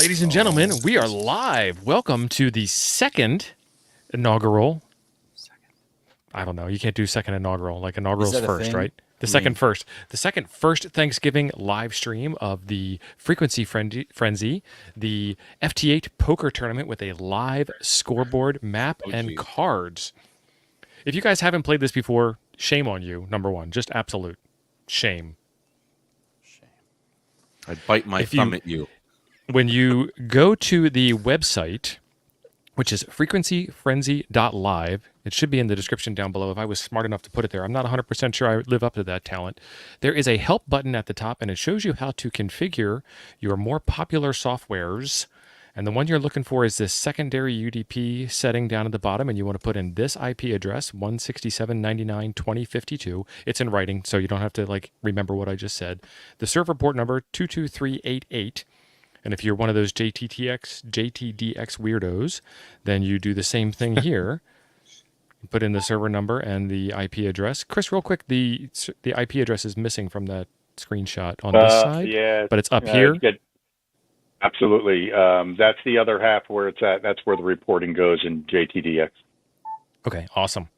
Ladies and gentlemen, we are live. Welcome to the second inaugural. I don't know. You can't do second inaugural. Like inaugural's first, right? The second first Thanksgiving live stream of the Frequency Frenzy, the FT8 poker tournament with a live scoreboard, map, and cards. If you guys haven't played this before, shame on you, number one. Just absolute shame. I'd bite my thumb at you. When you go to the website, which is frequencyfrenzy.live, it should be in the description down below if I was smart enough to put it there. I'm not 100% sure I live up to that talent. There is a help button at the top, and it shows you how to configure your more popular softwares. And the one you're looking for is this secondary UDP setting down at the bottom, and you want to put in this IP address, 167.99.2052. It's in writing, so you don't have to remember what I just said. The server port number, 22388. And if you're one of those JTDX weirdos, then you do the same thing here. You put in the server number and the IP address. Chris, real quick, the IP address is missing from that screenshot on this side, but it's up here. Absolutely. That's the other half where it's at. That's where the reporting goes in JTDX. Okay, awesome.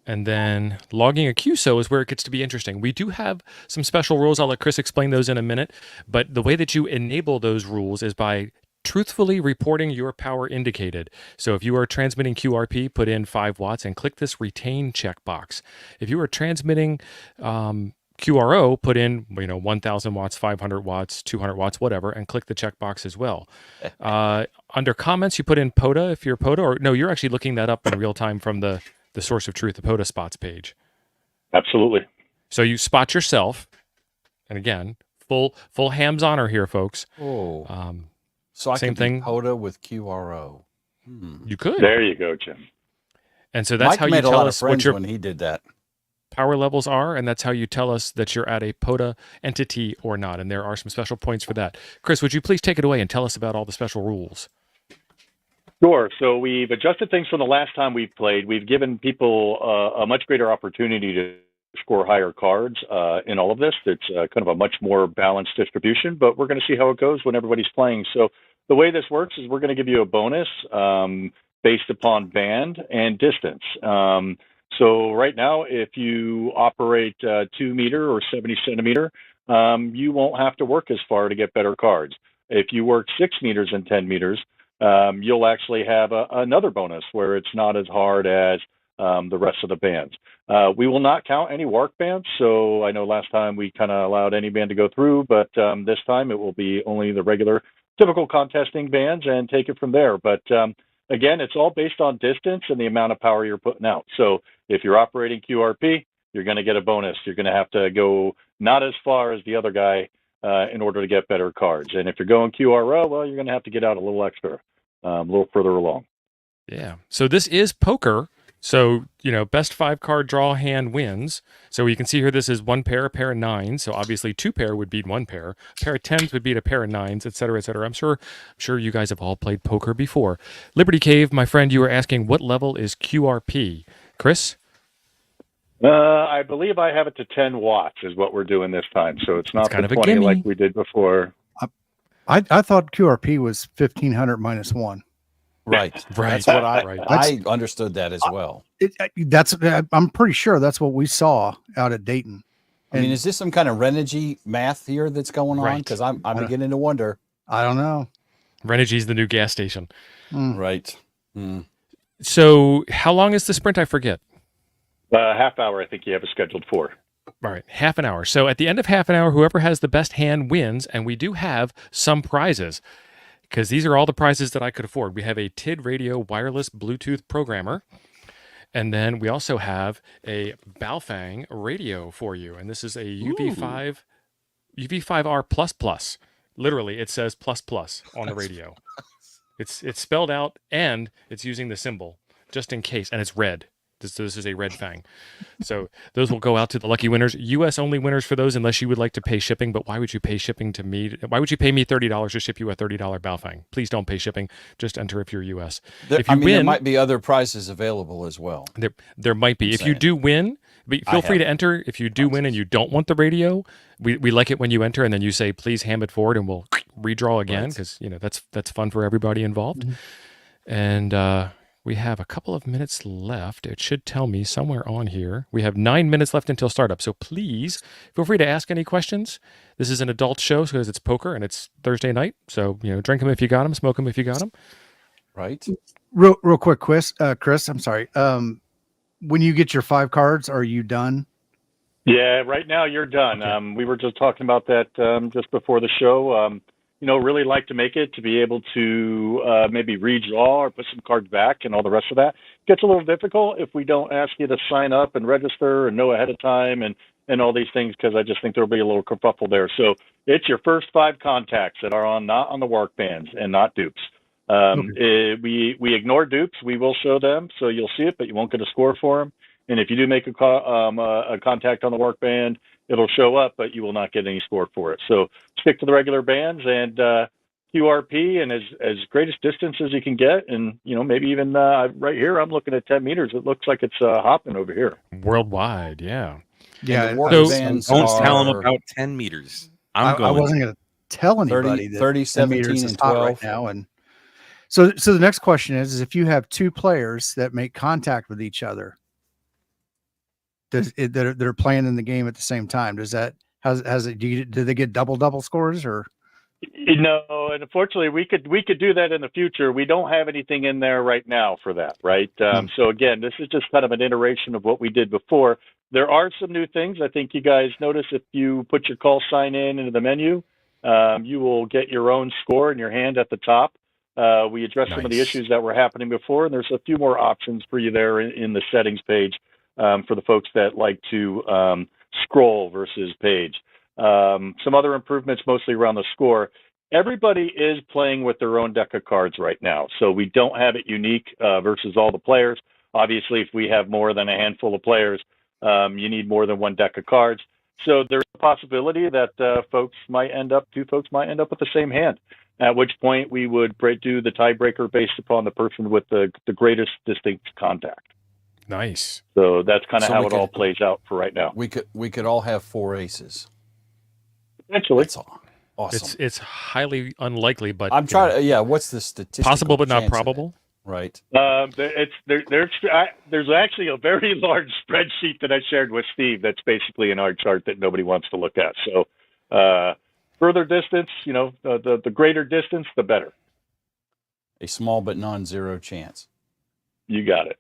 And then logging a QSO is where it gets to be interesting. We do have some special rules. I'll let Chris explain those in a minute. But the way that you enable those rules is by truthfully reporting your power indicated. So if you are transmitting QRP, put in 5 watts and click this retain checkbox. If you are transmitting QRO, put in 1,000 watts, 500 watts, 200 watts, whatever, and click the checkbox as well. Under comments, you put in POTA if you're POTA, or no, you're actually looking that up in real time from the Source of Truth, the POTA spots page. Absolutely. So you spot yourself, and again, full hams honor here, folks. Oh, so I same could thing. Do POTA with QRO. You could. There you go, Jim. And so that's Mike how you made a tell lot us of friends what your when he did that. power levels are, and that's how you tell us that you're at a POTA entity or not. And there are some special points for that. Chris, would you please take it away and tell us about all the special rules? Sure. So we've adjusted things from the last time we played. We've given people a much greater opportunity to score higher cards in all of this. It's kind of a much more balanced distribution, but we're going to see how it goes when everybody's playing. So the way this works is we're going to give you a bonus based upon band and distance. So right now, if you operate 2 meter or 70 centimeter, you won't have to work as far to get better cards. If you work 6 meters and 10 meters, you'll actually have another bonus where it's not as hard as the rest of the bands. We will not count any WARC bands, so I know last time we kind of allowed any band to go through, but this time it will be only the regular typical contesting bands and take it from there. But again, it's all based on distance and the amount of power you're putting out. So if you're operating QRP, you're going to get a bonus. You're going to have to go not as far as the other guy in order to get better cards. And if you're going QRO, well, you're going to have to get out a little extra, a little further along. Yeah. So this is poker. So, best 5 card draw hand wins. So you can see here, this is 1 pair, a pair of 9s. So obviously 2 pair would beat 1 pair. A pair of 10s would beat a pair of 9s, et cetera, et cetera. I'm sure you guys have all played poker before. Liberty Cave, my friend, you were asking what level is QRP? Chris? I believe I have it to 10 watts is what we're doing this time. So it's not the 20 like we did before. I thought QRP was 1,500 minus 1. Right. That's what I understood that as well. I'm pretty sure that's what we saw out at Dayton. I mean, is this some kind of Renogy math here that's going on? Because I'm beginning to wonder. I don't know. Renogy's the new gas station. Right. So how long is the sprint? I forget. Half hour, I think you have it scheduled for. All right, half an hour. So at the end of half an hour, whoever has the best hand wins, and we do have some prizes, because these are all the prizes that I could afford. We have a TID radio wireless Bluetooth programmer, and then we also have a Baofeng radio for you, and this is a UV5R++. Literally, it says plus on the radio. It's spelled out, and it's using the symbol, just in case, and it's red. This is a red fang. So those will go out to the lucky winners. U.S. only winners for those unless you would like to pay shipping. But why would you pay shipping to me? Why would you pay me $30 to ship you a $30 Baofeng? Please don't pay shipping. Just enter if you're U.S. If you win, there might be other prizes available as well. There might be. If you do win, but feel free to enter. If you do win and you don't want the radio, we like it when you enter and then you say, please ham it forward and we'll redraw again because that's fun for everybody involved. And we have a couple of minutes left. It should tell me somewhere on here. We have 9 minutes left until startup. So please feel free to ask any questions. This is an adult show because it's poker and it's Thursday night. So, drink them if you got them, smoke them if you got them. Right. Real quick, Chris, I'm sorry. When you get your 5 cards, are you done? Yeah, right now you're done. Okay. We were just talking about that just before the show. Really like to make it to be able to maybe redraw or put some cards back and all the rest of that. Gets a little difficult if we don't ask you to sign up and register and know ahead of time and all these things, because I just think there'll be a little kerfuffle there. So it's your first 5 contacts that are not on the work bands and not dupes. We ignore dupes. We will show them, so you'll see it, but you won't get a score for them. And if you do make a contact on the work band, it'll show up, but you will not get any score for it. So stick to the regular bands and QRP and as greatest distance as you can get. And, maybe even right here, I'm looking at 10 meters. It looks like it's hopping over here. Worldwide, yeah. Yeah. So- bands Don't tell them are about 10 meters. I wasn't going to tell 30, anybody that 30, 10 17, meters is and hot 12. right now. And so the next question is if you have 2 players that make contact with each other, that are playing in the game at the same time, do they get double scores or? No, and unfortunately, we could do that in the future. We don't have anything in there right now for that, right? So again, this is just kind of an iteration of what we did before. There are some new things. I think you guys notice if you put your call sign in into the menu, you will get your own score in your hand at the top. We addressed some of the Nice. issues that were happening before, and there's a few more options for you there in the settings page for the folks that like to scroll versus page. Some other improvements, mostly around the score. Everybody is playing with their own deck of cards right now, so we don't have it unique versus all the players. Obviously, if we have more than a handful of players, you need more than one deck of cards. So there's a possibility that two folks might end up with the same hand, at which point we would do the tiebreaker based upon the person with the greatest distinct contact. Nice. So that's kind of So how we it all could- plays out for right now. We could all have 4 aces. Potentially. That's awesome. It's highly unlikely, but I'm trying to. Yeah. What's the statistical possible but not chance of it? probable. Right. There's actually a very large spreadsheet that I shared with Steve that's basically an art chart that nobody wants to look at. So further distance, the greater distance, the better. A small but non-zero chance. You got it.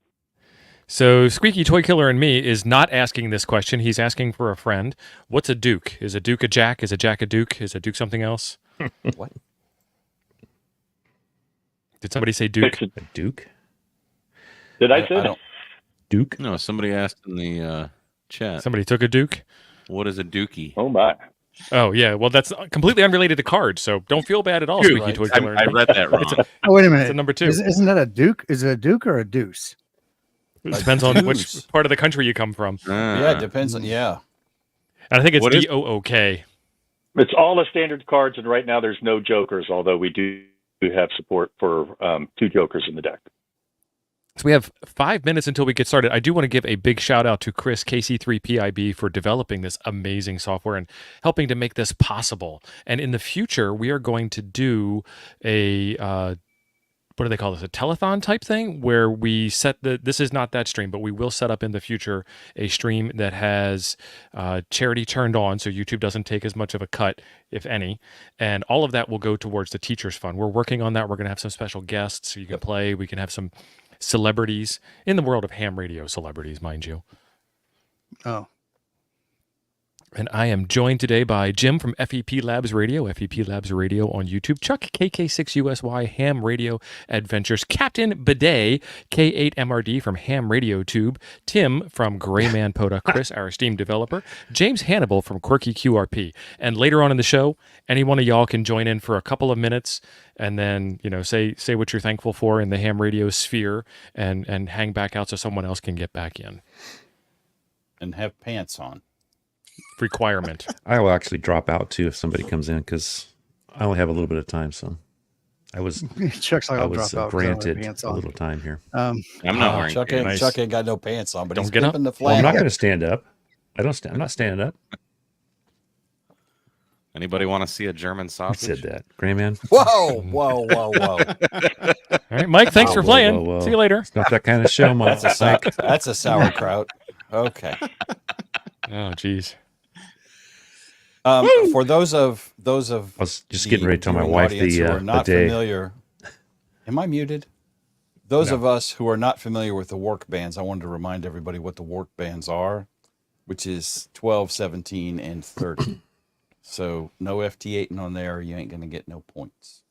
So Squeaky Toy Killer and me is not asking this question. He's asking for a friend. What's a duke? Is a duke a jack? Is a jack a duke? Is a duke something else? What? Did somebody say duke? A Duke? Did I say I that? don't. Duke? No, somebody asked in the chat, Somebody took a duke? what is a dookie? Oh my. Oh, yeah. Well, that's completely unrelated to cards, so don't feel bad at all, Dude, Squeaky Toy I, Killer. I read that wrong. Oh, wait a It's a minute. number 2. Isn't that a Duke? Is it a Duke or a deuce? It depends on which deuce. part of the country you come from. Yeah, it depends on. Yeah. And I think it's What is- DOOK. It's all the standard cards, and right now there's no jokers, although we do have support for 2 jokers in the deck. So we have 5 minutes until we get started. I do want to give a big shout out to Chris KC3PIB for developing this amazing software and helping to make this possible. And in the future, we are going to do a what do they call this? A telethon type thing where we set this is not that stream, but we will set up in the future a stream that has charity turned on, so YouTube doesn't take as much of a cut, if any. And all of that will go towards the Teachers Fund. We're working on that. We're going to have some special guests so you can play. We can have some celebrities in the world of ham radio celebrities, mind you. Oh, And I am joined today by Jim from FEP Labs Radio on YouTube, Chuck KK6USY Ham Radio Adventures, Captain Bidet K8MRD from Ham Radio Tube, Tim from Grayman Poda, Chris, our esteemed developer, James Hannibal from Quirky QRP. And later on in the show, any one of y'all can join in for a couple of minutes and then, say what you're thankful for in the ham radio sphere and hang back out so someone else can get back in. And have pants on. Requirement. I will actually drop out too if somebody comes in because I only have a little bit of time. So I was Chuck's like, I I'll was drop out 'cause I don't have granted pants a on. little time here. I'm not wearing Chuck pants. ain't got no pants on, but Don't he's get up. flipping the Well, I'm flag. not going to stand up. I'm not standing up. Anybody want to see a German Who sausage? said that? Gray man? Whoa, whoa, whoa, whoa. All right, Mike. Thanks Whoa, for whoa, playing. whoa, whoa. See you later. It's not that kind of show, Mike. That's a sauerkraut. Okay. Oh, geez. For those of I was just the getting ready to tell my viewing wife audience who the are not bidet. familiar. Am I muted? Those of us who are not familiar with the work bands, I wanted to remind everybody what the work bands are, which is 12, 17, and 30. So no FT8 on there, you ain't going to get no points.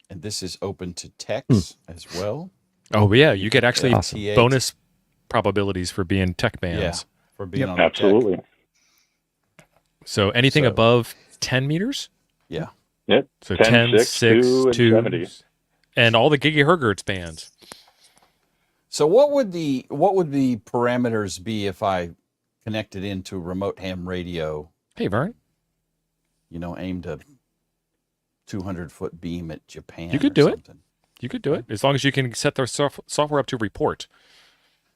And this is open to techs as well. Oh, yeah. You get actually FT8. bonus probabilities for being tech bands. Yeah, for being on the tech. Absolutely. So anything So- above 10 meters? Yeah. Yep. So 10, 10, 6, 6, 2, and 2, 70. and all the gigahertz bands. So what would the parameters be if I connected into remote ham radio, Hey, Vern. aimed a 200-foot beam at Japan? You could or do it. something? You could do it as long as you can set their software up to report.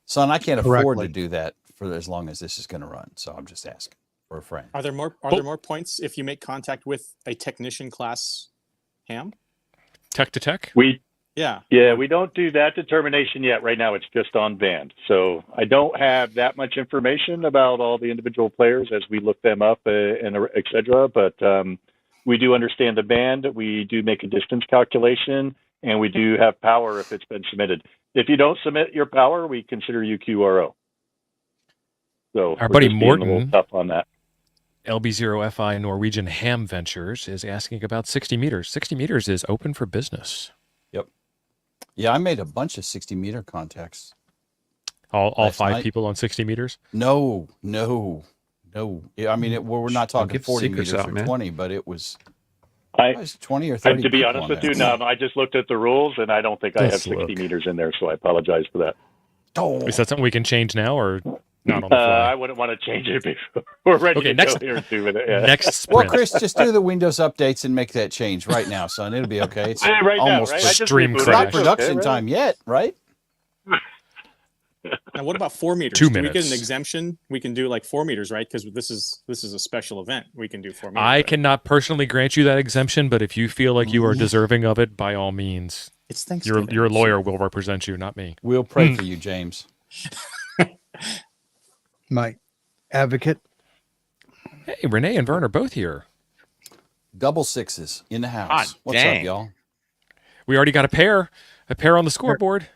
Son, I can't afford Correctly. to do that for as long as this is going to run. So I'm just asking for a friend. Are there more points if you make contact with a technician class ham? Tech to tech? Yeah. We don't do that determination yet. Right now, it's just on band. So I don't have that much information about all the individual players as we look them up and et cetera. But we do understand the band. We do make a distance calculation, and we do have power if it's been submitted. If you don't submit your power, we consider you QRO. So Our we're buddy just being a little Morton, tough on that. LB0FI Norwegian Ham Ventures, is asking about 60 meters. 60 meters is open for business. Yeah, I made a bunch of 60-meter contacts. All Last 5 night. people on 60 meters? No. Yeah, I mean, we're not talking give 40 secrets meters out, or man. 20, but it was 20 or 30. And to be people honest on with there. you, now I just looked at the rules, and I don't think I have Let's 60 look. meters in there, so I apologize for that. Oh, Is that something we can change now or not on the I fly? wouldn't want to change it before we're ready Okay, to next- go here in 2 minutes. Yeah. Next well, sprint. Chris, just do the Windows updates and make that change right now, son. It'll be okay. It's Right now, almost right? a I just stream rebooted. it's not crash. Okay, production right? time yet, right? Now, what about 4 meters? 2 Do we get minutes. an exemption? We can do like 4 meters, right? Because this is a special event. We can do 4 meters. I right? cannot personally grant you that exemption, but if you feel like you are deserving of it, by all means, It's Thanksgiving. your lawyer will represent you, not me. We'll pray for you, James. My advocate. Hey, Renee and Vern are both here. Double sixes in the house. Ah, What's up, dang. y'all? We already got a pair on the scoreboard.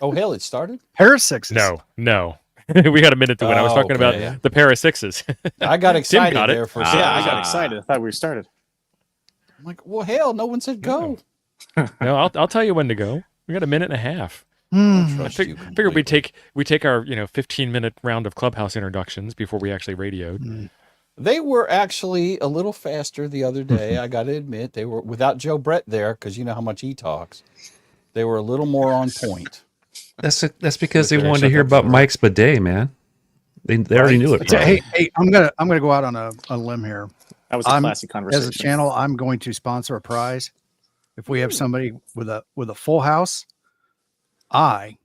Oh, hell, it started? Pair of sixes. No. We got a minute to win. I was Oh, talking about okay. the pair of sixes. I got excited got it. there for a Yeah, second. I got excited. I thought we started. I'm like, well, hell, no one said go. No, I'll tell you when to go. We got a minute and a half. Trust I you figured we completely. take our 15-minute round of clubhouse introductions before we actually radioed. They were actually a little faster the other day. I got to admit, they were without Joe Brett there because you know how much he talks. They were a little more on point. That's because they With their wanted to hear shut up about Mike's bidet, man. They already knew it. Hey, I'm gonna go out on a limb here. That was a classy conversation. As a channel, I'm going to sponsor a prize. If we have somebody with a full house, I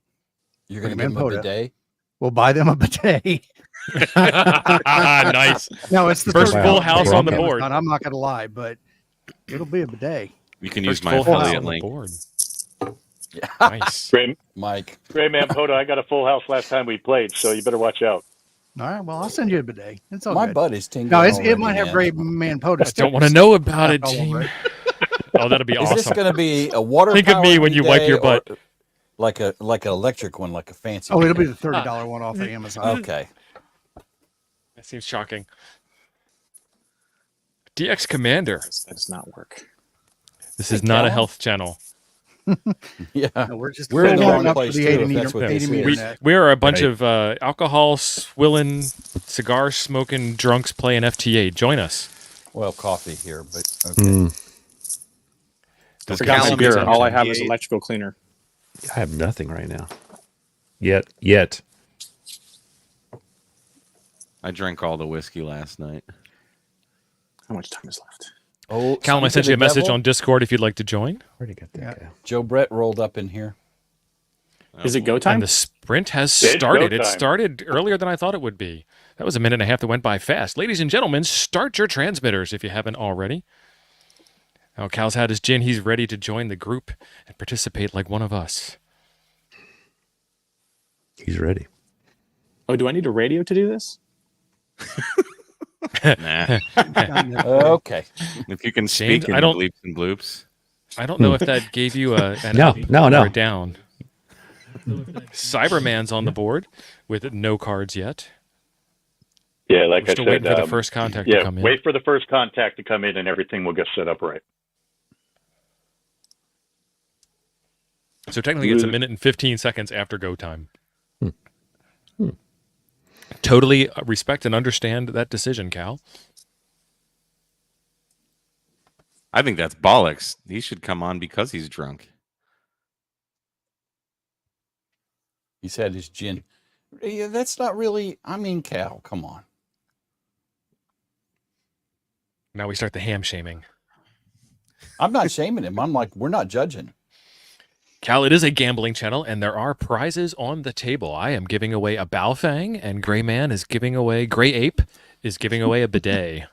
You're going to Bring give him them a Poda. bidet? will buy them a bidet. Nice. No, it's the First third full one. house It's on the Amazon. board. I'm not going to lie, but it'll be a bidet. You can First use my full house affiliate on the link. board. Nice. Great, Mike. great man, Poda. I got a full house last time we played, so you better watch out. All right, well, I'll send you a bidet. It's all My good. butt is tingling. No, it already, might have man. Gray Man POTA I don't want to know about it, all over team. it. Oh, that'd be Is this awesome. going to be a water? Think of me when you wipe your butt. Like an electric one, like a fancy. Oh, it'll be one. the $30 one off of Amazon. Okay. That seems shocking. DX Commander. That does not work. This is Hey, not a Cal. health channel. Yeah. No, we're just We're in the filling wrong up for place, the too, 80 if meter, that's what 80 this meter is. net. We are a bunch Right. of alcohol swilling, cigar smoking drunks playing FT8. Join us. Well, coffee here, but okay. Does For Cal gallon have beer, good all I attention? have is electrical cleaner. I have nothing right now. Yet. I drank all the whiskey last night. How much time is left? Oh, Callum, I speak sent of you a the message devil, on Discord if you'd like to join. Where'd he get that Yeah. guy? Joe Brett rolled up in here. Is it go time? And the sprint has It's started. go It time. started earlier than I thought it would be. That was a minute and a half that went by fast. Ladies and gentlemen, start your transmitters if you haven't already. Now, Cal's had his gin. He's ready to join the group and participate like one of us. He's ready. Oh, do I need a radio to do this? Nah. Okay. If you can James, speak in I don't- bleeps and bloops. I don't know if that gave you an No, up no, or no. a down. Cyberman's on the board with no cards yet. Yeah, like We're I still said, waiting for the first contact to come in. wait for the first contact to come in, and everything will get set up right. So technically, it's a minute and 15 seconds after go time. Totally respect and understand that decision, Cal. I think that's bollocks. He should come on because he's drunk. He's had his gin. Yeah, that's not really. I mean, Cal, come on. Now we start the ham shaming. I'm not shaming him. I'm like, we're not judging. Cal, it is a gambling channel, and there are prizes on the table. I am giving away a Baofeng, and Gray Ape is giving away a bidet.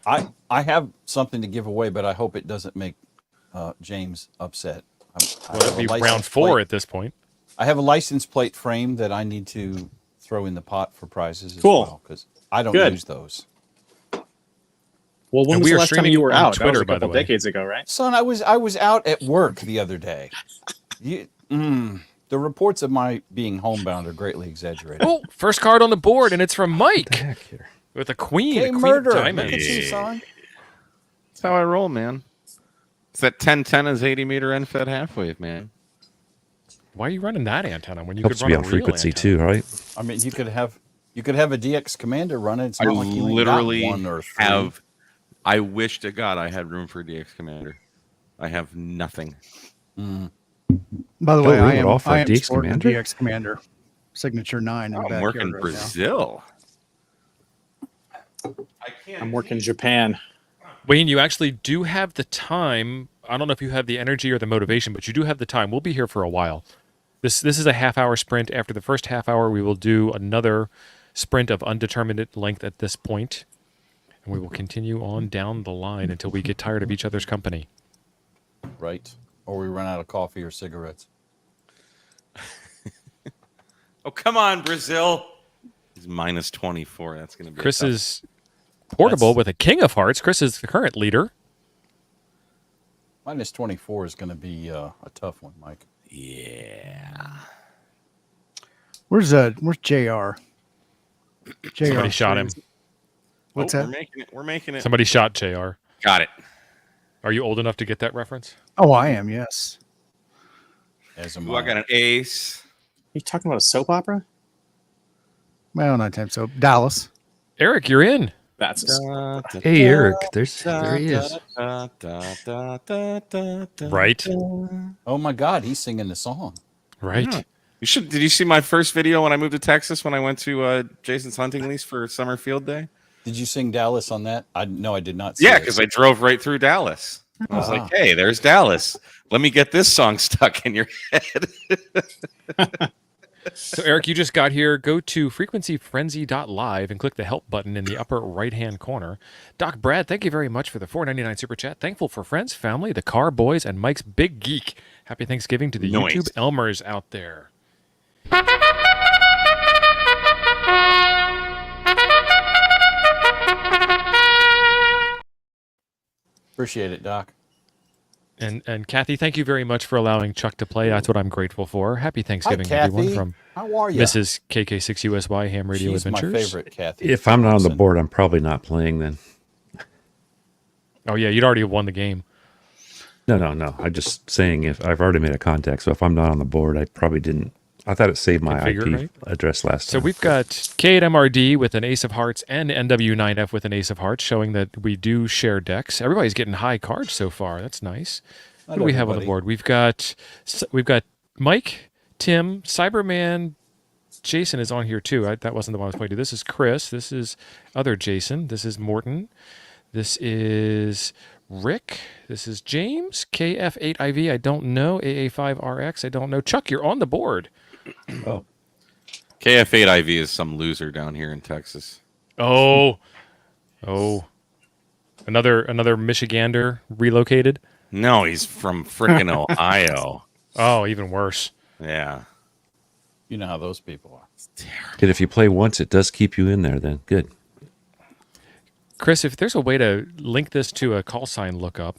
I have something to give away, but I hope it doesn't make James upset. I Well, have it'd be a license round 4 plate- at this point. I have a license plate frame that I need to throw in the pot for prizes as Cool. well because I don't Good. use those. Well, when And was we the are last time streaming you were on out? That was Twitter, a by the couple way. decades ago, right? Son, I was out at work the other day. The reports of my being homebound are greatly exaggerated. Oh, first card on the board, and it's from Mike Heck here. with a queen. Hey, a queen murder! of Look diamonds. at you, son. That's how I roll, man. It's that 10-10 is 80 meter end fed half wave, man. Why are you running that antenna when you Helps could to run be a on real frequency antenna? too, right? I mean, you could have a DX commander run it. It's I not like you ain't literally got one or three. have. I wish to God I had room for DX Commander. I have nothing. By the Oh, way, we I would am, offer I a am DX sporting a Commander? DX Commander, signature 9 in the I'm backyard working right Brazil. I'm working Japan. Wayne, you actually do have the time. I don't know if you have the energy or the motivation, but you do have the time. We'll be here for a while. This is a half-hour sprint. After the first half hour, we will do another sprint of undetermined length at this point, and we will continue on down the line until we get tired of each other's company. Right. Or we run out of coffee or cigarettes. Oh, come on, Brazil. He's minus 24. That's going to be Chris a tough- is portable That's- with a King of Hearts. Chris is the current leader. Minus 24 is going to be a tough one, Mike. Yeah. Where's JR? JR. Somebody shot him. What's We're that? making it. We're making it. Somebody shot JR. Got it. Are you old enough to get that reference? Oh, I am. Yes. As a Ooh, I got an ace. You talking about a soap opera? Well, not time so. Dallas. Eric, you're in. That's Hey, Eric. There he is. Right. Oh my God, he's singing the song. Right. Yeah. You should. Did you see my first video when I moved to Texas when I went to Jason's hunting lease for summer field day? Did you sing Dallas on that? No, I did not. See Yeah, it. because I drove right through Dallas. I was Ah. like, "Hey, there's Dallas. Let me get this song stuck in your head." So, Eric, you just got here. Go to frequencyfrenzy.live and click the help button in the upper right-hand corner. Doc Brad, thank you very much for the $4.99 super chat. Thankful for friends, family, the car boys, and Mike's Big Geek. Happy Thanksgiving to the Nice. YouTube Elmers out there. Appreciate it, Doc. And Kathy, thank you very much for allowing Chuck to play. That's what I'm grateful for. Happy Thanksgiving, Hi, everyone, Kathy. from How are you? Mrs. KK6USY Ham Radio She's Adventures. my favorite, Kathy. If I'm not on the Listen, board, I'm probably not playing then. Oh, yeah, you'd already won the game. No. I'm just saying if I've already made a contact, so if I'm not on the board, I probably didn't. I thought it saved my Configure, IP right? address last So time. we've got K8MRD with an Ace of Hearts and NW9F with an Ace of Hearts, showing that we do share decks. Everybody's getting high cards so far. That's nice. Not What do we have on the everybody. board? We've got Mike, Tim, Cyberman. Jason is on here too. That wasn't the one I was pointing to. This is Chris. This is other Jason. This is Morton. This is Rick. This is James. KF8IV, I don't know. AA5RX, I don't know. Chuck, you're on the board. Oh, KF8IV is some loser down here in Texas. Oh. Another Michigander relocated? No, he's from frickin' Ohio. Oh, even worse. Yeah. You know how those people are. Kid, if you play once, it does keep you in there. Then good. Chris, if there's a way to link this to a call sign lookup.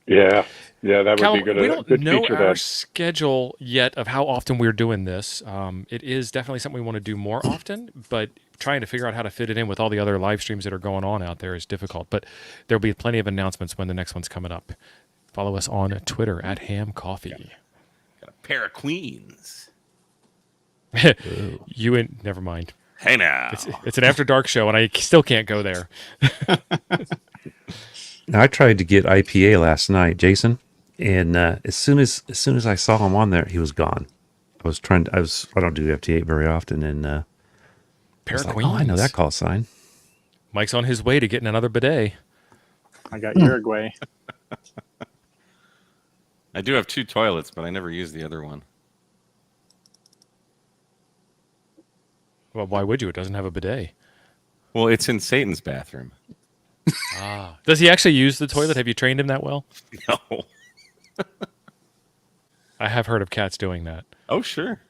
Yeah, that Cal, would be good. we A don't good know feature our that. schedule yet of how often we're doing this. It is definitely something we want to do more often, but trying to figure out how to fit it in with all the other live streams that are going on out there is difficult. But there'll be plenty of announcements when the next one's coming up. Follow us on Twitter at Ham Coffee. Got a pair of queens. You and never mind. Hey now. It's an after dark show, and I still can't go there. Now, I tried to get IPA last night, Jason, and as soon as I saw him on there, he was gone. I don't do FT8 very often, and I Pair was of like, queens. oh, I know that call sign. Mike's on his way to getting another bidet. I got Uruguay. I do have 2 toilets, but I never use the other one. Well, why would you? It doesn't have a bidet. Well, it's in Satan's bathroom. Does he actually use the toilet? Have you trained him that well? No. I have heard of cats doing that. Oh, sure.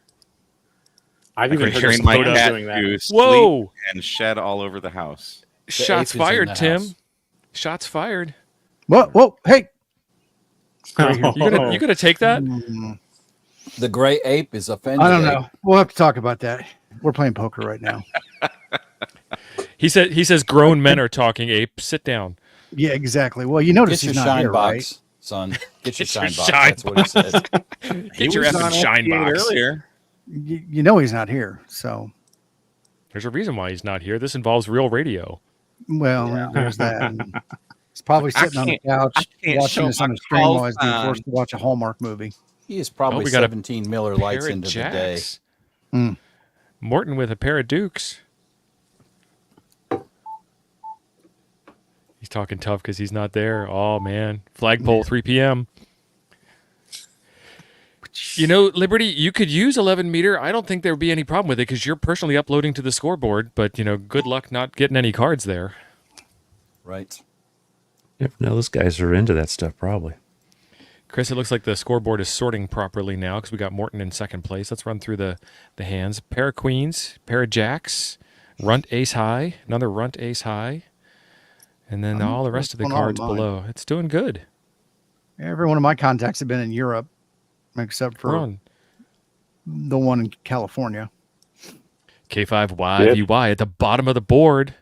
I've even heard of Trained my Spodos cat doing that. to Whoa! sleep and shed all over the house. Shots ape is in fired, the Tim. house. Shots fired. Whoa, hey. You gonna take that? The gray ape is offended. I don't know. We'll have to talk about that. We're playing poker right now. He says grown men are talking, ape. Sit down. Yeah, exactly. Well, you notice Get your he's not shine here, box, right? son. Get your Get your shine box. shine That's what he said. Get your was effing on shine FT8 box. earlier. You know he's not here. So, There's a reason why he's not here. This involves real radio. well, there's that. And he's probably sitting on the couch can't watching show this on my a stream while call he's being sign. forced to watch a Hallmark movie. He is probably we got a 17 Miller Lights Pair of into the day. jacks. Mm. Morton with a pair of dukes. He's talking tough because he's not there. Oh man, flagpole 3 p.m. You know, Liberty, you could use 11 meter. I don't think there would be any problem with it because you're personally uploading to the scoreboard. But you know, good luck not getting any cards there. Right. Never know. Those guys are into that stuff, probably. Chris, it looks like the scoreboard is sorting properly now because we got Morton in second place. Let's run through the hands. Pair of queens, pair of jacks, runt ace high, another runt ace high, and then all the rest of the what's going on cards with mine? below. It's doing good. Every one of my contacts have been in Europe, except We're for on the one in California. K5YVY at the bottom of the board.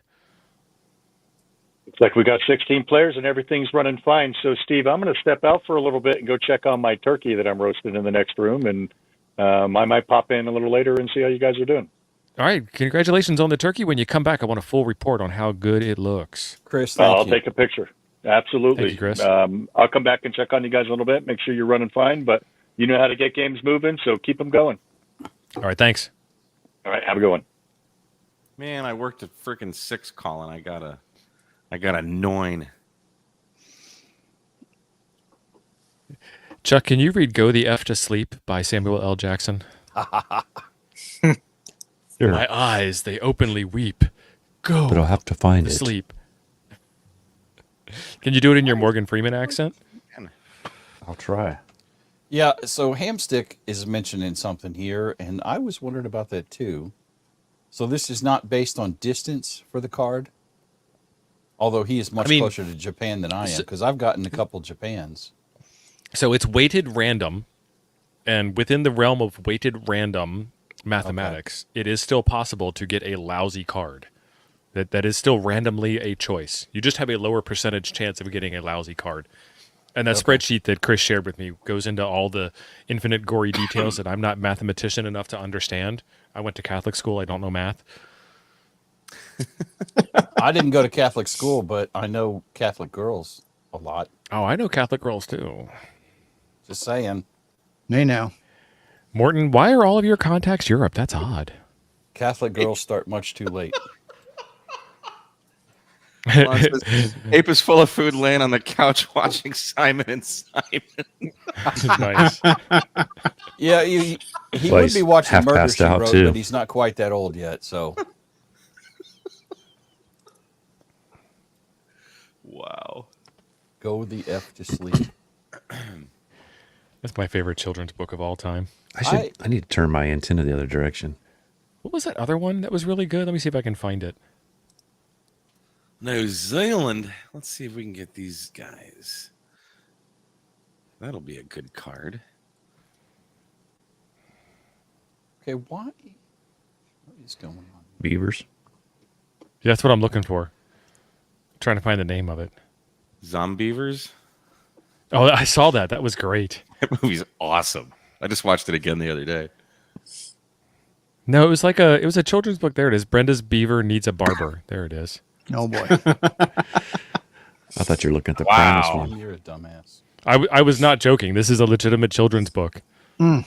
It's like we got 16 players and everything's running fine. So, Steve, I'm going to step out for a little bit and go check on my turkey that I'm roasting in the next room. And I might pop in a little later and see how you guys are doing. All right, congratulations on the turkey. When you come back, I want a full report on how good it looks. Chris, thank I'll you. take a picture. Absolutely. Thank you, Chris. I'll come back and check on you guys a little bit, make sure you're running fine. But you know how to get games moving, so keep them going. All right, thanks. All right, have a good one. Man, I worked at freaking 6 calling. I got a 9. Chuck, can you read "Go the F to Sleep" by Samuel L. Jackson? Sure. My eyes, they openly weep. Go But I'll have to find to it. sleep. Can you do it in your Morgan Freeman accent? I'll try. Yeah, so Hamstick is mentioning something here, and I was wondering about that too. So this is not based on distance for the card, although he is much closer to Japan than I am, because I've gotten a couple Japans. So it's weighted random, and within the realm of weighted random mathematics, it is still possible to get a lousy card. That is still randomly a choice. You just have a lower percentage chance of getting a lousy card. And that spreadsheet that Chris shared with me goes into all the infinite gory details that I'm not mathematician enough to understand. I went to Catholic school. I don't know math. I didn't go to Catholic school, but I know Catholic girls a lot. Oh, I know Catholic girls too. Just saying. Hey, now. Morton, why are all of your contacts Europe? That's odd. Catholic girls start much too late. Well, it says, Ape is full of food, laying on the couch watching Simon and Simon. Nice. Yeah, he Well, would be he's watching half Murder, passed She out, Wrote, too. but he's not quite that old yet. So Wow. go the F to sleep. That's my favorite children's book of all time. I need to turn my antenna the other direction. What was that other one that was really good? Let me see if I can find it. New Zealand. Let's see if we can get these guys. That'll be a good card. Okay, why? What is going on? Beavers. Yeah, that's what I'm looking for. Trying to find the name of it. Zombievers. Oh, I saw that. That was great. That movie's awesome. I just watched it again the other day. No, it was a children's book. There it is. Brenda's Beaver Needs a Barber. There it is. Oh boy. I thought you were looking at the Wow. Primus one. You're a dumbass. I was not joking. This is a legitimate children's book. Wow.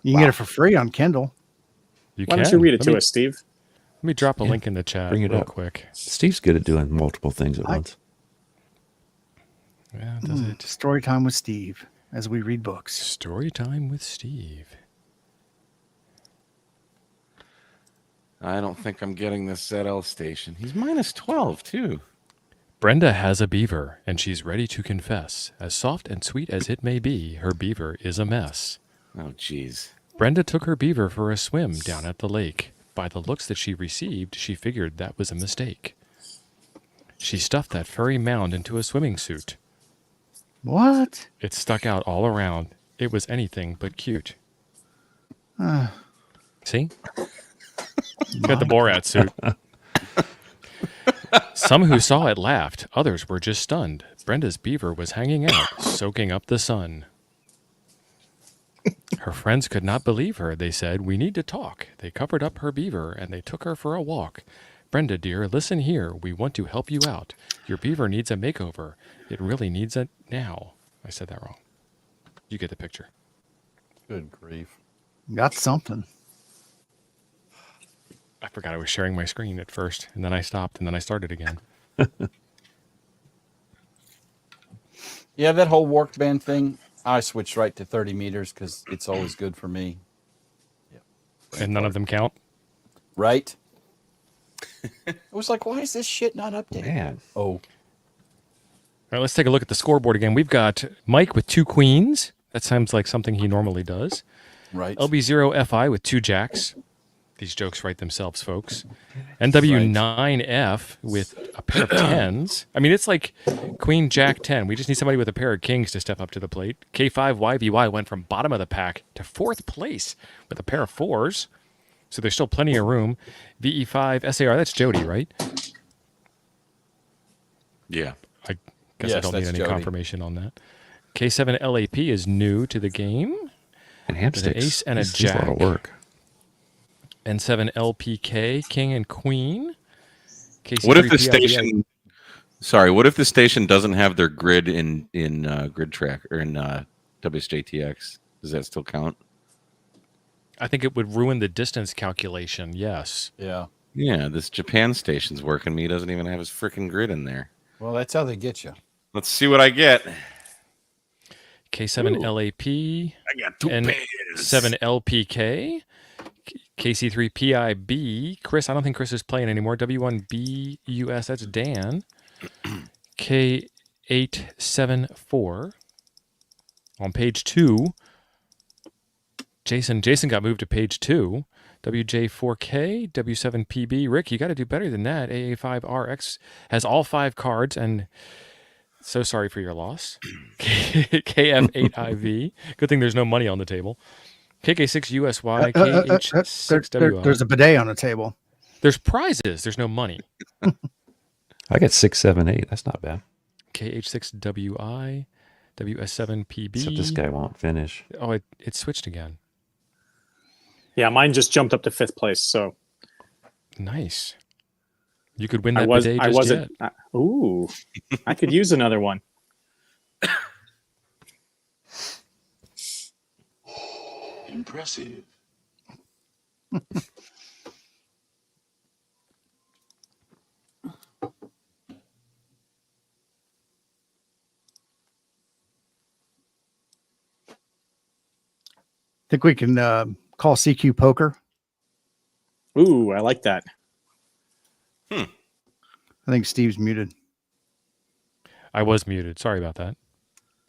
You can get Wow. it for free on Kindle. You Why can. don't you read it Let to me- us, Steve? Let me drop a Yeah. link in the chat Bring it real up. quick. Steve's good at doing multiple things at once. Yeah, does it? Story time with Steve as we read books. Story time with Steve. I don't think I'm getting this ZL station. He's minus 12, too. Brenda has a beaver, and she's ready to confess. As soft and sweet as it may be, her beaver is a mess. Oh, jeez. Brenda took her beaver for a swim down at the lake. By the looks that she received, she figured that was a mistake. She stuffed that furry mound into a swimming suit. What? It stuck out all around. It was anything but cute. See? Got the Borat suit. Some who saw it laughed. Others were just stunned. Brenda's beaver was hanging out, soaking up the sun. Her friends could not believe her. They said, "We need to talk." They covered up her beaver, and they took her for a walk. "Brenda, dear, listen here. We want to help you out. Your beaver needs a makeover. It really needs it now." I said that wrong. You get the picture. Good grief. Got something. I forgot I was sharing my screen at first, and then I stopped, and then I started again. Yeah, that whole work band thing, I switched right to 30 meters because it's always good for me. And none of them count? Right? I was like, why is this shit not updated? Man. Oh, All right, let's take a look at the scoreboard again. We've got Mike with 2 queens. That sounds like something he normally does. right. LB0FI with 2 jacks. These jokes write themselves, folks. NW9F with a pair of 10s. I mean, it's like Queen Jack 10. We just need somebody with a pair of kings to step up to the plate. K5YVY went from bottom of the pack to 4th place with a pair of 4s. So there's still plenty of room. VE5SAR, that's Jody, right? Yeah. I guess I Yes, don't need that's any Jody. confirmation on that. K7LAP is new to the game. And With an hamsticks. ace and a This is a lot of jack. work. N7LPK, king and queen. KC3 What if the PIBI. station? Sorry. What if the station doesn't have their grid in Grid Track or in WSJTX? Does that still count? I think it would ruin the distance calculation, yes. Yeah. Yeah. This Japan station's working me. He doesn't even have his freaking grid in there. Well, that's how they get you. Let's see what I get. K7LAP, I got 2 pairs. N7LPK, KC3PIB. Chris, I don't think Chris is playing anymore. W1BUS, that's Dan. K874. On page 2, Jason got moved to page 2. WJ4K, W7PB. Rick, you got to do better than that. AA5RX has all 5 cards, and so sorry for your loss. KF8IV. Good thing there's no money on the table. KK6USY, KH6WI. There's a bidet on the table. There's prizes. There's no money. I got 6, 7, 8. That's not bad. KH6WI, WS7PB. Except this guy won't finish. Oh, it switched again. Yeah, mine just jumped up to 5th place. So Nice. You could win I that was bidet I just wasn't. yet. Ooh, I could use another one. Impressive. Think we can call CQ Poker? Ooh, I like that. I think Steve's muted. I was muted. Sorry about that.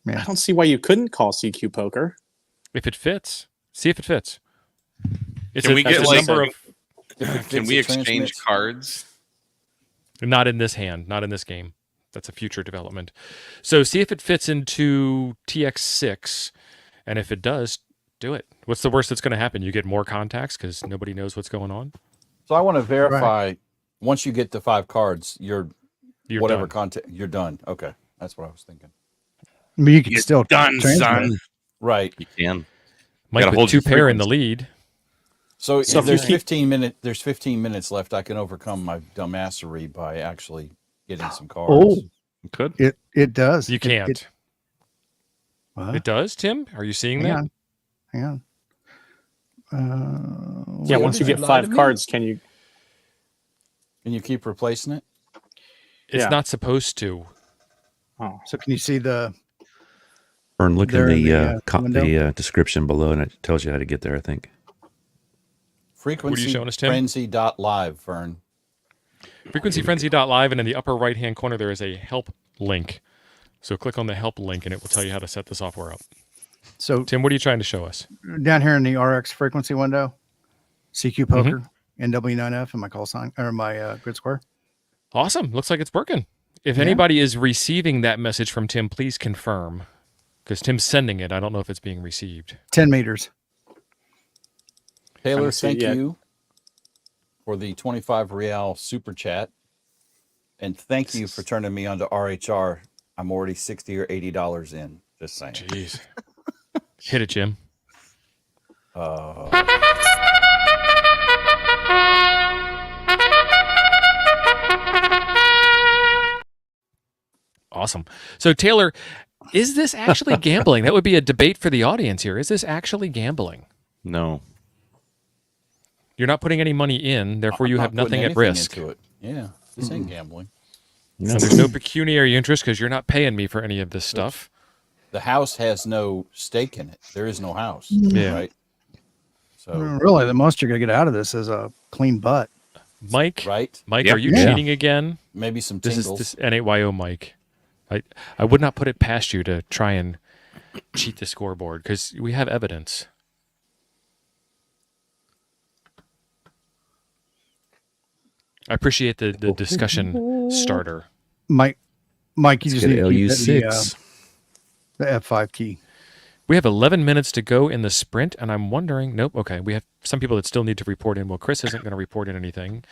Yeah. I don't see why you couldn't call CQ Poker. If it fits, see if it fits. It's Can we it's get, a like, number of If it Can fits we the exchange transmits. cards? not in this hand, not in this game. That's a future development. So see if it fits into TX6, and if it does, do it. What's the worst that's going to happen? You get more contacts because nobody knows what's going on. So I want to verify. Once you get the 5 cards, you're You're whatever done. content you're done. Okay, that's what I was thinking. I mean, you can You're still done, transmit. son. Right. You can. Mike Gotta with hold 2 your pair in the frequency. lead. So, So if if you there's keep- there's 15 minutes left. I can overcome my dumbassery by actually getting some cards. Oh, Could. it does. You can't. What? It does, Tim? Are you seeing Hang that? on. Hang on. Yeah, Wait, once you did you get lie 5 to me? cards, can you? Can you keep replacing it? It's Yeah. not supposed to. Oh, So can you see the? Vern, look There in in the the, window? description below, and it tells you how to get there. I think. Frequency showing us, Tim? frenzy.live, Vern. FrequencyFrenzy.live, and in the upper right-hand corner, there is a help link. So click on the help link, and it will tell you how to set the software up. So Tim, what are you trying to show us? down here in the RX frequency window, CQ Poker, NW9F, and my call sign or my grid square. Awesome. Looks like it's working. If Yeah. anybody is receiving that message from Tim, please confirm. Because Tim's sending it. I don't know if it's being received. 10 meters. Taylor, Haven't seen it thank yet. you for the 25 real super chat, and thank you for turning me on to RHR. I'm already $60 or $80 in. Just saying. Jeez. Hit it, Jim. Awesome. So, Taylor, is this actually gambling? That would be a debate for the audience here. Is this actually gambling? No. You're not putting any money in, therefore you I'm have not putting nothing at anything risk. into it. Yeah, this ain't gambling. So there's no pecuniary interest because you're not paying me for any of this stuff. The house has no stake in it. There is no house. Yeah. Right. So Really, the most you're going to get out of this is a clean butt. Mike, right. Mike, Yep. are you Yeah. cheating again? Maybe some This tingles. is this NAYO Mike. I would not put it past you to try and cheat the scoreboard because we have evidence. I appreciate the discussion starter. Mike, you Let's just get need to keep LU6. the F5 key. We have 11 minutes to go in the sprint, and I'm wondering. Nope. Okay, we have some people that still need to report in. Well, Chris isn't going to report in anything.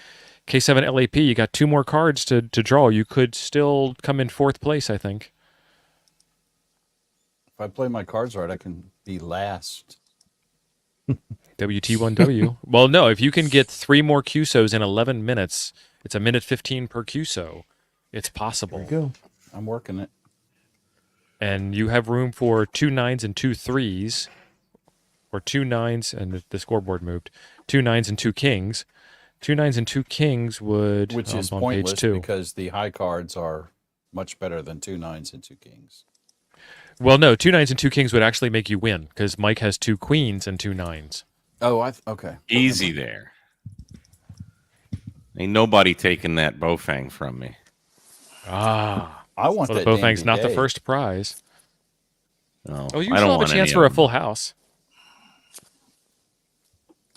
K7 LAP, you got 2 more cards to draw. You could still come in 4th place, I think. If I play my cards right, I can be last. WT1W. Well, no, if you can get 3 more QSOs in 11 minutes, it's a minute 15 per QSO. It's possible. Go. I'm working it. And you have room for 2 9s and 2 3s, or 2 9s, and the scoreboard moved. 2 9s and 2 kings. 2 9s and 2 kings would, Which is on pointless page 2. because the high cards are much better than 2 9s and 2 kings. Well, no, 2 9s and 2 kings would actually make you win because Mike has 2 queens and 2 9s. Oh, okay. Easy there. Ain't nobody taking that Bofang from me. Ah. I want Well, the that damn Bofang's not the bidet. first prize. No, Oh, you I still don't have a want chance any for of a full them. house.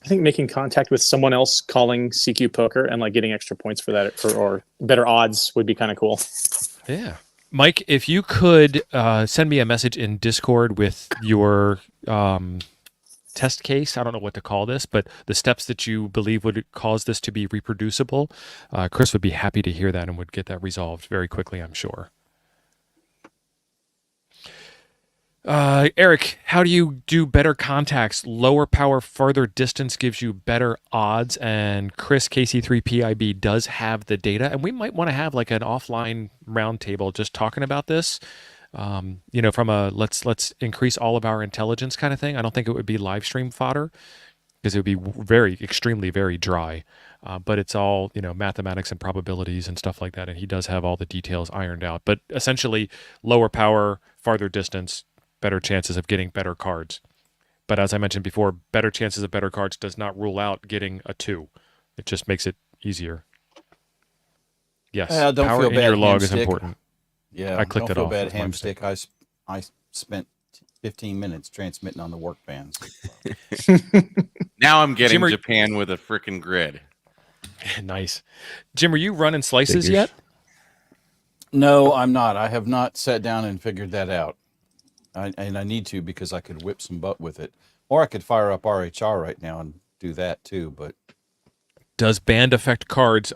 I think making contact with someone else calling CQ Poker and like getting extra points for that or better odds would be kind of cool. Yeah. Mike, if you could send me a message in Discord with your test case, I don't know what to call this, but the steps that you believe would cause this to be reproducible, Chris would be happy to hear that and would get that resolved very quickly, I'm sure. Eric, how do you do better contacts? Lower power, further distance gives you better odds, and Chris KC3PIB does have the data, and we might want to have like an offline roundtable just talking about this. From a let's increase all of our intelligence kind of thing. I don't think it would be live stream fodder because it would be extremely, very dry. But it's all, mathematics and probabilities and stuff like that. And he does have all the details ironed out. But essentially, lower power, farther distance, better chances of getting better cards. But as I mentioned before, better chances of better cards does not rule out getting a 2. It just makes it easier. Yes, Don't power feel in bad, your log is Hamstick. important. Yeah, I clicked don't it feel off. bad, That's my mistake. Hamstick. I spent 15 minutes transmitting on the work bands. Now I'm getting Jim, are- Japan with a freaking grid. Nice. Jim, are you running slices Figures. yet? No, I'm not. I have not sat down and figured that out. And I need to, because I could whip some butt with it. Or I could fire up RHR right now and do that too. But Does band affect cards?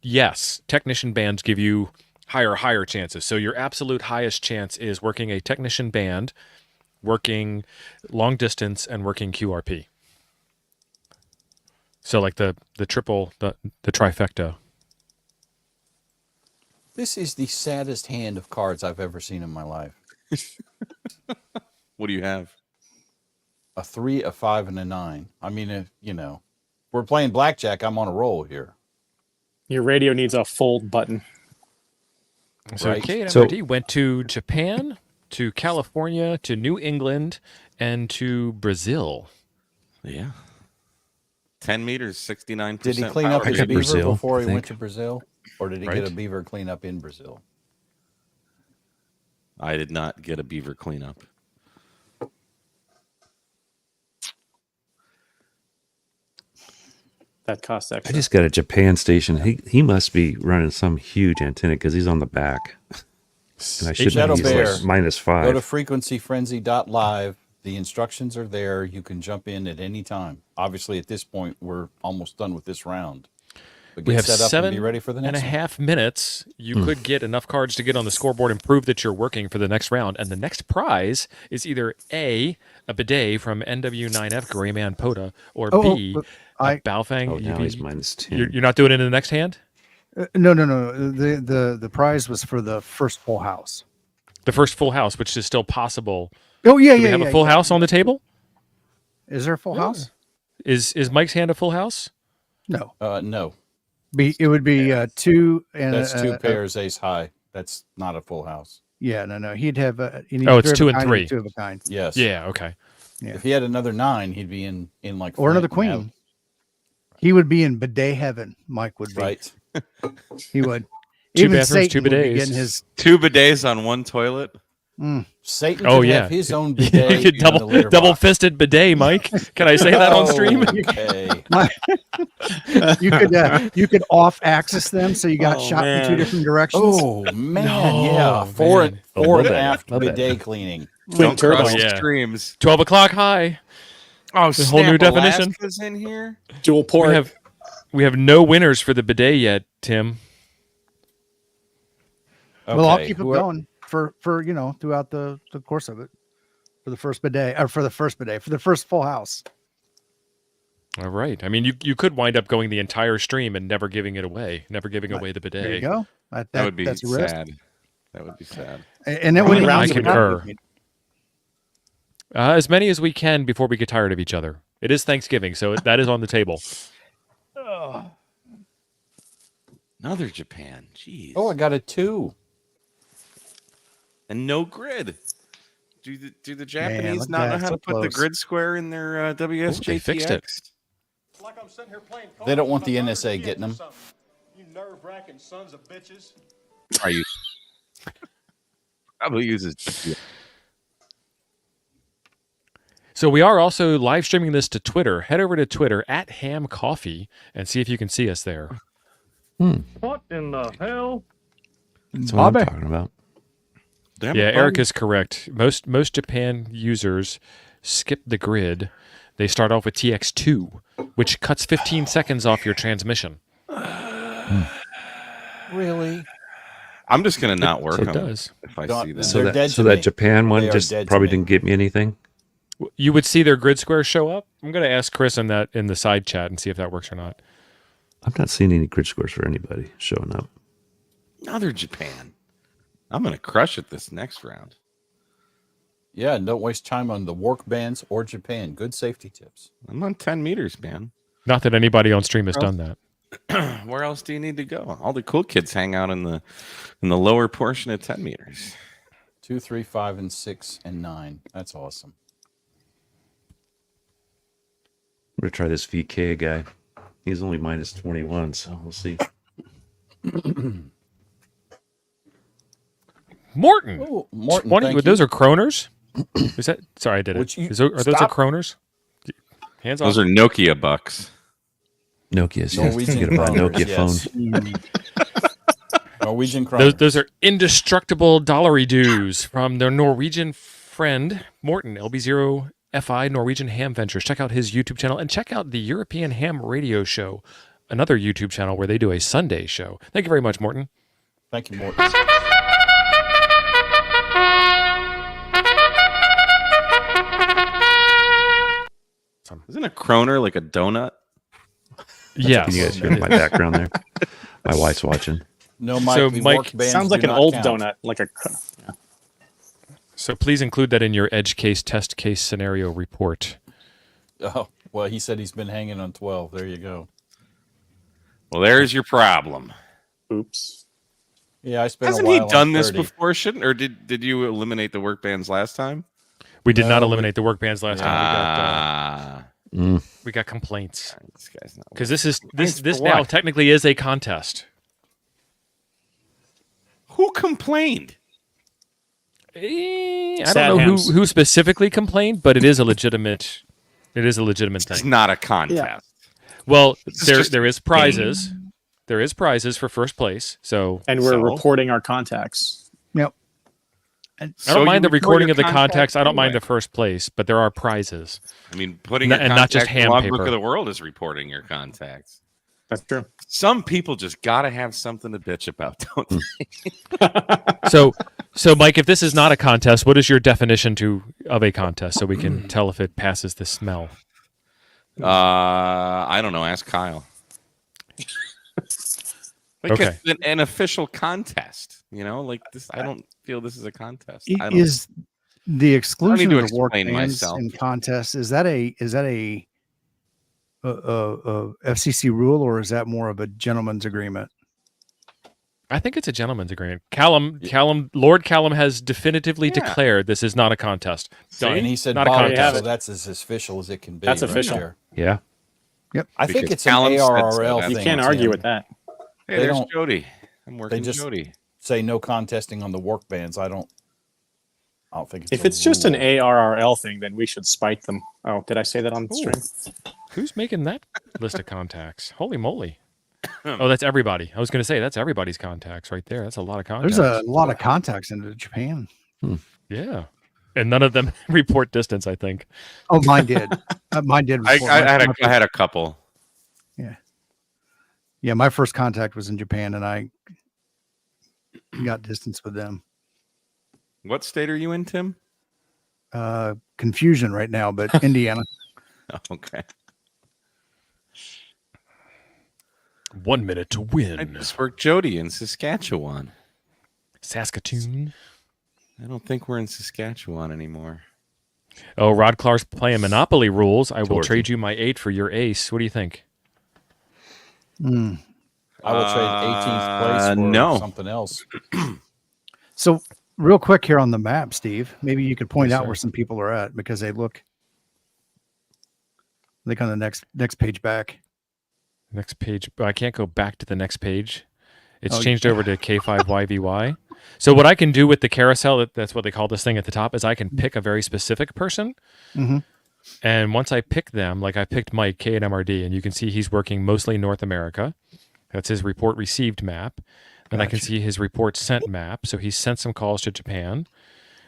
Yes. Technician bands give you higher chances. So your absolute highest chance is working a technician band, working long distance, and working QRP. So like the triple, the trifecta. this is the saddest hand of cards I've ever seen in my life. What do you have? A 3, a 5, and a 9. I mean, if we're playing blackjack, I'm on a roll here. Your radio needs a fold button. So Right. KMRD went to Japan, to California, to New England, and to Brazil. Yeah. 10 meters, 69%. Did he clean up power. his got beaver Brazil, before I he went think. to Brazil? Or did he Right. get a beaver cleanup in Brazil? I did not get a beaver cleanup. That costs I extra. just got a Japan station. He must be running some huge antenna because he's on the back. And I should Shadow he's Bear. like -5. Go to frequencyfrenzy.live. The instructions are there. You can jump in at any time. Obviously, at this point, we're almost done with this round. But We get have set up and be 7 ready for the and a next one. half minutes. You could get enough cards to get on the scoreboard and prove that you're working for the next round. And the next prize is either A, a bidet from NW9F Greyman Poda, or B, but a Baofeng. Oh, now UV. he's -10. You're not doing it in the next hand? No. The prize was for the first full house. The first full house, which is still possible. Oh yeah, Do we have a full house on the table? Is there a full house? Is Mike's hand a full house? No. No, It would be 2 and that's 2 pairs ace high. That's not a full house. Yeah, no. He'd have It's 2 and 3. 2 of a kind. Yes. Yeah, okay. Yeah. If he had another 9, he'd be in like Or another Frank queen. He would be in bidet heaven. Mike would be. Right. He would. 2 Even bathrooms, Satan 2 would be bidets. getting his 2 bidets on 1 toilet. Satan Oh, could yeah. have his own You bidet. could in the litter double box. fisted bidet, Mike. Can I say that on stream? Okay. you could off axis them so you got Oh, shot in 2 man. different directions. Oh man, No, yeah. Fore man. I and love that. aft Love that. bidet cleaning. Twin Don't cross turbo. yeah. streams. 12 o'clock high. Oh, The whole new snap, definition. Alaska's in here. Dual port. We have no winners for the bidet yet, Tim. Well, I'll Okay, keep it whoever- going for throughout the course of it for the first bidet or for the first full house. All right. I mean, you could wind up going the entire stream and never giving it away, never giving away the bidet. There you go. That would be that's a risk. sad. That would be sad. And then I when mean, you I concur. happen, As many as we can before we get tired of each other. It is Thanksgiving, so that is on the table. Another Japan. Jeez. Oh, I got a 2. And no grid. Do the Japanese look not at know that, how so to put the close. grid square in their WSJTX? they fixed it. They don't want the NSA getting them. You nerve-wracking sons of bitches. Are you? Probably uses GPS. So we are also live streaming this to Twitter. Head over to Twitter at Ham Coffee and see if you can see us there. What in the hell? That's what I'm talking about. Damn Yeah, it, Eric buddy. is correct. Most Japan users skip the grid. They start off with TX2, which cuts 15 seconds off your transmission. Really? I'm just gonna not work So it on does. it if I Don't- see that. They're dead So to that me. Japan They one are just dead to probably me. didn't get me anything. You would see their grid square show up. I'm going to ask Chris in the side chat and see if that works or not. I'm not seeing any grid scores for anybody showing up. Another Japan. I'm gonna crush it this next round. Yeah, and don't waste time on the work bands or Japan. Good safety tips. I'm on 10 meters, man. Not that anybody on stream has done that. Where else do you need to go? All the cool kids hang out in the lower portion of 10 meters. 2, 3, 5, and 6, and 9. That's awesome. going to try this VK guy. He's only minus 21, so we'll see. Morton. Oh, Morton, 20. thank Those you. are kroners? Is that? Sorry, I did Which it. you- Are those a stop. kroners? Hands Those off. are Nokia bucks. Nokia's. Norwegian Get about kroners, Nokia yes. phone. Norwegian kroners. Those are indestructible dollary dues from their Norwegian friend Morton, LB0FI Norwegian Ham Ventures. Check out his YouTube channel and check out the European Ham Radio Show, another YouTube channel where they do a Sunday show. Thank you very much, Morton. Thank you, Morton. Isn't a kroner like a donut? Yes. Can you guys hear my background there? My wife's watching. No, Mike. So, the Mike, work bands Sounds like do an not old count. donut, like a. So please include that in your edge case test case scenario report. Oh, well, he said he's been hanging on 12. There you go. Well, there's your problem. Oops. Yeah, I spent Hasn't a he while done on this 30. before? Shouldn't or did you eliminate the work bands last time? We did not No, eliminate the work bands last Ah, time. We got complaints this guy's not. because this for now what? technically is a contest. Who complained? I Sad don't know hams. who specifically complained, but it is a legitimate. It is a legitimate It's thing. not a contest. Well, is there just there a is prizes. There is prizes for first place. So And we're So? reporting our contacts. Yep. I don't mind the recording of the contacts. I don't mind the the. first place, but there are prizes. I mean, putting And your not just contacts in the ham logbook paper. of the world is reporting your contacts. That's true. Some people just gotta have something to bitch about, don't they? So Mike, if this is not a contest, what is your definition of a contest so we can tell if it passes the smell? I don't know. Ask Kyle. Like Okay. an official contest, like this. I don't feel this is a contest. I don't, Is the exclusion to of the work explain bands myself. in contests, is that a FCC rule, or is that more of a gentleman's agreement? I think it's a gentleman's agreement. Lord Callum has definitively Yeah. declared this is not a contest. Done. And he said, not a Bob, contest. so that's as official as it can be. That's right official. there. Yeah. I think Because it's an Callum said so. ARRL That's- You thing. can't argue Tim. with that. hey, they there's don't- Jody. I'm working just- Jody. Say no contesting on the work bands. I don't think it's If a it's just an rule. ARRL thing, then we should spite them. Oh, did I say that on the stream? Who's making that list of contacts? Holy moly. Oh, that's everybody. I was going to say that's everybody's contacts right there. That's a lot of contacts. There's a lot of contacts into Japan. Yeah. And none of them report distance, I think. Oh, mine did. Mine did. I before. had a couple. Yeah, my first contact was in Japan, and I got distance with them. What state are you in, Tim? Confusion right now, but Indiana. Okay. 1 minute to I win. just worked Jody in Saskatchewan. Saskatoon. I don't think we're in Saskatchewan anymore. Oh, Rod Clark's playing Monopoly rules. I will Towards trade you my 8 for your ace. What do you think? I would trade 18th place for no. something else. So, real quick here on the map, Steve, maybe you could point Yes, out sir. where some people are at because they look like on the next page back. Next page. I can't go back to the next page. It's Oh, changed over to K5YVY. So what I can do with the carousel, that's what they call this thing at the top, is I can pick a very specific person. Mhm. And once I pick them, like I picked Mike, K at MRD, and you can see he's working mostly North America. That's his report received map. Then I can see his report sent map. So he's sent some calls to Japan.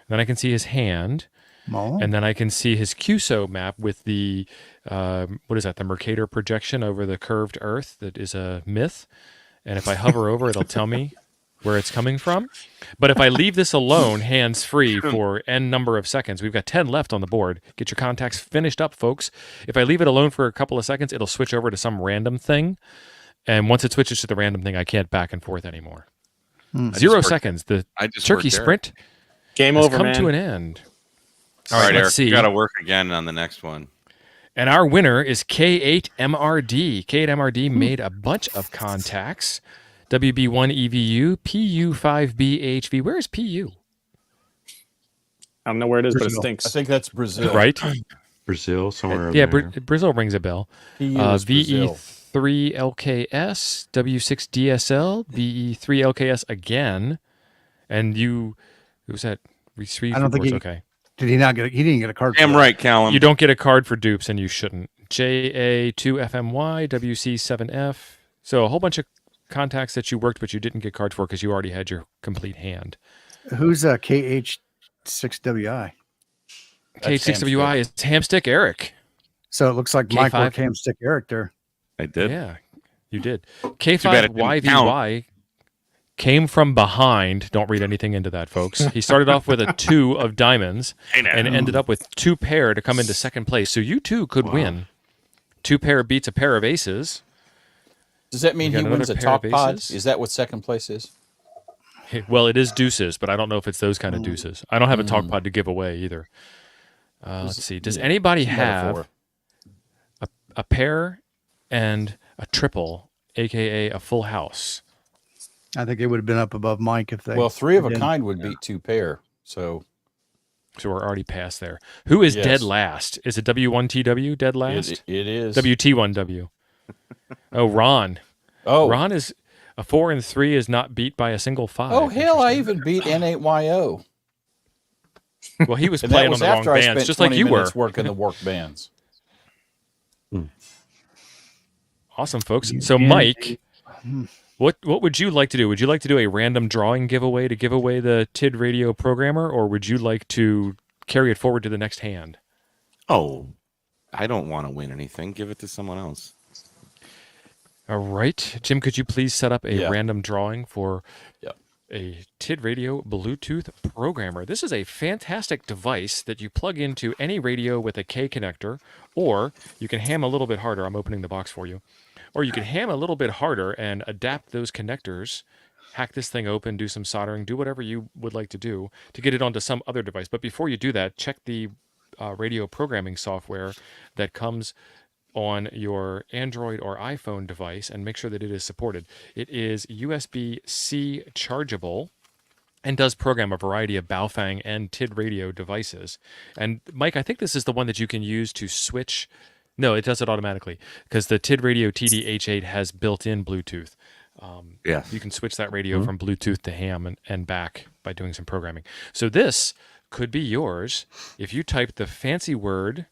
Then I can see his hand. Oh, And then I can see his QSO map with the, what is that, the Mercator projection over the curved Earth that is a myth. And if I hover over, it'll tell me where it's coming from. But if I leave this alone, hands-free, for N number of seconds, we've got 10 left on the board. Get your contacts finished up, folks. If I leave it alone for a couple of seconds, it'll switch over to some random thing. And once it switches to the random thing, I can't back and forth anymore. 0 seconds. The I just turkey worked Eric. sprint Game has over, come man. to an end. All right, let's Eric, see. got to work again on the next one. And our winner is K8MRD. K8MRD made a bunch of contacts. WB1EVU, PU5BHV. Where is PU? I don't know where it is, but it Brazil. stinks. I think that's Brazil. Right? Brazil, somewhere in Yeah, there. Brazil rings a bell. PU is Brazil. VE3LKS, W6DSL, VE3LKS again, and you. Who's that? Three I don't think boards. he Okay. did. He not get. He didn't get a card. For Damn that. right, Callum. You don't get a card for dupes, and you shouldn't. JA2FMY, WC7F. So a whole bunch of contacts that you worked, but you didn't get cards for because you already had your complete hand. Who's KH6WI? KH6WI is Hamstick Eric. So it looks like Mike K5. worked Hamstick Eric there. I did. Yeah, you did. bad it didn't K5YVY came from behind. Don't read anything into that, folks. He started off with a 2 of diamonds and ended up with 2 pair to come into second place. So you too could win. 2 pair beats a pair of aces. Does that mean You he got wins a another pair of top pod? aces? Is that what second place is? Well, it is deuces, but I don't know if it's those kind of deuces. I don't have a talk pod to give away either. Let's see. Does anybody have Metaphor. a pair and a triple, aka a full house? I think it would have been up above Mike if they. Well, 3 of a didn't. kind would beat 2 pair. So So we're already past there. Who is Yes. dead last? Is it W1TW dead last? it is. WT1W. Oh, Ron. Oh, Ron is a 4 and 3 is not beat by a single 5. oh hell! I Interesting. even beat N8YO. Well, he was And that playing on was the wrong after I bands, spent just 20 like you were. minutes working the work bands. Awesome, folks. So, Mike, what would you like to do? Would you like to do a random drawing giveaway to give away the TID radio programmer, or would you like to carry it forward to the next hand? Oh, I don't want to win anything. Give it to someone else. All right. Jim, could you please set up a Yeah. random drawing for Yep. a TID radio Bluetooth programmer? This is a fantastic device that you plug into any radio with a K connector, or you can ham a little bit harder. I'm opening the box for you. Or you can ham a little bit harder and adapt those connectors, hack this thing open, do some soldering, do whatever you would like to do to get it onto some other device. But before you do that, check the radio programming software that comes on your Android or iPhone device and make sure that it is supported. It is USB-C chargeable and does program a variety of Baofeng and TID radio devices. And Mike, I think this is the one that you can use to switch. No, it does it automatically because the TID radio TD-H8 has built-in Bluetooth. Yes. You can switch that radio from Bluetooth to ham and back by doing some programming. So this could be yours if you type the fancy word.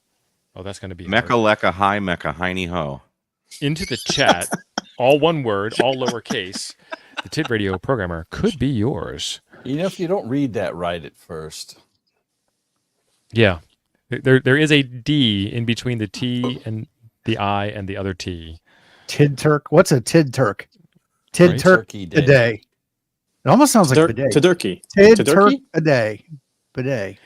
Oh, that's going to be hard. Mecca lecca hi mecca hiney ho. Into the chat, all one word, all lowercase. The TID radio programmer could be yours. You know, if you don't read that right at first, Yeah. There is a D in between the T and the I and the other T. Tid Turk. What's a Tid Turk? Tid Right. Turk Turkey Day. bidet. It almost sounds like bidet. Todurki. Tid Turk Todurki? bidet. Bidet.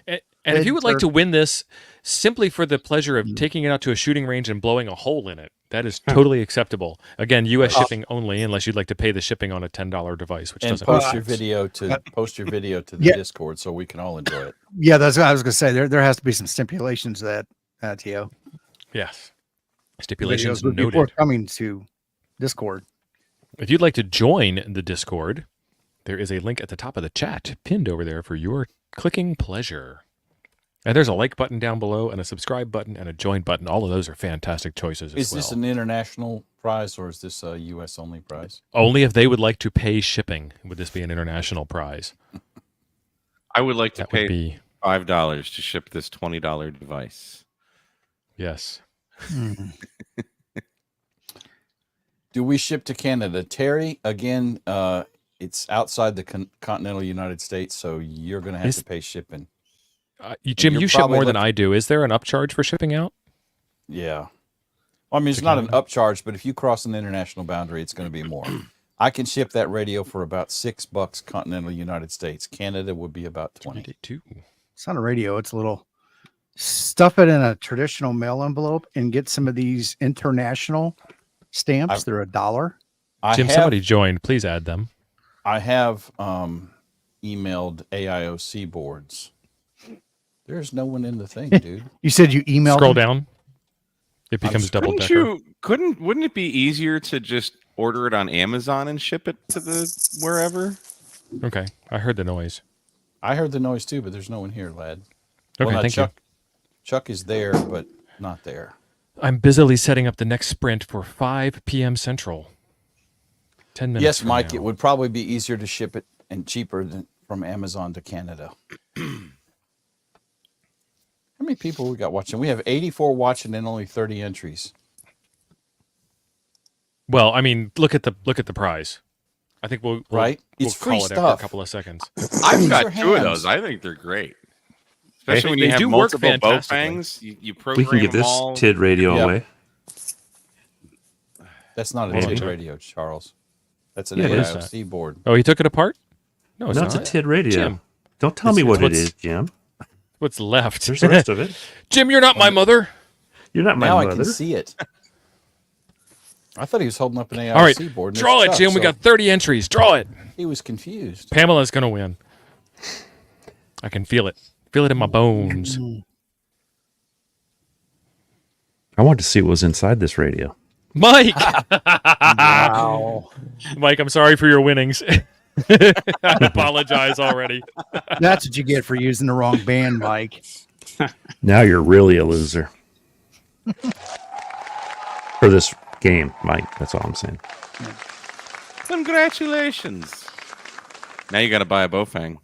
And if you would like to Turk. win this simply for the pleasure of taking it out to a shooting range and blowing a hole in it, that is totally acceptable. Again, U.S. shipping only, unless you'd like to pay the shipping on a $10 device, which and doesn't. post Uh, your video to the Yeah. Discord so we can all enjoy it. Yeah, that's what I was going to say. There has to be some stipulations to that, Tio. Yes. Stipulations Videos would be noted. forthcoming to Discord. If you'd like to join the Discord, there is a link at the top of the chat pinned over there for your clicking pleasure. And there's a like button down below and a subscribe button and a join button. All of those are fantastic choices as Is well. this an international prize or is this a U.S. only prize? Only if they would like to pay shipping would this be an international prize. I would like to That would pay be, $5 to ship this $20 device. yes. Do we ship to Canada? Terry, again, it's outside the continental United States, so you're going to have to pay shipping. Jim, you're you ship probably more than looking- I do. Is there an upcharge for shipping out? Yeah. Well, I mean, it's not an upcharge, but if you cross an international boundary, it's going to be more. I can ship that radio for about $6 continental United States. Canada would be about 20. 22. It's not a radio. It's a little. Stuff it in a traditional mail envelope and get some of these international stamps. They're $1. Jim, somebody joined. Please add them. I have emailed AIOC boards. There's no one in the thing, dude. You said you emailed. Scroll them? down. It becomes double Wouldn't decker. wouldn't it be easier to just order it on Amazon and ship it to the wherever? Okay. I heard the noise. I heard the noise too, but there's no one here, lad. Okay, Well, thank Chuck is there, but not there. I'm busily setting up the next sprint for 5 p.m. Central. 10 minutes. Yes, from Mike, now. it would probably be easier to ship it and cheaper than from Amazon to Canada. How many people we got watching? We have 84 watching and only 30 entries. Well, I mean, look at the prize. I think we'll Right? We'll It's free call it after a stuff. couple of seconds. I've Use got your 2 of hands. those. I think they're great. Especially when They you have do work multiple bow fantastically. fangs. You We program can get them this all. TID radio Yep. away. That's not a Hold on, TID Chuck. radio, Charles. That's an Yeah, it is. AIOC board. Oh, he took it apart? No, it's No, not. it's a TID radio. Jim. Don't tell me It's what it what's- is, Jim. What's left? There's the rest of it. Jim, you're not my mother. You're not my Now I mother. can see it. I thought he was holding up an AIOC All right, board. and draw it's it, Chuck, Jim. We so got 30 entries. Draw it. He was confused. Pamela's going to win. I can feel it. Feel it in my bones. I wanted to see what was inside this radio. Mike! Wow. Mike, I'm sorry for your winnings. I apologize already. That's what you get for using the wrong band, Mike. Now you're really a loser. For this game, Mike. That's all I'm saying. Congratulations. Now you got to buy a bowfang.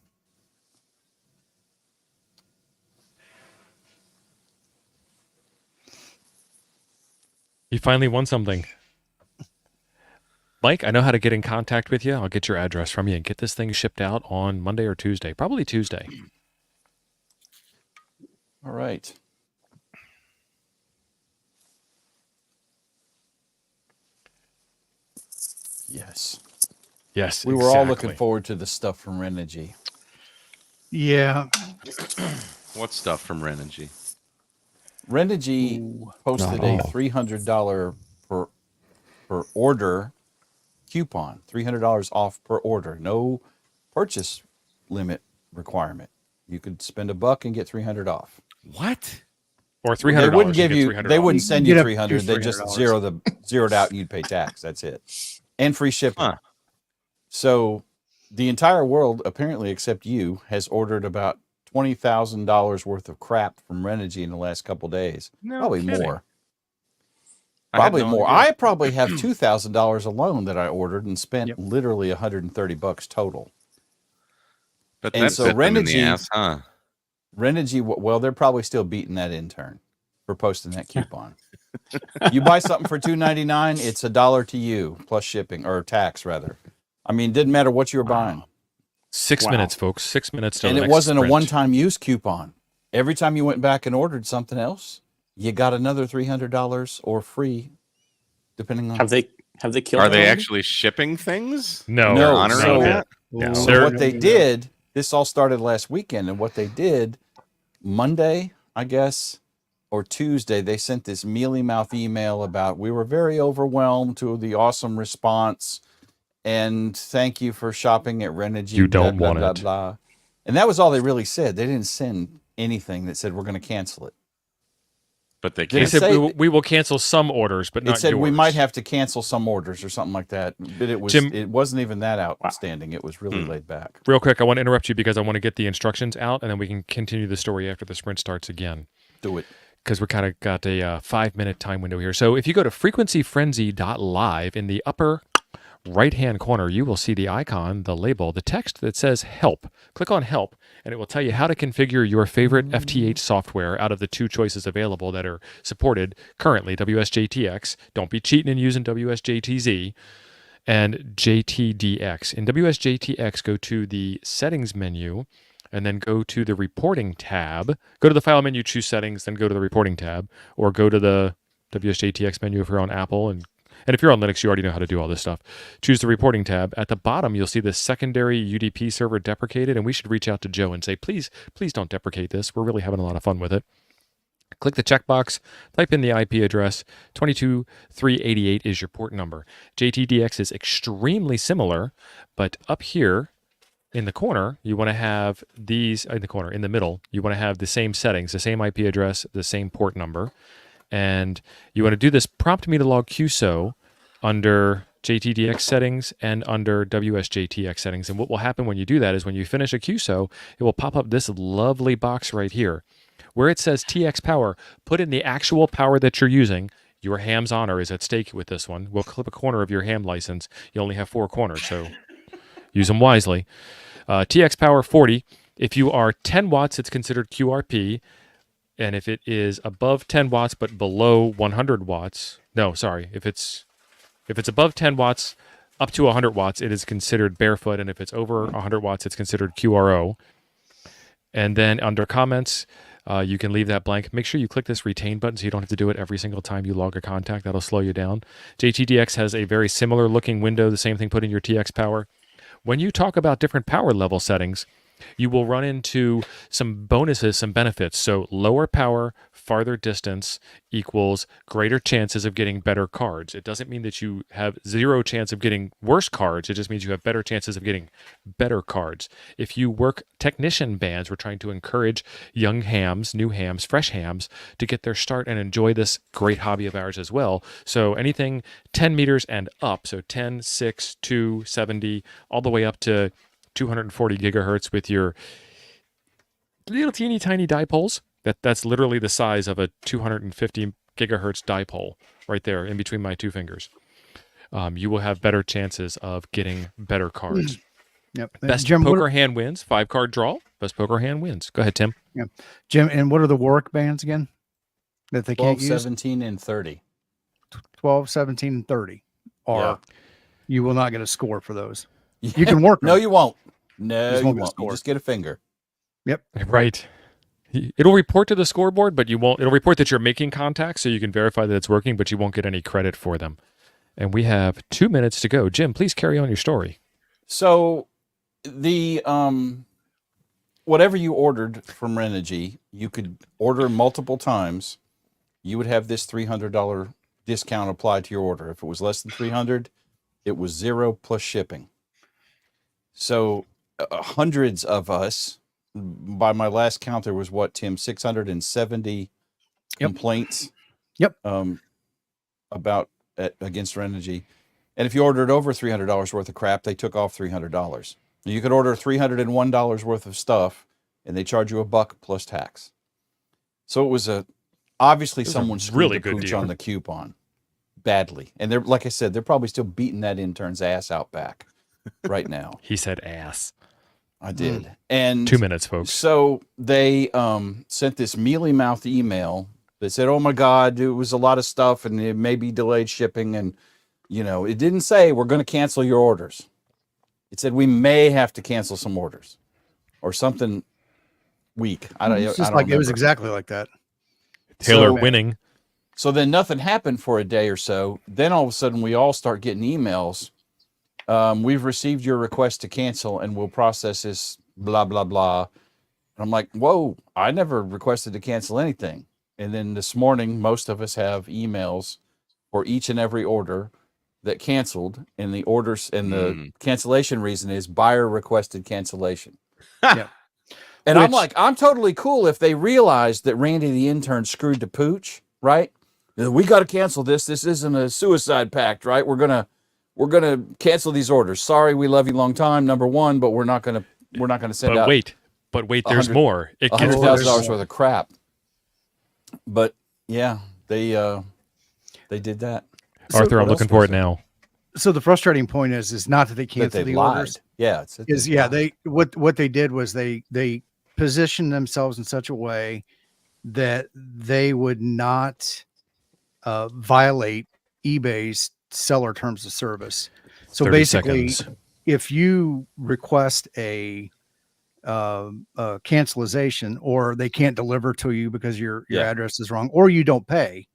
You finally won something. Mike, I know how to get in contact with you. I'll get your address from you and get this thing shipped out on Monday or Tuesday. Probably Tuesday. All right. Yes. Yes, We were all looking exactly. forward to the stuff from Renogy. Yeah. What stuff from Renogy? Renogy posted a $300 per order coupon. $300 off per order. No purchase limit requirement. You could spend $1 and get $300 off. What? Or $300. They wouldn't give get you. $300. They wouldn't send You'd you have 300. They just $300. zeroed out, and you'd pay tax. That's it, and free shipping. Huh. So, the entire world, apparently, except you, has ordered about $20,000 worth of crap from Renogy in the last couple days. No Probably kidding. more. I had Probably no more. idea. I probably have $2,000 alone that I ordered and spent Yep. literally $130 total. But And that's so bit them in the Renogy- ass, huh? Renogy, well, they're probably still beating that intern for posting that coupon. You buy something for $2.99, it's $1 to you plus shipping or tax rather. I mean, it didn't matter what you were buying, 6 Wow. minutes, folks. 6 minutes. To and the it next wasn't a sprint. one-time use coupon. Every time you went back and ordered something else, you got another $300 or free, depending on. Have they killed? Are they already? actually shipping things? No, They're No, honoring so- that? Yeah. So They're- what they did, this all started last weekend, and what they did Monday, I guess, or Tuesday, they sent this mealy mouth email about we were very overwhelmed to the awesome response, and thank you for shopping at Renogy. You don't blah, want blah, it. blah, blah. And that was all they really said. They didn't send anything that said we're going to cancel it. But they They can't. said say- we will cancel some orders, but It not said we yours. might have to cancel some orders or something like that. But it was Jim- it wasn't even that outstanding. It was really Hmm. laid back. Real quick, I want to interrupt you because I want to get the instructions out, and then we can continue the story after the sprint starts again. Do it. Because we kind of got a 5-minute time window here. So if you go to frequencyfrenzy.live in the upper right-hand corner, you will see the icon, the label, the text that says help. Click on help, and it will tell you how to configure your favorite FTH software out of the 2 choices available that are supported currently, WSJTX. Don't be cheating and using WSJTZ. And JTDX. In WSJTX, go to the settings menu and then go to the reporting tab. Go to the file menu, choose settings, then go to the reporting tab, or go to the WSJTX menu if you're on Apple. And if you're on Linux, you already know how to do all this stuff. Choose the reporting tab. At the bottom, you'll see the secondary UDP server deprecated, and we should reach out to Joe and say, please don't deprecate this. We're really having a lot of fun with it. Click the checkbox, type in the IP address, 22388 is your port number. JTDX is extremely similar, but up here in the corner, you want to have these, in the middle, you want to have the same settings, the same IP address, the same port number. And you want to do this prompt me to log QSO under JTDX settings and under WSJTX settings. And what will happen when you do that is when you finish a QSO, it will pop up this lovely box right here. Where it says TX power, put in the actual power that you're using. Your ham's honor is at stake with this one. We'll clip a corner of your ham license. You only have 4 corners, so use them wisely. TX power 40. If you are 10 watts, it's considered QRP. And if it is above 10 watts but below 100 watts, no, sorry, if it's above 10 watts up to 100 watts, it is considered barefoot, and if it's over 100 watts, it's considered QRO. And then under comments, you can leave that blank. Make sure you click this retain button so you don't have to do it every single time you log a contact. That'll slow you down. JTDX has a very similar looking window, the same thing, put in your TX power. When you talk about different power level settings, you will run into some bonuses, some benefits. So lower power, farther distance equals greater chances of getting better cards. It doesn't mean that you have 0 chance of getting worse cards. It just means you have better chances of getting better cards. If you work technician bands, we're trying to encourage young hams, new hams, fresh hams to get their start and enjoy this great hobby of ours as well. So anything 10 meters and up, so 10, 6, 2, 70, all the way up to 240 gigahertz with your little teeny tiny dipoles. That's literally the size of a 250 gigahertz dipole right there in between my 2 fingers. You will have better chances of getting better cards. Yep. Best Jim, poker hand wins. 5-card draw. Best poker hand wins. Go ahead, Tim. Yeah. Jim, and what are the work bands again that they 12, can't use? 17, and 30. 12, 17, and 30 are Yeah. you will not get a score for those. You can work No, them. you won't. No, Just you won't get a won't. You score. just get a finger. Right. It'll report to the scoreboard, but you won't. It'll report that you're making contacts so you can verify that it's working, but you won't get any credit for them. And we have 2 minutes to go. Jim, please carry on your story. So the whatever you ordered from Renogy, you could order multiple times. You would have this $300 discount applied to your order. If it was less than $300, it was 0 plus shipping. So hundreds of us, by my last count, there was what, Tim, 670 complaints. Yep. About against Renogy. And if you ordered over $300 worth of crap, they took off $300. You could order $301 worth of stuff, and they charge you $1 plus tax. So it was obviously someone screwed really the good pooch deal. on the coupon badly. And they're, like I said, they're probably still beating that intern's ass out back right now. He said ass. I did. And 2 minutes, folks. so they sent this mealy-mouthed email that said, oh my God, it was a lot of stuff and it may be delayed shipping. And, you know, it didn't say we're going to cancel your orders. It said we may have to cancel some orders or something weak. I don't It's just like it was remember. exactly like that. Taylor So- winning. So then nothing happened for a day or so. Then all of a sudden we all start getting emails. We've received your request to cancel and we'll process this, blah, blah, blah. And I'm like, whoa, I never requested to cancel anything. And then this morning, most of us have emails for each and every order that canceled. And the orders and the cancellation reason is buyer requested cancellation. Yeah. And I'm Which- like, I'm totally cool if they realized that Randy the intern screwed the pooch, right? We got to cancel this. This isn't a suicide pact, right? We're gonna cancel these orders. Sorry, we love you long time, number one, but we're not gonna send But out wait, there's 100 more. It gets $100,000 worse. worth of crap. But yeah, they did that. Arthur, what I'm looking else for was it there? now. So the frustrating point is not that they That canceled they the lied. orders. Yeah, it's Is they what they did was they positioned themselves in such a way that they would not violate eBay's seller terms of service. So 30 basically, seconds. if you request a cancellation or they can't deliver to you because your Yeah. address is wrong or you don't pay,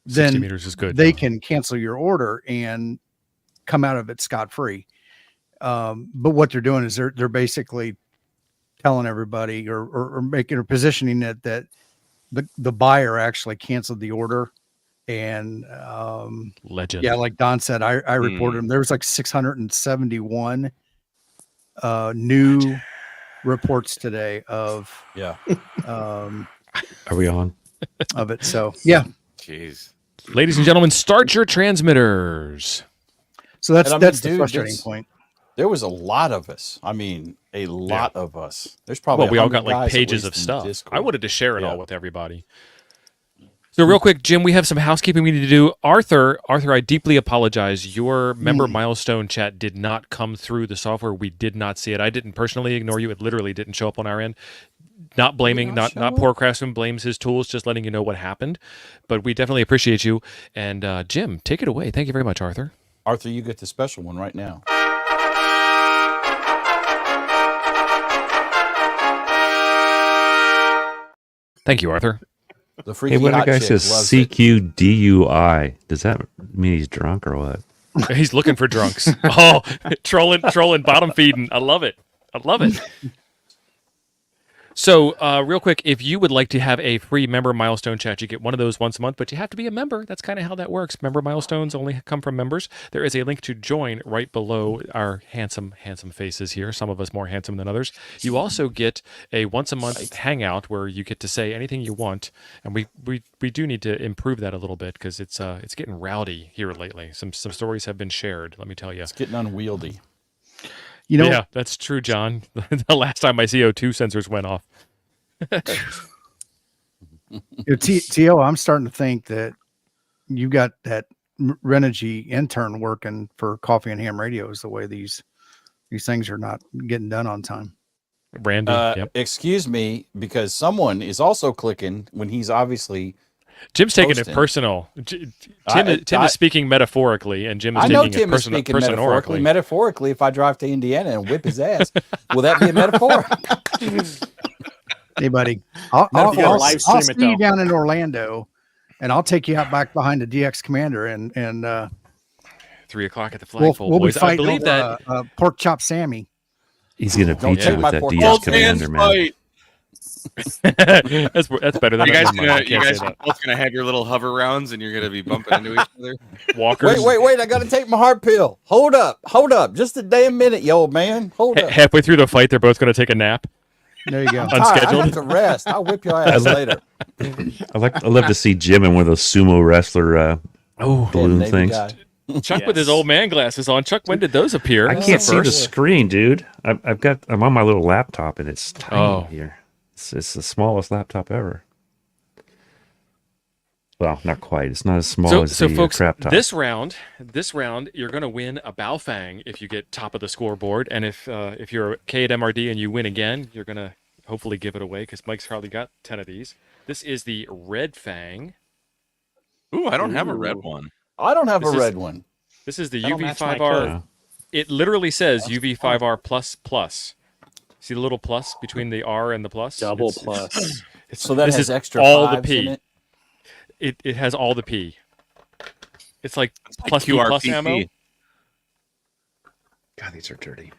60 then meters is good. they can cancel your order and come out of it scot-free. But what they're doing is they're basically telling everybody or making or positioning it that the buyer actually canceled the order. And Legend. yeah, like Don said, I reported them. There was like 671 new reports today of Yeah. Are we on? of it. So yeah, Jeez. Ladies and gentlemen, start your transmitters. so that's And I mean, the dude, frustrating this- point. There was a lot of us. I mean, a lot of us. There's probably Well, we all 100 got like guys at pages least of in stuff. Discord. I wanted to share it Yeah. all with everybody. So real quick, Jim, we have some housekeeping we need to do. Arthur, I deeply apologize. Your member milestone chat did not come through the software. We did not see it. I didn't personally ignore you. It literally didn't show up on our end. Not blaming, not poor craftsman blames his tools, just letting you know what happened. But we definitely appreciate you. And Jim, take it away. Thank you very much, Arthur. Arthur, you get the special one right now. Thank you, Arthur. The freaky Hey, what hot a guy chick says loves it. CQDUI. Does that mean he's drunk or what? He's looking for drunks. Oh, trolling, bottom feeding. I love it. So, real quick, if you would like to have a free member milestone chat, you get one of those once a month, but you have to be a member. That's kind of how that works. Member milestones only come from members. There is a link to join right below our handsome faces here. Some of us more handsome than others. You also get a once a month hangout where you get to say anything you want, and we do need to improve that a little bit because it's getting rowdy here lately. Some stories have been shared. Let me tell you. It's getting unwieldy. You know, Yeah, that's true, John. The last time my CO2 sensors went off. T.O., I'm starting to think that you got that Renogy intern working for Coffee and Ham Radios the way these things are not getting done on time. Randy, yep. Excuse me, because someone is also clicking when he's obviously Jim's taking posting. it personal. Tim I- is speaking metaphorically, and Jim is I know taking Tim it is speaking metaphorically. personally. Metaphorically, if I drive to Indiana and whip his ass, will that be a metaphor? Hey, buddy, I'll You gotta live stream it, see you though. down in Orlando, and I'll take you out back behind the DX Commander, and 3 o'clock at the we'll flagpole, be boys. I fighting believe over, that. pork chop Sammy. He's going to Don't beat take you my with that pork DS chop. Commander, man. that's better than You guys never mind, I you can't guys say are both gonna have your little hover rounds, and you're gonna be bumping into each other. that. Walkers. Wait! I got to take my heart pill. Hold up, just a damn minute, you old man. Hold up. Halfway through the fight, they're both going to take a nap. There you go. Tired. I Unscheduled. have to rest. I'll whip your ass later. I love to see Jim in one of those sumo wrestler balloon Navy things. guy. Chuck with his old man glasses on. Chuck, when did those appear? I can't see the screen, dude. I'm on my little laptop and it's tiny here. It's the smallest laptop ever. Well, not quite. It's not as small as the folks, crap top. this round, you're going to win a Baofeng if you get top of the scoreboard, and if you're K at MRD and you win again, you're going to hopefully give it away because Mike's probably got 10 of these. This is the Red Fang. Ooh, I don't have a red one. I don't have This a is- red one. This is the That'll match my UV5R. Yeah. It literally says UV5R plus. See the little plus between the R and the plus? Double It's- plus. So that this has is extra all the fives P. in it. It has all the P. It's like Like plus P plus QRPP. ammo, God, these are dirty.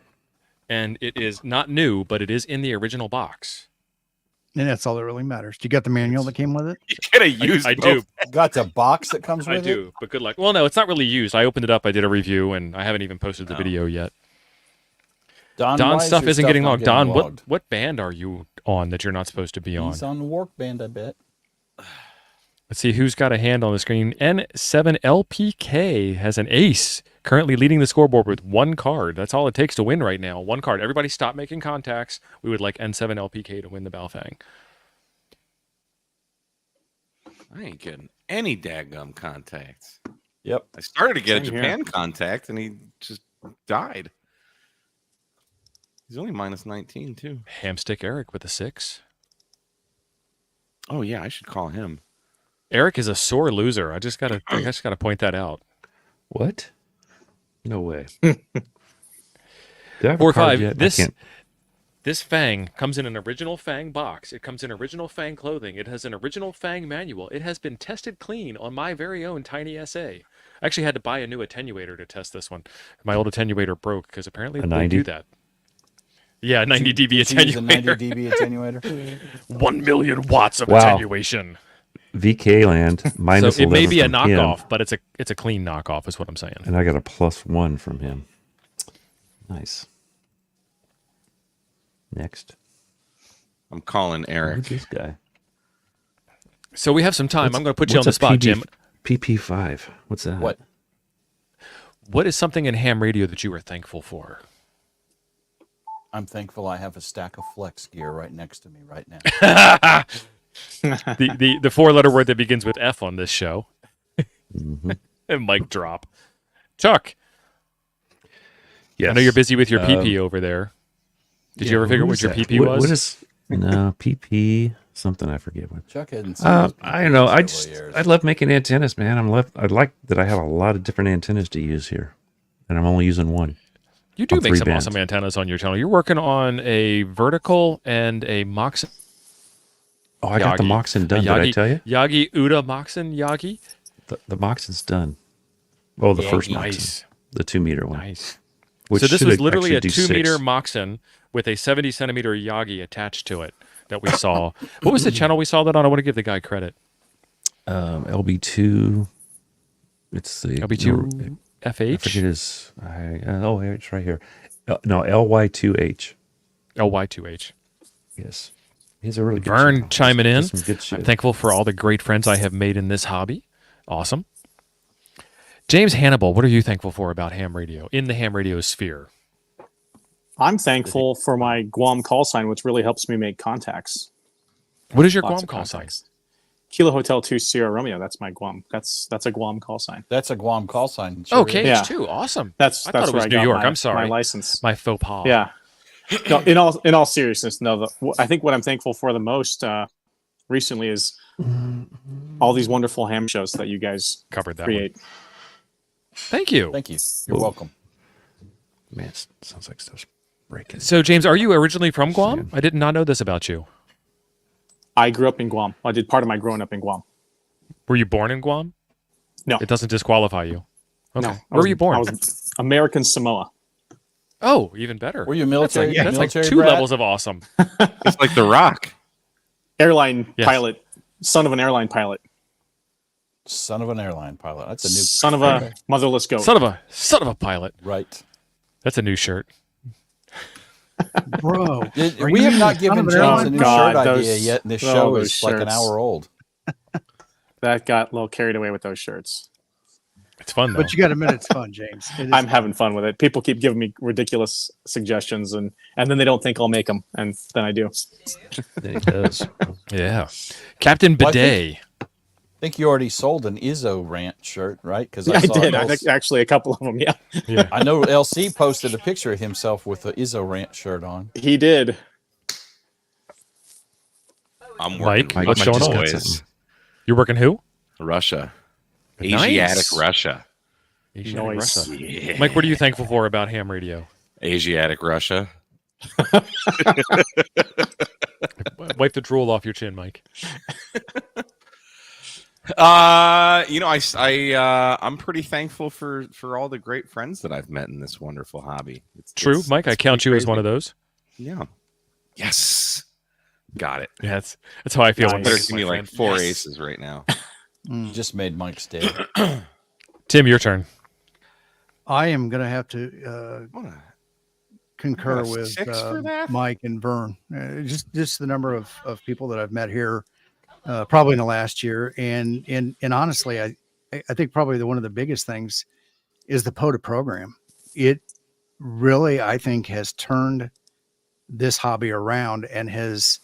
and it is not new, but it is in the original box. And that's all that really matters. Do you got the manual that came with it? You gotta use. I both. do. Got the box that comes I with do, it. but good luck. Well, no, it's not really used. I opened it up. I did a review, and I haven't even posted the Oh. video yet. Don, why Don's is stuff your isn't getting not logged. Don, logged? what band are you on that you're not supposed to be on? He's on the work band, I bet. Let's see who's got a hand on the screen. N7LPK has an ace, currently leading the scoreboard with 1 card. That's all it takes to win right now. 1 card. Everybody stop making contacts. We would like N7LPK to win the Baofeng. I ain't getting any daggum contacts. Yep. I started to get a Same here. Japan contact, and he just died. He's only minus 19 too. Hamstick Eric with a 6. Oh yeah, I should call him. Eric is a sore loser. I just gotta point that out. What? No way. Do I have a 4 card 5. yet? I can't- This Fang comes in an original Fang box. It comes in original Fang clothing. It has an original Fang manual. It has been tested clean on my very own tiny SA. I actually had to buy a new attenuator to test this one. My old attenuator broke because apparently A they 90? do that. Yeah, 90 dB Did you use a 90 attenuator. dB attenuator? 1 million watts of Wow. attenuation. VK land minus So it may 11 be a from knockoff, him, but it's a clean knockoff is what I'm saying. and I got a +1 from him. Nice. Next. I'm calling Who's Eric. this guy? So we have some time. I'm going to put you on What's the a spot, Jim. PP5. What's that? What? What is something in ham radio that you are thankful for? I'm thankful I have a stack of flex gear right next to me right now. The 4-letter word that begins with F on this show. Mm-hmm. And mic drop. Chuck, Yes. I know you're busy with your PP over there. Did you ever figure out what your PP was? What is no PP? Something I forget what. Chuck hadn't seen his I don't know. in I several years. I love making antennas, man. I like that I have a lot of different antennas to use here, and I'm only using one. You do on make 3 some bands. awesome antennas on your channel. You're working on a vertical and a Moxon. Oh, I got the Yagi. Moxon done. Did I tell you? Yagi Uda Moxon Yagi. The Moxon's done. Oh, the first Yagi. Moxon, Nice. the 2-meter one. Nice. Which So this should was literally a actually do 2-meter 6. Moxon with a 70-centimeter Yagi attached to it that we saw. What was the channel we saw that on? I want to give the guy credit. LB2. It's the LB2 I forget FH? his. It's right here. No, LY2H. LY2H. Yes, he's a really good Vern channel. chiming in. Does some good shit. I'm thankful for all the great friends I have made in this hobby. Awesome. James Hannibal, what are you thankful for about ham radio, in the ham radio sphere? I'm thankful for my Guam call sign, which really helps me make contacts. What is your Lots Guam of call sign? contacts. Kilo Hotel 2 Sierra Romeo. That's my Guam. That's a Guam call sign. That's a Guam call sign. Oh, Sure is. KH2. Awesome. That's I thought it where was I New got York. my- I'm sorry. My license. My faux pas. Yeah. No, in all seriousness, no. I think what I'm thankful for the most recently is all these wonderful ham shows that you guys Covered that create. one. Thank you. Thank you. You're welcome. Man, it sounds like stuff's breaking. So, James, are you originally from Guam? I did not know this about you. I grew up in Guam. I did part of my growing up in Guam. Were you born in Guam? No. It doesn't disqualify you. Okay. No. Where were you born? I was American Samoa. Oh, even better. Were you That's military? like, that's like military 2 brat? levels of awesome. It's like The Rock. Airline Yes. pilot. Son of an airline pilot. Son of an airline pilot. That's a new. Son of a motherless goat. Son of a pilot. Right. That's a new shirt. Bro, are We you have not son given of an James airline a new God, shirt those- idea yet, and this oh, show those is like an shirts. hour old. That got a little carried away with those shirts. It's fun, though. But you got to admit it's fun, James. It is I'm having fun with it. People keep giving me ridiculous suggestions, and then they don't think I'll make them, and then I do. Then it does. Yeah. Captain Well, I Bidet. I think you already sold an Izzo rant shirt, right? Because I did. I think actually a couple of them. Yeah, Yeah. I know LC posted a picture of himself with the Izzo rant shirt on. he did. I'm Mike, working what's Russia, going on? boys. You're working who? Russia. Nice. Asiatic Russia. Asiatic Nice. Russia. Yeah. Mike, what are you thankful for about ham radio? Asiatic Russia. Wipe the drool off your chin, Mike. I'm pretty thankful for all the great friends that I've met in this wonderful hobby. True, Mike. I count you as one of those. Yeah. Yes. Got it. Yeah, that's how I feel. When Nice. Better Mike's give my me like friend. 4 Yes. aces right now. You just made Mike's day. Tim, your turn. I am going to have to concur Got a with 6 for that? Mike and Vern. Just the number of people that I've met here, probably in the last year, and honestly, I think probably one of the biggest things is the POTA program. It really, I think, has turned this hobby around and has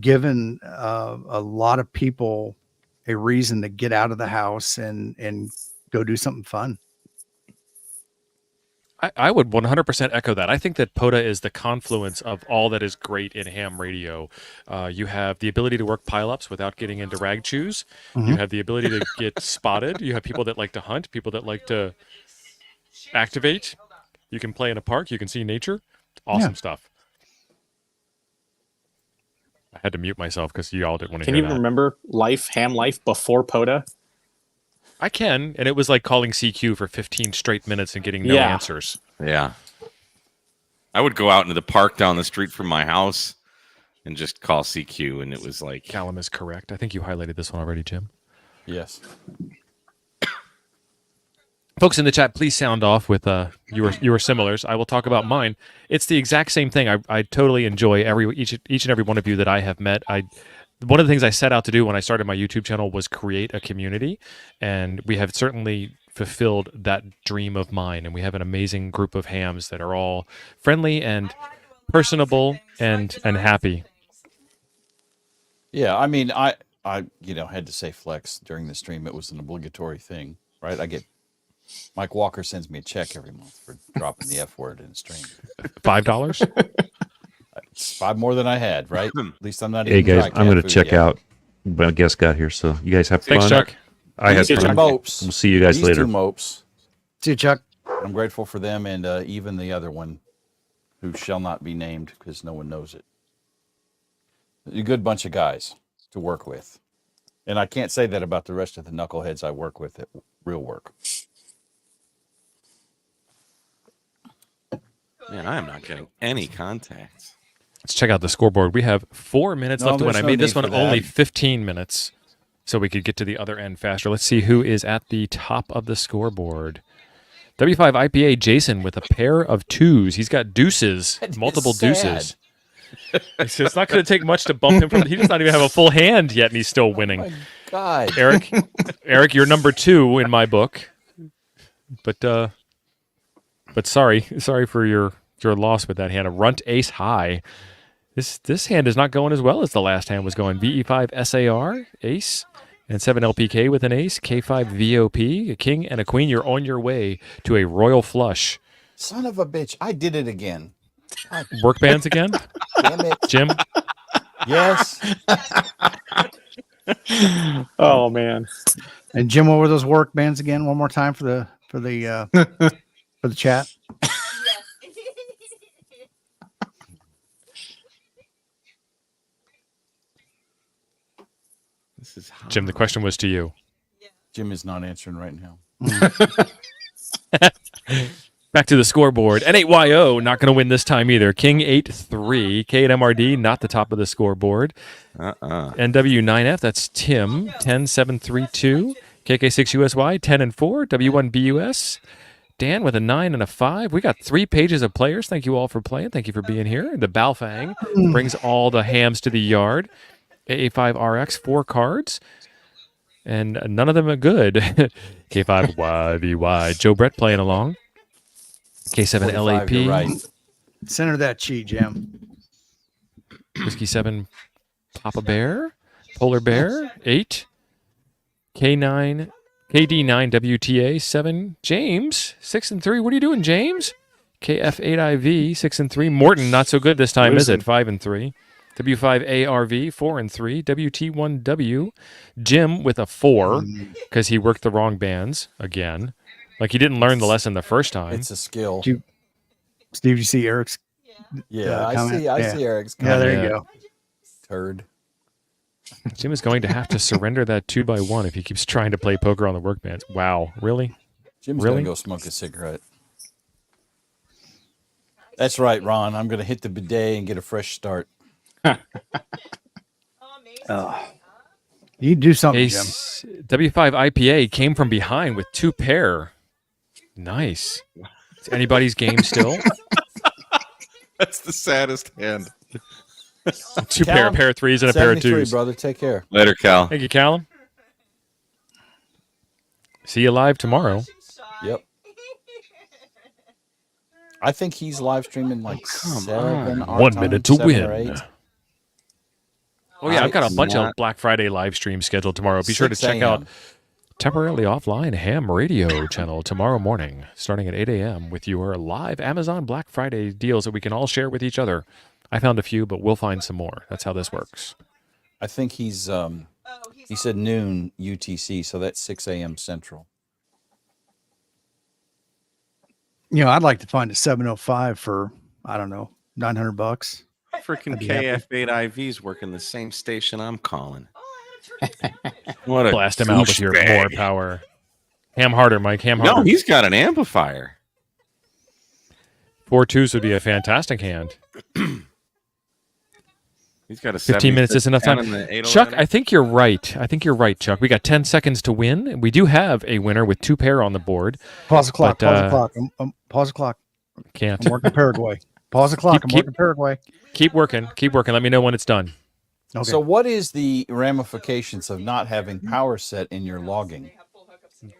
given a lot of people a reason to get out of the house and go do something fun. I would 100% echo that. I think that POTA is the confluence of all that is great in ham radio. You have the ability to work pileups without getting into rag chews. You have the ability to get spotted. You have people that like to hunt, people that like to activate. You can play in a park. You can see nature. Awesome stuff. I had to mute myself because you all didn't want to Can hear you that. remember ham life before POTA? I can, and it was like calling CQ for 15 straight minutes and getting no Yeah. answers. Yeah. I would go out into the park down the street from my house and just call CQ, and it was like Callum is correct. I think you highlighted this one already, Jim. Yes. Folks in the chat, please sound off with your similars. I will talk about mine. It's the exact same thing. I totally enjoy each and every one of you that I have met. One of the things I set out to do when I started my YouTube channel was create a community, and we have certainly fulfilled that dream of mine. And we have an amazing group of hams that are all friendly and personable and happy. Yeah, I mean, I had to say flex during the stream. It was an obligatory thing, right? Mike Walker sends me a check every month for dropping the F word in the stream. $5. It's 5 more than I had, right? At least I'm not Hey eating guys, dry I'm cat going to food check yet. out. My guest got here, so you guys have Thanks, fun. Chuck. I had These two fun. mopes. We'll see you guys These later. 2 mopes. See you, Chuck. I'm grateful for them and even the other one who shall not be named because no one knows it. A good bunch of guys to work with. And I can't say that about the rest of the knuckleheads I work with at real work. Man, I am not getting any contacts. Let's check out the scoreboard. We have 4 minutes No, left to win. there's I no made this need one for only that. 15 minutes so we could get to the other end faster. Let's see who is at the top of the scoreboard. W5 IPA Jason with a pair of 2s. He's got deuces, That is multiple sad. deuces. So it's not going to take much to bump him from. He does not even have a full hand yet, and he's still winning. My God. Eric, you're number 2 in my book. But sorry for your loss with that hand. A runt ace high. This hand is not going as well as the last hand was going. VE5 SAR ace and 7 LPK with an ace. K5 VOP, a king and a queen. You're on your way to a royal flush. Son of a bitch. I did it again. Work bands again, Damn it. Jim. Yes. Oh man. And Jim, what were those work bands again? One more time for the for the chat. This is Jim, the question was to you. Jim is not answering right now. Back to the scoreboard. N8YO not going to win this time either. King 8-3. K and MRD not the top of the scoreboard. NW9F, that's Tim, 10-7-3-2. KK6USY, 10-4. W1BUS, Dan with a 9 and a 5. We got 3 pages of players. Thank you all for playing. Thank you for being here. The Balfang brings all the hams to the yard. AA5RX, 4 cards. And none of them are good. K5YVY. Joe Brett playing along. K7 45, you're LAP. right. Center that chi, Jim. Whiskey 7 Papa Bear. Polar Bear, 8. K9 KD9 WTA 7. James, 6-3. What are you doing, James? KF8IV, 6-3. Morton, not so good this time, is it? 5-3. W5ARV, 4-3. WT1W. Jim with a 4 because he worked the wrong bands again. Like he didn't learn the lesson the first time. It's a skill. Steve, you see Eric's? Yeah, I comment? see. I Yeah. see Eric's Yeah, there Yeah. you go. turd. Jim is going to have to surrender that 2x1 if he keeps trying to play poker on the work bands. Wow, really? Jim's Really? gonna go smoke a cigarette. That's right, Ron. I'm gonna hit the bidet and get a fresh start. You do something, Jim. Ace W5 IPA came from behind with 2 pair. Nice. Is anybody's game still? That's the saddest hand. 2 pair, a Callum, pair of 3s and a pair of 73, 2s. brother. Take care. Later, Cal. Thank you, Callum. See you live tomorrow. Yep. I think he's live streaming like 7 our 1 time, minute to 7 or win. 8. Oh, yeah, I've got a It's bunch of not- Black Friday live streams scheduled tomorrow. Be sure to 6 check out a.m. Temporarily Offline Ham Radio channel tomorrow morning, starting at 8 a.m. with your live Amazon Black Friday deals that we can all share with each other. I found a few, but we'll find some more. That's how this works. I think he's he said noon UTC, so that's 6 a.m. Central. You know, I'd like to find a 705 for, I don't know, $900. Freaking I'd be happy. KF8IV's working the same station I'm calling. What a Blast him out with your more douchebag. power. Ham harder, Mike. Ham harder. No, he's got an amplifier. 4 2s would be a fantastic hand. He's got a 15 minutes is enough time. Chuck, I think you're right. Chuck. We got 10 seconds to win. And we do have a winner with 2 pair on the board. Pause the clock. But, Pause the clock. Pause the clock. Can't. I'm working Paraguay. Pause the clock. I'm Keep- working Paraguay. Keep working. Keep working. Let me know when it's done. Okay. So what is the ramifications of not having power set in your logging?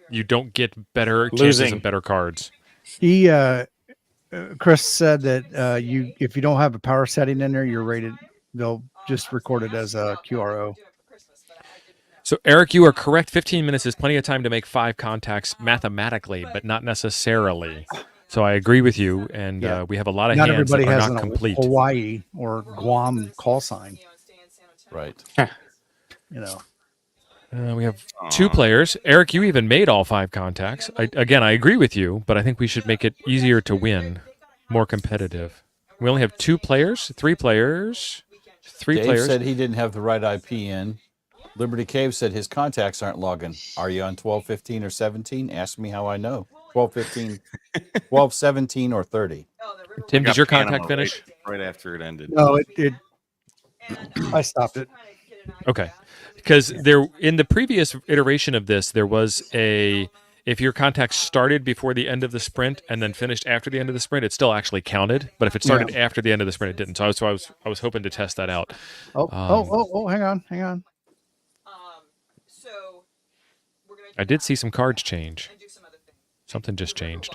You don't get better chances Losing. and better cards. he Chris said that if you don't have a power setting in there, you're rated. They'll just record it as a QRO. So, Eric, you are correct. 15 minutes is plenty of time to make 5 contacts mathematically, but not necessarily. So I agree with you, and Yeah. we have a lot of Not hands that everybody are has not a complete. Hawaii or Guam call sign. Right. You know. We have 2 players. Eric, you even made all 5 contacts. I agree with you, but I think we should make it easier to win, more competitive. We only have 2 players, 3 players, 3 Dave players. said he didn't have the right IP in. Liberty Cave said his contacts aren't logging. Are you on 12, 15, or 17? Ask me how I know. 12, 15, 12, 17, or 30. Tim, I did got your Panama contact finish? right after it ended? No, I stopped it. Okay, because there in the previous iteration of this, there was if your contact started before the end of the sprint and then finished after the end of the sprint, it still actually counted. But if it started after the end of the sprint, it didn't. So I was hoping to test that out. Hang on. I did see some cards change. Something just changed.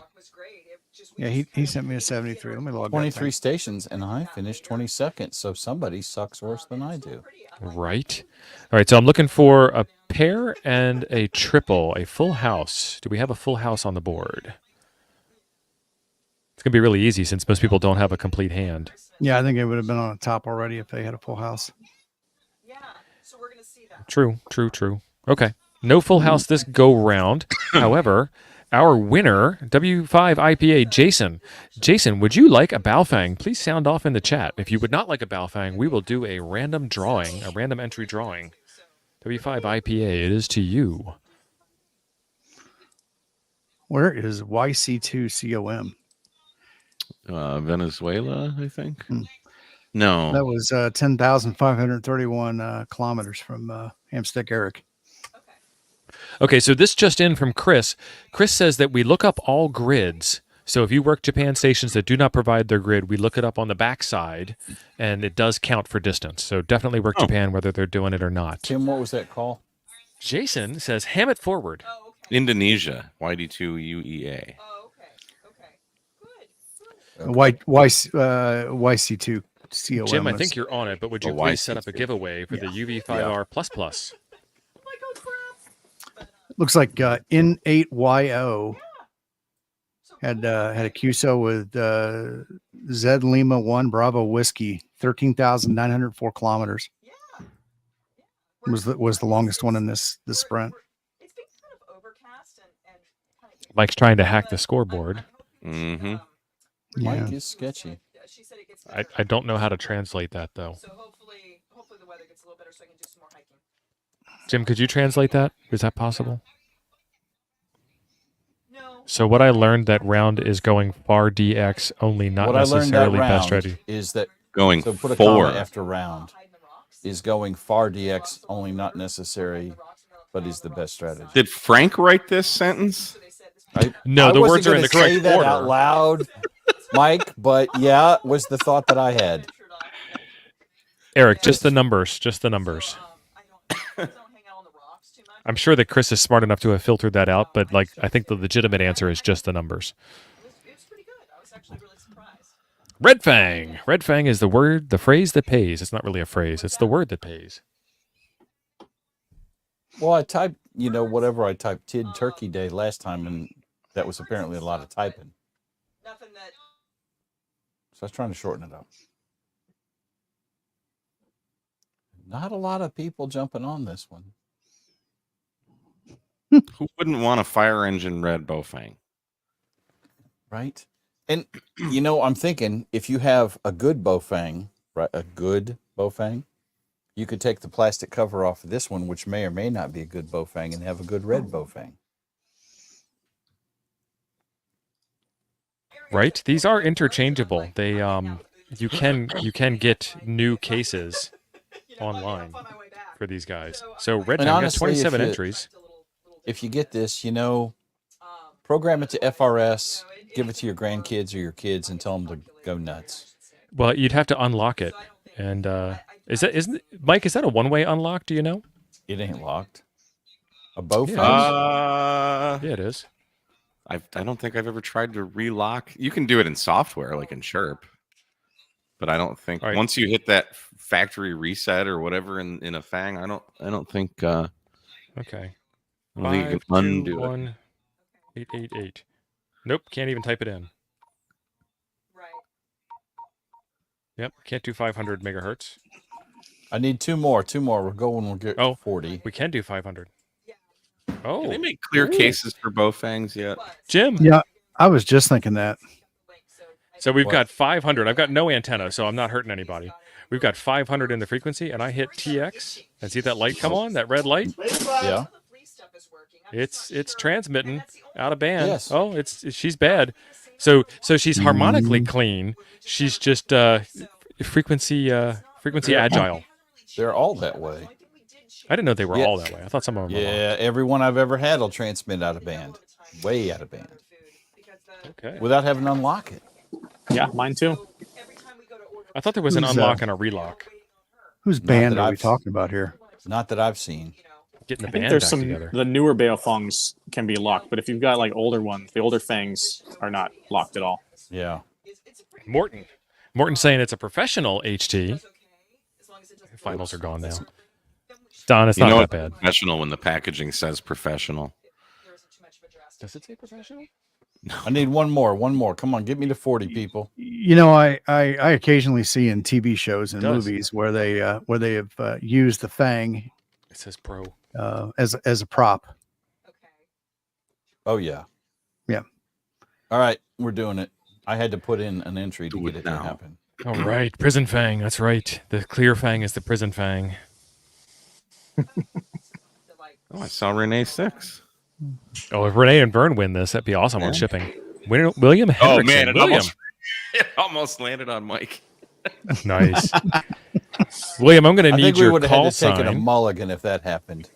Yeah, he sent me a 73. Let me log 23 stations, and I finished 22nd. So somebody sucks worse than I do. Right. All right. So I'm looking for a pair and a triple, a full house. Do we have a full house on the board? It's going to be really easy since most people don't have a complete hand. Yeah, I think it would have been on the top already if they had a full house. True. Okay. No full house this go round. However, our winner, W5 IPA, Jason. Jason, would you like a Baofeng? Please sound off in the chat. If you would not like a Baofeng, we will do a random drawing, a random entry drawing. W5 IPA, it is to you. Where is YC2COM? Venezuela, I think. No. That was 10,531 kilometers from Hamstick Eric. Okay, so this just in from Chris. Chris says that we look up all grids. So if you work Japan stations that do not provide their grid, we look it up on the backside, and it does count for distance. So definitely work Japan whether they're doing it or not. Tim, what was that call? Jason says, ham it forward. Indonesia, YD2UEA. YC2 COM. Jim, I think you're on it, but would you please set up a giveaway for the UV5R++? Looks like N8YO had a QSO with Z Lima 1 Bravo Whiskey, 13,904 kilometers. Was the longest one in this sprint. Mike's trying to hack the scoreboard. Mm-hmm. Mike is sketchy. I don't know how to translate that, though. Hopefully the weather gets a little better so I can do some more hiking. Jim, could you translate that? Is that possible? No. So what I learned that round is going far DX only, not necessarily best strategy. Is that going so put a forward comma after round is going far DX only, not necessary, but is the best strategy. Did Frank write this sentence? No, the words are in the correct say that order. out loud, Mike, but yeah, it was the thought that I had. Eric, just the numbers. I'm sure that Chris is smart enough to have filtered that out, but I think the legitimate answer is just the numbers. It was pretty good. I was actually really surprised. Red Fang. Red Fang is the phrase that pays. It's not really a phrase. It's the word that pays. Well, I typed, whatever I typed Tid Turkey Day last time, and that was apparently a lot of typing. Nothing that. So I was trying to shorten it up. Not a lot of people jumping on this one. Who wouldn't want a fire engine red Baofeng? Right? And, I'm thinking if you have a good Baofeng, right, a good Baofeng, you could take the plastic cover off of this one, which may or may not be a good Baofeng, and have a good red Baofeng. Right? These are interchangeable. They you can get new cases online for these guys. So Red Fang has 27 entries. If you get this, program it to FRS, give it to your grandkids or your kids, and tell them to go nuts. Well, you'd have to unlock it, and Mike? Is that a one-way unlock? Do you know? It ain't locked. A Baofeng. Yeah, it is. I don't think I've ever tried to relock. You can do it in software, like in Chirp, but I don't think All right. once you hit that factory reset or whatever in a Fang, I don't think Okay. I don't think you can undo it. 521-888. Nope, can't even type it in. Right. Yep, can't do 500 megahertz. I need two more. We're going. We'll get Oh. 40. We can do 500. Yeah. Oh, Can they make clear Ooh. cases for both Fangs yet? Jim. Yeah, I was just thinking that. So we've What? got 500. I've got no antenna, so I'm not hurting anybody. We've got 500 in the frequency, and I hit TX and see that light come on, that red light. Yeah. It's transmitting out of band. Yes. Oh, she's bad. So she's harmonically clean. She's just frequency agile. They're all that way. I didn't know they were Yeah. all that way. I thought some of them were. Yeah, everyone I've ever had will transmit out of band, way out of band, Okay. without having to unlock it. Yeah, mine too. I thought there was an Who's, unlock and a relock. Whose band that are we I've- talking about here? Not that I've seen. Getting the I think band there's back some together. the newer Baofungs can be locked, but if you've got like older ones, the older Fangs are not locked at all. Yeah. Morton's saying it's a professional HT. Finals are gone now. Don, it's You not know that it's bad. professional when the packaging says professional. Does it say professional? I need one more. Come on, get me to 40 people. You know, I occasionally see in TV shows and Does. movies where they have used the Fang It says pro. as a prop. Oh yeah. Yeah. All right, we're doing it. I had to put in an entry to Do get it it to now. happen. All right, prison fang. That's right. The clear fang is the prison fang. Oh, I saw Renee 6. Oh, if Renee and Vern win this, that'd be awesome on Yeah. shipping. William Hendrickson. Oh man, William. it almost landed on Mike. Nice. William, I'm going to I need think we your would have had call to take a sign. mulligan if that happened.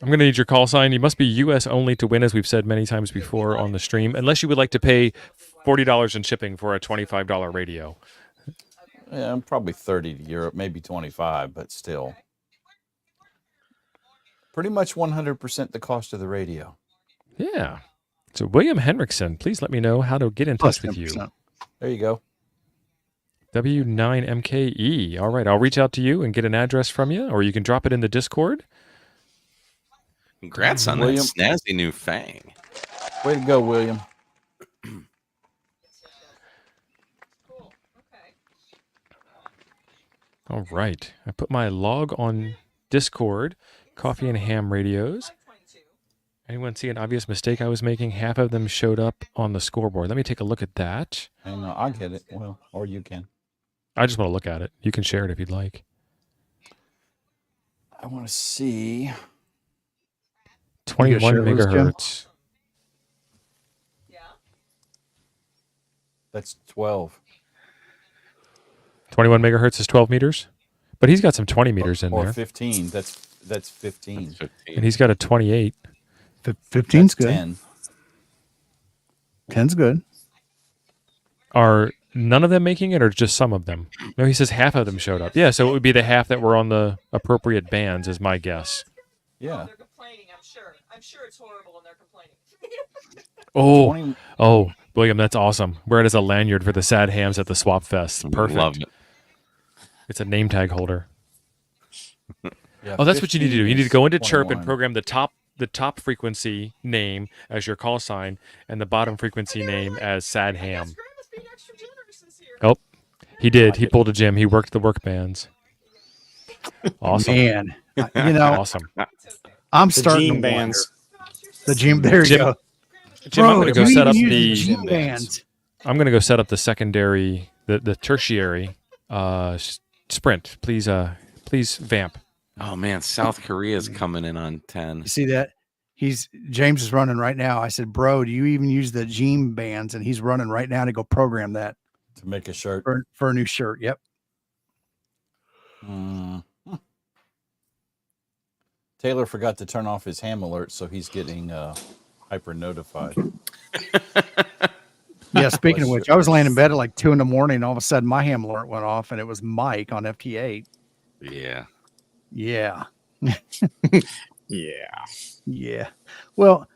I'm going to need your call sign. You must be U.S. only to win, as we've said many times before on the stream, unless you would like to pay $40 in shipping for a $25 radio. Yeah, I'm probably 30 to Europe, maybe 25, but still. Pretty much 100% the cost of the radio. Yeah. So, William Hendrickson, please let me know how to get in touch with you. 10%. There you go. W9MKE. All right. I'll reach out to you and get an address from you, or you can drop it in the Discord. Congrats on William. that snazzy new Fang. Way to go, William. All right. I put my log on Discord, Coffee and Ham Radios. Anyone see an obvious mistake I was making? Half of them showed up on the scoreboard. Let me take a look at that. Hang on, I'll get it. Well, or you can. I just want to look at it. You can share it if you'd like. I want to see. 21 share those, Jim? megahertz. That's 12. 21 megahertz is 12 meters. But he's got some 20 meters in Or there. 15. That's 15. 15. And he's got a 28. 15's good. 10. 10's good. Are none of them making it or just some of them? No, he says half of them showed up. Yeah, so it would be the half that were on the appropriate bands is my guess. Yeah. They're complaining, I'm sure. I'm sure it's horrible and they're complaining. Oh, 20, oh, William, that's awesome. Wear it as a lanyard for the sad hams at the Swap Fest. Perfect. Love it. It's a name tag holder. yeah, Oh, that's what you need to do. You need to go into Chirp and 21. program the top frequency name as your call sign and the bottom frequency name as sad ham. Grandma's being extra generous this year. Oh, he did. He pulled a Jim. He worked the work bands. Awesome. Man, you know, Awesome. I'm The starting Gene to bands. wonder. The Gene. There you Jim, go. Jim, I'm Bro, going to you go set even up use the. Gene bands. I'm going to go set up the secondary, the tertiary sprint. Please vamp. Oh man, South Korea's coming in on 10. You see that? James is running right now. I said, bro, do you even use the Gene bands? And he's running right now to go program that To make a shirt. for a new shirt. Yep. Taylor forgot to turn off his ham alert, so he's getting hyper notified. Yeah. Speaking of Bless which, you. I was laying in bed at like 2 a.m. and all of a sudden my ham alert went off and it was Mike on FT8. Yeah. Yeah. Yeah. Yeah. Well,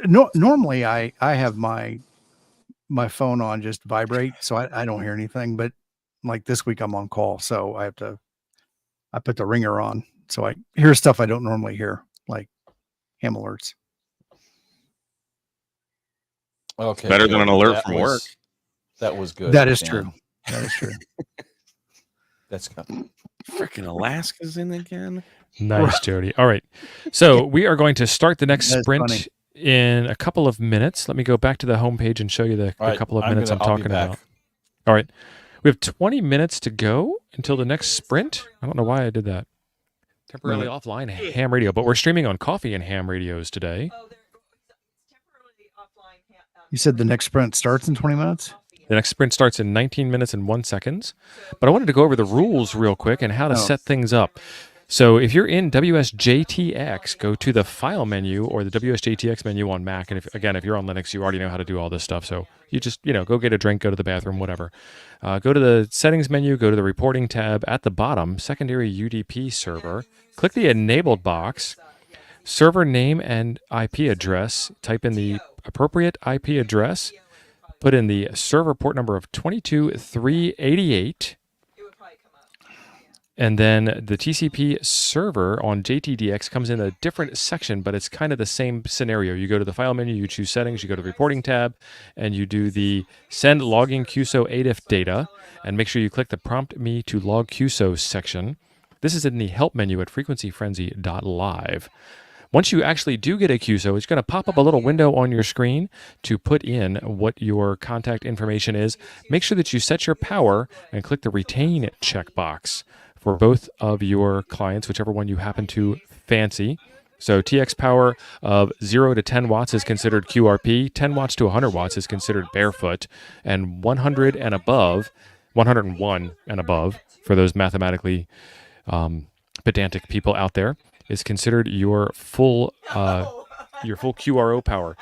Normally I have my phone on just vibrate, so I don't hear anything. But like this week I'm on call, so I put the ringer on, so I hear stuff I don't normally hear, like ham alerts. Okay. Better than an alert That from was- work. That was good. That is Dan. true. That is true. That's good. Freaking Alaska's in again. Nice, Jody. All right. So we are going to start the next That is sprint funny. in a couple of minutes. Let me go back to the homepage and show you the All right, couple of minutes I'm I'll be talking back. about. All right. We have 20 minutes to go until the next sprint. I don't know why I did that. Temporarily offline ham radio, but we're streaming on Coffee and Ham radios today. Oh, they're temporarily offline. You said the next sprint starts in 20 minutes? The next sprint starts in 19 minutes and 1 second. But I wanted to go over the rules real quick and how to set things up. So if you're in WSJTX, go to the File menu or the WSJTX menu on Mac. And if you're on Linux, you already know how to do all this stuff. So you just, go get a drink, go to the bathroom, whatever. Go to the Settings menu, go to the Reporting tab. At the bottom, Secondary UDP Server. Click the Enabled box. Server name and IP address. Type in the appropriate IP address. Put in the server port number of 22388. And then the TCP server on JTDX comes in a different section, but it's kind of the same scenario. You go to the File menu, you choose Settings, you go to the Reporting tab, and you do the Send Logging QSO 8if data, and make sure you click the Prompt Me to Log QSO section. This is in the Help menu at frequencyfrenzy.live. Once you actually do get a QSO, it's going to pop up a little window on your screen to put in what your contact information is. Make sure that you set your power and click the Retain checkbox for both of your clients, whichever one you happen to fancy. So TX power of 0 to 10 watts is considered QRP, 10 watts to 100 watts is considered barefoot, and 100 and above, 101 and above, for those mathematically pedantic people out there, is considered your full QRO power.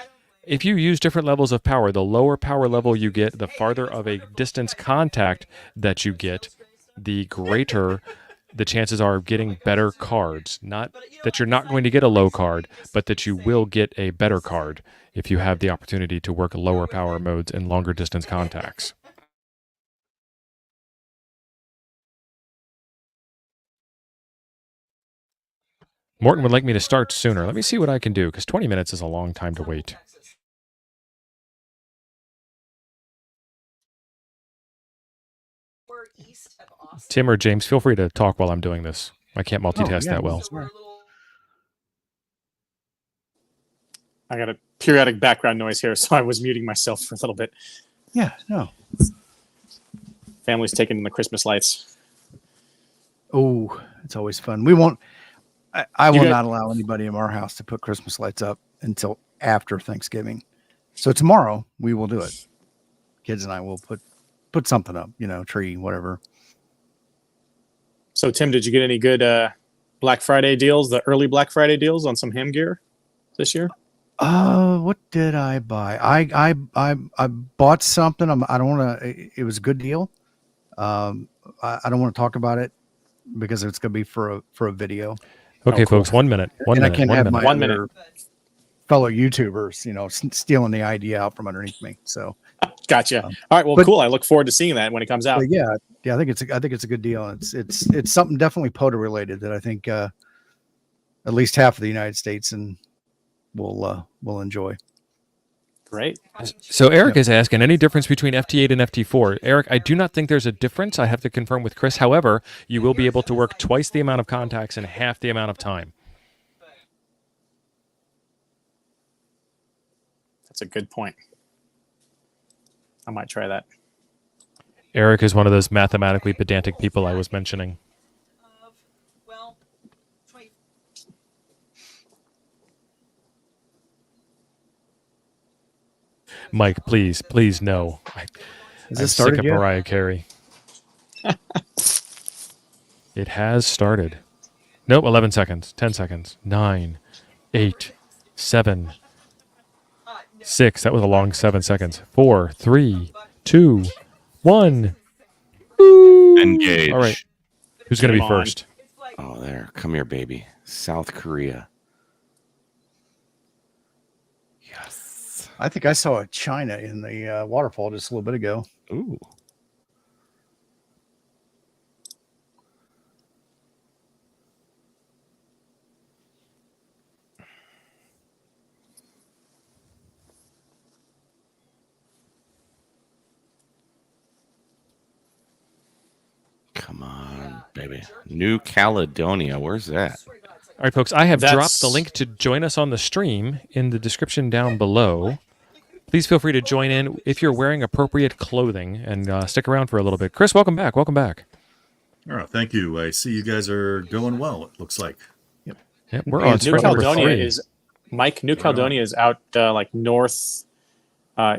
If you use different levels of power, the lower power level you get, the farther of a distance contact that you get, the greater the chances are of getting better cards. Not that you're not going to get a low card, but that you will get a better card if you have the opportunity to work lower power modes and longer distance contacts. Morton would like me to start sooner. Let me see what I can do, because 20 minutes is a long time to wait. Tim or James, feel free to talk while I'm doing this. I can't multitask that well. I got a periodic background noise here, so I was muting myself for a little bit. Yeah, no. Family's taking in the Christmas lights. Oh, it's always fun. We won't. I will got- not allow anybody in our house to put Christmas lights up until after Thanksgiving. So tomorrow we will do it. Kids and I will put something up, tree, whatever. So, Tim, did you get any good Black Friday deals, the early Black Friday deals on some ham gear this year? What did I buy? I bought something. I don't want to. It was a good deal. I don't want to talk about it because it's going to be for a video. Okay, cool. folks, 1 minute. And I can't have my 1 minute. other fellow YouTubers, stealing the idea out from underneath me. So, Gotcha. All right. Well, cool. I look forward to seeing that when it comes out. but yeah, I think it's a good deal. It's something definitely POTA related that I think at least half of the United States and will enjoy. Great. So Eric is asking, any difference between FT8 and FT4? Eric, I do not think there's a difference. I have to confirm with Chris. However, you will be able to work twice the amount of contacts in half the amount of time. That's a good point. I might try that. Eric is one of those mathematically pedantic people I was mentioning. Well, 20. Mike, please no. Has I'm this started sick of yet? Mariah Carey. It has started. Nope, 11 seconds, 10 seconds, 9, 8, 7, 6. That was a long 7 seconds. 4, 3, 2, 1. Engage. All right. Who's going to be Come on. first? Oh, there. Come here, baby. South Korea. I think I saw a China in the waterfall just a little bit ago. Ooh. Come on, baby. New Caledonia. Where's that? All right, folks, I have dropped That's- the link to join us on the stream in the description down below. Please feel free to join in if you're wearing appropriate clothing and stick around for a little bit. Chris, welcome back. Welcome back. All right, thank you. I see you guys are going well, it looks like. Yeah, we're on New sprint number Caledonia 3. is Mike. New Caledonia is out like north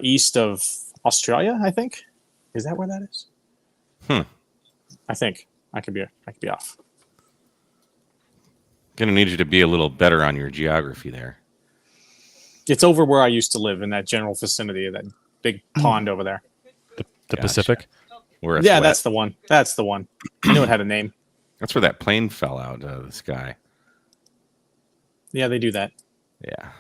east of Australia. I think. Is that where that is? I think I could be off. Gonna need you to be a little better on your geography there. It's over where I used to live in that general vicinity of that big pond over there. The Gotcha. Pacific. Where Yeah, that's the one. That's the one. I knew it had a name. That's where that plane fell out of the sky. Yeah, they do that. Yeah.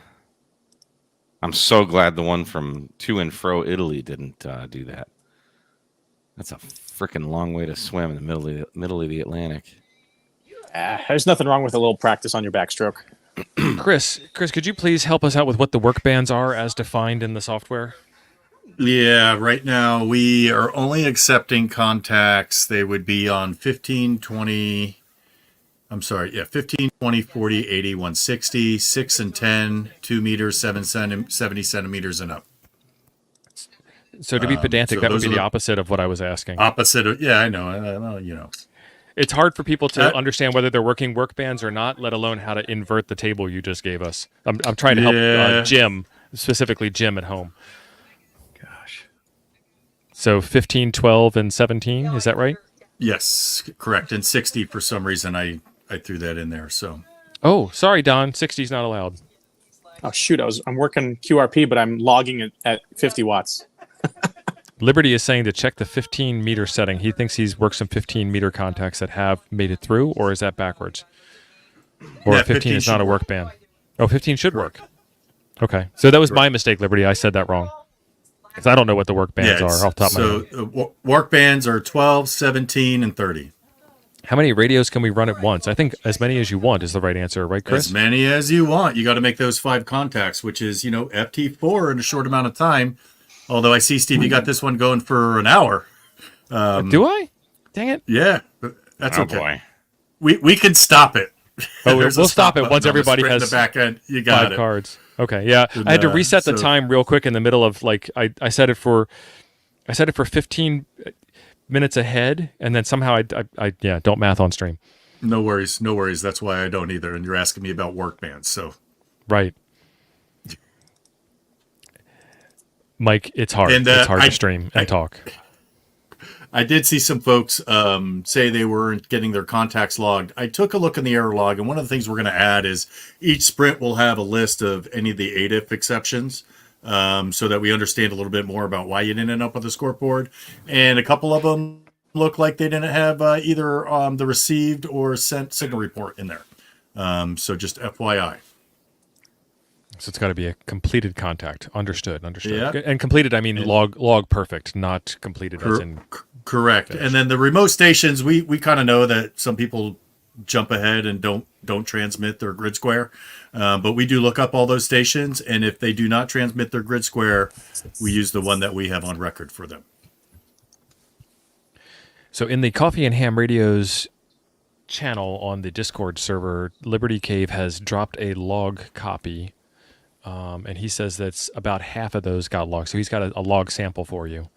I'm so glad the one from to and fro Italy didn't do that. That's a freaking long way to swim in the middle of the Atlantic. There's nothing wrong with a little practice on your backstroke. Chris, could you please help us out with what the work bands are as defined in the software? Yeah, right now we are only accepting contacts. They would be on 15, 20, 40, 80, 160, 6 and 10, 2 meters, 70 centimeters and up. So to be pedantic, so that would those be are the the- opposite of what I was asking. Opposite of, yeah, I know, you know. It's hard for people to understand whether they're working work bands or not, let alone how to invert the table you just gave us. I'm trying to help Yeah. Jim, specifically Jim at home. Gosh. So 15, 12, and 17, is that right? Yes, correct. And 60 for some reason I threw that in there. So Oh, sorry, Don. 60 is not allowed. Oh shoot! I'm working QRP, but I'm logging it at 50 watts. Liberty is saying to check the 15 meter setting. He thinks he's worked some 15 meter contacts that have made it through, or is that backwards? Or Yeah, 15 is not a work band. Oh, 15 should work. Okay. So that was my mistake, Liberty. I said that wrong. Because I don't know what the work bands are off the top of my head. So work bands are 12, 17, and 30. How many radios can we run at once? I think as many as you want is the right answer, right, Chris? As many as you want. You got to make those 5 contacts, which is, FT4 in a short amount of time. Although I see, Steve, you got this one going for an hour. Do I? Dang it. Yeah, but that's Oh, okay. boy. We can stop it. Oh, There's a we'll stop it button once on the everybody sprint in has the back end. You got 5 it. cards. Okay, yeah. And, I had to reset the so- time real quick in the middle of I set it for 15 minutes ahead, and then somehow I don't math on stream. No worries. That's why I don't either. And you're asking me about work bands. So Right. Mike, it's hard. And, it's hard I- to stream and talk. I did see some folks say they weren't getting their contacts logged. I took a look in the error log, and one of the things we're going to add is each sprint will have a list of any of the ADIF exceptions, so that we understand a little bit more about why you didn't end up with a scoreboard. And a couple of them look like they didn't have either the received or sent signal report in there. So just FYI. So it's got to be a completed contact. Understood. Yeah. And completed, I mean log perfect, not completed as in Correct. finished. And then the remote stations, we kind of know that some people jump ahead and don't transmit their grid square. But we do look up all those stations, and if they do not transmit their grid square, we use the one that we have on record for them. So in the Coffee and Ham Radios channel on the Discord server, Liberty Cave has dropped a log copy, and he says that's about half of those got logged. So he's got a log sample for you.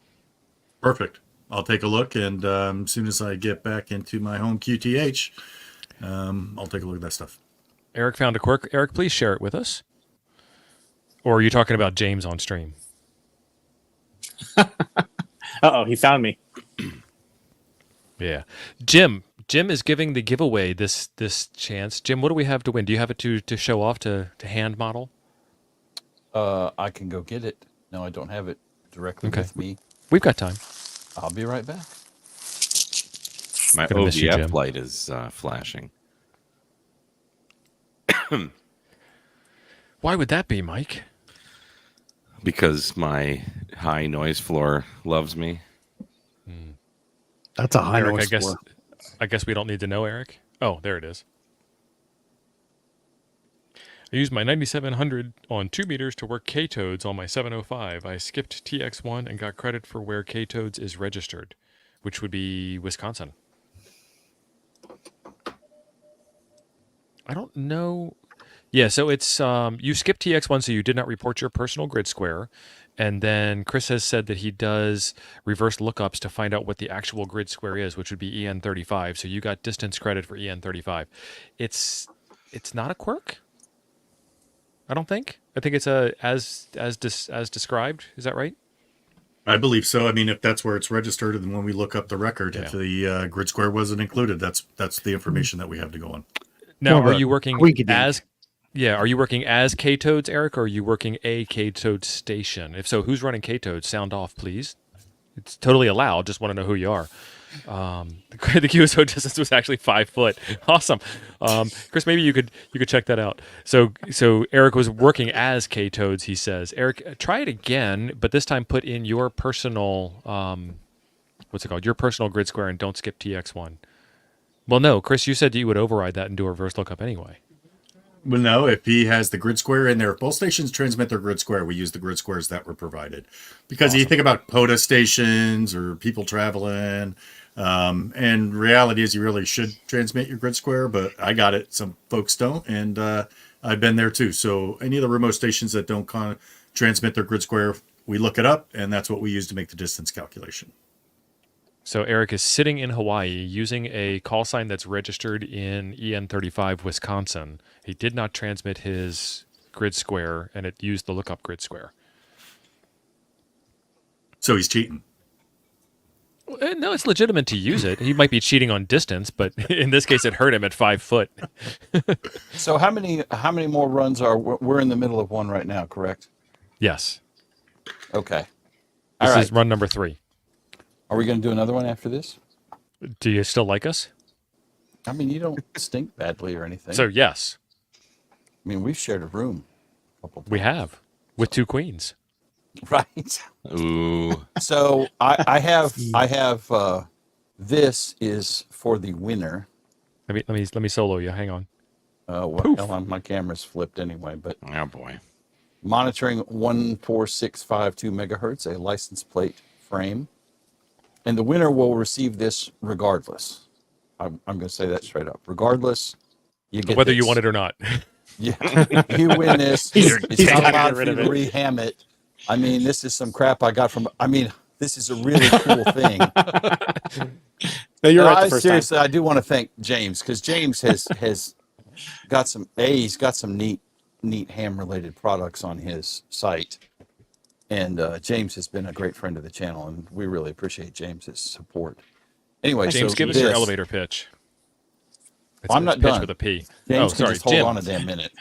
Perfect. I'll take a look, and as soon as I get back into my home QTH, I'll take a look at that stuff. Eric found a quirk. Eric, please share it with us. Or are you talking about James on stream? Uh-oh, he found me. Yeah. Jim is giving the giveaway this chance. Jim, what do we have to win? Do you have it to show off to hand model? I can go get it. No, I don't have it directly with me. We've got time. I'll be right back. My Gonna miss you, Jim. OVF light is flashing. Why would that be, Mike? because my high noise floor loves me. That's a high Eric, noise floor. I guess we don't need to know, Eric. Oh, there it is. I used my 9700 on 2 meters to work K-toads on my 705. I skipped TX1 and got credit for where K-toads is registered, which would be Wisconsin. I don't know. Yeah, so it's you skipped TX1, so you did not report your personal grid square. And then Chris has said that he does reverse lookups to find out what the actual grid square is, which would be EN35. So you got distance credit for EN35. It's not a quirk, I don't think. I think it's as described. Is that right? I believe so. I mean, if that's where it's registered, and when we look up the record, if the grid square wasn't included, that's the information that we have to go on. Now, More are of a you working squeaky-dink. are you working as K-toads, Eric, or are you working a K-toad station? If so, who's running K-toads? Sound off, please. It's totally allowed. Just want to know who you are. The QSO distance was actually 5 foot. Awesome. Chris, maybe you could check that out. So Eric was working as K-toads, he says. Eric, try it again, but this time put in your personal what's it called? Your personal grid square and don't skip TX1. Well, no, Chris, you said you would override that and do a reverse lookup anyway. Well, no, if he has the grid square in there, if both stations transmit their grid square, we use the grid squares that were provided. Because you think about POTA stations or people traveling, and reality is you really should transmit your grid square, but I got it. Some folks don't, and I've been there too. So any of the remote stations that don't transmit their grid square, we look it up, and that's what we use to make the distance calculation. So Eric is sitting in Hawaii using a call sign that's registered in EN35, Wisconsin. He did not transmit his grid square, and it used the lookup grid square. So he's cheating. No, it's legitimate to use it. He might be cheating on distance, but in this case, it hurt him at 5 foot. So how many more runs are we're in the middle of one right now, correct? Yes. Okay. This All right. is run number 3. Are we going to do another one after this? Do you still like us? I mean, you don't stink badly or anything. So, yes. I mean, we've shared a room a couple times. We have. With 2 queens. Right. Ooh. So I have this is for the winner. Let me solo you. Hang on. Well, my camera's flipped anyway, but Oh boy. monitoring 14652 megahertz, a license plate frame. And the winner will receive this regardless. I'm going to say that straight up. Regardless, you get Whether this. you want it or not. Yeah, you win this. It's not allowed for you to reham it. I mean, this is some crap I got from. I mean, this is a really cool thing. No, you're And right. The first seriously, I do want to thank James because James has got some. He's got some neat ham related products on his site, and James has been a great friend of the channel, and we really appreciate James's support. Anyway, James, so give us your elevator pitch. Well, I'm not pitch done. with a P. James, Oh, sorry, just hold Jim. on a damn minute.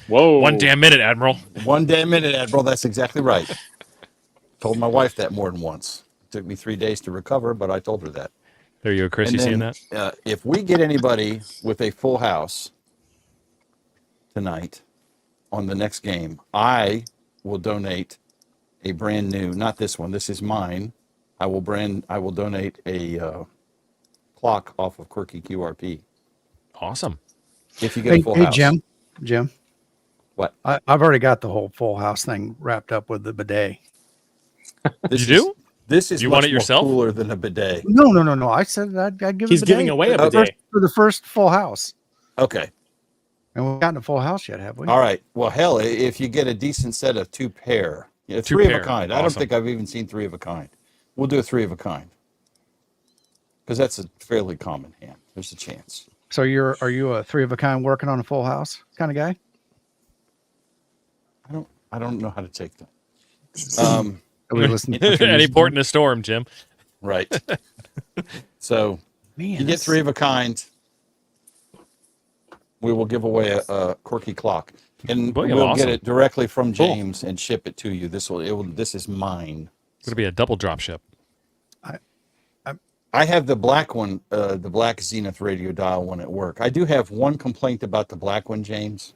Whoa. 1 damn minute, Admiral. 1 damn minute, Admiral. That's exactly right. Told my wife that more than once. It took me 3 days to recover, but I told her that. There you go, Chris. And You seeing then, that? if we get anybody with a full house tonight on the next game, I will donate a brand new, not this one, this is mine. I will donate a clock off of Quirky QRP. Awesome. If you get a full house. Jim. What? I've already got the whole full house thing wrapped up with the bidet. You do? This is You much want it more yourself? cooler than a bidet. No. I said I'd give He's a bidet giving away a for the bidet. for the first full house. Okay. And we haven't gotten a full house yet, have we? All right. Well, hell, if you get a decent set of 2 pair, Two three pair. of a kind. I don't Awesome. think I've even seen 3 of a kind. We'll do a 3 of a kind because that's a fairly common hand. There's a chance. So are you a 3 of a kind working on a full house kind of guy? I don't know how to take that. Are we listening to Any port in a storm, Jim. Right. So Man, you get 3 of a kind. We will give away a Quirky clock, and Boy, we'll awesome. get it directly from James and ship it to you. This is mine. It's gonna be a double drop ship. I have the black one, the black Zenith radio dial one at work. I do have one complaint about the black one, James.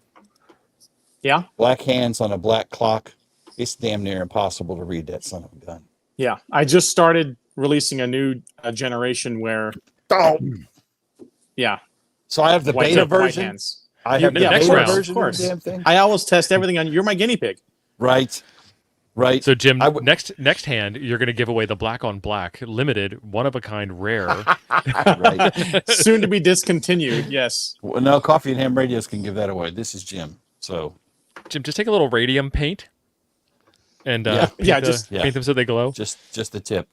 Yeah. Black hands on a black clock. It's damn near impossible to read that son of a gun. Yeah, I just started releasing a new generation where, yeah, So I have the white, beta white version. hands. I have the Yeah, next of beta course, round. version of course. of the damn thing. I always test everything on. You're my guinea pig. Right. Right. So Jim, I would- next hand, you're going to give away the black on black, limited, one of a kind, rare. right. Soon to be discontinued. Yes. Well, no, Coffee and Ham Radios can give that away. This is Jim. So Jim, just take a little radium paint and Yeah. paint, Yeah, the- just- yeah. paint them so they glow. just the tip.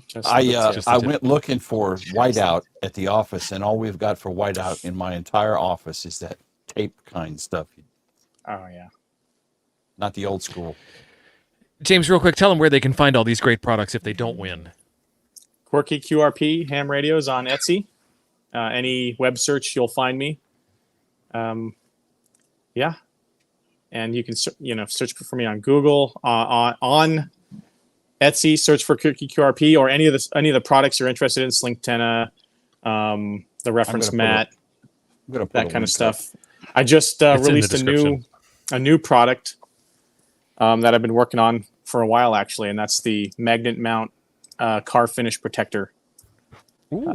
Just I the I tip. went looking for whiteout at the office, and all we've got for whiteout in my entire office is that tape kind stuff, oh yeah. not the old school. James, real quick, tell them where they can find all these great products if they don't win. Quirky QRP ham radios on Etsy. Any web search, you'll find me. Yeah, and you can search for me on Google, on Etsy. Search for Quirky QRP or any of the products you're interested in. Slink Tenna, the reference mat, that kind of stuff. I just It's in the released description. a new product that I've been working on for a while actually, and that's the magnet mount car finish protector. Ooh.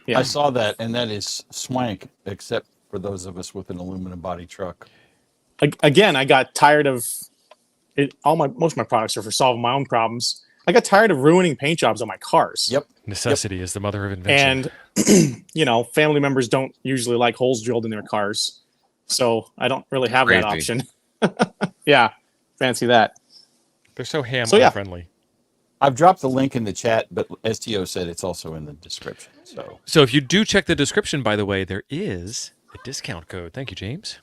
Yeah. I saw that, and that is swank, except for those of us with an aluminum body truck. Again, I got tired of it. Most of my products are for solving my own problems. I got tired of ruining paint jobs on my cars. Yep. Necessity is the mother of invention. And family members don't usually like holes drilled in their cars, so I don't really have that Crazy. option. Yeah, fancy that. They're so ham So, yeah. unfriendly. I've dropped the link in the chat, but STO said it's also in the description. So if you do check the description, by the way, there is a discount code. Thank you, James.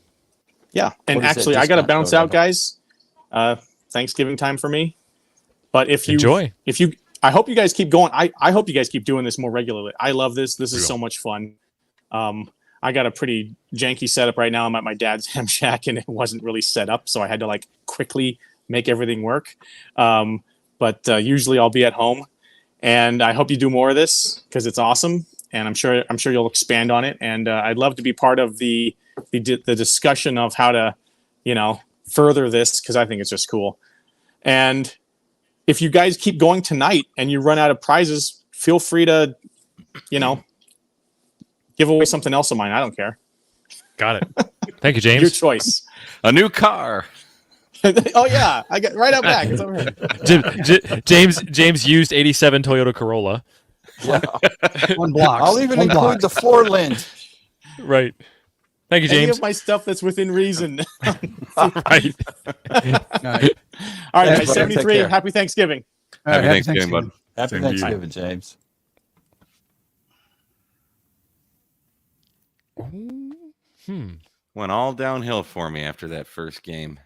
Yeah, and What is that actually, I got to discount bounce code? I out, don't- guys. Thanksgiving time for me. But if you Enjoy. I hope you guys keep going. I hope you guys keep doing this more regularly. I love this. This is so much fun. I got a pretty janky setup right now. I'm at my dad's ham shack, and it wasn't really set up, so I had to quickly make everything work. But usually I'll be at home, and I hope you do more of this because it's awesome, and I'm sure you'll expand on it. And I'd love to be part of the discussion of how to, further this because I think it's just cool. And if you guys keep going tonight and you run out of prizes, feel free to, give away something else of mine. I don't care. Got it. Thank you, Your James. choice. A new car. Oh yeah, I got right out back. It's over here. James used 87 Toyota Corolla. One block. I'll even One include block. the floor lint. Right. Thank you, Any James. of my stuff that's within reason. Right. All right. All right, Thanks, guys, brother. 73. Take care. Happy Thanksgiving. All right, Happy Thanksgiving, bud. Happy Same to you. Thanksgiving, James. Went all downhill for me after that first game.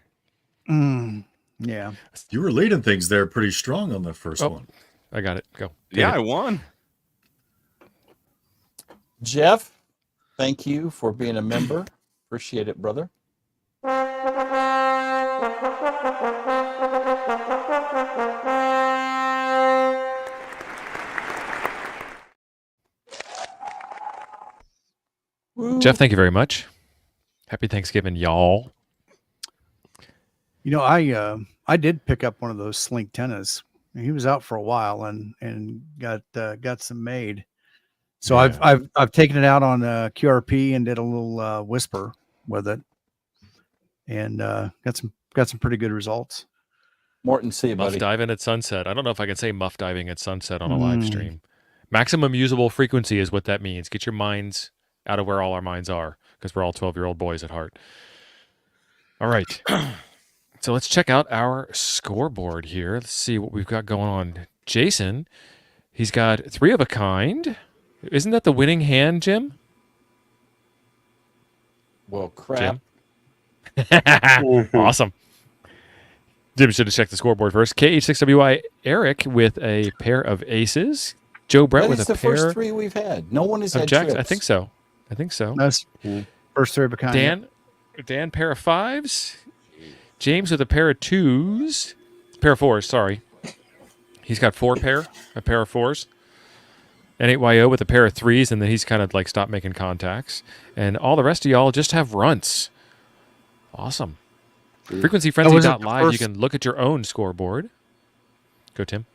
Yeah. You were leading things there pretty strong on the first Oh. one. I got it. Go. Yeah, Take I it. won. Jeff, thank you for being a member. Appreciate it, brother. Jeff, thank you very much. Happy Thanksgiving, y'all. I did pick up one of those Slink Tennas. He was out for a while and got some made. So Yeah. I've taken it out on QRP and did a little whisper with it, and got some pretty good results. Morton, see you, Muff buddy. diving at sunset. I don't know if I can say muff diving at sunset on a live stream. Maximum usable frequency is what that means. Get your minds out of where all our minds are, because we're all 12-year-old boys at heart. All right. So let's check out our scoreboard here. Let's see what we've got going on. Jason, he's got 3 of a kind. Isn't that the winning hand, Jim? Well, crap. Jim? Awesome. Jim should have checked the scoreboard first. KH6WI Eric with a pair of aces. Joe Brett That with is a the pair first 3 we've had. No one has of had jacks. trips. I think so. I think so. That's first 3 of a kind. Dan, pair of 5s. James with a pair of 2s. Pair of 4s, sorry. He's got a pair of 4s. N8YO with a pair of 3s, and then he's kind of stopped making contacts. And all the rest of y'all just have runts. Awesome. FrequencyFrenzy.live, you can look at your own scoreboard. Go, Tim.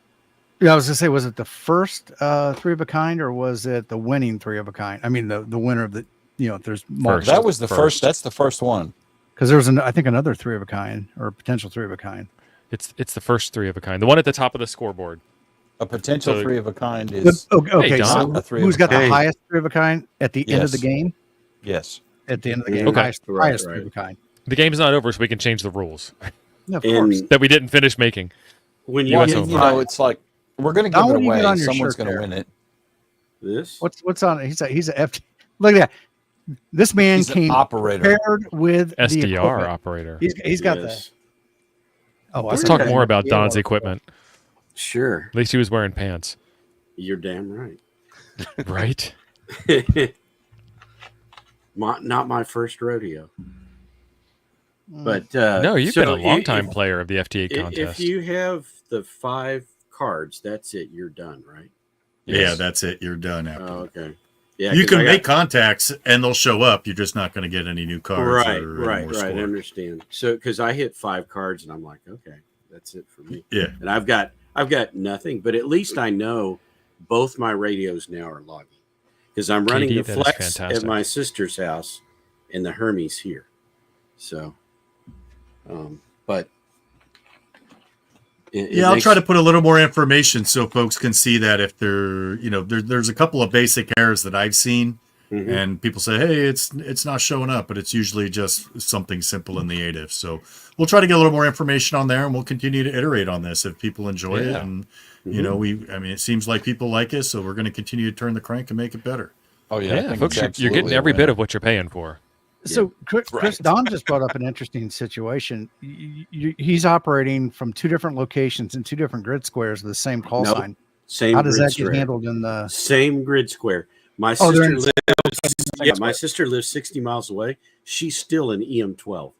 Yeah, I was gonna say, was it the first 3 of a kind, or was it the winning 3 of a kind? I mean, the winner of the, if there's multiple. That was the first. That's the first one. Because there was I think another 3 of a kind, or a potential 3 of a kind. It's the first 3 of a kind. The one at the top of the scoreboard. A potential 3 of a kind is Okay. Hey, So Don. who's got the highest 3 of a kind at the end of the Yes. game? yes. At the end of the game, Okay. highest 3 of a kind. The game's not over, so we can change the rules Yeah, of And course. that we didn't finish making. when you Well, get you It's like we're going to Don, give what it do you get away. on your Someone's shirt going to there? win it. this, What's on it? He's a FT. Look at that. This man He's an came operator. paired with the SDR equipment. operator. He's got Yes. the. Oh, Let's I talk thought more you about had Don's the equipment. Sure, At least he was wearing pants, you're damn right. right? Not my first rodeo, Mm. but No, you've so been a long-time if- player of the FTA contest. If you have the 5 cards, that's it. You're done, right? Yeah, that's it. You're done after. Oh, okay. Yeah, You 'cause can I make got- contacts and they'll show up. You're just not going to get any new cards. right, or right, any more right. I score. understand. So because I hit 5 cards and I'm like, okay, that's it for me. Yeah. And I've got nothing, but at least I know both my radios now are logging because I'm running KD, the that is Flex fantastic. at my sister's house and the Hermes here. So, but Yeah, I'll try to put a little more information so folks can see that if there's a couple of basic errors that I've seen, and people say, hey, it's not showing up, but it's usually just something simple in the ADIF. So we'll try to get a little more information on there, and we'll continue to iterate on this if people enjoy it. And it seems like people like it, so we're going to continue to turn the crank and make it better. Oh yeah, I Yeah, think folks, it's you're getting absolutely a every bit winner. of what you're paying for. So, Chris, Don just brought up an interesting situation. He's operating from 2 different locations in 2 different grid squares with the same call Nope. sign. Same How does grid that get square. handled in the? Same grid square. My Oh, they're sister in- lives. My sister lives 60 miles away. She's still in EM12.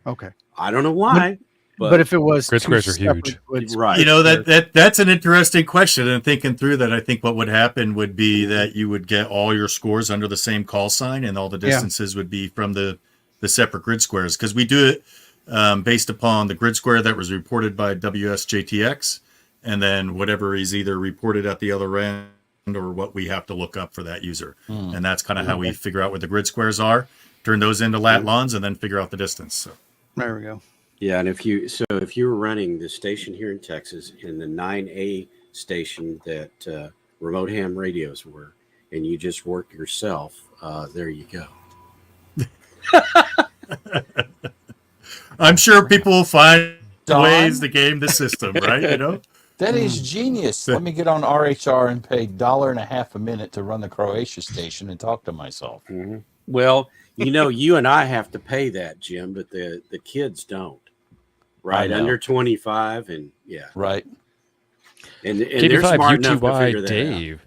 Okay, I don't know why, but if it was Grid 2 squares are separate huge. grid right, That's an interesting question. And thinking through that, I think what would happen would be that you would get all your scores under the same call sign, and all the distances would be from the separate grid squares, because we do it based upon the grid square that was reported by WSJTX, and then whatever is either reported at the other end or what we have to look up for that user. And that's kind of how we figure out what the grid squares are, turn those into lat lons, and then figure out the distance. So. There we go. Yeah, and if you were running the station here in Texas and the 9A station that remote ham radios were, and you just work yourself, there you go. I'm sure people will find Don? ways to game the system, right? That is genius. Let me get on RHR and pay $1.50 a minute to run the Croatia station and talk to myself. Well, you and I have to pay that, Jim, but the kids don't. Right, know. under 25, and yeah, Right. and they're KB5 smart enough to UTY figure that out. Dave.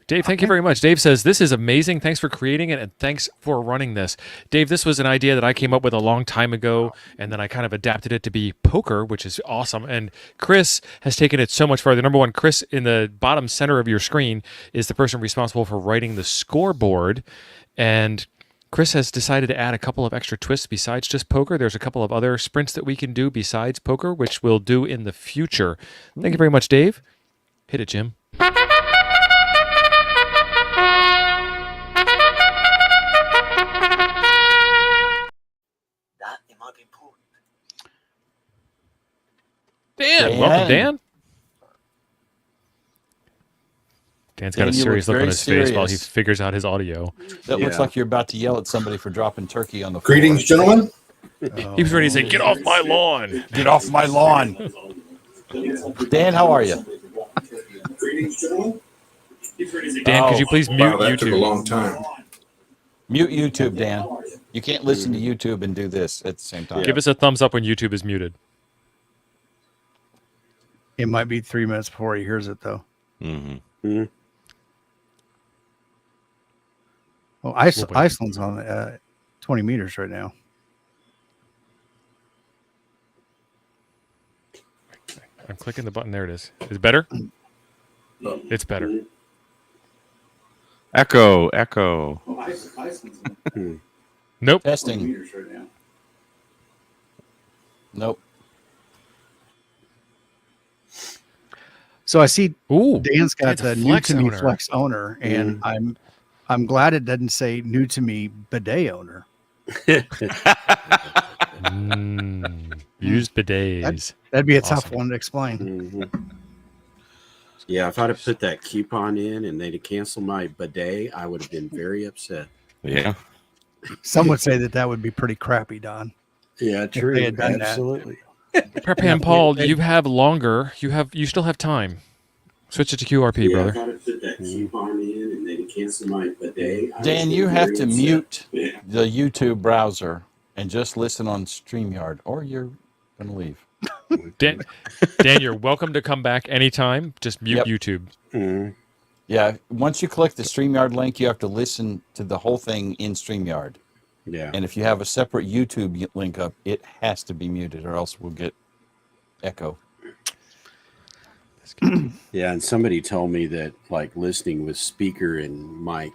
Dave, thank you very much. Dave says, this is amazing. Thanks for creating it, and thanks for running this. Dave, this was an idea that I came up with a long time ago, and then I kind of adapted it to be poker, which is awesome. And Chris has taken it so much further. Number one, Chris, in the bottom center of your screen, is the person responsible for writing the scoreboard. And Chris has decided to add a couple of extra twists besides just poker. There's a couple of other sprints that we can do besides poker, which we'll do in the future. Thank you very much, Dave. Hit it, Jim. Dan, welcome, Dan. Dan's got Dan, a you serious look look on very his face while he serious. figures out his audio. That looks like you're about to yell at somebody for dropping turkey on the floor. Greetings, gentlemen. He was ready to say, "Get off my lawn! Get off my lawn." Dan, how are you? Greetings, gentlemen. Dan, could you please mute Wow, that took a YouTube? long time. Mute YouTube, Dan. You can't listen to YouTube and do this at the same time. Give us a thumbs up when YouTube is muted. It might be 3 minutes before he hears it, though. Mm-hmm. Oh, We'll wait. Iceland's on 20 meters right now. I'm clicking the button. There it is. Is it better? It's better. Echo. Nope. Testing. Nope. So I see Ooh, Dan's got Dan's a the new Flex to me owner. Flex owner, and I'm glad it doesn't say new to me bidet owner. Used bidets. That'd be a Awesome. tough one to explain. Mhm. Yeah, if I'd have put that coupon in and they'd have canceled my bidet, I would have been very upset. Yeah. Some would say that would be pretty crappy, Don. Yeah, If true. they had done that. Absolutely. Preppan Paul, you have longer. You still have time. Switch it to QRP, Yeah, brother. if I'd have put that coupon in and they'd have canceled my bidet, I would Dan, have you been have very to upset. mute the YouTube browser and just listen on StreamYard, or you're going to leave. Dan, you're welcome to come back anytime. Just mute Yep. YouTube. Mhm. Yeah, once you click the StreamYard link, you have to listen to the whole thing in StreamYard. Yeah. And if you have a separate YouTube link up, it has to be muted, or else we'll get echo. Yeah, and somebody told me that like listening with speaker and mic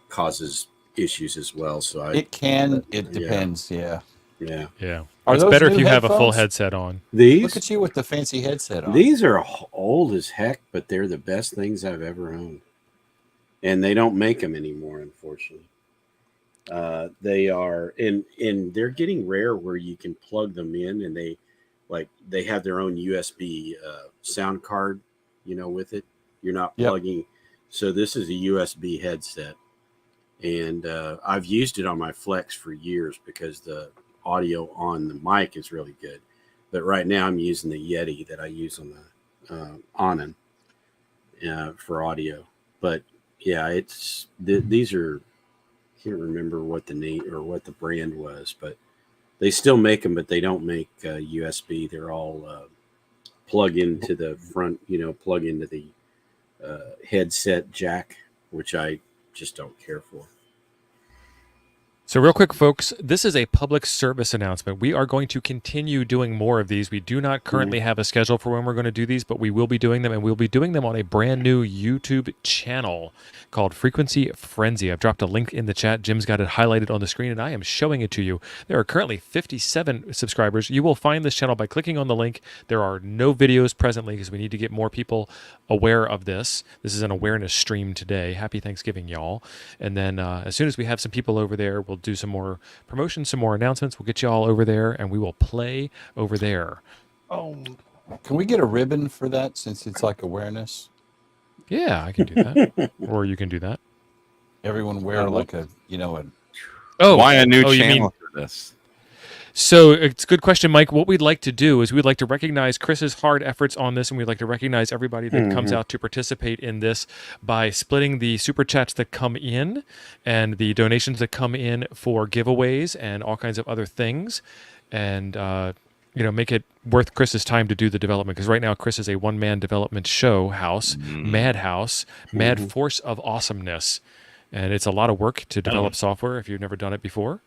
causes issues as well. So It depends. Yeah. Yeah. Yeah. Are It's those better if new you have a full headphones? headset on. These Look at you with the fancy headset on. These are old as heck, but they're the best things I've ever owned. And they don't make them anymore, unfortunately. They are, and they're getting rare where you can plug them in, and they have their own USB sound card, with it. You're not Yep. plugging. So this is a USB headset, and I've used it on my Flex for years because the audio on the mic is really good. But right now I'm using the Yeti that I use on the Onan for audio. But yeah, it's these are. Can't remember what the name or what the brand was, but they still make them, but they don't make USB. They're all plug into the front, plug into the headset jack, which I just don't care for. So real quick, folks, this is a public service announcement. We are going to continue doing more of these. We do not currently have a schedule for when we're going to do these, but we will be doing them, and we'll be doing them on a brand new YouTube channel called Frequency Frenzy. I've dropped a link in the chat. Jim's got it highlighted on the screen, and I am showing it to you. There are currently 57 subscribers. You will find this channel by clicking on the link. There are no videos presently because we need to get more people aware of this. This is an awareness stream today. Happy Thanksgiving, y'all. And then as soon as we have some people over there, we'll do some more promotions, some more announcements. We'll get you all over there, and we will play over there. Oh, Can we get a ribbon for that since it's like awareness? Yeah, I can do that. Or you can do that. Everyone wear like a, Why a new you mean- channel for this? So it's a good question, Mike. What we'd like to do is we'd like to recognize Chris's hard efforts on this, and we'd like to recognize everybody that comes out to participate in this by splitting the super chats that come in and the donations that come in for giveaways and all kinds of other things, and make it worth Chris's time to do the development. Because right now Chris is a one-man development show house, madhouse, mad force of awesomeness, and it's a lot of work to develop software if you've never done it before.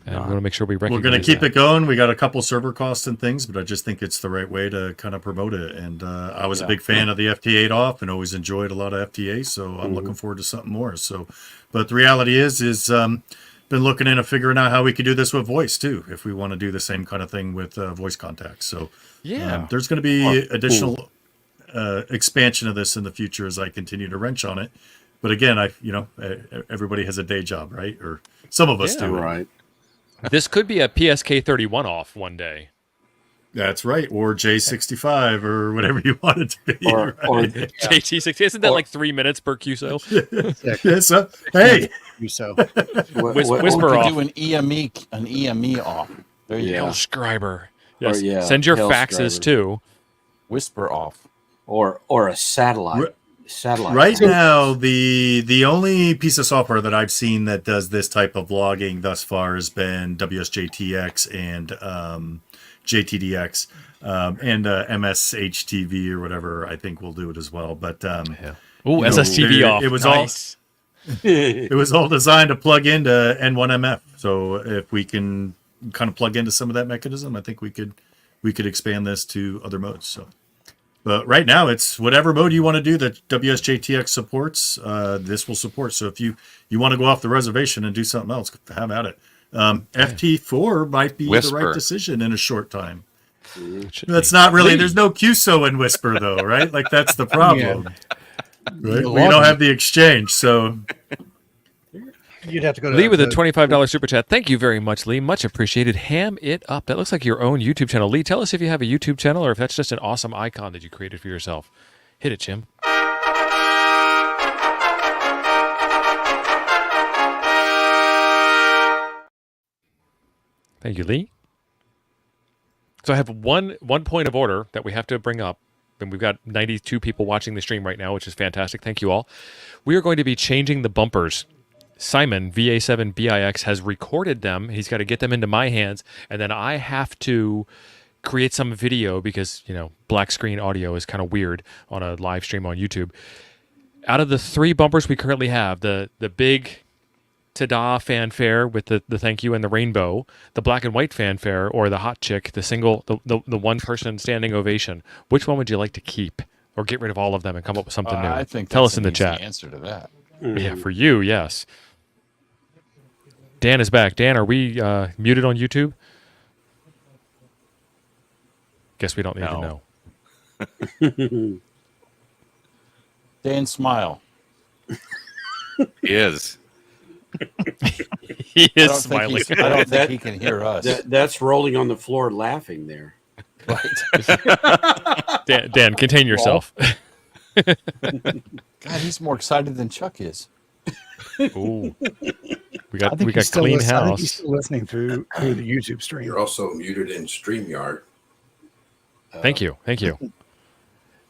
And we want to make sure we recognize We're going to keep that. it going. We got a couple server costs and things, but I just think it's the right way to kind of promote it. And I was a big fan of the FT8 off and always enjoyed a lot of FTA. So I'm looking forward to something more. So, but the reality is been looking into figuring out how we could do this with voice too, if we want to do the same kind of thing with voice contacts. So there's going to be additional expansion of this in the future as I continue to wrench on it. But again, everybody has a day job, right? Or some of us do. Right. This could be a PSK 31 off one day. That's right, or J65 or whatever you want it to be. Or JT60. Isn't that like 3 minutes per QSO? Yes, hey, so Whisper off. Do an EME off. There you go. Hellscriber. Yes. yeah, Send your Hellscriber. faxes too. Whisper off. Or a satellite. Right now, the only piece of software that I've seen that does this type of logging thus far has been WSJTX and JTDX and MSHTV or whatever. I think we'll do it as well. But SSTV off. It was nice. it was all designed to plug into N1MF. So if we can kind of plug into some of that mechanism, I think we could expand this to other modes. So. But right now, it's whatever mode you want to do that WSJTX supports, this will support. So if you want to go off the reservation and do something else, have at it. FT4 might be the Whisper. right decision in a short time. Should That's be. not really. There's no QSO in Whisper though, right? Like that's the problem. Right? The We don't login- have the exchange, so You'd have to go to Lee with a the- $25 super chat. Thank you very much, Lee. Much appreciated. Ham it up. That looks like your own YouTube channel. Lee, tell us if you have a YouTube channel or if that's just an awesome icon that you created for yourself. Hit it, Jim. Thank you, Lee. So I have one point of order that we have to bring up. And we've got 92 people watching the stream right now, which is fantastic. Thank you all. We are going to be changing the bumpers. Simon, VA7BIX, has recorded them. He's got to get them into my hands. And then I have to create some video because, black screen audio is kind of weird on a live stream on YouTube. Out of the 3 bumpers we currently have, the big ta-da fanfare with the thank you and the rainbow, the black and white fanfare, or the hot chick, the single, the one person standing ovation. Which one would you like to keep, or get rid of all of them and come up with something new? I think Tell that's us in the an easy chat. answer to that. Yeah, for you, yes. Dan is back. Dan, are we muted on YouTube? Guess we don't need to know. Dan, smile. He is. He I is don't smiling. think I don't think he can hear us. That's rolling on the floor laughing there. Dan, contain yourself. God, he's more excited than Chuck is. Ooh. We I got think he's still clean listening. I think he's house. still listening through the YouTube stream. You're also muted in StreamYard. Thank you.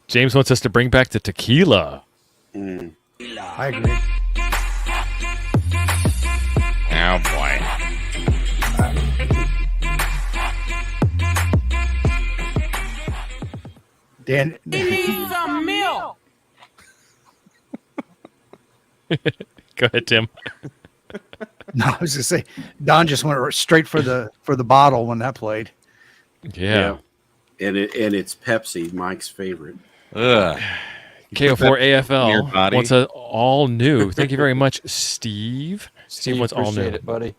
James wants us to bring back the tequila. I agree. Oh boy. Dan, some milk. Go ahead, Tim. no, I was gonna say Don just went straight for the bottle when that played. Yeah. And it's Pepsi, Mike's favorite. Ugh. KO4 your AFL body. wants a all new. Thank you very much, Steve. Steve wants all new. Appreciate it, buddy.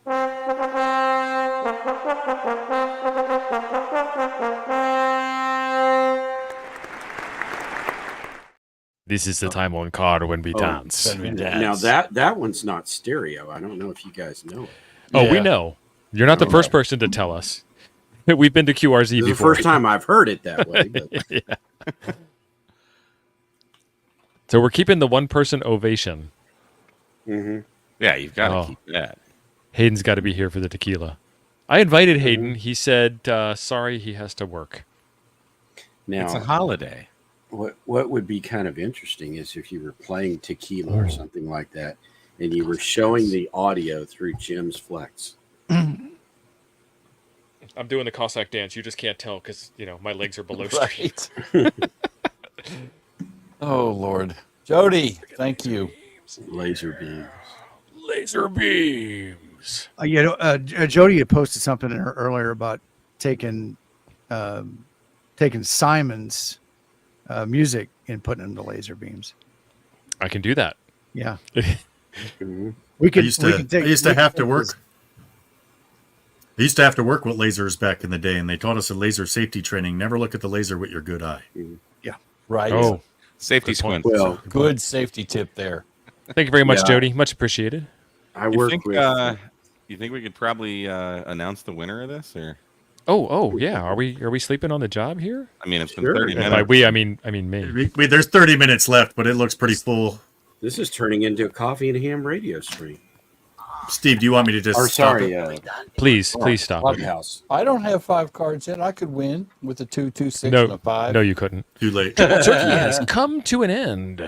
This is the time on card when we dance. Now that one's not stereo. I don't know if you guys know it. Oh, we Yeah. know. You're not the first person to tell us. We've been to QRZ This is the before. first time I've heard it that way. But Yeah. So we're keeping the one person ovation. Yeah, you've got to Oh. keep that. Hayden's got to be here for the tequila. I invited Hayden. He said, sorry, he has to work. now, It's a holiday. what would be kind of interesting is if you were playing tequila or something like that, and you were showing the audio through Jim's Flex. I'm doing the Cossack dance. You just can't tell because, my legs are below street. Right. Oh, Lord. Jody, thank you. Laser beams. Laser beams. Jody had posted something earlier about taking Simon's music and putting it into laser beams. I can do that. Yeah, Mhm. we I could. used we to, could take, I used to we have could to work. I used to have to work with lasers back in the day, and they taught us in laser safety training: never look at the laser with your good eye. Right. Oh, Safety Good point. squint. Well, Good safety tip there. thank you very much, Yeah. Jody. Much appreciated. I You work think, with. you think we could probably announce the winner of this? Or Oh, yeah. Are we sleeping on the job here? I mean, it's been Sure. 30 And minutes. By we, I mean me. There's 30 minutes left, but it looks pretty full. This is turning into a coffee and ham radio stream. Steve, do you want me to just Or stop sorry, it? Please stop. Clubhouse. I don't have 5 cards yet. I could win with a 2, 2, 6, No, and a 5. no, you couldn't. Too late. Turkey has come to an end.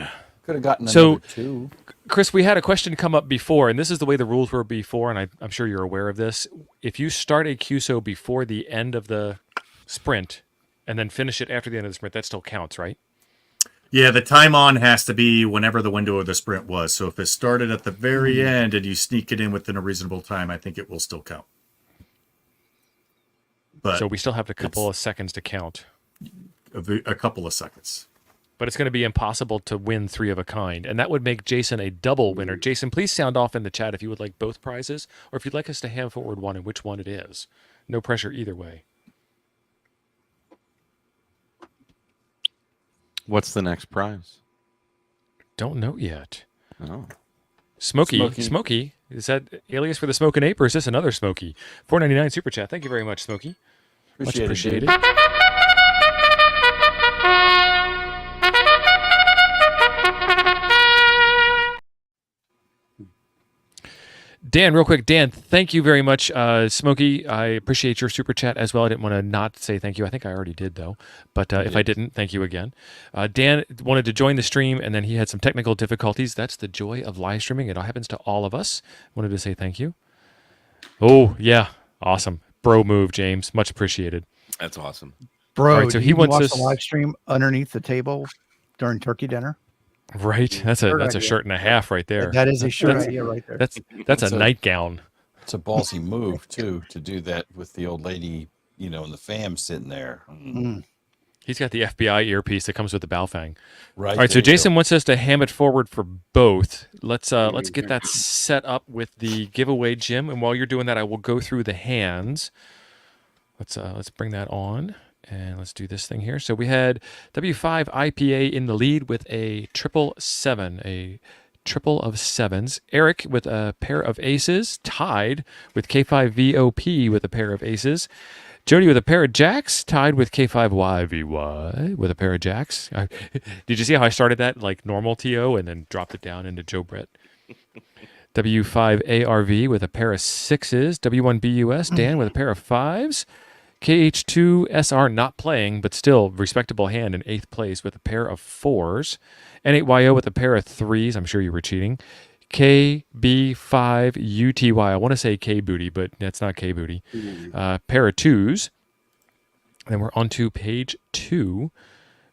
Could have gotten So- another 2. Chris, we had a question come up before, and this is the way the rules were before, and I'm sure you're aware of this. If you start a QSO before the end of the sprint and then finish it after the end of the sprint, that still counts, right? Yeah, the time on has to be whenever the window of the sprint was. So if it started at the very end and you sneak it in within a reasonable time, I think it will still count. But So we still have a couple of seconds to count. a couple of seconds. but it's going to be impossible to win 3 of a kind, and that would make Jason a double winner. Jason, please sound off in the chat if you would like both prizes, or if you'd like us to hand forward one and which one it is. No pressure either way. What's the next prize? Don't know yet. Oh. Smokey. Is that alias for the Smoking Ape, or is this another Smokey? $4.99 super chat. Thank you very much, Smokey. Much appreciated. Dan, real quick, Dan, thank you very much, Smokey. I appreciate your super chat as well. I didn't want to not say thank you. I think I already did, though. But if I didn't, thank you again. Dan wanted to join the stream, and then he had some technical difficulties. That's the joy of live streaming. It all happens to all of us. Wanted to say thank you. Oh, yeah. Awesome. Bro move, James. Much appreciated. That's awesome. Bro, right, so he wants the live stream underneath the table during turkey dinner. Right. That's a shirt and a half right there. That is a shirt idea right there. That's a nightgown. It's a ballsy move too to do that with the old lady, and the fam sitting there. He's got the FBI earpiece that comes with the Baofeng. Right. All right. So Jason wants us to ham it forward for both. Let's get that set up with the giveaway, Jim. And while you're doing that, I will go through the hands. Let's bring that on. And let's do this thing here. So we had W5 IPA in the lead with a 777, a triple of sevens. Eric with a pair of aces, tied with K5 VOP with a pair of aces. Jody with a pair of jacks, tied with K5YVY with a pair of jacks. Did you see how I started that like normal TO and then dropped it down into Joe Brett? W5 ARV with a pair of sixes. W1 BUS, Dan with a pair of fives. KH2 SR not playing, but still respectable hand in 8th place with a pair of fours. N8YO with a pair of threes. I'm sure you were cheating. KB5 UTY. I want to say K Booty, but that's not K Booty. Pair of twos. And then we're on to page 2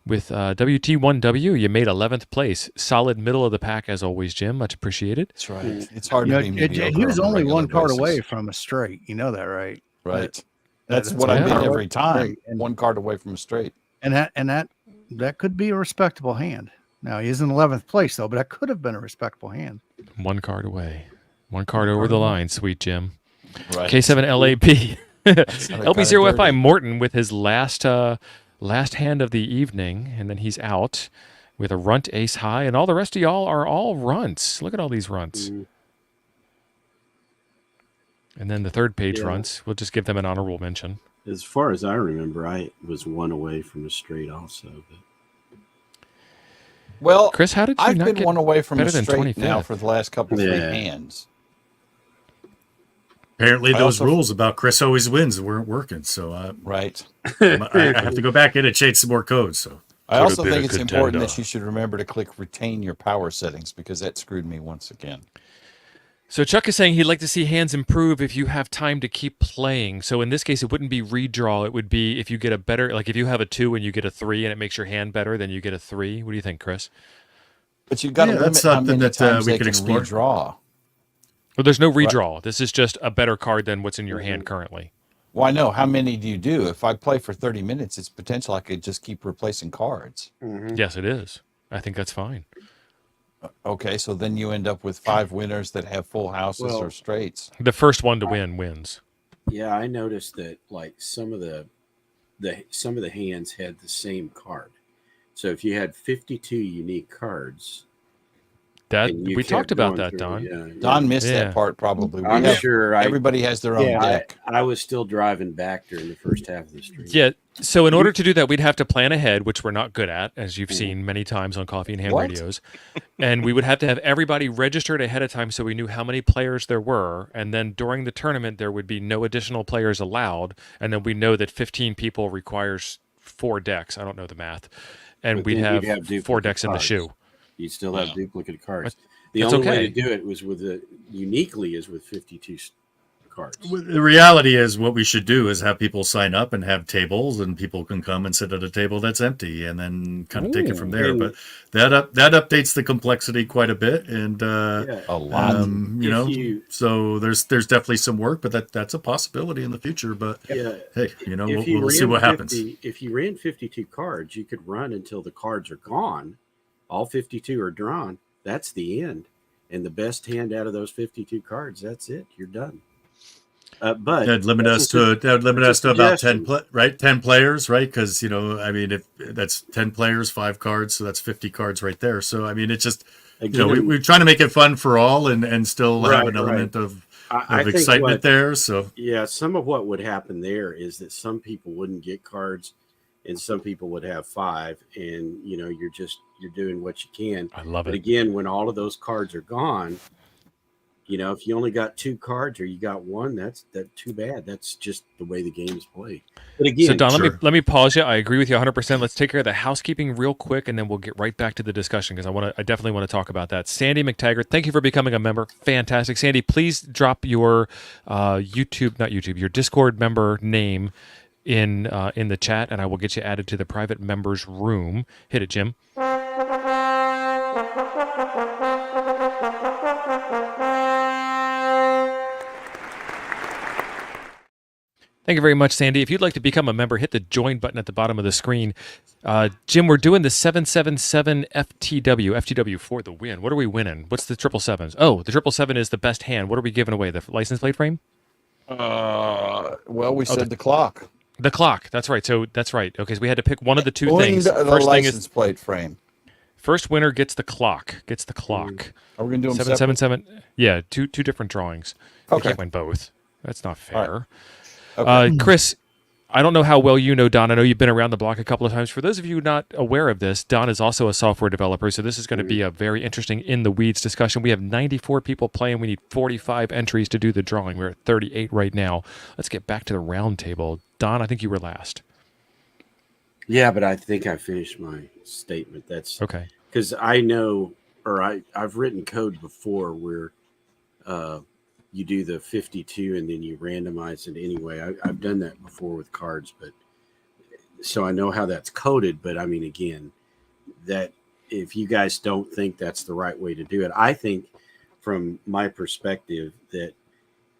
with WT1W. You made 11th place. Solid middle of the pack as always, Jim. Much appreciated. That's right. It's hard to be mediocre. He was on a only regular one card basis. away from a straight. You know that, right? Right. That's what I did every time. One card away from a straight. And that could be a respectable hand. Now he is in 11th place though, but that could have been a respectable hand. One card away. One card over the line, sweet Jim. Right. K7 LAP. LB0FI Morton with his last hand of the evening, and then he's out with a runt ace high, and all the rest of y'all are all runts. Look at all these runts. And then the third page runts. We'll just give them an honorable mention. As far as I remember, I was one away from a straight also. But... Well, Chris, how did you I've not been get one away from a better than straight 25th? now for the last couple three hands. Apparently, those rules about Chris always wins weren't working. So, right. I have to go back in and change some more codes. So, I also think it's important that you should remember to click retain your power settings because that screwed me once again. So Chuck is saying he'd like to see hands improve if you have time to keep playing. So in this case, it wouldn't be redraw. It would be if you get a better, like if you have a 2 and you get a 3 and it makes your hand better, then you get a 3. What do you think, Chris? But you've got to limit how many times we they can can explore. redraw. Well, there's no redraw. This is just a better card than what's in your hand currently. Well, I know. How many do you do? If I play for 30 minutes, it's potential I could just keep replacing cards. Yes, it is. I think that's fine. Okay, so then you end up with 5 winners that have full houses or straights. The first one to win wins. Yeah, I noticed that like some of the hands had the same card. So if you had 52 unique cards, that we talked about that, Don. Don missed that part probably. I'm sure everybody has their own deck. I was still driving back during the first half of the stream. Yeah. So in order to do that, we'd have to plan ahead, which we're not good at, as you've seen many times on Coffee and Ham radios. And we would have to have everybody registered ahead of time so we knew how many players there were. And then during the tournament, there would be no additional players allowed. And then we know that 15 people requires 4 decks. I don't know the math. And we'd have 4 decks in the shoe. You still have duplicate cards. The only way to do it was with uniquely is with 52 cards. The reality is, what we should do is have people sign up and have tables, and people can come and sit at a table that's empty, and then kind of take it from there. But that updates the complexity quite a bit, and a lot. So there's definitely some work, but that's a possibility in the future. But hey, we'll see what happens. If you ran 52 cards, you could run until the cards are gone. All 52 are drawn. That's the end. And the best hand out of those 52 cards, that's it. You're done. But that'd limit us to about 10 10 players, right? Because if that's 10 players, 5 cards, so that's 50 cards right there. So it's just we're trying to make it fun for all and still have an element of excitement there. So some of what would happen there is that some people wouldn't get cards, and some people would have 5, and you're doing what you can. I love it. But again, when all of those cards are gone, if you only got 2 cards or you got 1, that's too bad. That's just the way the game is played. But again, so Don, let me pause you. I agree with you 100%. Let's take care of the housekeeping real quick, and then we'll get right back to the discussion because I definitely want to talk about that. Sandy McTaggart, thank you for becoming a member. Fantastic, Sandy. Please drop your your Discord member name in the chat, and I will get you added to the private members room. Hit it, Jim. Thank you very much, Sandy. If you'd like to become a member, hit the join button at the bottom of the screen. Jim, we're doing the 777 FTW for the win. What are we winning? What's the 777s? Oh, the 777 is the best hand. What are we giving away? The license plate frame? We said the clock. The clock. That's right. So that's right. Okay, so we had to pick one of the two things. The license plate frame. First winner gets the clock. Are we going to do them 777? Yeah, two different drawings. Okay. You can't win both. That's not fair. Right. Okay. Chris, I don't know how well you know Don. I know you've been around the block a couple of times. For those of you not aware of this, Don is also a software developer, so this is going to be a very interesting in the weeds discussion. We have 94 people playing. We need 45 entries to do the drawing. We're at 38 right now. Let's get back to the round table. Don, I think you were last. Yeah, but I think I finished my statement. That's okay. Because I know, or I've written code before where you do the 52 and then you randomize it anyway. I've done that before with cards, but so I know how that's coded. But I mean, again, that if you guys don't think that's the right way to do it, I think from my perspective that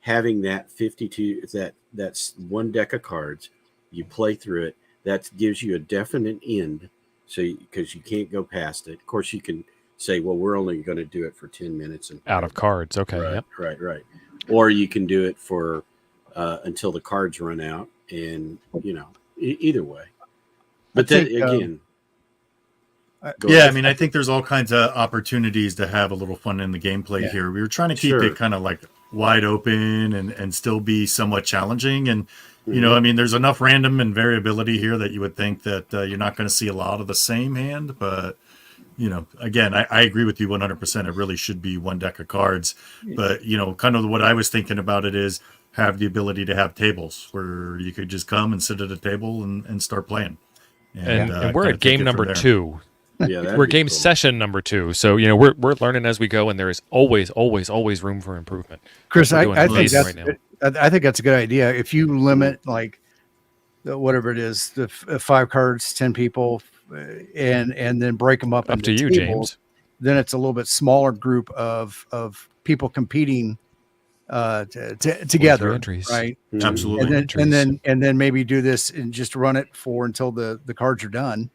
having that 52, that's one deck of cards, you play through it, that gives you a definite end. So because you can't go past it. Of course, you can say, well, we're only going to do it for 10 minutes. And out of cards. Okay. Right, yep. Right. Or you can do it for until the cards run out, and either way. But then again, I think there's all kinds of opportunities to have a little fun in the gameplay here. We were trying to keep it kind of like wide open and still be somewhat challenging. And there's enough random and variability here that you would think that you're not going to see a lot of the same hand, but. Again, I agree with you 100%. It really should be one deck of cards. But, kind of what I was thinking about it is have the ability to have tables where you could just come and sit at a table and start playing. And we're at game number 2. Yeah, we're game session number 2. So, we're learning as we go, and there is always room for improvement. Chris, I think that's a good idea. If you limit whatever it is, the 5 cards, 10 people, and then break them up to you, tables, James. Then it's a little bit smaller group of people competing together, right? Absolutely. And then maybe do this and just run it until the cards are done.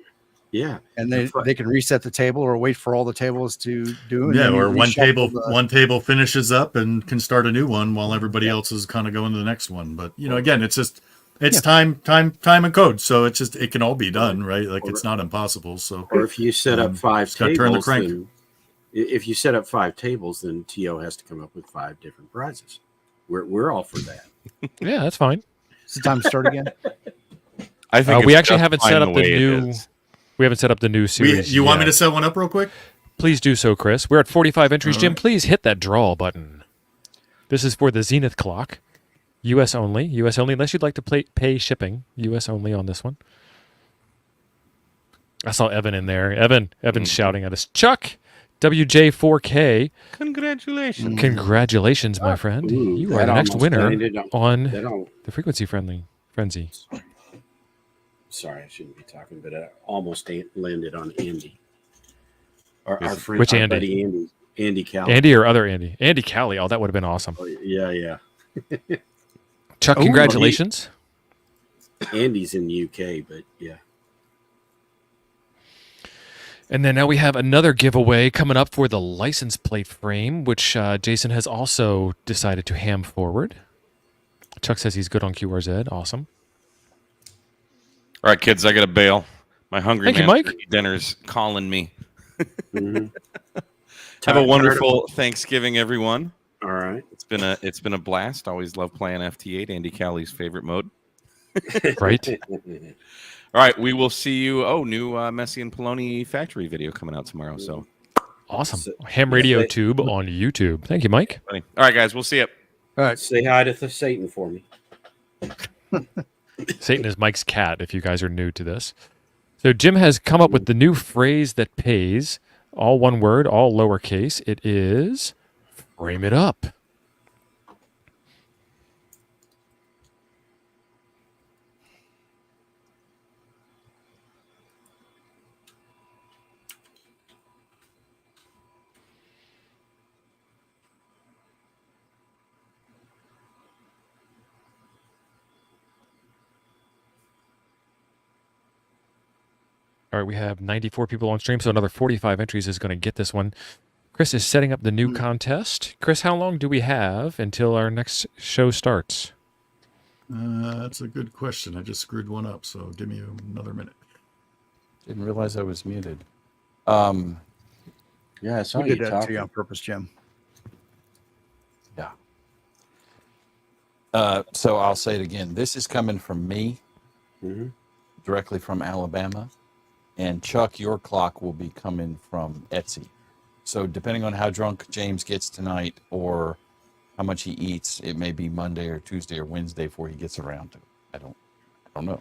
Yeah, and they can reset the table or wait for all the tables to do. Yeah, or one table finishes up and can start a new one while everybody else is kind of going to the next one. But again, it's just. It's time and code, so it can all be done, right? Like it's not impossible. So, or if you set up 5 tables, turn the crank. If you set up 5 tables, then TO has to come up with 5 different prizes. We're all for that. Yeah, that's fine. It's time to start again. I think we actually haven't set up the new. We haven't set up the new series. You want me to set one up real quick? Please do so, Chris. We're at 45 entries. Jim, please hit that draw button. This is for the Zenith clock. U.S. only, unless you'd like to pay shipping. U.S. only on this one. I saw Evan in there. Evan's shouting at us. Chuck, WJ4K. Congratulations. Congratulations, my friend. Ooh, You are that the next almost winner landed on that al- the Frequency Frenzy. Sorry, I shouldn't be talking, but it almost landed on Andy. Our friend, Which our Andy? buddy Andy. Andy Cal. Andy or other Andy? Andy Callie. Oh, that would have been awesome. Oh, yeah. Chuck, congratulations. Andy's in UK, but yeah. And then now we have another giveaway coming up for the license plate frame, which Jason has also decided to ham forward. Chuck says he's good on QRZ. Awesome. All right, kids, I got to bail. My hungry Thank you, man Mike. turkey dinner's calling me. Mm-hmm. Have a wonderful Thanksgiving, everyone. All right. It's been a blast. Always love playing FT8, Andy Callie's favorite mode. Right. All right, we will see you. Oh, new Messi and Poloni factory video coming out tomorrow. So awesome. Ham Radio Tube on YouTube. Thank you, Mike. All right, guys, we'll see you. All right. Say hi to Satan for me. Satan is Mike's cat, if you guys are new to this. So Jim has come up with the new phrase that pays. All one word, all lowercase. It is frame it up. All right, we have 94 people on stream, so another 45 entries is going to get this one. Chris is setting up the new contest. Chris, how long do we have until our next show starts? That's a good question. I just screwed one up, so give me another minute. Didn't realize I was muted. Yeah, I saw We you did that to talking. you on purpose, Jim. Yeah. So I'll say it again. This is coming from me, directly from Alabama. And Chuck, your clock will be coming from Etsy. So depending on how drunk James gets tonight or how much he eats, it may be Monday or Tuesday or Wednesday before he gets around to it. I don't know.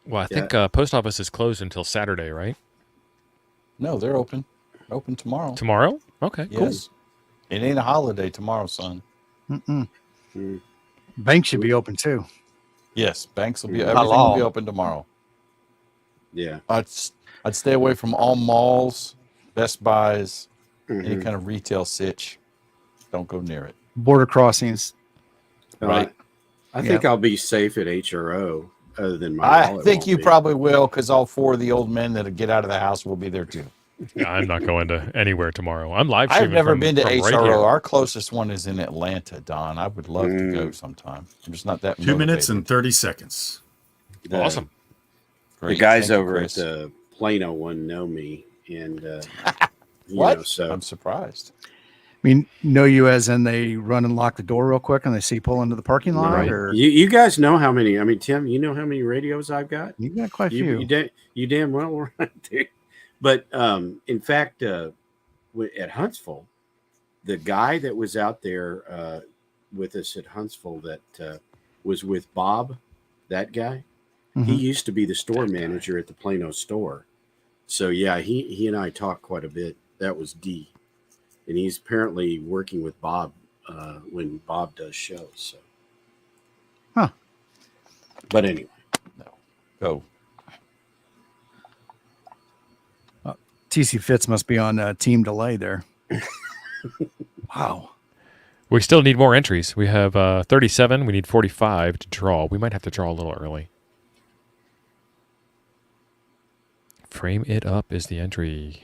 Well, I think post office is closed until Saturday, right? No, they're open. Open tomorrow. Tomorrow? Okay, Yes. It ain't a holiday tomorrow, son. Bank should be open too. Yes, banks will be, everything will be open tomorrow. Yeah. I'd stay away from all malls, Best Buys, any kind of retail sitch. Don't go near it. Border crossings. Right. I think I'll be safe at HRO other than my I wallet think won't you be. probably will, because all four of the old men that get out of the house will be there too. Yeah, I'm not going to anywhere tomorrow. I'm live streaming. I've never from, been to from HRO. right here. Our closest one is in Atlanta, Don. I would love to go sometime. I'm just not that 2 minutes motivated. and 30 seconds. Awesome. The Great. guys Thank you, over at Chris. the Plano one know me, and you What? know, so I'm surprised. I mean, know you as in they run and lock the door real quick and they see you pull into the parking lot, Right. or you guys know how many? I mean, Tim, you know how many radios I've got? you got quite a You, few. you damn well right there. But in fact, at Huntsville, the guy that was out there with us at Huntsville that was with Bob, that guy, he used to be the store manager at the Plano store. So yeah, he and I talked quite a bit. That was D, and he's apparently working with Bob when Bob does shows. So, but anyway, Go. TC Fitz must be on team delay there. Wow. We still need more entries. We have 37. We need 45 to draw. We might have to draw a little early. Frame it up is the entry.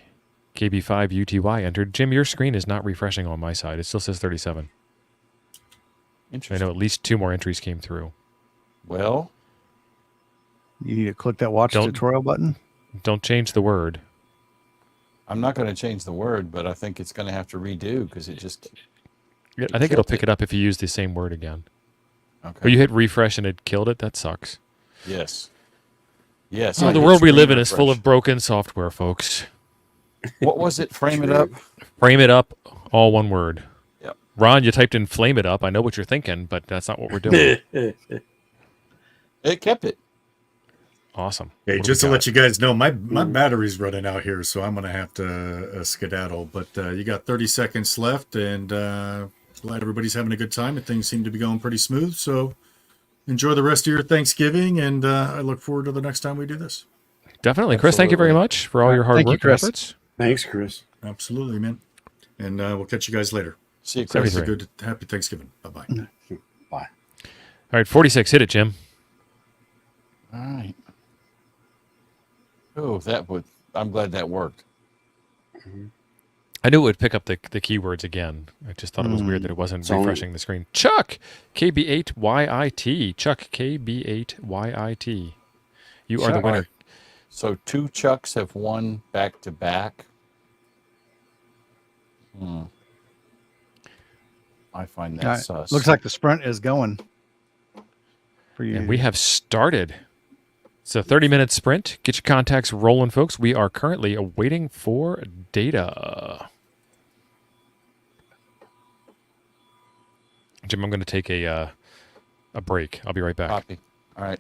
KB5 UTY entered. Jim, your screen is not refreshing on my side. It still says 37. I Interesting. know at least 2 more entries came through. Well, You need to click that watch Don't- tutorial button. Don't change the word. I'm not going to change the word, but I think it's going to have to redo because it just. I think it'll pick it up if you use the same word again. Okay. Or you hit refresh and it killed it. That sucks. Yes. Yes. Oh, I the hit world we screen live in is full refresh. of broken software, folks. What was it? Frame it up. Frame it up, all one word. Yep. Ron, you typed in flame it up. I know what you're thinking, but that's not what we're doing. It kept it. Awesome. Hey, What do just to we let got? you guys know, my battery's running out here, so I'm going to have to skedaddle. But you got 30 seconds left, and glad everybody's having a good time, and things seem to be going pretty smooth. So enjoy the rest of your Thanksgiving, and I look forward to the next time we do this. Definitely. Chris, thank you very Absolutely. much for all your hard Thank you, work and Chris. efforts. Thanks, Chris. Absolutely, man. And we'll catch you guys later. See you, Every Chris. three. Good, happy Thanksgiving. Bye-bye. Bye. All right, 46. Hit it, Jim. All right. Oh, I'm glad that worked. I knew it would pick up the keywords again. I just thought it was weird that it wasn't It's only- refreshing the screen. Chuck, KB8YIT. Chuck, KB8YIT. You are the Chuck. winner. So 2 Chucks have won back to back. I find that sus. Looks like the sprint is going for you. And we have started. It's a 30-minute sprint. Get your contacts rolling, folks. We are currently awaiting for data. Jim, I'm going to take a break. I'll be right back. Copy. All right.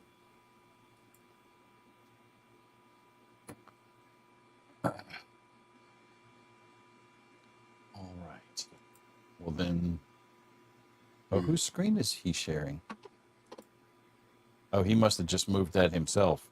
All right. Well then, whose screen is he sharing? Oh, he must have just moved that himself.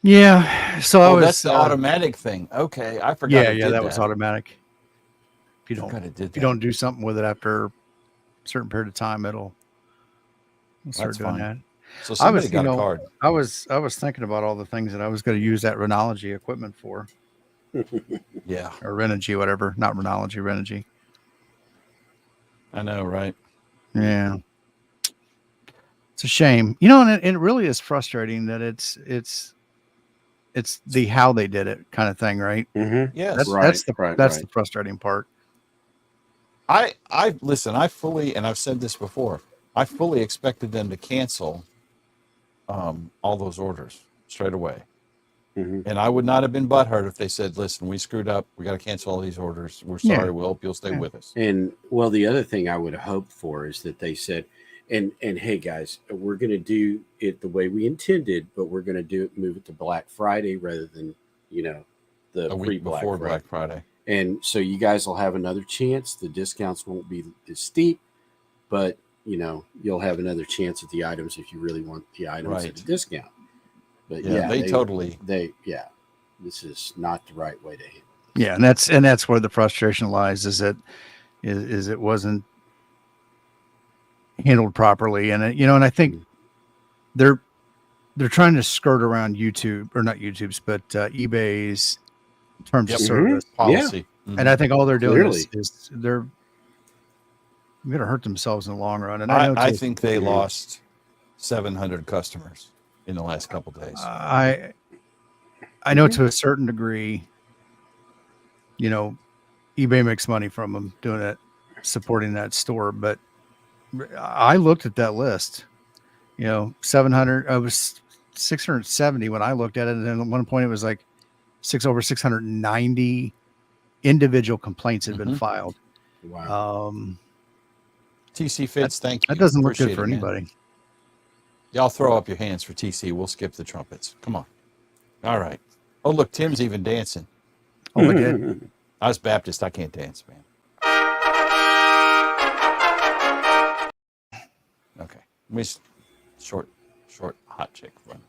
Yeah. So I was. That's the automatic thing. Okay, I forgot. Yeah, it yeah, did that was automatic. If you Forgot it did if you that. don't do something with it after a certain period of time, it'll start That's doing fine. that. So I was, somebody got a card. I was thinking about all the things that I was going to use that Renogy equipment for, Yeah, or Renogy, whatever. Not Renogy, Renogy. I know, right? Yeah. It's a shame, and it really is frustrating that it's the how they did it kind of thing, right? Mm-hmm. Yes. That's the frustrating part. I listen. I fully, and I've said this before, I fully expected them to cancel all those orders straight away. Mm-hmm. And I would not have been butthurt if they said, listen, we screwed up. We got to cancel all these orders. We're sorry. Yeah. We hope you'll stay with us. And well, the other thing I would hope for is that they said, and hey guys, we're going to do it the way we intended, but we're going to move it to Black Friday rather than, the A week before Black Friday. And so you guys will have another chance. The discounts won't be as steep, but you'll have another chance at the items if you really want the items at a discount. But Yeah, this is not the right way to handle it. Yeah, and that's where the frustration lies. Is it wasn't handled properly, and and I think they're trying to skirt around YouTube, or not YouTube's, but eBay's terms of service policy. Yeah. And I think all they're doing Clearly. is they're going to hurt themselves in the long run. And I think they lost 700 customers in the last couple of days. I know to a certain degree, eBay makes money from them doing it, supporting that store. But I looked at that list, 700, I was 670 when I looked at it. And then at one point it was like over 690 individual complaints had been filed. Wow. TC Fitz, thank you. That doesn't look good Appreciate for it, man. anybody. Y'all throw up your hands for TC. We'll skip the trumpets. Come on. All right. Oh, look, Tim's even dancing. Oh, we did. I was Baptist. I can't dance, man. Okay. Let me short, hot chick run.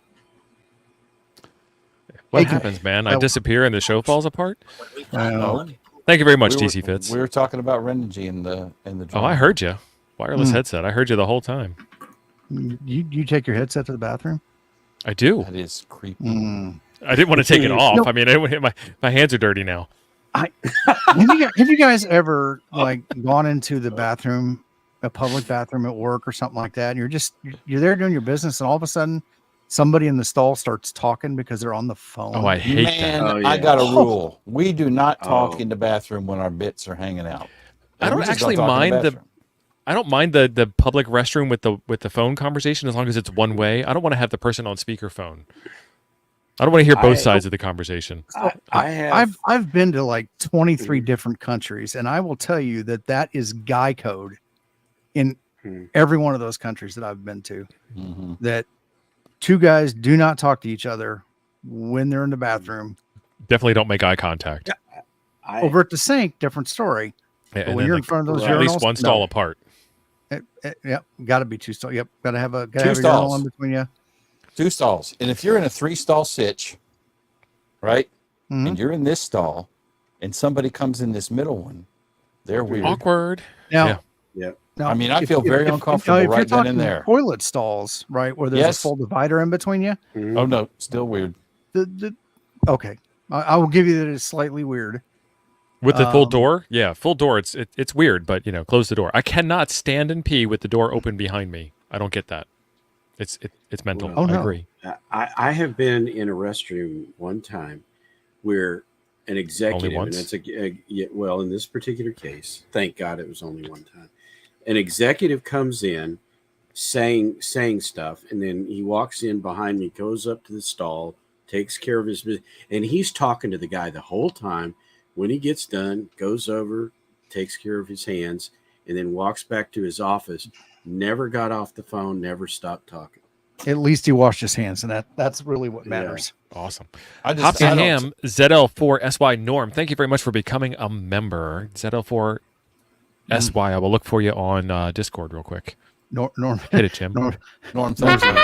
What happens, man? I disappear and the show falls apart? No. Thank you very much, TC Fitz. We were talking about Renogy and the Oh, I heard you. Wireless headset. I heard you the whole time. You take your headset to the bathroom? I do. That is creepy. I didn't want to take it off. No. I mean, my hands are dirty now. Have you guys ever gone into the bathroom, a public bathroom at work or something like that, and you're there doing your business, and all of a sudden somebody in the stall starts talking because they're on the phone? Oh, I hate Man, that. Oh, yeah. I got a rule. We do not talk in the bathroom when our bits are hanging out. I don't We just actually talk in mind bathroom. I don't mind the public restroom with the phone conversation as long as it's one way. I don't want to have the person on speakerphone. I don't want to hear both sides of the conversation. I have. I've been to like 23 different countries, and I will tell you that that is guy code in every one of those countries that I've been to. That two guys do not talk to each other when they're in the bathroom. Definitely don't make eye contact. Over at the sink, different story. Yeah, but when you're in front of those at least urinals, one stall apart. Yep, got to be two stalls. Yep, got to have a Two urinal stalls. in between you. 2 stalls. And if you're in a 3-stall sitch, right, and you're in this stall, and somebody comes in this middle one, they're weird. Awkward. Now, Yeah. now, I mean, I feel very uncomfortable if you're right then and talking there. Toilet stalls, right, where there's Yes. a full divider in between you. Oh no, still weird. Okay, I will give you that it's slightly weird. With the full door? Yeah, full door. It's weird, but close the door. I cannot stand and pee with the door open behind me. I don't get that. It's mental. Well, I agree. I have been in a restroom one time where an executive, and once? it's well, in this particular case, thank God it was only one time. An executive comes in saying stuff, and then he walks in behind me, goes up to the stall, takes care of his business, and he's talking to the guy the whole time. When he gets done, goes over, takes care of his hands, and then walks back to his office. Never got off the phone, never stopped talking. At least he washed his hands, and that's really what matters. Awesome. I Hops and Ham, ZL4SY Norm, thank you very much for becoming a member. ZL4SY, I will look for you on Discord real quick. Norm, hit it, Jim. Norm, thank you.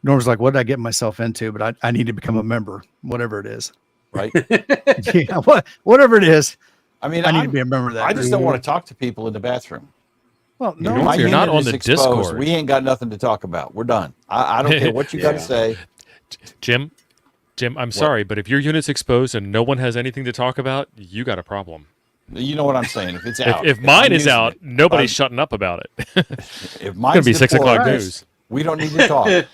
Norm's like, what did I get myself into? But I need to become a member, whatever it is. Right? Yeah, whatever it is. I mean, I need to be a member of that. I just don't want to talk to people in the bathroom. Well, no, If you're not on the Discord, we ain't got nothing to talk about. We're done. I don't care what you got to say. Jim, I'm sorry, but if your unit's exposed and no one has anything to talk about, you got a problem. You know what I'm saying? If it's out, if mine I'm is using out, it, nobody's shutting up about it. If mine's gonna be 6 o'clock deployed, news. we don't need to talk.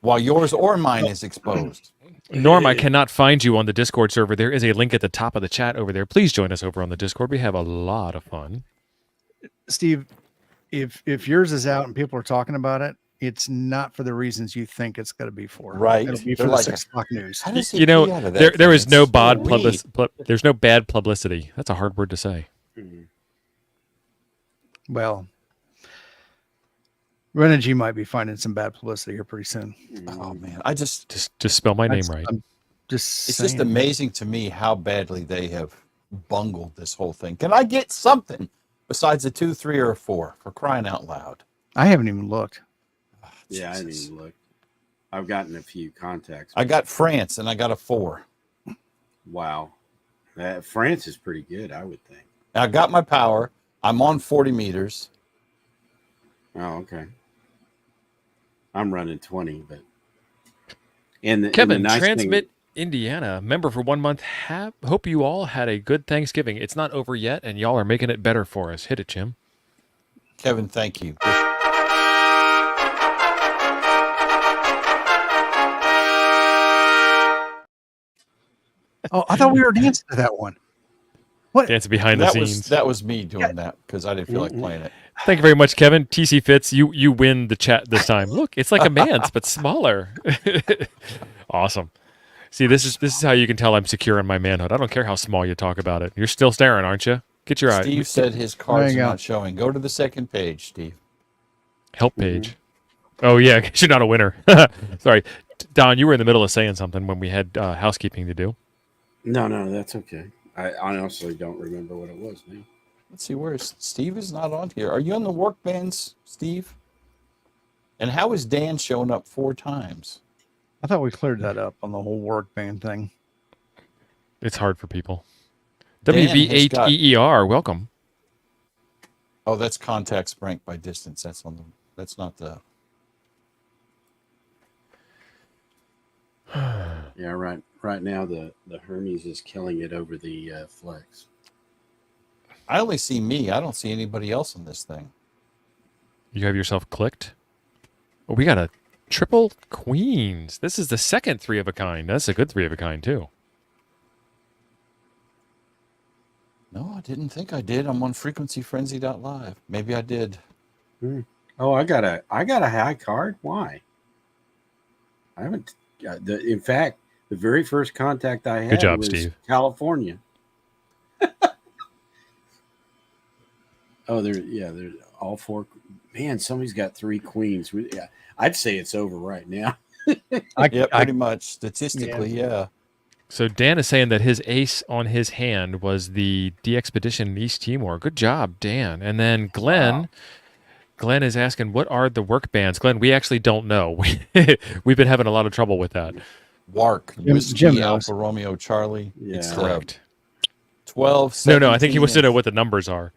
While yours or mine is exposed. Norm, I cannot find you on the Discord server. There is a link at the top of the chat over there. Please join us over on the Discord. We have a lot of fun. Steve, if yours is out and people are talking about it, it's not for the reasons you think it's going to be for. Right. It'll be They're for like, the 6 o'clock news. How does he You know, pee out of that there thing? is no It's bad so weak. there's no bad publicity. That's a hard word to say. Well, Renogy might be finding some bad publicity here pretty soon. Oh man, I just spell my name right. I'm just it's saying. just amazing to me how badly they have bungled this whole thing. Can I get something besides a 2, 3, or a 4 for crying out loud? I haven't even looked. Yeah, I didn't even look. I've gotten a few contacts. I got France and I got a 4. Wow. France is pretty good, I would think. I got my power. I'm on 40 meters. Oh, okay. I'm running 20, but and Kevin, the nice Transmit Indiana, member for 1 month. Hope you all had a good Thanksgiving. It's not over yet, and y'all are making it better for us. Hit it, Jim. Kevin, thank you. Oh, I thought we were dancing to that one. What? Dancing behind the That scenes. that was me doing that because I didn't feel like playing it. Thank you very much, Kevin. TC Fitz, you win the chat this time. Look, it's like a man's, but smaller. Awesome. See, this is how you can tell I'm secure in my manhood. I don't care how small you talk about it. You're still staring, aren't you? Get your eye. Steve said his cards you are go. not showing. Go to the second page, Steve. Help page. Oh yeah, 'cause you're not a winner. Sorry, Don. You were in the middle of saying something when we had housekeeping to do. No, that's okay. I honestly don't remember what it was now. Let's see, where is Steve is not on here. Are you on the work bands, Steve? And how is Dan showing up 4 times? I thought we cleared that up on the whole work band thing. It's hard for people. Dan has got- WV8EER, welcome. Oh, that's contact rank by distance. That's on the. That's not the. Yeah, right now the Hermes is killing it over the Flex. I only see me. I don't see anybody else on this thing. You have yourself clicked. Oh, we got a triple queens. This is the second 3 of a kind. That's a good 3 of a kind too. No, I didn't think I did. I'm on frequencyfrenzy.live. Maybe I did. Oh, I got a high card. Why? I haven't. In fact, the very first contact I had Good job, was Steve. California. Oh, there's all four. Man, somebody's got 3 queens. Yeah, I'd say it's over right now. Yeah, pretty much. Statistically, yeah. So Dan is saying that his ace on his hand was the DXpedition in East Timor. Good job, Dan. And then Glenn is asking, what are the work bands? Glenn, we actually don't know. We've been having a lot of trouble with that. WARC, Jim Whiskey knows. Alpha Romeo Charlie. It's Yeah. Correct. 12, No, I think he wants to 17, know what the numbers are.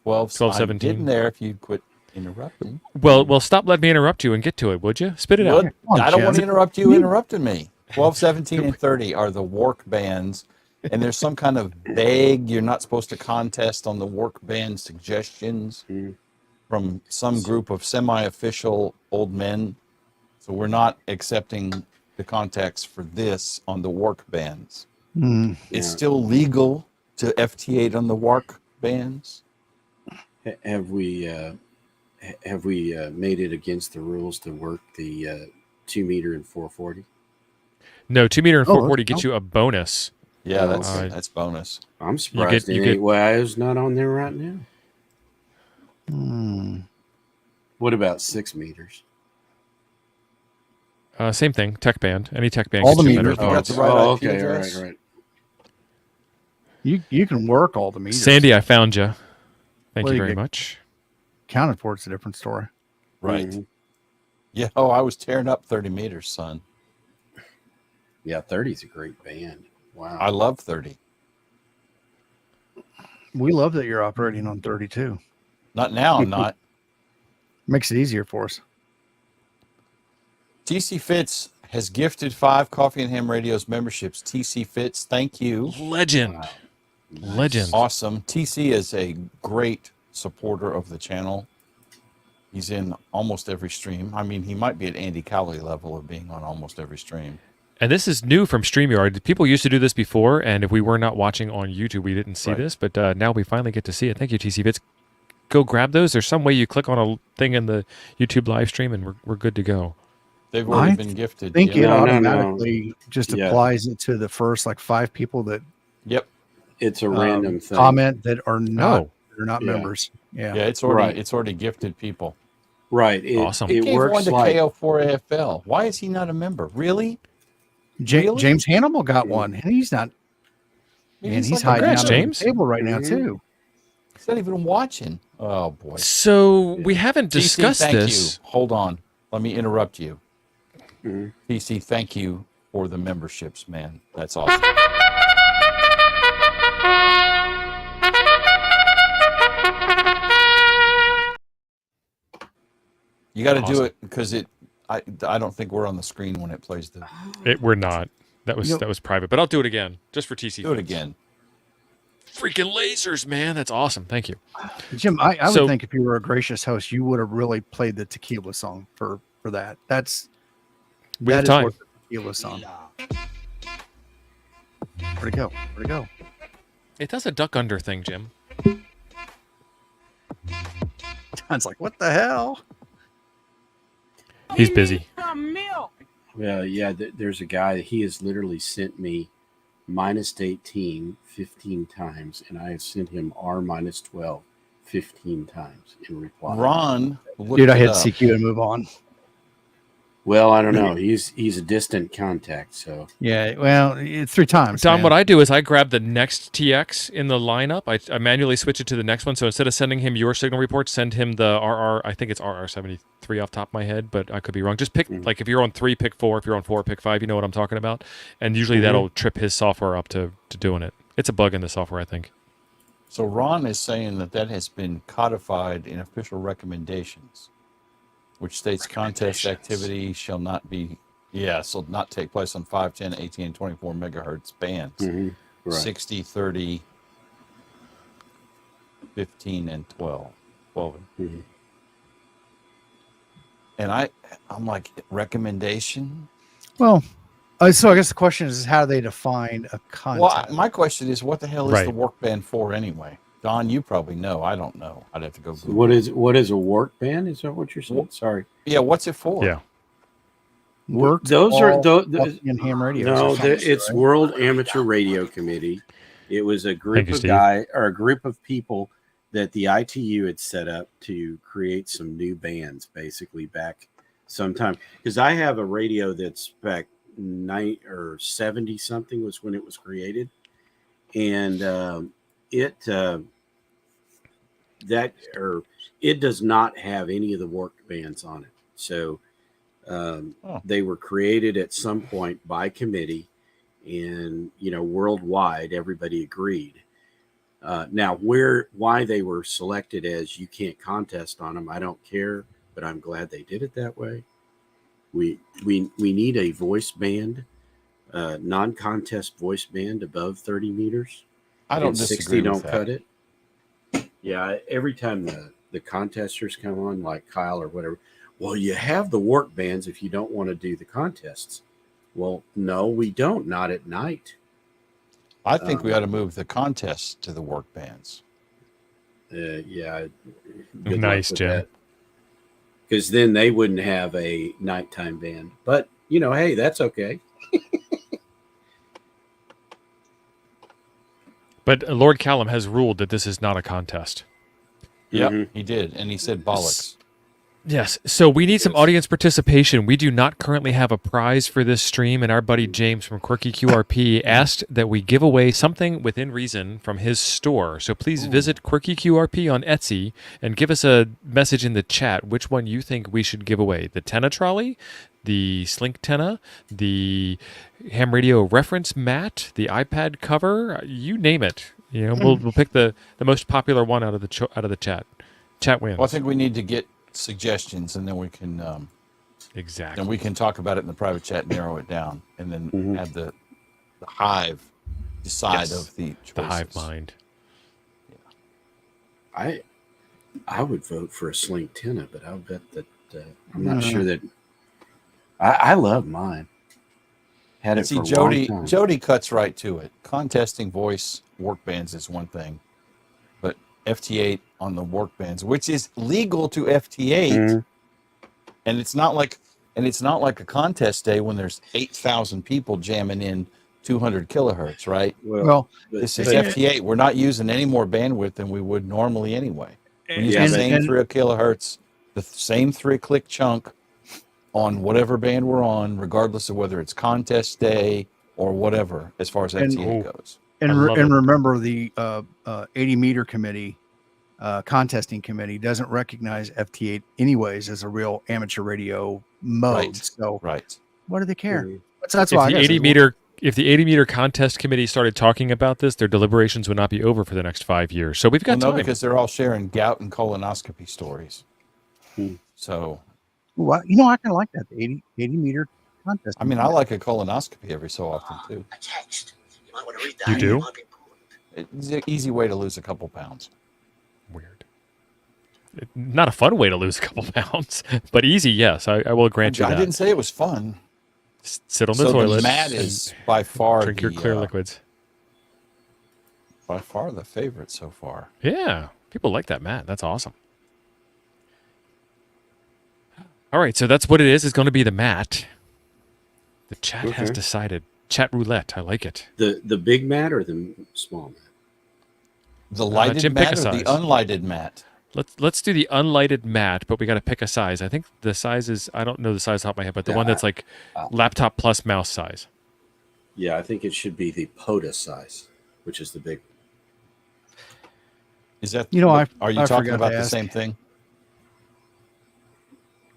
12, 12, I'm 17. getting there if you'd quit interrupting. Well, stop letting me interrupt you and get to it, would you? Spit it out. Well, on, I don't Jim. want to interrupt you interrupting me. 12, 17, and 30 are the work bands. And there's some kind of vague, you're not supposed to contest on the work band suggestions from some group of semi-official old men. So we're not accepting the contacts for this on the work bands. It's still legal to FT8 on the work bands. Have we made it against the rules to work the 2 meter and 440? No, 2 meter and Oh, 440 okay. gets you a bonus. Yeah, that's bonus. I'm surprised you it ain't why it's not on there right now. What about 6 meters? Same thing, tech band. Any tech band All gets the you a meters. better You got bonus. the right Oh, IP okay, address? right. You can work all the meters. Sandy, I found you. Thank Well, you you very get- much. Counted for it's a different story. Right. Mhm. Yeah. Oh, I was tearing up 30 meters, son. Yeah, 30 is a great band. Wow. I love 30. We love that you're operating on 32. Not now, I'm not. Makes it easier for us. TC Fitz has gifted 5 Coffee and Ham Radios memberships. TC Fitz, thank you. Legend. Legend. Awesome. TC is a great supporter of the channel. He's in almost every stream. I mean, he might be at Andy Cowley level of being on almost every stream. And this is new from StreamYard. People used to do this before, and if we were not watching on YouTube, we didn't see this. But now we finally get to see it. Thank you, TC Fitz. Go grab those. There's some way you click on a thing in the YouTube live stream, and we're good to go. They've already I been gifted. I think it No, automatically just Yeah. applies it to the first 5 people that Yep. It's a random thing. comment that are not Oh. they're not Yeah. members. Yeah. Yeah, it's already gifted people. Right. Awesome. It Gave one works to like KO4 AFL. Why is he not a member? Really? Really? James Hannibal got one, and he's not. Man, And he's like a hiding Congrats, out James. on the table right now Mhm. too. He's not even watching. Oh boy. So we haven't TC, discussed thank this. you. Hold on. Let me interrupt you. Mhm. TC, thank you for the memberships, man. That's awesome. You got to do Awesome. it because I don't think we're on the screen when it plays the. We're not. That was private, but I'll do it again just for TC. Do it Fitz. again. Freaking lasers, man. That's awesome. Thank you. Jim, I So- would think if you were a gracious host, you would have really played the tequila song for that. We have that is time. worth the tequila song. Where'd it go? Where'd it go? It does a duck under thing, Jim. John's like, what the hell? He's busy. Some milk. Well, yeah, there's a guy, he has literally sent me -18 15 times, and I have sent him R-12 15 times in reply. Ron, looked Dude, I it hit up. CQ and move on. Well, I don't know. He's a distant contact, so Yeah, well, it's 3 times. Don, man. what I do is I grab the next TX in the lineup. I manually switch it to the next one. So instead of sending him your signal report, send him the RR. I think it's RR73 off the top of my head, but I could be wrong. Just pick, like if you're on 3, pick 4. If you're on 4, pick 5. You know what I'm talking about. And usually that'll trip his software up to doing it. It's a bug in the software, I think. So Ron is saying that has been codified in official recommendations, which states contest activity shall not take place on 5, 10, 18, and 24 megahertz bands. right. 60, 30, 15, and 12. 12. And I'm like, recommendation? Well, So I guess the question is how do they define a Well, contest? my question is, what the hell is Right. the work band for anyway? Don, you probably know. I don't know. I'd have to go Google. What is a work band? Is that what you're saying? Sorry. Yeah, what's it for? Yeah. Work. Those are those. in ham radios. No, or something, it's right? World Amateur Radio Committee. It was a group you, of Steve. a group of people that the ITU had set up to create some new bands, basically back sometime. Because I have a radio that's back 70 something was when it was created, and it does not have any of the work bands on it. So they were created at some point by committee, and worldwide everybody agreed. Now why they were selected as you can't contest on them, I don't care, but I'm glad they did it that way. We need a voice band, non-contest voice band above 30 meters. I don't And disagree 60 with don't that. cut it. Yeah, every time the contesters come on, like Kyle or whatever, well, you have the work bands if you don't want to do the contests. Well, no, we don't. Not at night. I think we ought to move the contest to the work bands. Yeah. Nice, Jim. Because then they wouldn't have a nighttime band. But, hey, that's okay. But Lord Callum has ruled that this is not a contest. Yep, he did. And he said bollocks. Yes. So we need some audience participation. We do not currently have a prize for this stream, and our buddy James from Quirky QRP asked that we give away something within reason from his store. So please visit Quirky QRP on Etsy and give us a message in the chat which one you think we should give away. The Tenna trolley, the Slink Tenna, the ham radio reference mat, the iPad cover, you name it. We'll pick the most popular one out of the chat. Chat wins. Well, I think we need to get suggestions, and then we can exactly. and we can talk about it in the private chat, narrow it down, and then have the hive decide of the choices. The hive mind. I would vote for a Slink Tenna, but I'll bet that I'm not sure that I love mine. Had it See, for a Jody. long time. Jody cuts right to it. Contesting voice work bands is one thing, but FT8 on the work bands, which is legal to FT8, and it's not like a contest day when there's 8,000 people jamming in 200 kilohertz, right? Well, This is FT8. We're not using any more bandwidth than we would normally anyway. We're using Yeah, the same and- 3 kilohertz, the same 3-click chunk on whatever band we're on, regardless of whether it's contest day or whatever, as far as FT8 goes. And, I love it. remember the 80 meter committee, contesting committee doesn't recognize FT8 anyways as a real amateur radio mode. Right. So Right. what do they care? Mhm. That's If why I the guess 80 it's- meter if the 80 meter contest committee started talking about this, their deliberations would not be over for the next 5 years. So we've got No, time. because they're all sharing gout and colonoscopy stories. Hmm. So, Well, I kind of like that, the 80 meter contest. I mean, I like a colonoscopy every so often too. You do? It's an easy way to lose a couple pounds. Weird. Not a fun way to lose a couple pounds, but easy. Yes, I will grant you I that. didn't say it was fun. Sit on the So toilet. the mat and is by far drink your the, clear liquids. by far the favorite so far. Yeah, people like that mat. That's awesome. All right, so that's what it is. It's going to be the mat. The chat has Okay. decided. Chat roulette. I like it. The big mat or the small mat? The lighted Jim, pick a mat or the size. unlighted mat? Let's do the unlighted mat, but we got to pick a size. I think the size is, I don't know the size off the top of my head, but the one that's like laptop plus mouse size. Yeah, I think it should be the POTA size, which is the big one. Is that You know, are I you talking forgot about to the ask. same thing?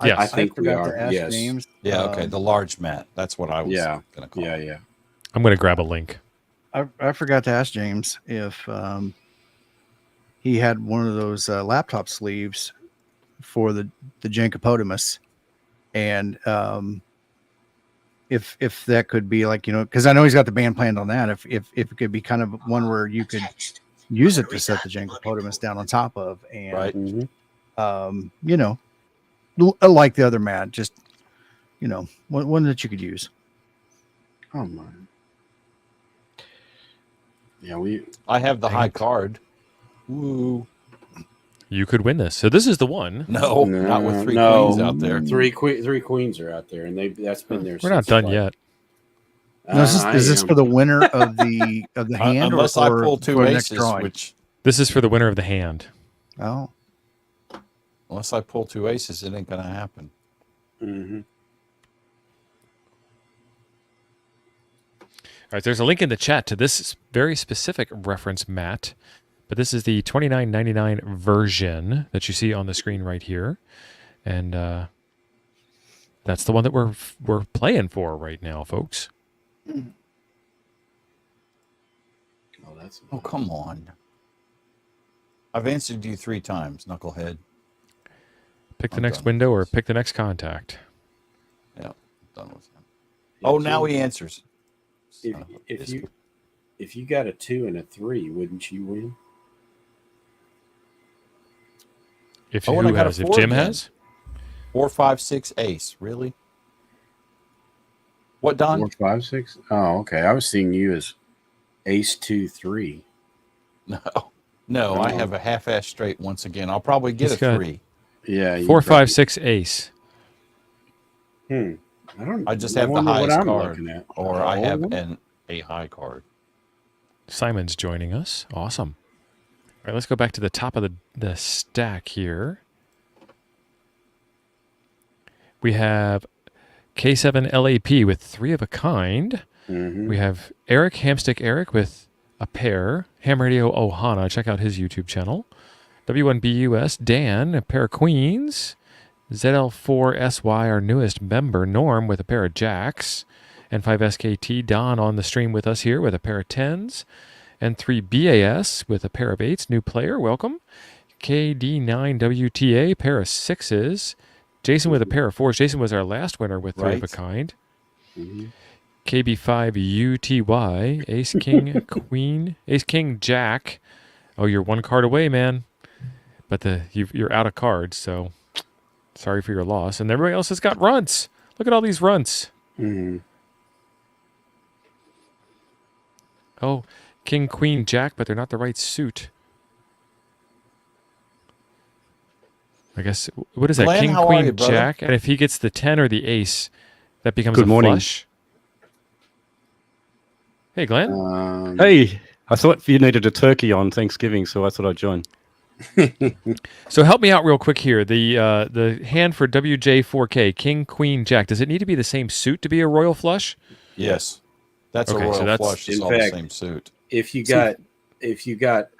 Yes. I think we forgot to are. ask Yes. James. Yeah, okay. The large mat. That's what I was Yeah. going to call Yeah, it. yeah. I'm going to grab a link. I forgot to ask James if he had one of those laptop sleeves for the Jankopotamus, and if that could be like, because I know he's got the band planned on that. If it could be kind of one where you could use it to set the Jankopotamus down on top of, and Right. Mhm. Like the other mat, just one that you could use. Oh my. Yeah, I have the Dang high it. card. Woo. You could win this. So this is the one. No, not with three no. queens out there. Three queens are out there, and that's been there. We're not since done like- yet. Now, is this am. for the winner of the hand, Unless or I pull two for the next aces, drawing? which This is for the winner of the hand. Oh, unless I pull two aces, it ain't gonna happen. Mm-hmm. All right, there's a link in the chat to this very specific reference, Matt. But this is the $29.99 version that you see on the screen right here, and that's the one that we're playing for right now, folks. Oh, come on. I've answered you 3 times, knucklehead. Pick the I'm next done window with or this. pick the next contact. Yeah, done with him. Oh, now he answers. If you got a 2 and a 3, wouldn't you win? If Oh, and I who got a has? If 4 Jim again. has? 4, 5, 6, ace. Really? What, Don? 4, 5, 6. Oh, okay. I was seeing you as ace 2, 3. No, I have a half-ass straight once again. I'll probably get He's a got 3. Yeah. 4, 5, 6, ace. I don't. I just I have the wonder what highest I'm card, looking at. or I have Oh. a high card. Simon's joining us. Awesome. All right, let's go back to the top of the stack here. We have K7 LAP with 3 of a kind. Mm-hmm. We have Eric, Hamstick Eric with a pair. Ham Radio Ohana, check out his YouTube channel. W1BUS, Dan, a pair of queens. ZL4SY, our newest member, Norm, with a pair of jacks. N5SKT, Don on the stream with us here with a pair of 10s. N3BAS with a pair of 8s, new player, welcome. KD9WTA, pair of 6s. Jason with a pair of 4s. Jason was our last winner with 3 of a kind. Mm-hmm. KB5UTY, Ace King Queen, Ace King Jack. Oh, you're 1 card away, man. But you're out of cards, so sorry for your loss. And everybody else has got runts. Look at all these runts. Mm-hmm. Oh, King Queen Jack, but they're not the right suit. I guess, what is that? Glenn, King how are Queen you, brother? Jack, and if he gets the 10 or the ace, that becomes Good a morning. flush. Hey, Glenn. Hey, I thought you needed a turkey on Thanksgiving, so I thought I'd join. So help me out real quick here. The hand for WJ4K, King, Queen, Jack. Does it need to be the same suit to be a royal flush? Yes. That's Okay, a royal so that's- flush. It's In all fact, the same suit. If you got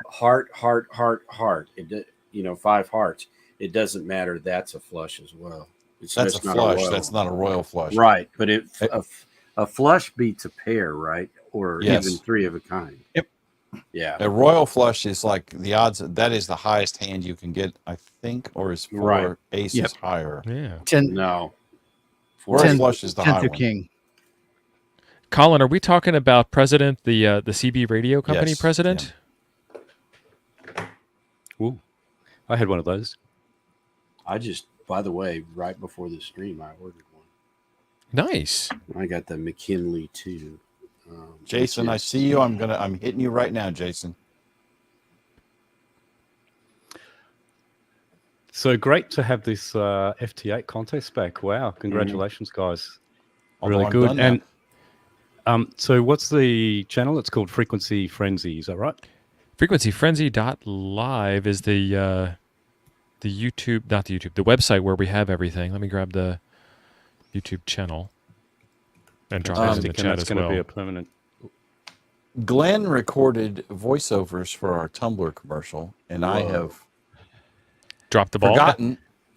heart, 5 hearts, it doesn't matter. That's a flush as well. It's That's a just not flush. royal. That's not a royal flush. Right, but a flush beats a pair, right? Or Yes. even 3 of a kind. Yep. Yeah. A royal flush is like the odds. That is the highest hand you can get, I think, or is 4 Right. aces Yep. higher. Yeah. 10, No. Royal 10 flush is the 10th high of one. king. Colin, are we talking about President, the CB radio company Yes, president? Ooh, I had one of those. I just, by the way, right before the stream, I ordered one. Nice. I got the McKinley 2. Jason, I see you. I'm hitting you right now, Jason. So great to have this FT8 contest back. Wow, congratulations, guys. Although Really I'm good. done now. And so what's the channel? It's called Frequency Frenzy, is that right? FrequencyFrenzy.live is the YouTube, not the YouTube, the website where we have everything. Let me grab the YouTube channel and drop it in the And chat that's as going to be well. a permanent. Glenn recorded voiceovers for our Tumblr commercial, and I have Drop the ball.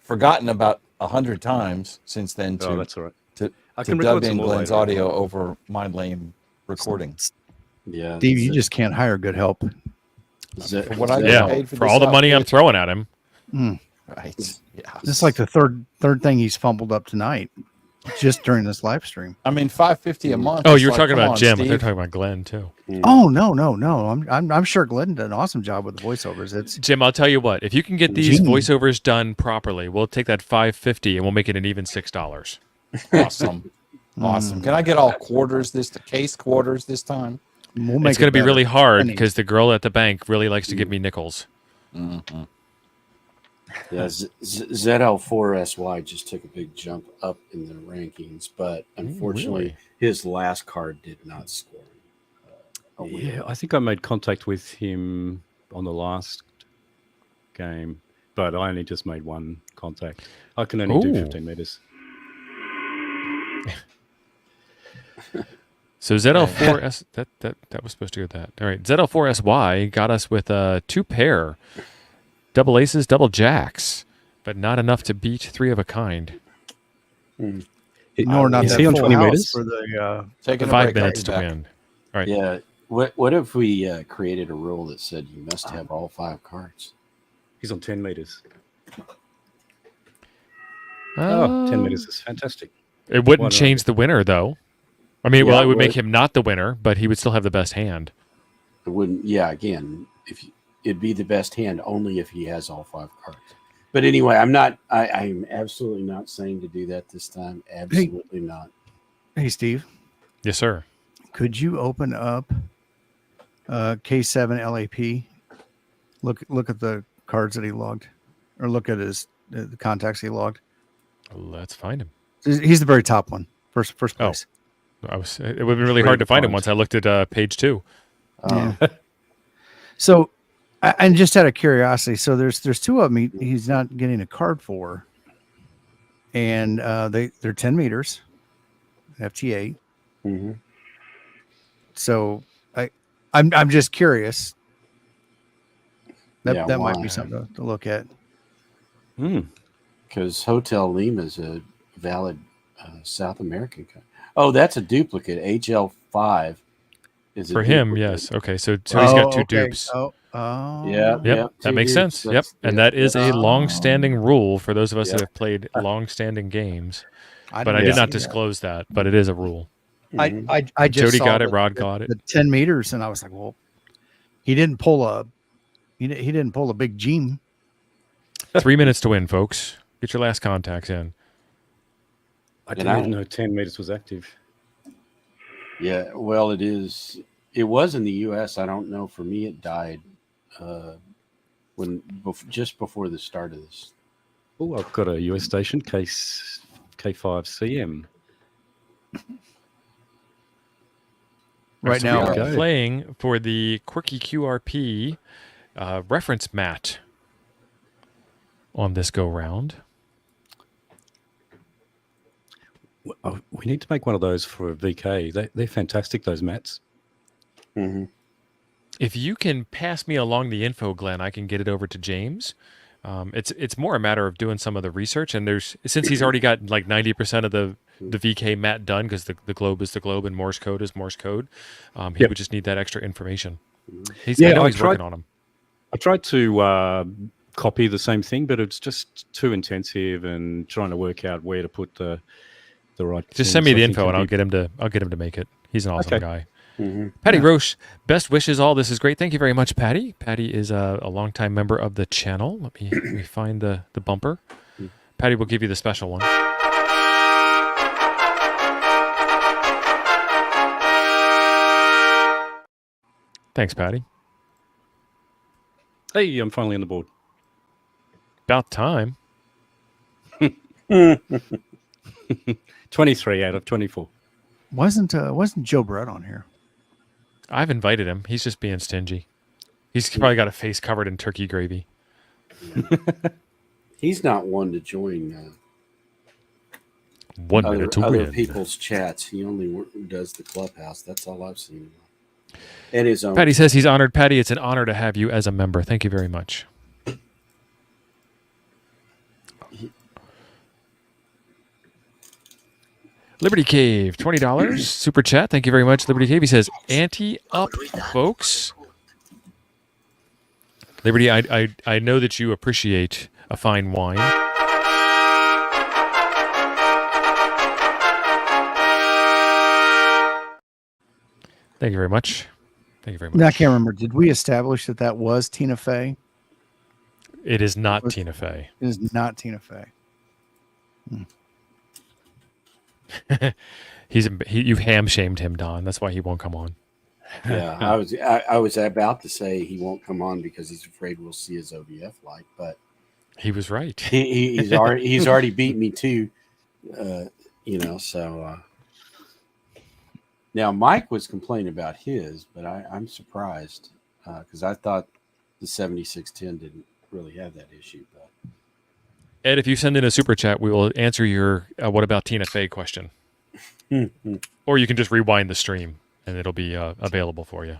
forgotten about 100 times since then to, Oh, that's all right. to, I to can dub record some in more Glenn's later. audio over my lame recording. Yeah. Steve, you just can't hire good help. For what I get Yeah, paid for this all the money I'm outfit. throwing at him. Right. Yeah. This is like the third thing he's fumbled up tonight, just during this live stream. I mean, $550 a month. Oh, it's you were like, talking come about on, Jim. They're Steve. talking about Glenn too. Oh no. I'm sure Glenn did an awesome job with the voiceovers. It's Jim, I'll tell you what. If you can get these Genie. voiceovers done properly, we'll take that $550 and we'll make it an even $6. Awesome. Awesome. Can I get all quarters case quarters this time? We'll make It's going to be better. really hard Pennies. because the girl at the bank really likes to give me nickels. Mm-hmm. Yeah, ZL4SY just took a big jump up in the rankings, but unfortunately, really? his last card did not score. Yeah, I think I made contact with him on the last game, but I only just made one contact. I can only do Ooh. 15 meters. So ZL4S that was supposed to go with that. All right, ZL4SY got us with 2 pair, double aces, double jacks, but not enough to beat 3 of a kind. Nor not Is that he on full 20 house meters? for the Taking a 5 break, minutes I'll to be back. win. All right. Yeah. What if we created a rule that said you must have all 5 cards? He's on 10 meters. Uh, 10 meters is fantastic. It Why wouldn't not? change the winner, though. I mean, well, Yeah, it would well- make him not the winner, but he would still have the best hand. It wouldn't. Yeah. Again, it'd be the best hand only if he has all 5 cards. But anyway, I'm absolutely not saying to do that this time. Absolutely not. Hey, Steve, Yes, sir. could you open up K7 LAP? Look at the cards that he logged, or look at his the contacts he logged. Let's find him. He's the very top one, first place. It would have been really hard to find him once I looked at page 2. Yeah. So, and just out of curiosity, so there's 2 of them he's not getting a card for, and they're 10 meters, FT8. Mm-hmm. So I'm just curious. That Yeah, that might why? be something to look at. Because Hotel Lima is a valid South American card. Oh, that's a duplicate. HL5 is a For him, duplicate. yes. Okay, so he's got 2 okay. dupes. Yeah. Yep, that 2 makes dupes. sense. Yep, and that is a long-standing rule for those of us Yep. that have played long-standing games. But didn't I did see not that. disclose that. But it is a rule. I just Jody saw got it. the- Rod the- got it. The 10 meters, and I was like, well, he didn't pull a big Gene. 3 minutes to win, folks. Get your last contacts in. I didn't even know 10 meters was active. Yeah, well, it is. It was in the U.S. I don't know. For me, it died just before the start of this. Oh, I've got a US station, K5CM. Right So now, we are Okay. playing for the Quirky QRP reference mat on this go round. We need to make one of those for VK. They're fantastic, those mats. Mm-hmm. If you can pass me along the info, Glenn, I can get it over to James. It's more a matter of doing some of the research, and since he's already got like 90% of the VK mat done, because the globe is the globe and Morse code is Morse code, he would just need that extra information. I know he's working on them. I tried to copy the same thing, but it's just too intensive, and trying to work out where to put the right. Just thing. send me So the I think info, and it'll I'll get him to make it. He's an awesome Okay. guy. Mm-hmm. Patty Roche, best wishes. All this is great. Thank you very much, Patty. Patty is a longtime member of the channel. Let me find the bumper. Patty will give you the special one. Thanks, Patty. Hey, I'm finally on the board. About time. 23 out of 24. wasn't Joe Brett on here? I've invited him. He's just being stingy. He's probably got a face covered in turkey gravy. He's not one to join 1 minute to other win. people's chats. He only does the clubhouse. That's all I've seen. And his own. Patty says he's honored. Patty, it's an honor to have you as a member. Thank you very much. Liberty Cave, $20 super chat. Thank you very much, Liberty Cave. He says, "Ante up, folks." Liberty, I know that you appreciate a fine wine. Thank you very much. Thank you very much. No, I can't remember. Did we establish that was Tina Fey? It is not Tina Fey. It is not Tina Fey. You've ham shamed him, Don. That's why he won't come on. Yeah, I was about to say he won't come on because he's afraid we'll see his OVF light, but He was right. he's already beat me too. So now Mike was complaining about his, but I'm surprised because I thought the 7610 didn't really have that issue. But Ed, if you send in a super chat, we will answer your "What about Tina Fey" question, or you can just rewind the stream and it'll be available for you.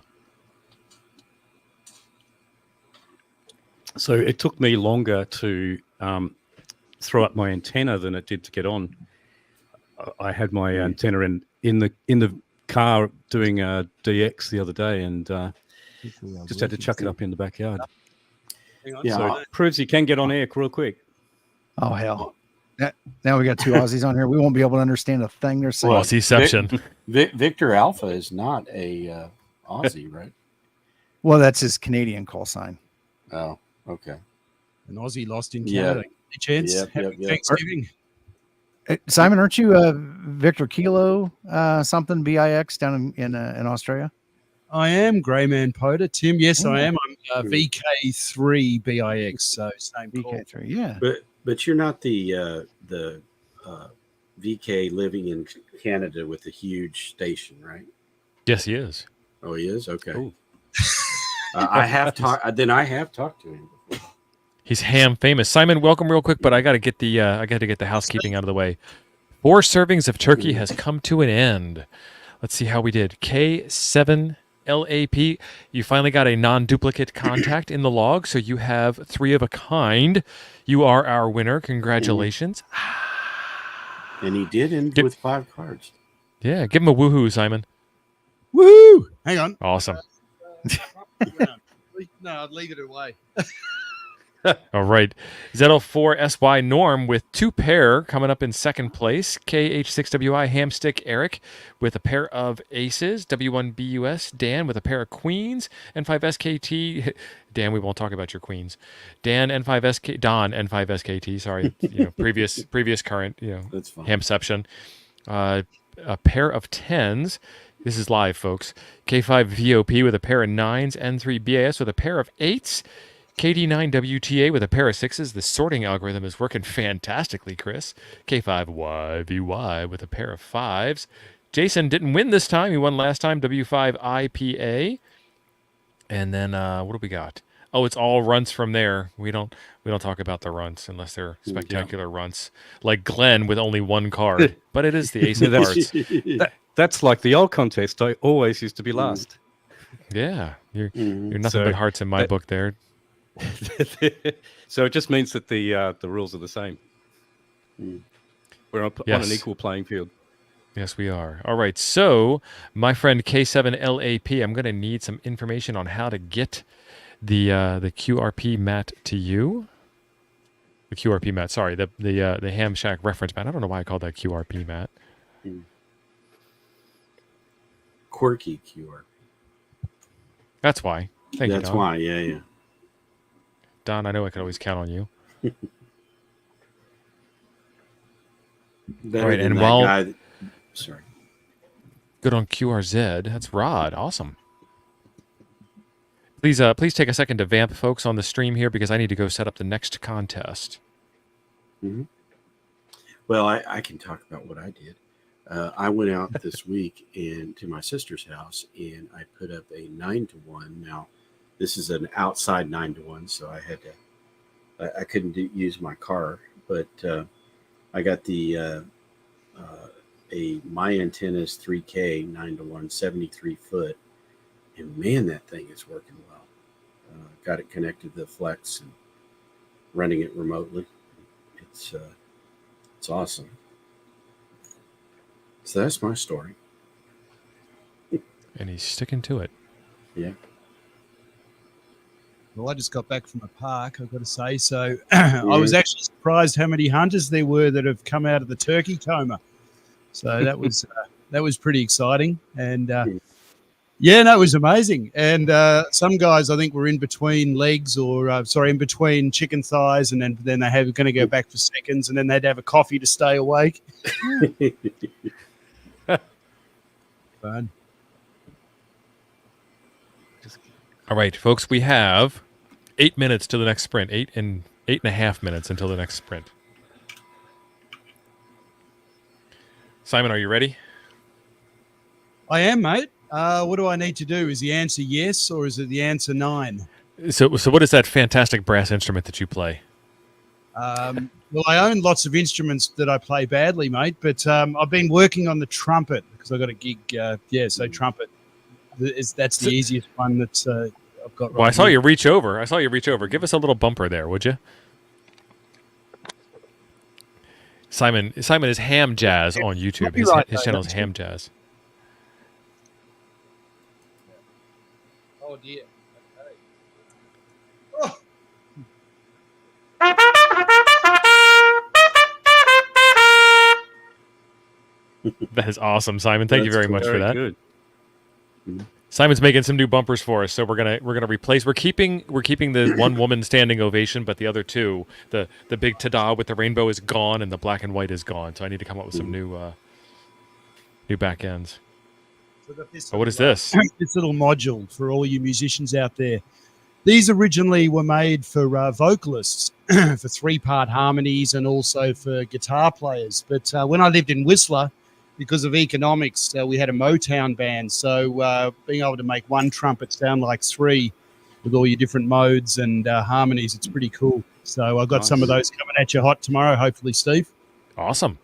So it took me longer to throw up my antenna than it did to get on. I had my antenna in the car doing a DX the other day, and just had to chuck it up in the backyard. Yeah, so it proves you can get on air real quick. Oh hell! Now we got two Aussies on here. We won't be able to understand a thing they're saying. Aussieception. Victor Alpha is not a Aussie, right? Well, that's his Canadian call sign. Oh, okay. An Aussie lost in Canada. Any chance? Happy Thanksgiving. Simon, aren't you Victor Kilo something BIX down in Australia? I am Greyman Poda. Tim, yes, I am. I'm VK3 BIX, so same call. VK3, yeah. But you're not the VK living in Canada with a huge station, right? Yes, he is. Oh, he is? Okay. I have talked to him before. He's ham famous. Simon, welcome real quick, but I got to get the housekeeping out of the way. 4 servings of turkey has come to an end. Let's see how we did. K7LAP, you finally got a non-duplicate contact in the log, so you have 3 of a kind. You are our winner. Congratulations. And he did end with 5 cards. Yeah, give him a woohoo, Simon. Woohoo! Hang on. Awesome. No, I'd leave it away. All right. ZL4SY Norm with 2 pair coming up in second place. KH6WI Hamstick Eric with a pair of aces. W1BUS Dan with a pair of queens. N5SKT Dan, we won't talk about your queens. Dan N5SK Don N5SKT. Sorry, previous current. That's fine. Hamception. A pair of 10s. This is live, folks. K5 VOP with a pair of 9s. N3 BAS with a pair of 8s. KD9WTA with a pair of 6s. The sorting algorithm is working fantastically, Chris. K5YVY with a pair of 5s. Jason didn't win this time. He won last time. W5IPA. And then what do we got? Oh, it's all runts from there. We don't talk about the runts unless they're spectacular runts. Like Glenn with only 1 card. But it is the ace of cards. That's like the old contest. I always used to be last. Yeah. You're nothing but hearts in my book there. So it just means that the rules are the same. We're on an equal playing field. Yes, we are. All right. So, my friend K7LAP, I'm going to need some information on how to get the QRP mat to you. The QRP mat. Sorry, the Ham Shack reference mat. I don't know why I called that QRP mat. Quirky QR. That's why. Thank you, That's Don. why. Yeah. Don, I know I can always count on you. Better all right, than and that while guy sorry. Good on QRZ. That's Rod. Awesome. Please take a second to vamp folks on the stream here because I need to go set up the next contest. Mm-hmm. Well, I can talk about what I did. I went out this week to my sister's house and I put up a 9-to-1. Now, this is an outside 9-to-1, so I couldn't use my car, but I got my antenna's 3K 9-to-1, 73 foot, and man, that thing is working well. Got it connected to the Flex and running it remotely. It's awesome. So that's my story. And he's sticking to it. Yeah. Well, I just got back from a park, I've got to say. So I was actually surprised how many hunters there were that have come out of the turkey coma. So that was pretty exciting. And Yeah, no, it was amazing. And some guys, I think, were in between legs or, in between chicken thighs. And then they were going to go back for seconds. And then they'd have a coffee to stay awake. Fun. All right, folks, we have 8 minutes to the next sprint. 8.5 minutes until the next sprint. Simon, are you ready? I am, mate. What do I need to do? Is the answer yes or is it the answer 9? So what is that fantastic brass instrument that you play? Well, I own lots of instruments that I play badly, mate, but I've been working on the trumpet because I got a gig. So trumpet. That's the easiest one that I've got. Well, I saw you reach over. Give us a little bumper there, would you? Simon is Ham Jazz on YouTube. His channel is Ham Jazz. Oh dear. That is awesome, Simon. Thank you very much for that. Good. Simon's making some new bumpers for us, so we're gonna replace. We're keeping the one woman standing ovation, but the other two, the big ta-da with the rainbow is gone and the black and white is gone. So I need to come up with some new back ends. So what is this? This little module for all you musicians out there. These originally were made for vocalists, for 3-part harmonies and also for guitar players. But when I lived in Whistler, because of economics, we had a Motown band. So being able to make one trumpet sound like 3 with all your different modes and harmonies, it's pretty cool. So I've got some of those coming at you hot tomorrow, hopefully, Steve. Awesome.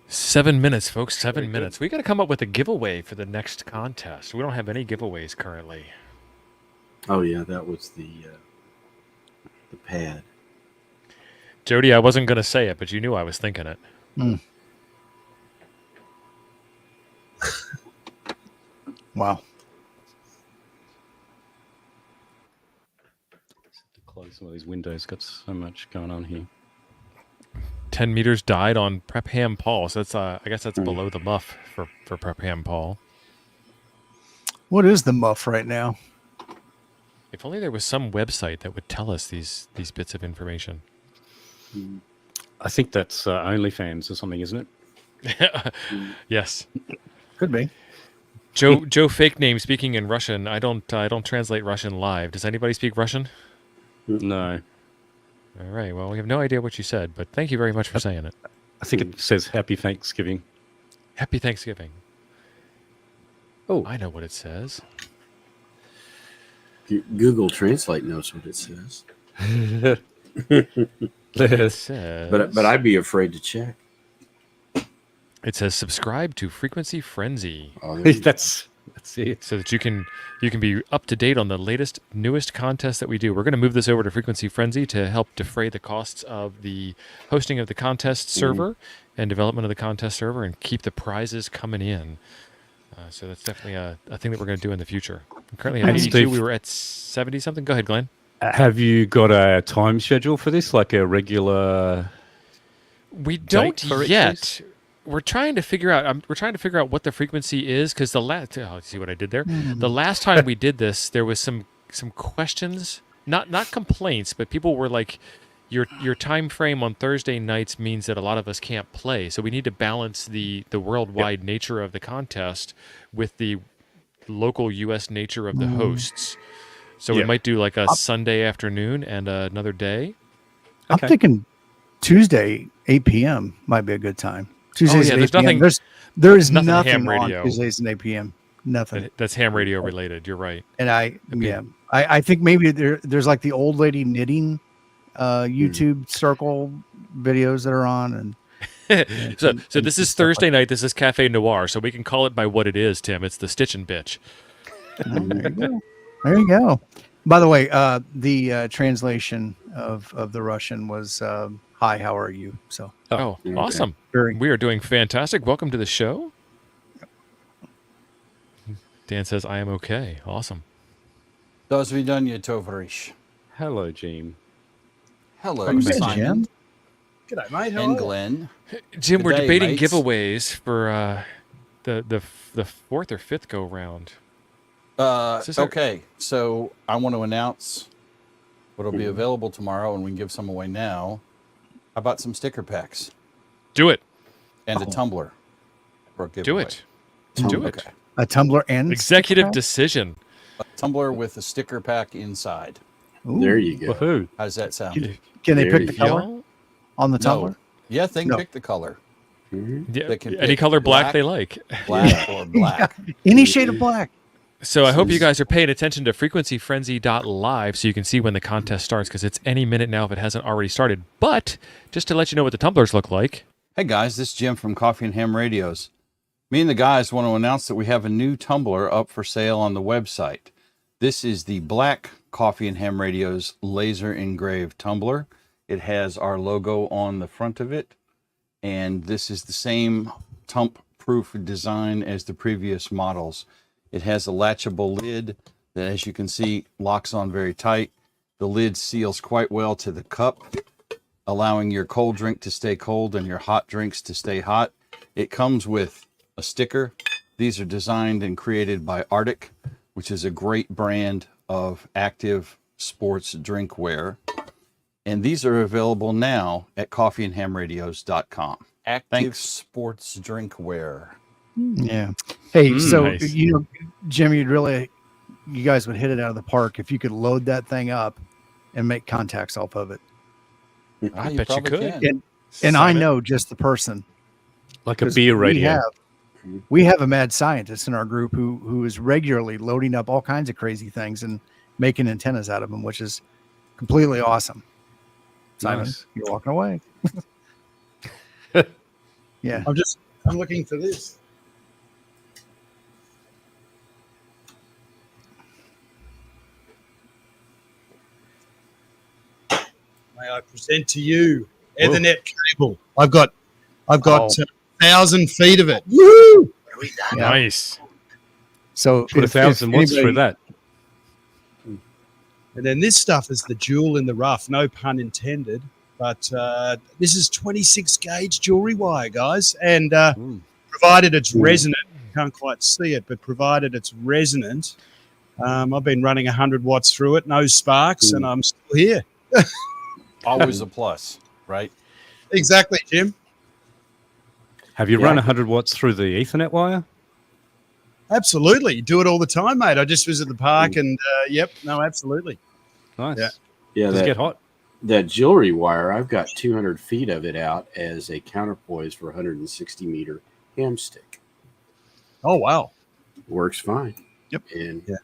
7 minutes, folks. 7 minutes. We got to come up with a giveaway for the next contest. We don't have any giveaways currently. Oh yeah, that was the pad. Jody, I wasn't going to say it, but you knew I was thinking it. Wow. To close some of these windows. Got so much going on here. 10 meters died on Prep Ham Paul. So that's I guess that's below the muff for Prep Ham Paul. What is the muff right now? If only there was some website that would tell us these bits of information. I think that's OnlyFans or something, isn't it? Yes. Could be. Joe fake name speaking in Russian. I don't translate Russian live. Does anybody speak Russian? No. All right. Well, we have no idea what you said, but thank you very much for saying it. I think it says Happy Thanksgiving. Happy Thanksgiving. Oh, I know what it says. Google Translate knows what it says. It says, but I'd be afraid to check. It says subscribe to Frequency Frenzy. That's it. So that you can be up to date on the newest contests that we do. We're going to move this over to Frequency Frenzy to help defray the costs of the hosting of the contest server and development of the contest server and keep the prizes coming in. So that's definitely a thing that we're going to do in the future. Currently at 82, Steve, we were at 70 something. Go ahead, Glenn. Have you got a time schedule for this, like a regular? We don't for yet. We're trying to figure out. We're trying to figure out what the frequency is because the last. Oh, see what I did there. The last time we did this, there was some questions, not complaints, but people were like, "Your time frame on Thursday nights means that a lot of us can't play, so we need to balance the worldwide nature of the contest with the local U.S. nature of the hosts." So we might do like a Sunday afternoon and another day. I'm thinking Tuesday, 8 p.m. might be a good time. Tuesdays at 8 p.m. There is nothing ham on radio. Tuesdays at 8 p.m. Nothing. That's ham radio related. You're right. And I think maybe there's like the old lady knitting YouTube circle videos that are on. And so this is Thursday night. This is Cafe Noir. So we can call it by what it is, Tim. It's the Stitchin' Bitch. There you go. There you go. By the way, the translation of the Russian was "Hi, how are you?" So, awesome! Very. We are doing fantastic. Welcome to the show. Dan says, "I am okay." Awesome. Do vidanya, tovarish. Hello, Jim. Hello, Simon. G'day, mate. How And are you? Glenn. Jim, we're G'day, debating mates. giveaways for the fourth or fifth go round. Is this our- Okay, so I want to announce what'll be available tomorrow, and we can give some away now. How about some sticker packs Do it. and a tumbler for a Do giveaway? it. Do it. Okay. A tumbler and Executive sticker pack? decision. A tumbler with a sticker pack inside. There you go. Woohoo. How does that sound? Can they There pick the you color Y'all- on the No. tumbler? Yeah, they can No. pick the color. Yeah, They can any pick color black black. they like. Black or black. Any shade of black. So I hope you guys are paying attention to frequencyfrenzy.live so you can see when the contest starts, because it's any minute now if it hasn't already started. But just to let you know what the tumblers look like. Hey guys, this is Jim from Coffee and Ham Radios. Me and the guys want to announce that we have a new tumbler up for sale on the website. This is the black Coffee and Ham Radios laser engraved tumbler. It has our logo on the front of it, and this is the same tump-proof design as the previous models. It has a latchable lid that, as you can see, locks on very tight. The lid seals quite well to the cup, allowing your cold drink to stay cold and your hot drinks to stay hot. It comes with a sticker. These are designed and created by Arctic, which is a great brand of active sports drinkware. And these are available now at coffeeandhamradios.com. Active sports drinkware. Yeah. Hey, so Nice. Jim, you guys would hit it out of the park if you could load that thing up and make contacts off of it. I bet you probably could. can. And I Sign it. know just the person. Like a 'Cause beer radio. We have a mad scientist in our group who is regularly loading up all kinds of crazy things and making antennas out of them, which is completely awesome. Simon, Nice. you're walking away. Yeah. I'm looking for this. May I present to you Ethernet cable? I've got 1,000 feet of it. Woo! Yeah. Nice. So Put 1,000 watts through that. And then this stuff is the jewel in the rough, no pun intended. But this is 26 gauge jewelry wire, guys. And provided it's resonant, you can't quite see it, but provided it's resonant, I've been running 100 watts through it, no sparks, and I'm still here. Always a plus, right? Exactly, Jim. Have you run 100 watts through the Ethernet wire? Absolutely. Do it all the time, mate. I just was at the park and, absolutely. Nice. Yeah. Yeah, Does it get hot? That jewelry wire, I've got 200 feet of it out as a counterpoise for a 160 meter ham stick. Oh, wow. Works fine. Yep. And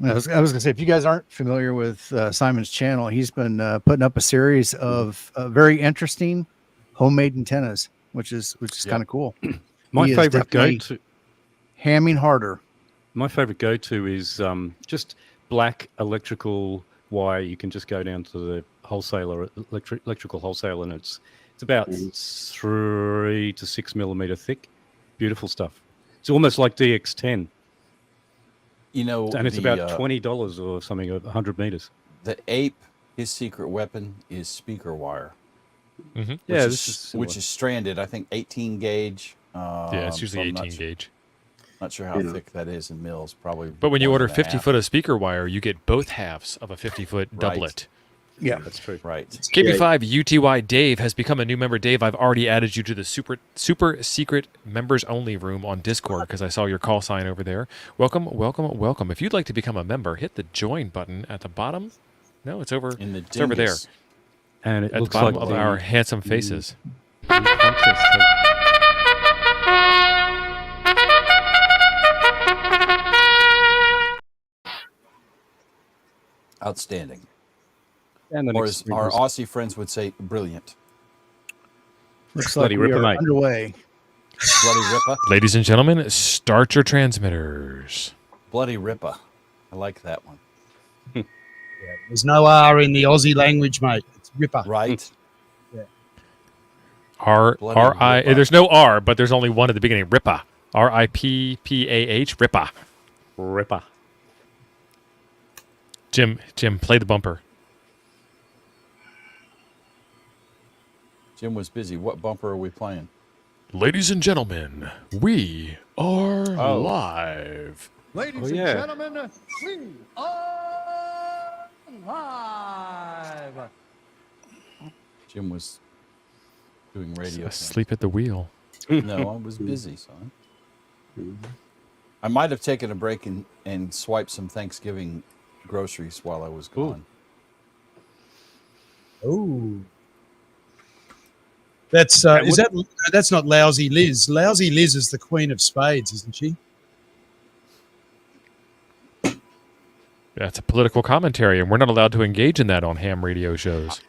I was going to say, if you guys aren't familiar with Simon's channel, he's been putting up a series of very interesting homemade antennas, which is kind of cool. My He is favorite definitely go-to. hamming harder. My favorite go-to is just black electrical wire. You can just go down to the wholesaler, electrical wholesale, and it's about 3 to 6 millimeter thick. Beautiful stuff. It's almost like DX10. You know, And it's about $20 or something, 100 meters. The ape, his secret weapon is speaker wire. Mm-hmm. Yeah, which is stranded. I think 18 gauge. Yeah, it's usually so 18 gauge. Not sure how thick that is in mils. Probably. But when you more order than a 50 half. foot of speaker wire, you get both halves of a 50-foot Right. doublet. Yeah, that's true. Right. KB5 UTY Dave has become a new member. Dave, I've already added you to the super secret members only room on Discord because I saw your call sign over there. Welcome, welcome, welcome. If you'd like to become a member, hit the join button at the bottom. No, it's over. In the it's over there. dingus. And it At the looks bottom like of the- our handsome faces. Outstanding. And the Or next as our sprinkles. Aussie friends would say, brilliant. Looks Bloody like we ripper, are mate. underway. Bloody Ripper. Ladies and gentlemen, start your transmitters. Bloody Ripper. I like that one. There's no R in the Aussie language, mate. It's Ripper. Right? Bloody R-I. Ripper. There's no R, but there's only one at the beginning. Rippa. R-I-P-P-A-H. Rippa. Ripper. Jim, play the bumper. Jim was busy. What bumper are we playing? Ladies and gentlemen, we are Oh. live. Ladies yeah. and gentlemen, we are live. Jim was doing radio. thing. Asleep at the wheel. No, I was busy, son. I might have taken a break and swiped some Thanksgiving groceries while I was gone. Oh. That's that's not Lousy Liz. Lousy Liz is the Queen of Spades, isn't she? That's a political commentary, and we're not allowed to engage in that on ham radio shows.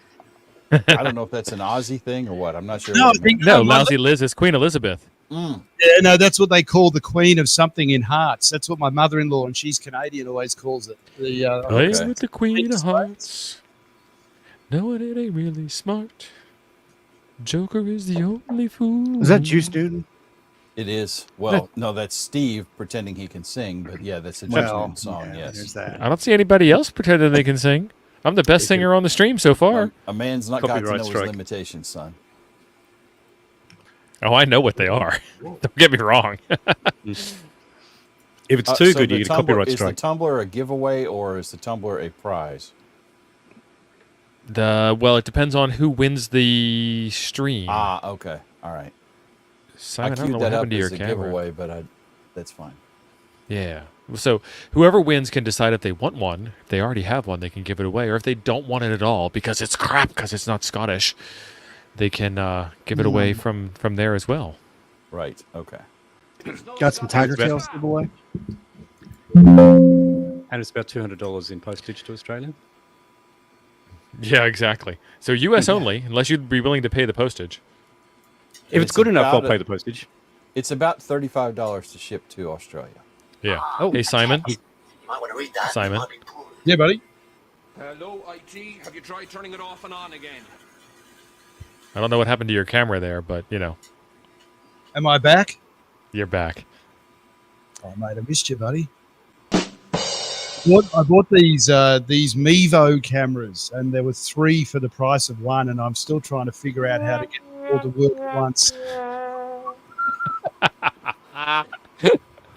I don't know if that's an Aussie thing or what. I'm not sure. No, what I think No, Lousy Liz is Queen Elizabeth. Mm. Yeah, no, that's what they call the Queen of something in hearts. That's what my mother-in-law, and she's Canadian, always calls it. The Play Okay. with the Queen of Hearts. Knowing it ain't really smart. Joker is the only fool. Is that Juice Newton? It is. Well, no, that's Steve pretending he can sing, but yeah, that's a Juice Newton song. yeah, Yes. there's that. I don't see anybody else pretending they can sing. I'm the best singer on the stream so far. A man's not got to know Copyright his strike. limitations, son. Oh, I know what they are. Don't get me wrong. If it's too So good, the you get a tumbler- copyright is strike. the tumbler a giveaway or is the tumbler a prize? Well, it depends on who wins the stream. Ah, okay. All right. Simon, I I don't know queued what that up happened to your as a camera. giveaway, but that's fine. Yeah. So whoever wins can decide if they want one. If they already have one, they can give it away. Or if they don't want it at all because it's crap, because it's not Scottish, they can give it away from there as well. Right. Okay. Got some Tiger Tails to give away. And it's about $200 in postage to Australia. Yeah, exactly. So U.S. only, unless you'd be willing to pay the postage. If it's good enough, I'll about pay the postage. It's about $35 to ship to Australia. Yeah. Hey, Simon. You might want to read that. Simon. It might be poor. Yeah, buddy. Hello, IT. Have you tried turning it off and on again? I don't know what happened to your camera there, but, you know, Am I back? you're back. Oh, mate, I missed you, buddy. I bought these Mevo cameras, and there were 3 for the price of 1, and I'm still trying to figure out how to get all to work at once.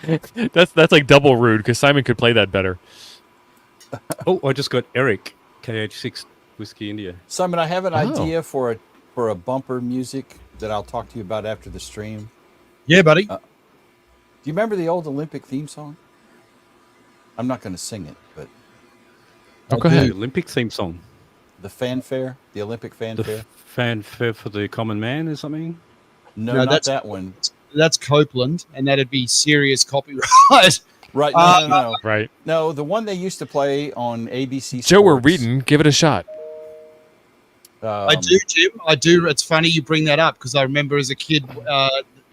That's like double rude because Simon could play that better. Oh, I just got Eric, KH6 Whiskey India. Simon, I have an Oh. idea for a bumper music that I'll talk to you about after the stream. Yeah, buddy. Do you remember the old Olympic theme song? I'm not going to sing it, but Oh, go ahead. The Olympic theme song. the fanfare, the Olympic The fanfare. fanfare for the common man or something. No, No, not that's- that one. That's Copeland, and that'd be serious copyright. Right? No. Right. No, the one they used to play on ABC. Joe, we're Sports, reading. Give it a shot. I do, Jim. I do. It's funny you bring that up because I remember as a kid.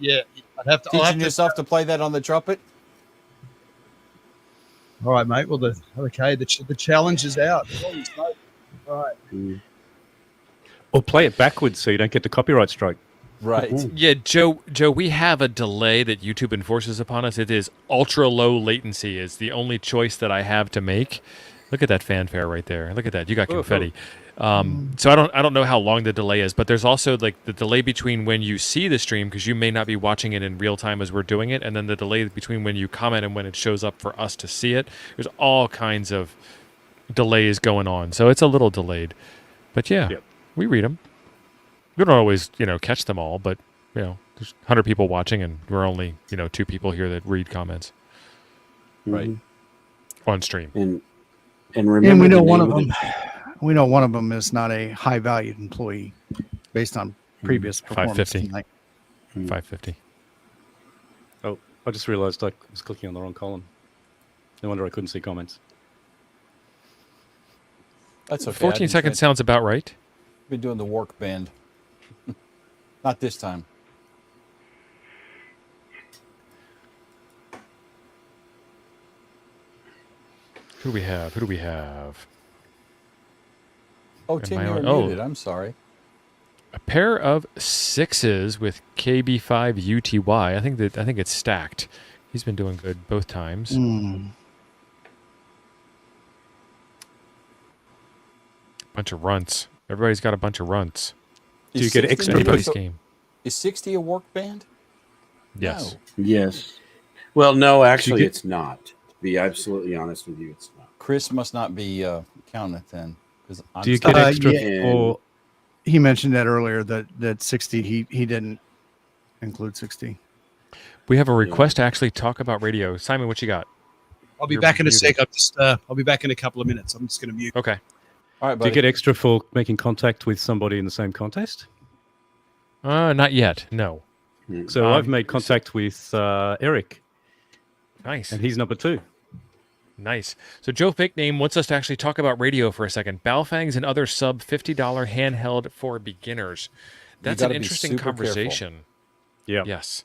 Yeah, I'll have Teaching to. yourself to play that on the trumpet. All right, mate. Well, the challenge is out. Holy smoke. All right. Or play it backwards so you don't get the copyright strike. Right. Yeah, Joe, we have a delay that YouTube enforces upon us. It is ultra low latency is the only choice that I have to make. Look at that fanfare right there. Look at that. You got confetti. So I don't know how long the delay is, but there's also like the delay between when you see the stream because you may not be watching it in real time as we're doing it, and then the delay between when you comment and when it shows up for us to see it. There's all kinds of delays going on, so it's a little delayed. But yeah, we read them. We don't always, catch them all, but there's 100 people watching, and we're only 2 people here that read comments. Right. On stream. And And remember, we know the one name of them. We know one of them is not a high valued employee based on previous performance 550. tonight. 550. Oh, I just realized I was clicking on the wrong column. No wonder I couldn't see comments. That's okay. 14 seconds sounds about right. Been doing the work band. Not this time. Who do we have? Who do we have? Oh, Am Tim, I you were on- oh. muted. I'm sorry. A pair of 6s with KB5 UTY. I think it's stacked. He's been doing good both times. Bunch of runts. Everybody's got a bunch of runts. Do you get Is extra 16 Everybody's with the- game. Is 60 a work band? Yes. No. Yes. Well, no, actually, get- it's not. To be absolutely honest with you, it's not. Chris must not be counting it then. Do you get extra yeah. for? He mentioned that earlier that 60 he didn't include 60. We have a request to actually talk about radio. Simon, what you got? I'll be You're back in a muted. sec. I'll be back in a couple of minutes. I'm just going to mute. Okay. All right, Do buddy. you get extra for making contact with somebody in the same contest? Not yet. No. So I've made contact with Eric, Nice. and he's number 2. Nice. So Joe Fake Name wants us to actually talk about radio for a second. Balfangs and other sub $50 handheld for beginners. That's an gotta be interesting super conversation. Yeah. Yes.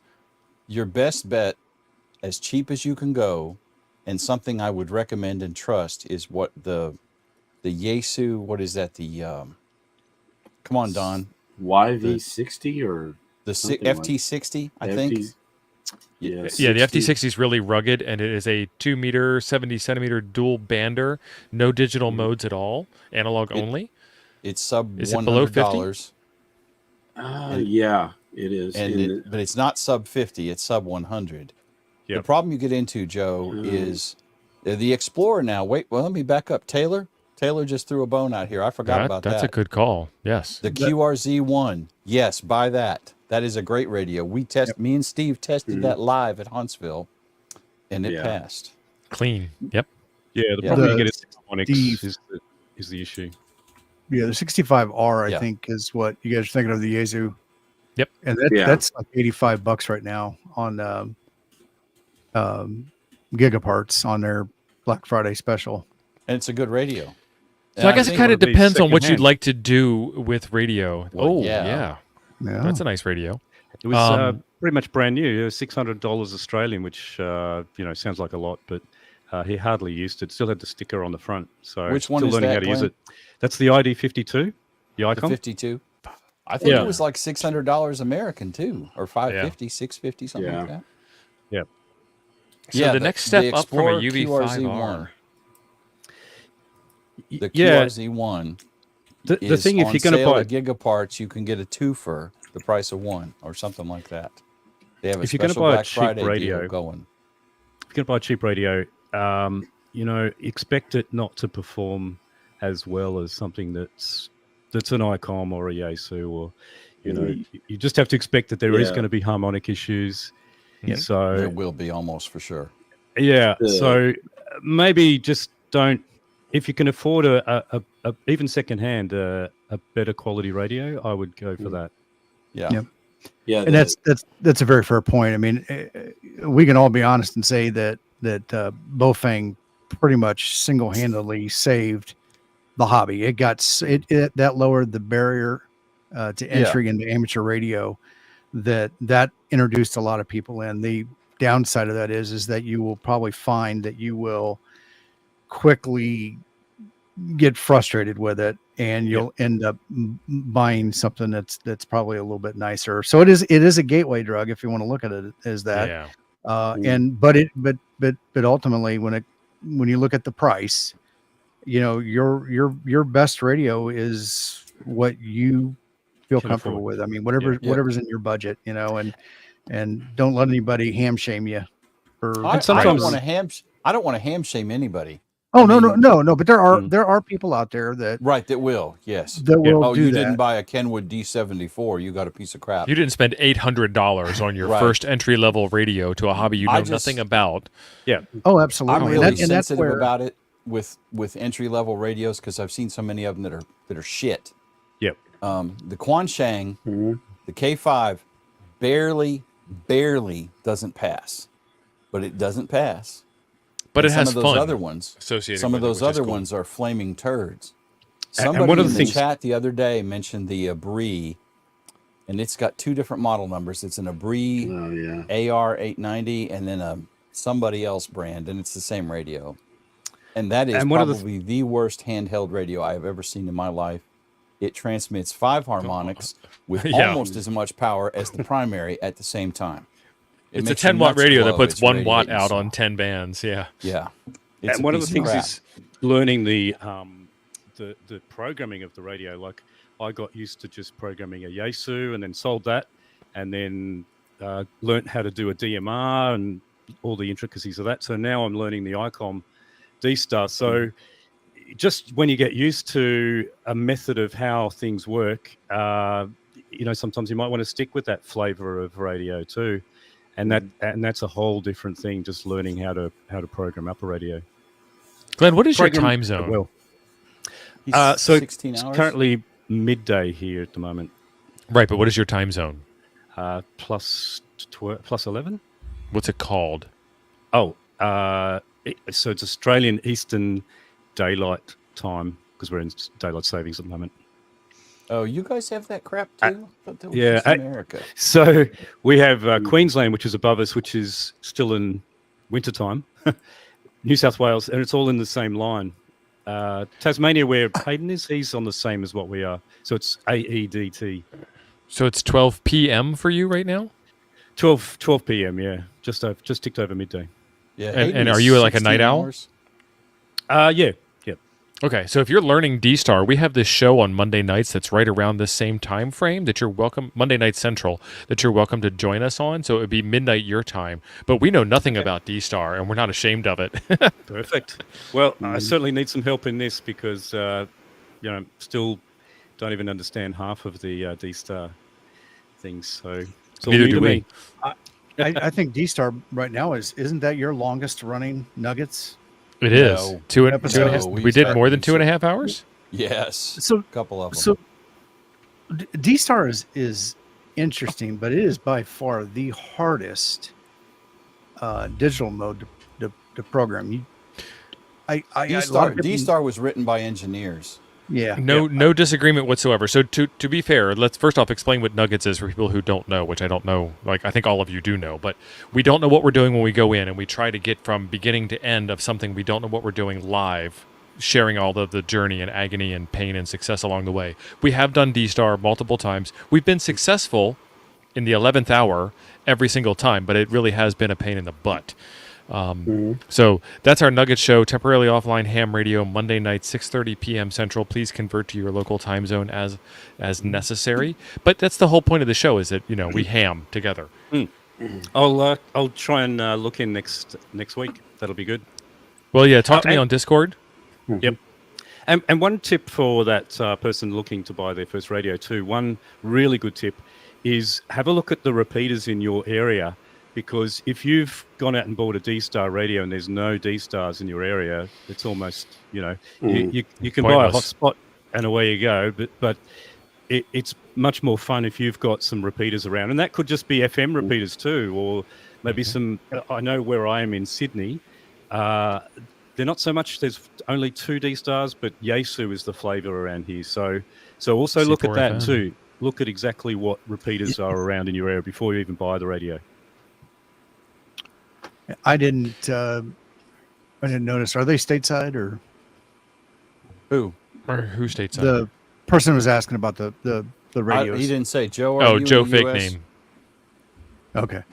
Your best bet, as cheap as you can go, and something I would recommend and trust is what the Yaesu. What is that? The come on, Don. YV60 or The something like- FT60, I think. Yeah, Yeah, the 60. FT60 is really rugged, and it is a 2 meter, 70 centimeter dual bander, no digital modes at all, analog only. It's sub Is it below $100. Yeah, it is. But it's not sub 50, it's sub 100. The Yep. problem you get into, Joe, is the Explorer now. Wait, well, let me back up. Taylor just threw a bone out here. I forgot about that. That's a good call. Yes. The QRZ1. Yes, buy that. That is a great radio. Me and Steve tested that live at Huntsville, and it passed. Clean. Yep. Yeah, the Yeah. problem you The- get is harmonics is the issue. Yeah, the 65R, I Yeah. think, is what you guys are thinking of, the Yaesu. Yep. And that's like $85 right now on Gigaparts on their Black Friday special. And it's a good radio. So I guess it think kind of it'll be depends on what you'd secondhand. like to do with radio. Well, yeah. yeah. Yeah. That's a nice radio. It was pretty much brand new. It was $600 Australian, which sounds like a lot, but he hardly used it. Still had the sticker on the front, so Which one still is learning that, how to use Glenn? it. That's the ID52, the The icon. 52. I think Yeah. it was like $600 American too, or $550, $650, something like that. Yeah. So the next step up from a Explorer UV5R. The Yeah. QRZ1 The is thing, if on you're going to sale buy at Gigaparts, you can get a 2 for the price of 1 or something like that. They have a If you're gonna special buy a Black cheap Friday radio, deal going. if you're going to buy a cheap radio, expect it not to perform as well as something that's an ICOM or a Yaesu, or you just have to expect that there is going to be harmonic issues. Yep. So There will be almost for sure. yeah, so maybe just don't. If you can afford a even secondhand a better quality radio, I would go for that. Yeah. Yep. Yeah, And that's a very fair point. I mean, we can all be honest and say that Bofang pretty much single-handedly saved the hobby. That lowered the barrier to entry into amateur radio. That introduced a lot of people in. The downside of that is that you will probably find that you will quickly get frustrated with it, and you'll end up buying something that's probably a little bit nicer. So it is a gateway drug if you want to look at it as that. Yeah. But ultimately when you look at the price, your best radio is what you feel Can comfortable afford. with. I mean, whatever's in your budget, and don't let anybody ham shame you. I sometimes- don't want to ham shame anybody. Oh, no. But there are people out there that Right, that will, yes. that will Oh, do you that. didn't buy a Kenwood D74, you got a piece of crap. You didn't spend $800 on your Right. first entry level radio to a hobby you know nothing about. Yeah. Oh, absolutely. I'm And really that's sensitive where, about it with entry level radios because I've seen so many of them that are shit. Yep. The Quanshang, the K5, barely doesn't pass, but it doesn't pass. But And it has some of those fun other ones. associated Some of with it, those which is other cool. ones are flaming turds. And Somebody one of in the the things- chat the other day mentioned the Abri, and it's got 2 different model numbers. It's an Abri AR890 and then somebody else brand, and it's the same radio. And that is And one of the probably the worst handheld radio I have ever seen in my life. It transmits 5 harmonics with Yeah. almost as much power as the primary at the same time. It It's a makes your 10-watt nuts radio that glow. puts It's 1 ready to watt hit you out so. on 10 bands. Yeah. Yeah. It's And a one of the piece things crap. is learning the programming of the radio. Like I got used to just programming a Yaesu and then sold that, and then learnt how to do a DMR and all the intricacies of that. So now I'm learning the ICOM D-Star. So just when you get used to a method of how things work, sometimes you might want to stick with that flavor of radio too, and that's a whole different thing. Just learning how to program up a radio. Glenn, what is your time zone? Well, so 16 hours. Currently midday here at the moment. Right, but what is your time zone? Plus 11. What's it called? So it's Australian Eastern Daylight Time because we're in daylight savings at the moment. Oh, you guys have that crap too? Yeah, America. So we have Queensland, which is above us, which is still in wintertime. New South Wales, and it's all in the same line. Tasmania, where Hayden is, he's on the same as what we are. So it's AEDT. So it's 12 p.m. for you right now? 12 p.m., yeah. Just ticked over midday. Yeah. And are you like a night owl? Yeah. Okay, so if you're learning D-Star, we have this show on Monday nights that's right around the same time frame that you're welcome, Monday Night Central, that you're welcome to join us on. So it would be midnight your time. But we know nothing about D-Star, and we're not ashamed of it. Perfect. Well, I certainly need some help in this because, still don't even understand half of the D-Star things. So it's all Neither new do to we. me. I think D-Star right now isn't that your longest running Nuggets? It is. No. Two and a half. We did more than 2.5 hours? Yes. So a couple of them. So D-Star is interesting, but it is by far the hardest digital mode to program. D-Star was written by engineers. Yeah. No disagreement whatsoever. So to be fair, let's first off explain what Nuggets is for people who don't know, which I don't know. Like I think all of you do know, but we don't know what we're doing when we go in and we try to get from beginning to end of something. We don't know what we're doing live, sharing all of the journey and agony and pain and success along the way. We have done D-Star multiple times. We've been successful in the 11th hour every single time, but it really has been a pain in the butt. So that's our Nugget show, temporarily offline ham radio, Monday night, 6:30 p.m. Central. Please convert to your local time zone as necessary. But that's the whole point of the show, is that we ham together. I'll try and look in next week. That'll be good. Well, yeah, talk to me on Discord. Yep. And one tip for that person looking to buy their first radio too. One really good tip is have a look at the repeaters in your area. Because if you've gone out and bought a D-Star radio and there's no D-Stars in your area, it's almost, you can buy a hotspot and away you go. But it's much more fun if you've got some repeaters around. And that could just be FM repeaters too, or maybe some, I know where I am in Sydney, they're not so much, there's only 2 D-Stars, but Yaesu is the flavor around here. So also look at that too. Look at exactly what repeaters are around in your area before you even buy the radio. I didn't notice. Are they stateside or who? Or who stateside? The person was asking about the radios. He didn't say Joe. Joe, fake name. Okay.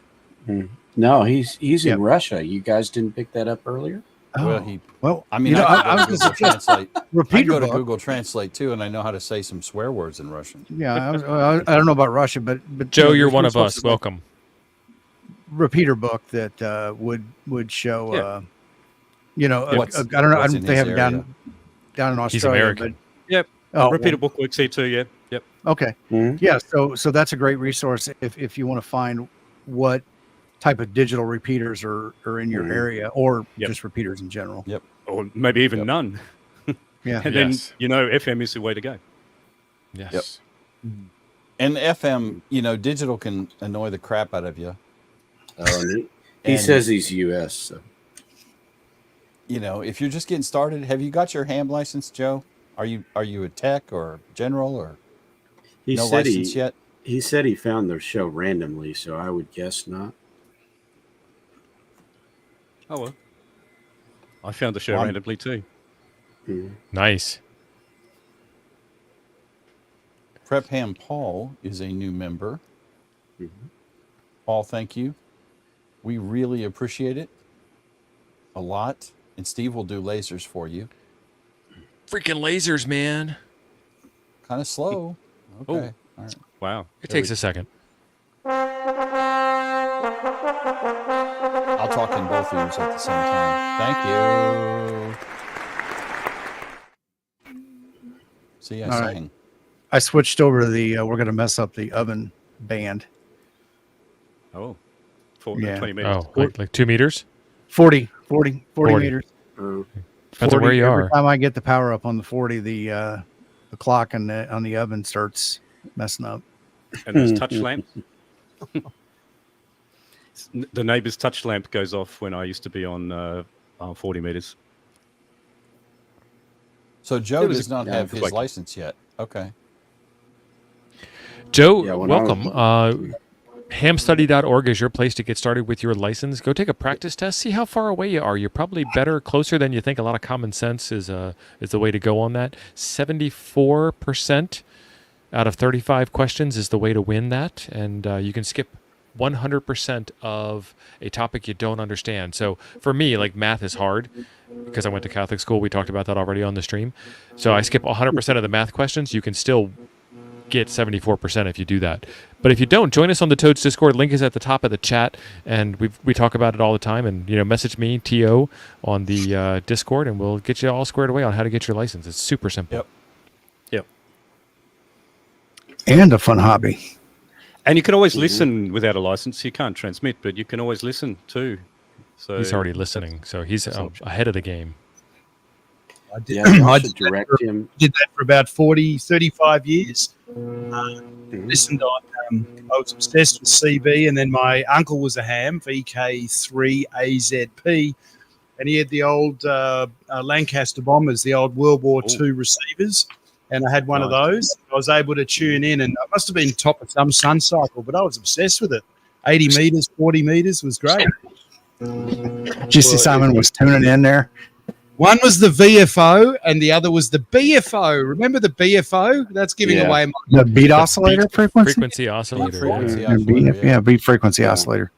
No, he's in Russia. You guys didn't pick that up earlier. Well, I mean, I was going to translate. Repeater I go to book. Google Translate too, and I know how to say some swear words in Russian. Yeah, I don't know about Russia, but Joe, you're one of us. Welcome. Repeater book that would show I don't know, I don't think they have it down in Australia. He's American. Yep. Repeater book works here too. Yep. Okay. Yeah. So that's a great resource if you want to find what type of digital repeaters are in your area, or just repeaters in general. Yep. Or maybe even none. Yeah. And then FM is the way to go. Yes. Yep. And FM, digital can annoy the crap out of you. He says he's U.S. So. If you're just getting started, have you got your ham license, Joe? Are you a tech or general or no license yet? He said he found the show randomly, so I would guess not. Oh well, I found the show randomly too. Nice. Prep Ham Paul is a new member. Paul, thank you. We really appreciate it a lot. And Steve will do lasers for you. Freaking lasers, man. Kind of slow. Okay. Oh. All right. Wow. It takes a second. All I'll talk in both ears at the same time. Thank you. See, I All right. sang. I switched over to the. We're going to mess up the oven band. Oh, Yeah. 20 meters. Oh, like 2 meters? 40 40. meters. Depends on where you every are. time I get the power up on the 40, the clock on the oven starts messing up. And there's touch lamps. The neighbor's touch lamp goes off when I used to be on 40 meters. So Joe It was does a- not yeah, have it's his like- license yet. Okay. Joe, Yeah, when I welcome. Hamstudy.org is your place to get started with your license. Go take a practice test. See how far away you are. You're probably better, closer than you think. A lot of common sense is the way to go on that. 74% out of 35 questions is the way to win that, and you can skip 100% of a topic you don't understand. So for me, like math is hard because I went to Catholic school. We talked about that already on the stream. So I skip 100% of the math questions. You can still get 74% if you do that. But if you don't, join us on the Toads Discord. Link is at the top of the chat, and we talk about it all the time. And message me, TO, on the Discord, and we'll get you all squared away on how to get your license. It's super simple. Yep. And a fun hobby. And you can always listen without a license. You can't transmit, but you can always listen too. So He's already listening, so he's ahead of the game. I did, Yeah, you I also did, direct him. did that for about 35 years. Listened on, I was obsessed with CB, and then my uncle was a ham, VK3AZP, and he had the old Lancaster bombers, the old World War II receivers, and I had one of those. I was able to tune in, and I must have been top of some sun cycle, but I was obsessed with it. 80 meters, 40 meters was great. Did you see Simon was tuning in there? One was the VFO and the other was the BFO. Remember the BFO? That's giving away my The beat oscillator frequency? Frequency oscillator. Frequency yeah. oscillator, Yeah, beat frequency oscillator.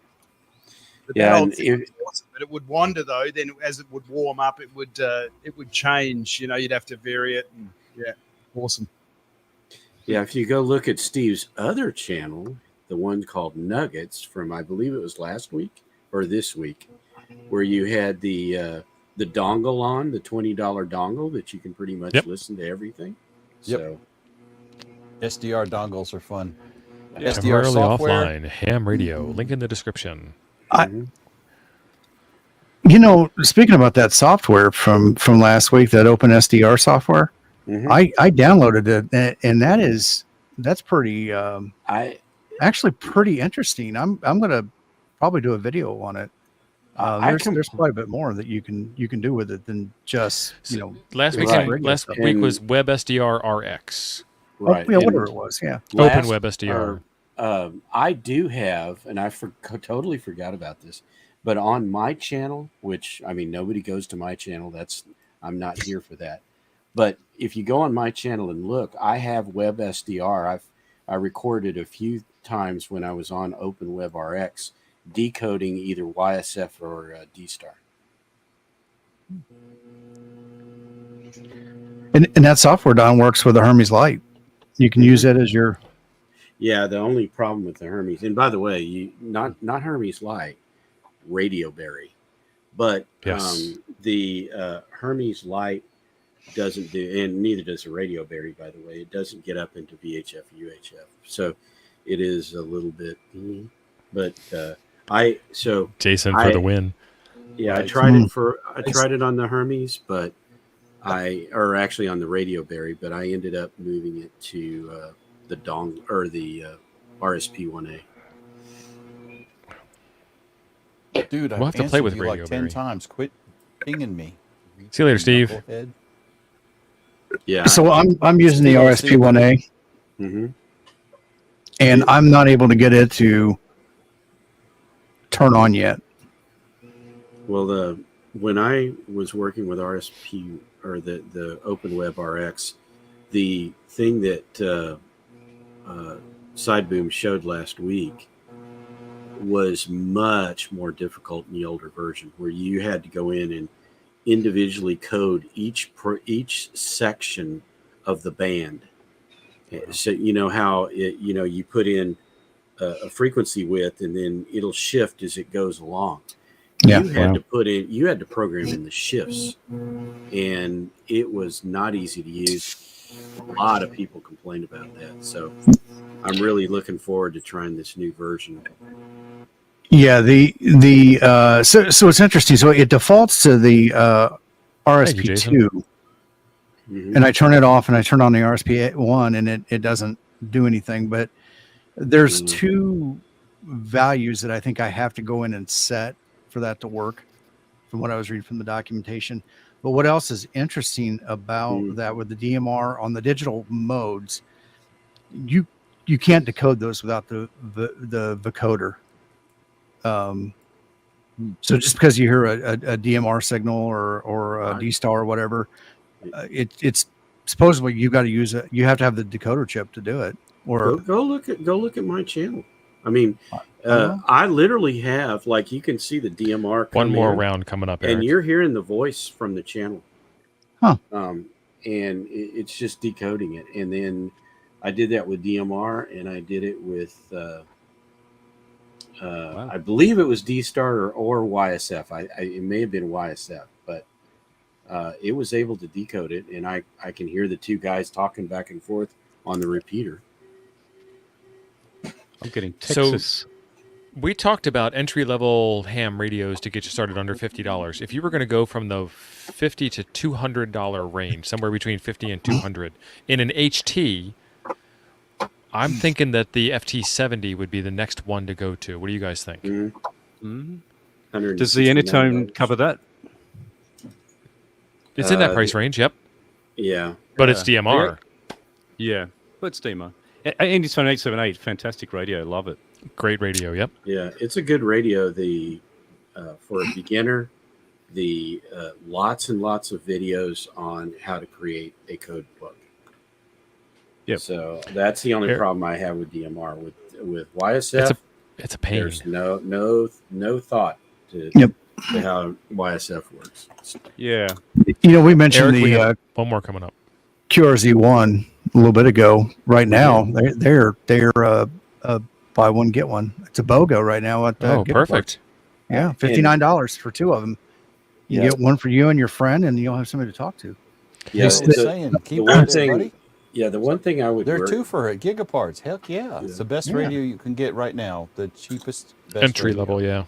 Yeah, old and thing was awesome, but it would wander though. Then as it would warm up, it would change. You'd have to vary it. And, yeah, awesome. Yeah, if you go look at Steve's other channel, the one called Nuggets from I believe it was last week or this week, where you had the dongle on, the $20 dongle that you can pretty much listen to everything. Yep. So SDR dongles are fun. SDR Temporarily software. offline. Ham radio. Link in the description. Speaking about that software from last week, that Open SDR software, I downloaded it, and that's pretty actually pretty interesting. I'm gonna probably do a video on it. There's quite a bit more that you can do with it than just Last week was WebSDR RX. right. yeah, whatever it was. Yeah, Open WebSDR. I do have, and I totally forgot about this, but on my channel, which I mean nobody goes to my channel. I'm not here for that. But if you go on my channel and look, I have WebSDR. I recorded a few times when I was on OpenWebRX, decoding either YSF or D-Star. and that software Don works with the Hermes Lite. You can use it as your Yeah, the only problem with the Hermes, and by the way, not Hermes Lite, Radioberry, but the Hermes Lite doesn't do, and neither does the Radioberry, by the way. It doesn't get up into VHF, UHF, so it is a little bit. But Jason for the win. Yeah, I tried it on the Hermes, but actually on the Radioberry, but I ended up moving it to the RSP1A. Dude, I've We'll have to play with answered you like 10 Radioberry. times. Quit pinging me. See you later, Steve. Knucklehead. Yeah. So I'm using the RSP1A, and I'm not able to get it to turn on yet. Well, when I was working with RSP or the OpenWebRX, the thing that Sideboom showed last week was much more difficult in the older version, where you had to go in and individually code each section of the band. So you know how you put in a frequency width, and then it'll shift as it goes along. Yeah. You had you had to program in the shifts, and it was not easy to use. A lot of people complained about that. So I'm really looking forward to trying this new version. Yeah, so it's interesting. So it defaults to the RSP2, and I turn it off and I turn on the RSP1, and it doesn't do anything. But there's two values that I think I have to go in and set for that to work, from what I was reading from the documentation. But what else is interesting about that with the DMR on the digital modes, you can't decode those without the vocoder. So just because you hear a DMR signal or a D-Star or whatever, it's supposedly you got to use it. You have to have the decoder chip to do it. Or go look at my channel. I mean, I literally have, like, you can see the DMR. One more round coming up, Eric. And you're hearing the voice from the channel. Huh. And it's just decoding it. And then I did that with DMR, and I did it with, I believe it was D-Star or YSF. It may have been YSF, but it was able to decode it, and I can hear the two guys talking back and forth on the repeater. I'm getting Texas. So we talked about entry-level ham radios to get you started under $50. If you were going to go from the $50 to $200 range, somewhere between $50 and $200, in an HT, I'm thinking that the FT70 would be the next one to go to. What do you guys think? Does the Anytone cover that? It's in that price range, yep. Yeah. But it's DMR. Yeah, but it's DMR. Anytone 878, fantastic radio. Love it. Great radio, yep. Yeah, it's a good radio. For a beginner, lots and lots of videos on how to create a code book. Yep. So that's the only problem I have with DMR. With YSF, it's a pain. There's no thought to how YSF works. Yeah. We mentioned Eric, we have one more coming up. QRZ1 a little bit ago. Right now, they're buy one get one. It's a BOGO right now at perfect. Yeah, $59 for two of them. You get one for you and your friend, and you'll have somebody to talk to. Yeah, keep one thing, buddy. Yeah, the one thing I would. They're two for gigaparts. Heck yeah, it's the best radio you can get right now. The cheapest, best entry radio. level, yeah.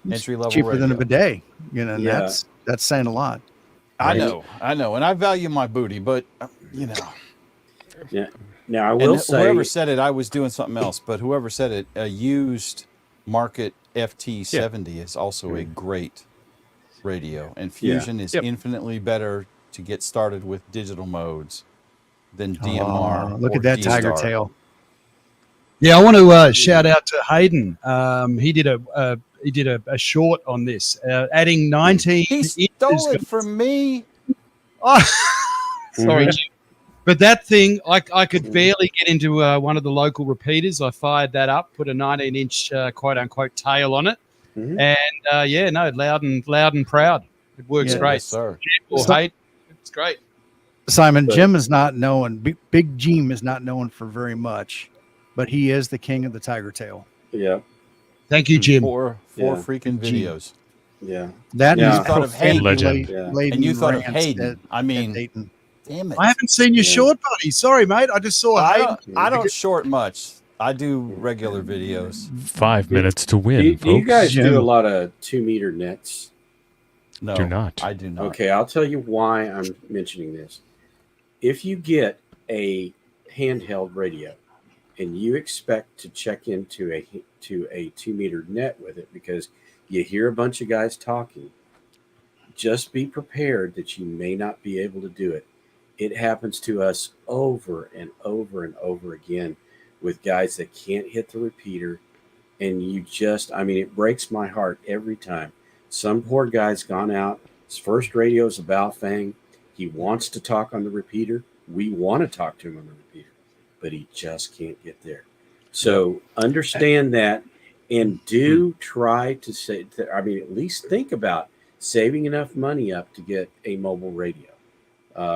Entry level, cheaper radio. than a bidet. And that's saying a lot. I know, and I value my booty, but Yeah. Now I will say, whoever said it, I was doing something else. But whoever said it, a used market FT70 is also a great radio, and Fusion is infinitely better to get started with digital modes than DMR. Look at that D-Star. tiger tail. Yeah, I want to shout out to Hayden. He did a short on this, adding 19. He stole it from me. Oh, sorry, Jim. But that thing, I could barely get into one of the local repeaters. I fired that up, put a 19-inch quote unquote tail on it, and loud and proud. It works great. Yes, sir. It's great. Simon, Jim is not known. Big Jim is not known for very much, but he is the king of the tiger tail. Yeah. Thank you, Jim. Four freaking videos. Yeah. That you thought of Hayden, legend. And you thought of Hayden. Dayton. Damn it! I haven't seen your short, buddy. Sorry, mate. I just saw Hayden. I don't short much. I do regular videos. 5 minutes to win. Do you folks. guys do a lot of 2-meter nets? No, Do not. I do not. Okay, I'll tell you why I'm mentioning this. If you get a handheld radio and you expect to check into a 2-meter net with it because you hear a bunch of guys talking, just be prepared that you may not be able to do it. It happens to us over and over and over again with guys that can't hit the repeater. And it breaks my heart every time. Some poor guy's gone out. His first radio is a Baofeng. He wants to talk on the repeater. We want to talk to him on the repeater, but he just can't get there. So understand that, and do try to at least think about saving enough money up to get a mobile radio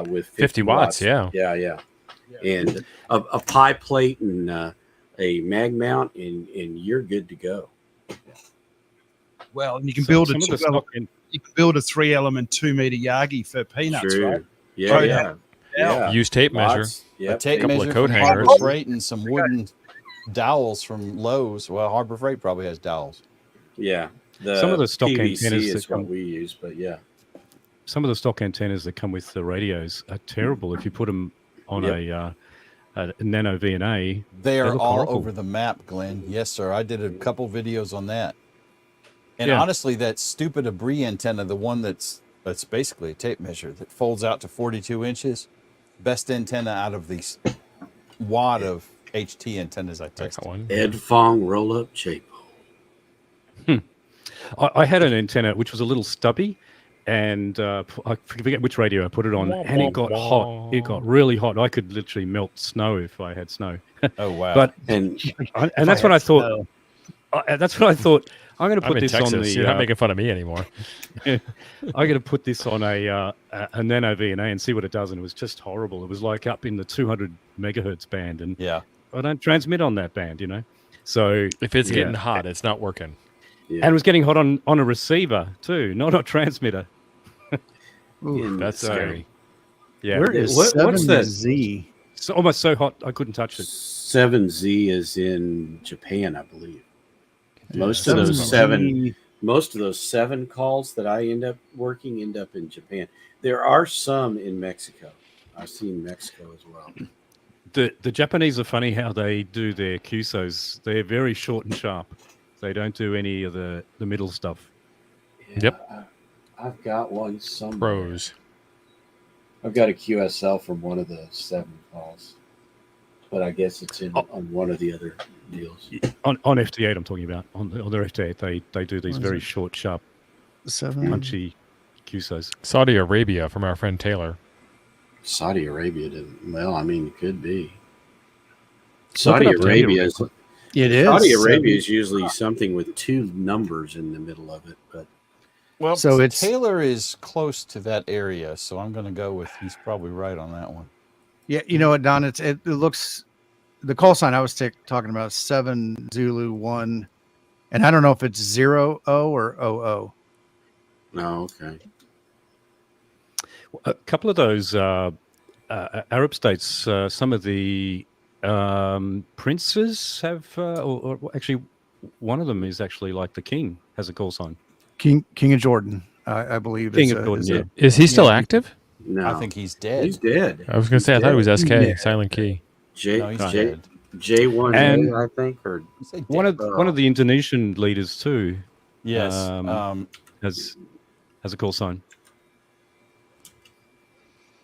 with 50 watts. Yeah. And a pie plate and a mag mount, and you're good to go. Well, and you can So build some of the stock in, you can build a 3-element 2-meter Yagi for peanuts, True. right? Yeah, Throw yeah, that yeah. Use tape measure. Lots. A Yep. tape couple of measure coat from hangers. Harbor Freight and some wooden dowels from Lowe's. Well, Harbor Freight probably has dowels. Yeah. some of the stock PVC antennas is that come, what we use, but yeah. some of the stock antennas that come with the radios are terrible. If you put them on a nano VNA, They are look all horrible. over the map, Glenn. Yes, sir. I did a couple videos on that. And Yeah. honestly, that stupid Abri antenna, the one that's basically a tape measure that folds out to 42 inches, best antenna out of these wad of HT antennas I tested. Ed Fong roll up shape. I had an antenna which was a little stubby, and I forget which radio I put it on, and it got hot. It got really hot. I could literally melt snow if I had snow. Oh wow! But and that's what I thought. That's what I thought. I'm going to I'm put in this Texas. on the. You're not making fun of me anymore. I'm going to put this on a nano VNA and see what it does, and it was just horrible. It was like up in the 200 megahertz band, and yeah, I don't transmit on that band, you know. So if it's getting hot, it's not working. Yeah. And it was getting hot on a receiver too, not a transmitter. Ooh, that's scary. Yeah. Where is what's that? 7Z? It's almost so hot I couldn't touch it. 7Z is in Japan, I believe. Most of 7Z. those seven calls that I end up working end up in Japan. There are some in Mexico. I've seen Mexico as well. The Japanese are funny how they do their QSOs. They're very short and sharp. They don't do any of the middle stuff. Yeah, Yep. I've got one somewhere. Pros. I've got a QSL from one of the 7 calls, but I guess it's on one of the other deals. On FT8, I'm talking about. On their FT8, they do these very short, sharp, 7 punchy QSOs. Saudi Arabia from our friend Taylor. Saudi Arabia didn't. Well, I mean, it could be. Look Saudi it up, Arabia is. It is. Saudi Arabia is usually something with 2 numbers in the middle of it, but well, So it's- Taylor is close to that area, so I'm going to go with he's probably right on that one. Yeah, you know what, Don? It looks the call sign I was talking about 7 Zulu 1, and I don't know if it's 0 O or 00. no, okay. A couple of those Arab states, some of the princes have, or actually, one of them is actually like the king has a call sign. King of Jordan, I believe. King is of a- Jordan, is a- yeah. Is he still active? No, I think he's dead. he's dead. I was going to say, I thought it was SK, Yeah. Silent Key. No, he's dead. J1, And- I think, or You say One dead. of the Indonesian leaders too Yes. has a call sign.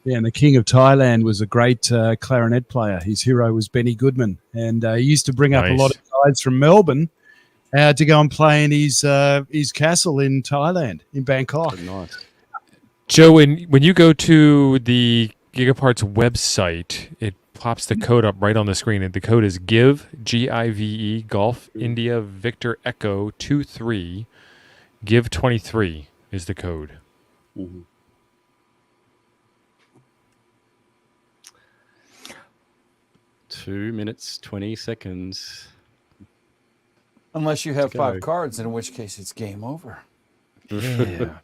Yeah, and the king of Thailand was a great clarinet player. His hero was Benny Goodman, and he used to bring up a Nice. lot of guys from Melbourne to go and play in his castle in Thailand, in Bangkok. Nice. Joe, when you go to the Gigaparts website, it pops the code up right on the screen. And the code is GIVE, GIVE, Golf, India, Victor, Echo, 23. GIVE 23 is the code. Mhm. 2 minutes, 20 seconds. Unless you have Go. 5 cards, in which case it's game over. Yeah.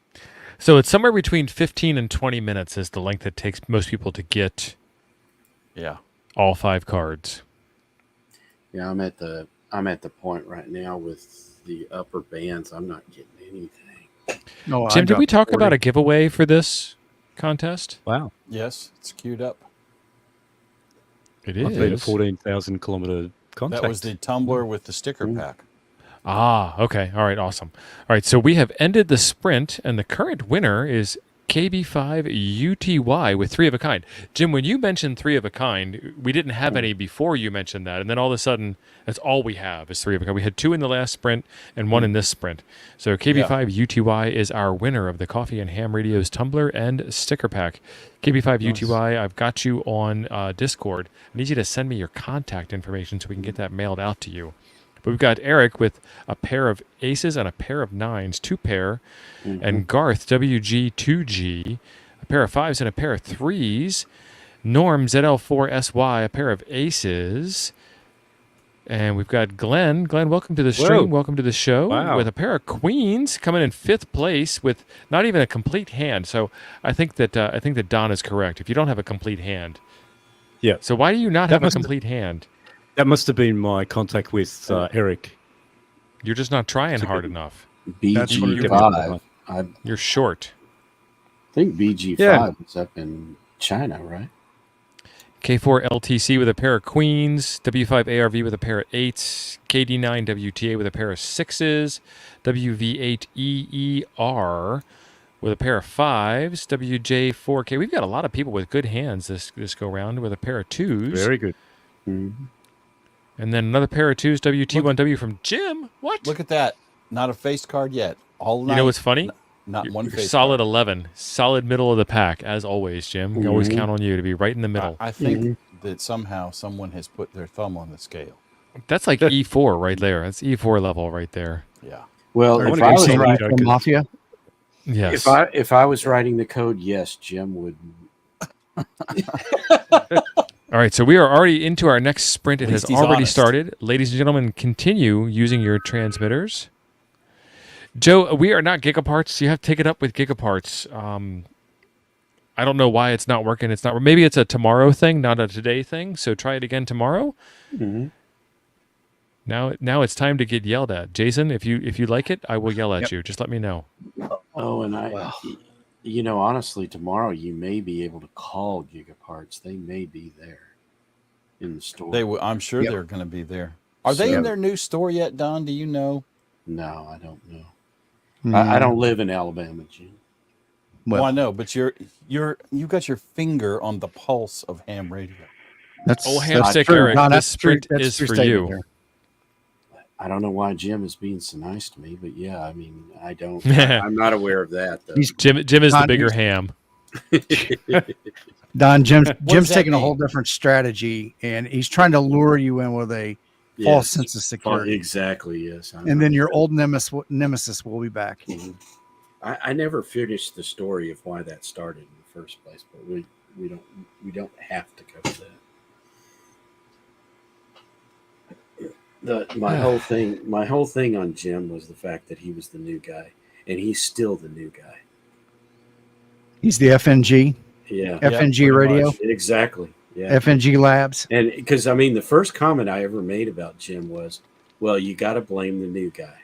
So it's somewhere between 15 and 20 minutes is the length it takes most people to get Yeah. all 5 cards. Yeah, I'm at the point right now with the upper bands. I'm not getting anything. No, I Jim, did got we talk 40. about a giveaway for this contest? Wow. Yes, it's queued up. It I've made a is. 14,000 kilometer contact. That was the tumbler with the sticker pack. Ah, okay. All right, awesome. All right, so we have ended the sprint, and the current winner is KB5 UTY with 3 of a kind. Jim, when you mentioned 3 of a kind, we didn't have any before you mentioned that, and then all of a sudden, that's all we have is 3 of a kind. We had 2 in the last sprint and 1 in this sprint. So KB5 UTY is our winner of the Coffee and Ham Radio's tumbler and sticker pack. KB5 UTY, I've got you on Discord. I need you to send me your contact information so we can get that mailed out to you. But we've got Eric with a pair of aces and a pair of nines, 2 pair, and Garth, WG2G, a pair of 5s and a pair of 3s, Norm, ZL4SY, a pair of aces, And we've got Glenn. Glenn, welcome to the stream. Welcome to the show. Wow. With a pair of queens coming in 5th place with not even a complete hand. So I think that Don is correct. If you don't have a complete hand, Yeah. So why do you not That have a must- complete hand? That must have been my contact with Eric. You're just not trying hard enough. That's what it is. BG5. I You're short. think BG5 Yeah. is up in China, right? K4 LTC with a pair of queens, W5 ARV with a pair of 8s, KD9 WTA with a pair of 6s, WV8 EER with a pair of 5s, WJ4K. We've got a lot of people with good hands this go round with a pair of 2s. Very good. Mm-hmm. And then another pair of 2s, WT1W from Jim. What? Look at that. Not a face card yet. All night. You know what's funny? Not one You're face solid card. 11. Solid middle of the pack, as always, Jim. We always count on you to be right in the middle. I think that somehow someone has put their thumb on the scale. That's like E4 right there. That's E4 level right there. Yeah. Well, Or if do I you was say writing, Eco Mafia. Yes. if I was writing the code, yes, Jim would. All right, so we are already into our next sprint. It At has least he's already honest. started. Ladies and gentlemen, continue using your transmitters. Joe, we are not Gigaparts. You have to take it up with Gigaparts. I don't know why it's not working. It's not. Maybe it's a tomorrow thing, not a today thing. So try it again tomorrow. Mm-hmm. Now it's time to get yelled at. Jason, if you like it, I will yell at you. Just let me know. Oh, and honestly, tomorrow you may be able to call Gigaparts. They may be there in the store. I'm sure they're going to be there. Are they in their new store yet, Don? Do you know? No, I don't know. I don't live in Alabama, Jim. Well, I know, but you got your finger on the pulse of ham radio. That's Hamstick, true. Eric, Don, this that's true. sprint That's is true for statement you. there. I don't know why Jim is being so nice to me, but yeah, I mean, I don't. I'm not aware of that. Though. Jim is the Don, bigger ham. Don, Jim's that taking a mean? whole different strategy, and he's trying to lure you in with a false sense of security. Exactly. Yes. And then your old nemesis will be back. Mhm. I never finished the story of why that started in the first place, but we don't have to cover that. My whole thing on Jim was the fact that he was the new guy, and he's still the new guy. He's the FNG. Yeah. FNG radio. Much. Exactly. Yeah. FNG Labs. And because I mean, the first comment I ever made about Jim was, "Well, you got to blame the new guy."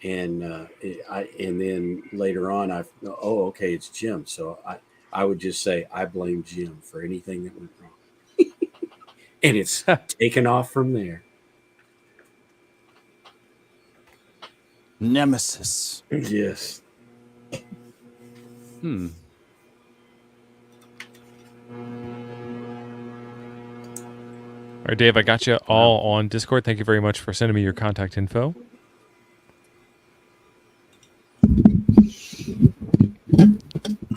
And and then later on, okay, it's Jim. So I would just say I blame Jim for anything that went wrong, and it's taken off from there. Nemesis. Yes. All right, Dave, I got you all on Discord. Thank you very much for sending me your contact info.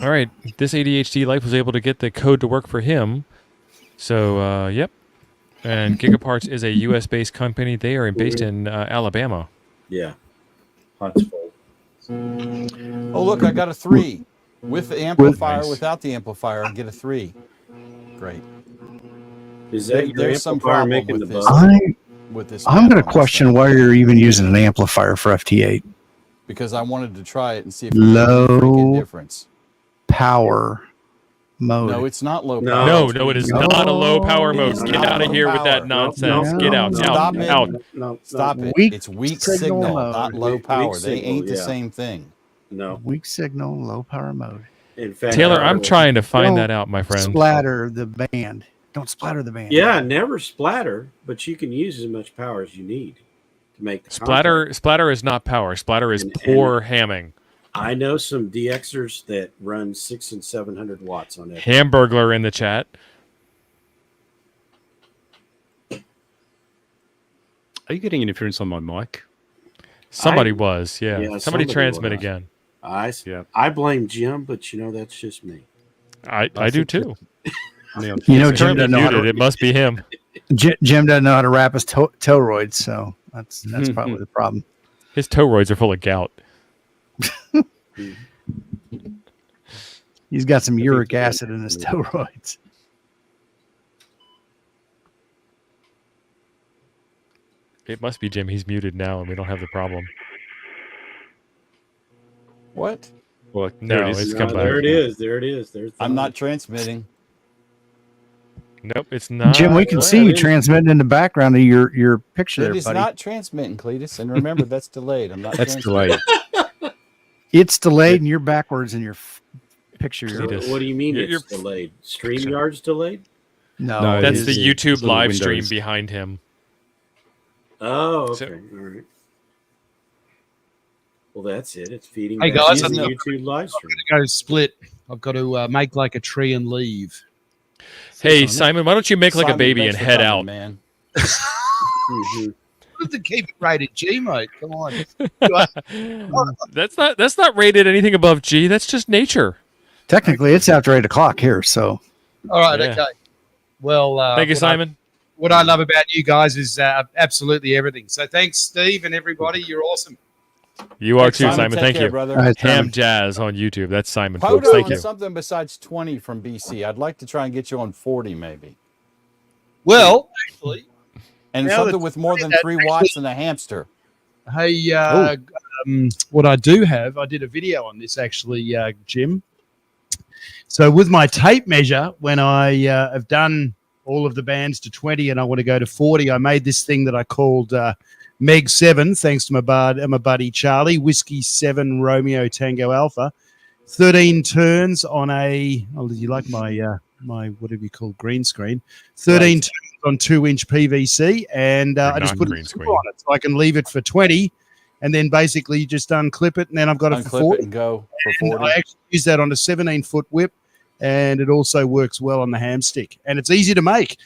All right, this ADHD life was able to get the code to work for him. So, yep. And Gigaparts is a U.S.-based company. They are based in Alabama. Yeah. Hot's full. Oh, look, I got a 3 with the amplifier. Without the amplifier, I get a 3. Great. Is that your There's some amplifier problem making with the this. buzz? With this, I'm map going on to this question thing, why you're even using an amplifier for FT8. because I wanted to try it and see if it made any freaking Low difference. power mode. No, it's not low No. power. No, it is not a low power mode. It's Get not out of low here with power. that nonsense. Get out, Stop out, it. out. No. Stop it. Weak It's weak signal signal, mode. not low Weak power. They signal, ain't the yeah. same thing. No. Weak signal, low power mode. In fact, Taylor, I'm trying to find Don't that out, my friend. Splatter the band. Don't splatter the band. Yeah, never splatter, but you can use as much power as you need to make the contact. Splatter is not power. Splatter is poor hamming. I know some DXers that run 600 and 700 watts on that. Hamburglar in the chat. Are you getting interference on my mic? Somebody was, yeah. Somebody somebody transmit was. again. I blame Jim, but that's just me. I do too. You know, He's Jim currently doesn't know how muted. to, It must be him. Jim doesn't know how to wrap his toroids, so that's probably the problem. His toroids are full of gout. He's got some uric acid in his toroids. It must be Jim. He's muted now, and we don't have the problem. What? Well, No, it is. it's come back. There it is. There it is. There's the I'm not transmitting. Nope, it's not. Jim, we can see you transmitting in the background of your picture It there, is buddy. not transmitting, Cletus. And remember, that's delayed. I'm not. That's transmitting. delayed. It's delayed, and you're backwards in your picture. What do you mean You're- it's delayed? StreamYard's delayed? No, That's it the is- YouTube little live stream windows. behind him. Oh, okay. So- All right. Well, that's it. It's feeding. Hey, back guys, into the I'm YouTube live stream. Go split. I've got to make like a tree and leave. Hey, Simon, why don't you make like a Simon, baby thanks and for head coming, out? man. Mhm. To keep it rated G, mate. Come on. That's not rated anything above G. That's just nature. Technically, it's after 8 o'clock here, so. All right. Yeah. Okay. Well, Thank you, what Simon. what I love about you guys is absolutely everything. So thanks, Steve, and everybody. You're awesome. You are Thanks, too, Simon. Take Thank care, you. brother. All right, Ham Simon. Jazz on YouTube. That's Simon, Hold folks. Thank on, you. something besides 20 from BC. I'd like to try and get you on 40, maybe. Well, actually, And Now something that's with more than that 3 actually- watts and a hamster. hey, what I do have, I did a video on this actually, Jim. So with my tape measure, when I have done all of the bands to 20 and I want to go to 40, I made this thing that I called Meg 7, thanks to my buddy Charlie, Whiskey 7 Romeo Tango Alpha. 13 turns on a, oh, did you like my whatever you call green screen? 13 Right. turns on 2-inch PVC, and I just not put a green zipper screen. on it so I can leave it for 20, and then basically just unclip it, and then I've got it for Unclip 40. it and go for And 40. I actually use that on a 17-foot whip, and it also works well on the ham stick, and it's easy to make.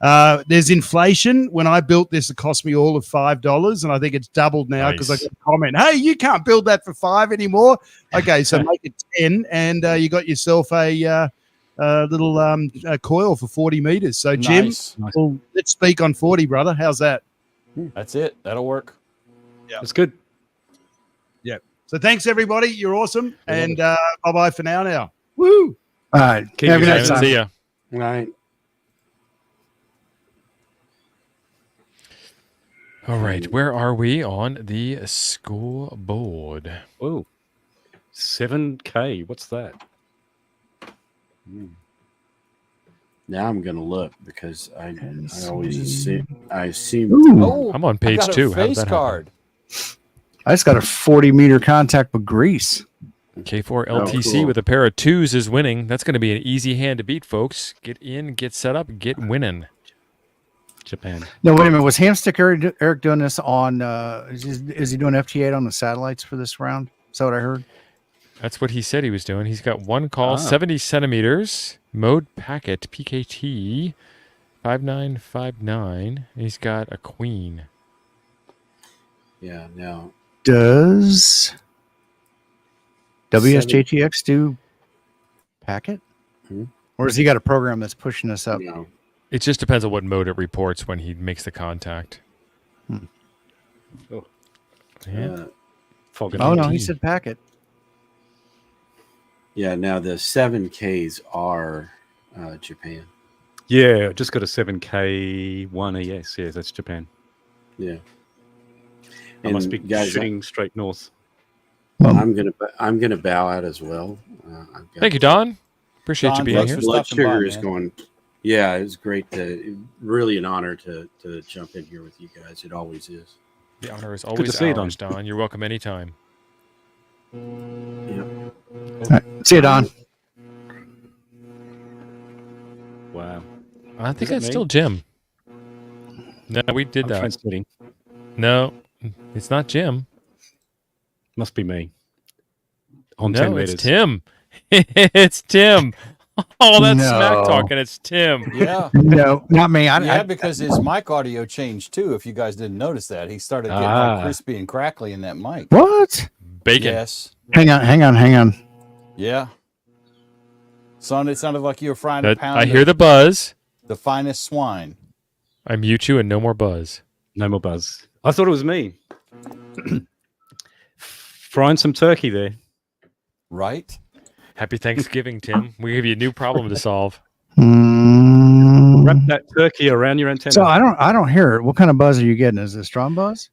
There's inflation. When I built this, it cost me all of $5, and I think it's doubled now because Nice. I got a comment, hey, you can't build that for $5 anymore. Okay, so make it 10, and you got yourself a little coil for 40 meters. So, Jim, Nice. well, let's speak on 40, brother. How's that? That's it. That'll work. That's good. Yeah. So thanks, everybody. You're awesome, and bye-bye for now. Woo! All right. Keep Have a you, good night, Simon. Simon. See ya. Right. All right, where are we on the scoreboard? Oh, 7K. What's that? Now I'm gonna look because I always assume Oh, I'm on I page got a 2. How did face that happen? card. I just got a 40-meter contact with grease. K4 Oh, LTC cool. with a pair of 2s is winning. That's going to be an easy hand to beat, folks. Get in, get set up, get winning. Japan. No, wait a minute. Was Hamstick Eric doing this on? Is he doing FT8 on the satellites for this round? Is that what I heard? That's what he said he was doing. He's got one call, Ah. 70 centimeters, mode packet, PKT, 5959. He's got a queen. Yeah. Now Does WSJTX do packet? Hmm? Or has he got a program that's pushing us up? no. It just depends on what mode it reports when he makes the contact. Oh, Yeah. fog Oh, no, and he said packet. Yeah. Now the 7Ks are Japan. Yeah, just got a 7K 1 ES. Yeah, that's Japan. Yeah. I must be guys, shooting straight north. I'm gonna bow out as well. I've got Thank you, Don. Appreciate you Don, being thanks here. for blood stopping by, sugar is man. going. Yeah, it was great really an honor to jump in here with you guys. It always is. The honor is to always see you, ours, Don. You're welcome anytime. Yeah. All right. See you, Don. Wow. I think Is it that's me? still Jim. No, we did I'm that. transmitting. No, it's not Jim. Must be me. On 10 No, meters. it's Tim. It's Tim. Oh, that's smack No. talking. It's Tim. Yeah. No, not me. Yeah, because his mic audio changed too. If you guys didn't notice that, he started getting all crispy and crackly in that mic. What? Bacon. Yes. Hang on. Yeah. Son, it sounded like you were frying a pound. I hear of the buzz. the finest swine. I mute you and no more buzz. No more buzz. I thought it was me. Frying some turkey there. Right? Happy Thanksgiving, Tim. We give you a new problem to solve. wrap that turkey around your antenna. So I don't hear it. What kind of buzz are you getting? Is it strong buzz?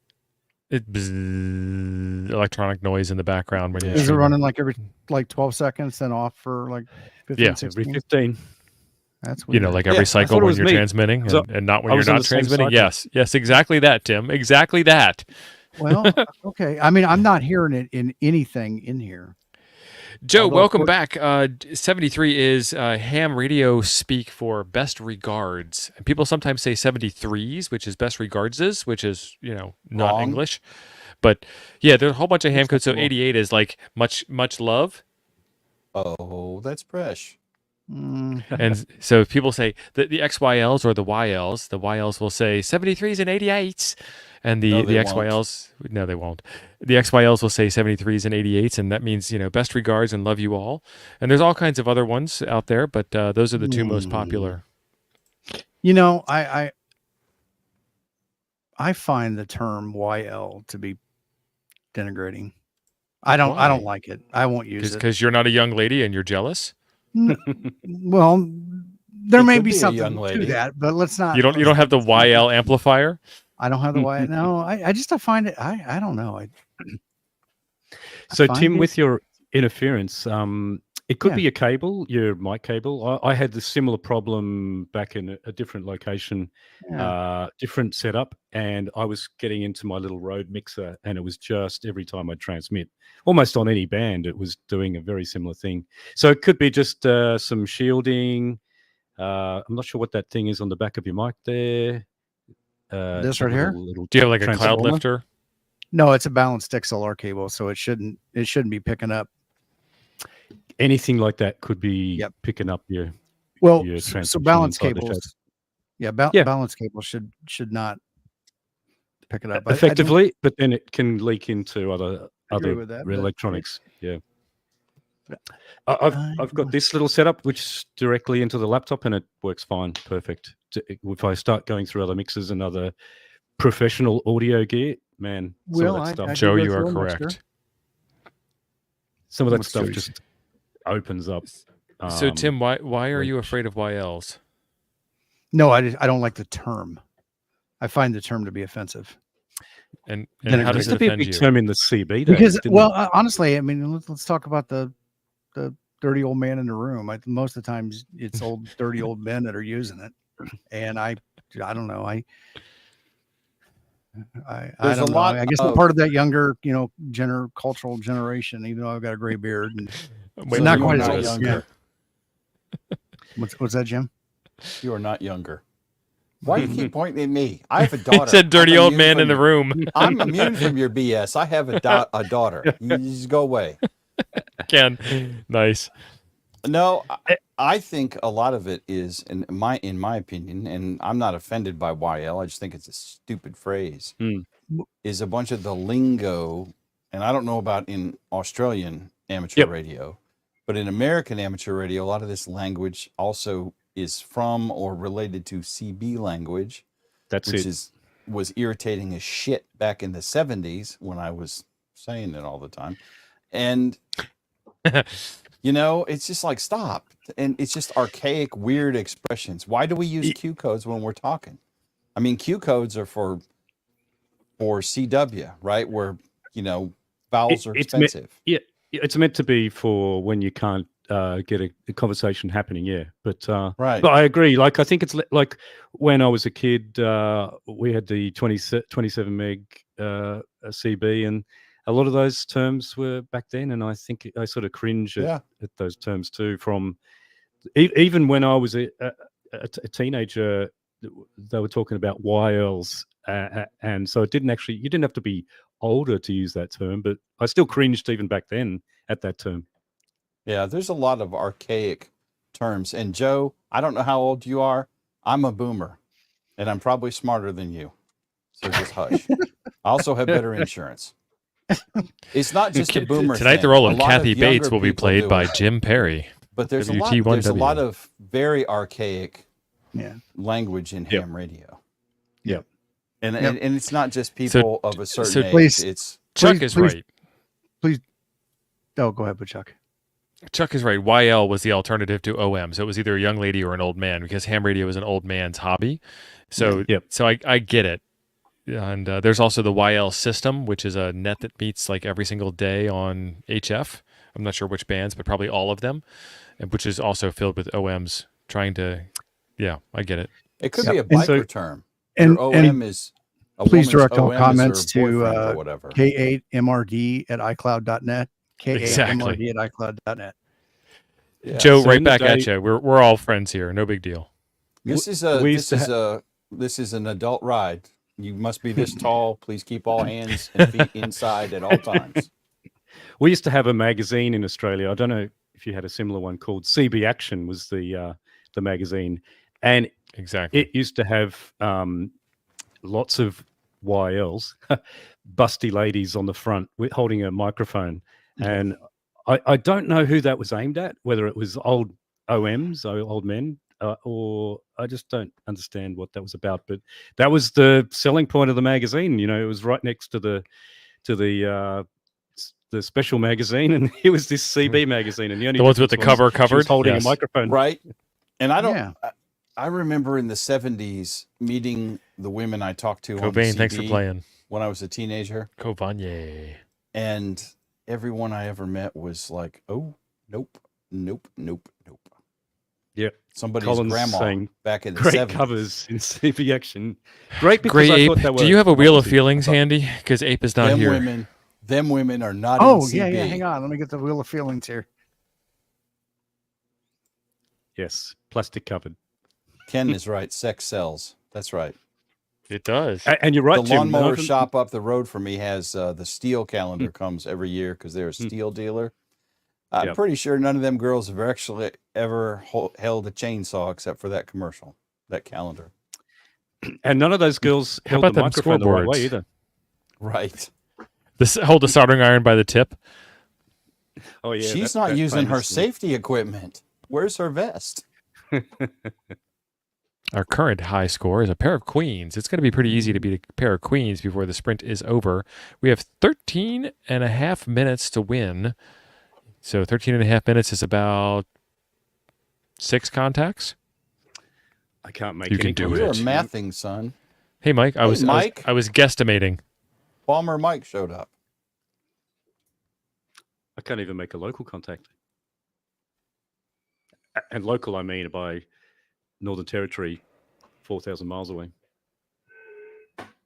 Electronic noise in the background when you're Is it streaming. running like every 12 seconds, then off for like 15, Yeah, 16? Every 15. That's You know, weird. like every cycle thought it when was you're me. transmitting So and not when I you're was on not the same transmitting. cycle. Yes, exactly that, Tim. Exactly that. Well, okay. I mean, I'm not hearing it in anything in here. Joe, Although, welcome of back. 73 is ham radio speak for best regards. And people sometimes say 73s, which is best regards, which is, not Wrong. English. But yeah, there's a whole bunch of ham codes. So 88 is like much love. Oh, that's fresh. And so people say the XYLs or the YLs will say 73s and 88s. And the No, they XYLs, no, they won't. The XYLs will say 73s and 88s, and that means, best regards and love you all. And there's all kinds of other ones out there, but those are the two most popular. I find the term YL to be denigrating. I don't like it. I won't use it. Because you're not a young lady and you're jealous? Well, there It may could be be a something young to lady. that, but let's not. You don't have the YL amplifier? I don't have the Y. No, I find it. I don't know. So find Tim, it- with your interference, it could Yeah. be a cable, your mic cable. I had the similar problem back in a different location, different setup, and I was getting into my little Rode mixer, and it was just every time I transmit, almost on any band, it was doing a very similar thing. So it could be just some shielding. I'm not sure what that thing is on the back of your mic there. This that right here? little Do you have like a cloud transformer. lifter? No, it's a balanced XLR cable, so it shouldn't be picking up. Anything like that could be Yep. picking up your Well, your so transmission balanced inside the cables. Yeah. Balanced cables should not pick it up I don't effectively, but then it can leak into agree other with that, but- electronics. Yeah. I've got this little setup which is directly into the laptop and it works fine, perfect. If I start going through other mixers and other professional audio gear, man, some Well, of that I stuff, do Joe, go you through are a mixer. correct. some of that What's stuff Joe's? just opens up. So Tim, why are you leakage. afraid of YLs? No, I don't like the term. I find the term to be offensive. And Then how it does used it to be a offend big you? term in the CB days, Because, didn't well, it? honestly, I mean, let's talk about the dirty old man in the room. Most of the times, it's old dirty old men that are using it, and I don't know. I There's don't a know. lot I guess I'm of- part of that younger, cultural generation. Even though I've got a gray beard, and Wait, not you quite are as not old. younger. What's that, Jim? You are not younger. Why do you keep pointing at me? I have a daughter. He said dirty I'm old immune man from in the your- room. I'm immune from your BS. I have a daughter. You just go away. Ken, nice. No, I think a lot of it is, in my opinion, and I'm not offended by YL. I just think it's a stupid phrase. Is a bunch of the lingo, and I don't know about in Australian amateur radio, but in American amateur radio, a lot of this language also is from or related to CB language. That's which it. was irritating as shit back in the 70s when I was saying it all the time. And it's just like, stop. And it's just archaic, weird expressions. Why do we use Q codes when we're talking? I mean, Q codes are for CW, right? Where, vowels are expensive. It's meant to be for when you can't get a conversation happening. Yeah, but Right. But I agree. Like I think it's like when I was a kid, we had the 27 meg CB, and a lot of those terms were back then, and I think I sort of cringe at those terms too. From even when I was a teenager, they were talking about YLs, and so you didn't have to be older to use that term, but I still cringed even back then at that term. Yeah, there's a lot of archaic terms. And Joe, I don't know how old you are. I'm a boomer, and I'm probably smarter than you. So just hush. I also have better insurance. It's not just a boomer Tonight, thing. the role A of lot Kathy younger Bates will be people played do by it. Jim Perry. But there's a WT1W. lot of very archaic language in ham radio. Yep. And it's not just people of a certain age. Please, It's Chuck is right. Please. Oh, go ahead, Chuck. Chuck is right. YL was the alternative to OM. So it was either a young lady or an old man because ham radio is an old man's hobby. So, so I get it. And there's also the YL system, which is a net that meets like every single day on HF. I'm not sure which bands, but probably all of them, and which is also filled with OMs trying to, I get it. It could be a biker term. And Your OM is a please woman's direct all OM is comments her to boyfriend or whatever. K8MRD@iCloud.net. Exactly. K8MRD@iCloud.net. Yeah. Joe, So right in the back at day- you. We're all friends here. No big deal. This is an adult ride. You must be this tall. Please keep all hands and feet inside at all times. We used to have a magazine in Australia. I don't know if you had a similar one called CB Action was the magazine, and exactly it used to have lots of YLs, busty ladies on the front holding a microphone, and I don't know who that was aimed at, whether it was old OMs, old men, or I just don't understand what that was about. But that was the selling point of the magazine. You know, it was right next to the special magazine, and it was this CB magazine, and the only ones with the difference cover was she was covered, holding yes. a microphone, right? And I don't. I remember in the 70s meeting the women I talked to on the Cobain, thanks for CB playing. when I was a teenager. Covanye. And everyone I ever met was like, "Oh, nope, nope, nope, nope." Yep. Somebody's Colin's grandma saying back in the great 70s. covers in CB Action. Great because Gray I Ape, thought they were. do you have a Wheel of novelty. Feelings handy? Because Ape is not here. Them women are not Oh, in yeah, CB. yeah. Hang on. Let me get the Wheel of Feelings here. Yes, plastic covered. Ken is right. Sex sells. That's right. It does. And you're right, The Tim. lawnmower Nothing- shop up the road from me has the steel calendar comes every year because they're a steel dealer. I'm Yep. pretty sure none of them girls have actually ever held a chainsaw except for that commercial, that calendar. And none of those girls How held about the them microphone the right way scoreboards? either. Right. Hold the soldering iron by the tip. Oh yeah, She's that- not that using her famous- safety equipment. Where's her vest? Our current high score is a pair of queens. It's going to be pretty easy to beat a pair of queens before the sprint is over. We have 13 and a half minutes to win. So 13 and a half minutes is about 6 contacts. I can't make You any can do You're it. mathing, son. Hey, Mike. I was guesstimating. Bomber Mike showed up. I can't even make a local contact. And local, I mean by Northern Territory, 4,000 miles away.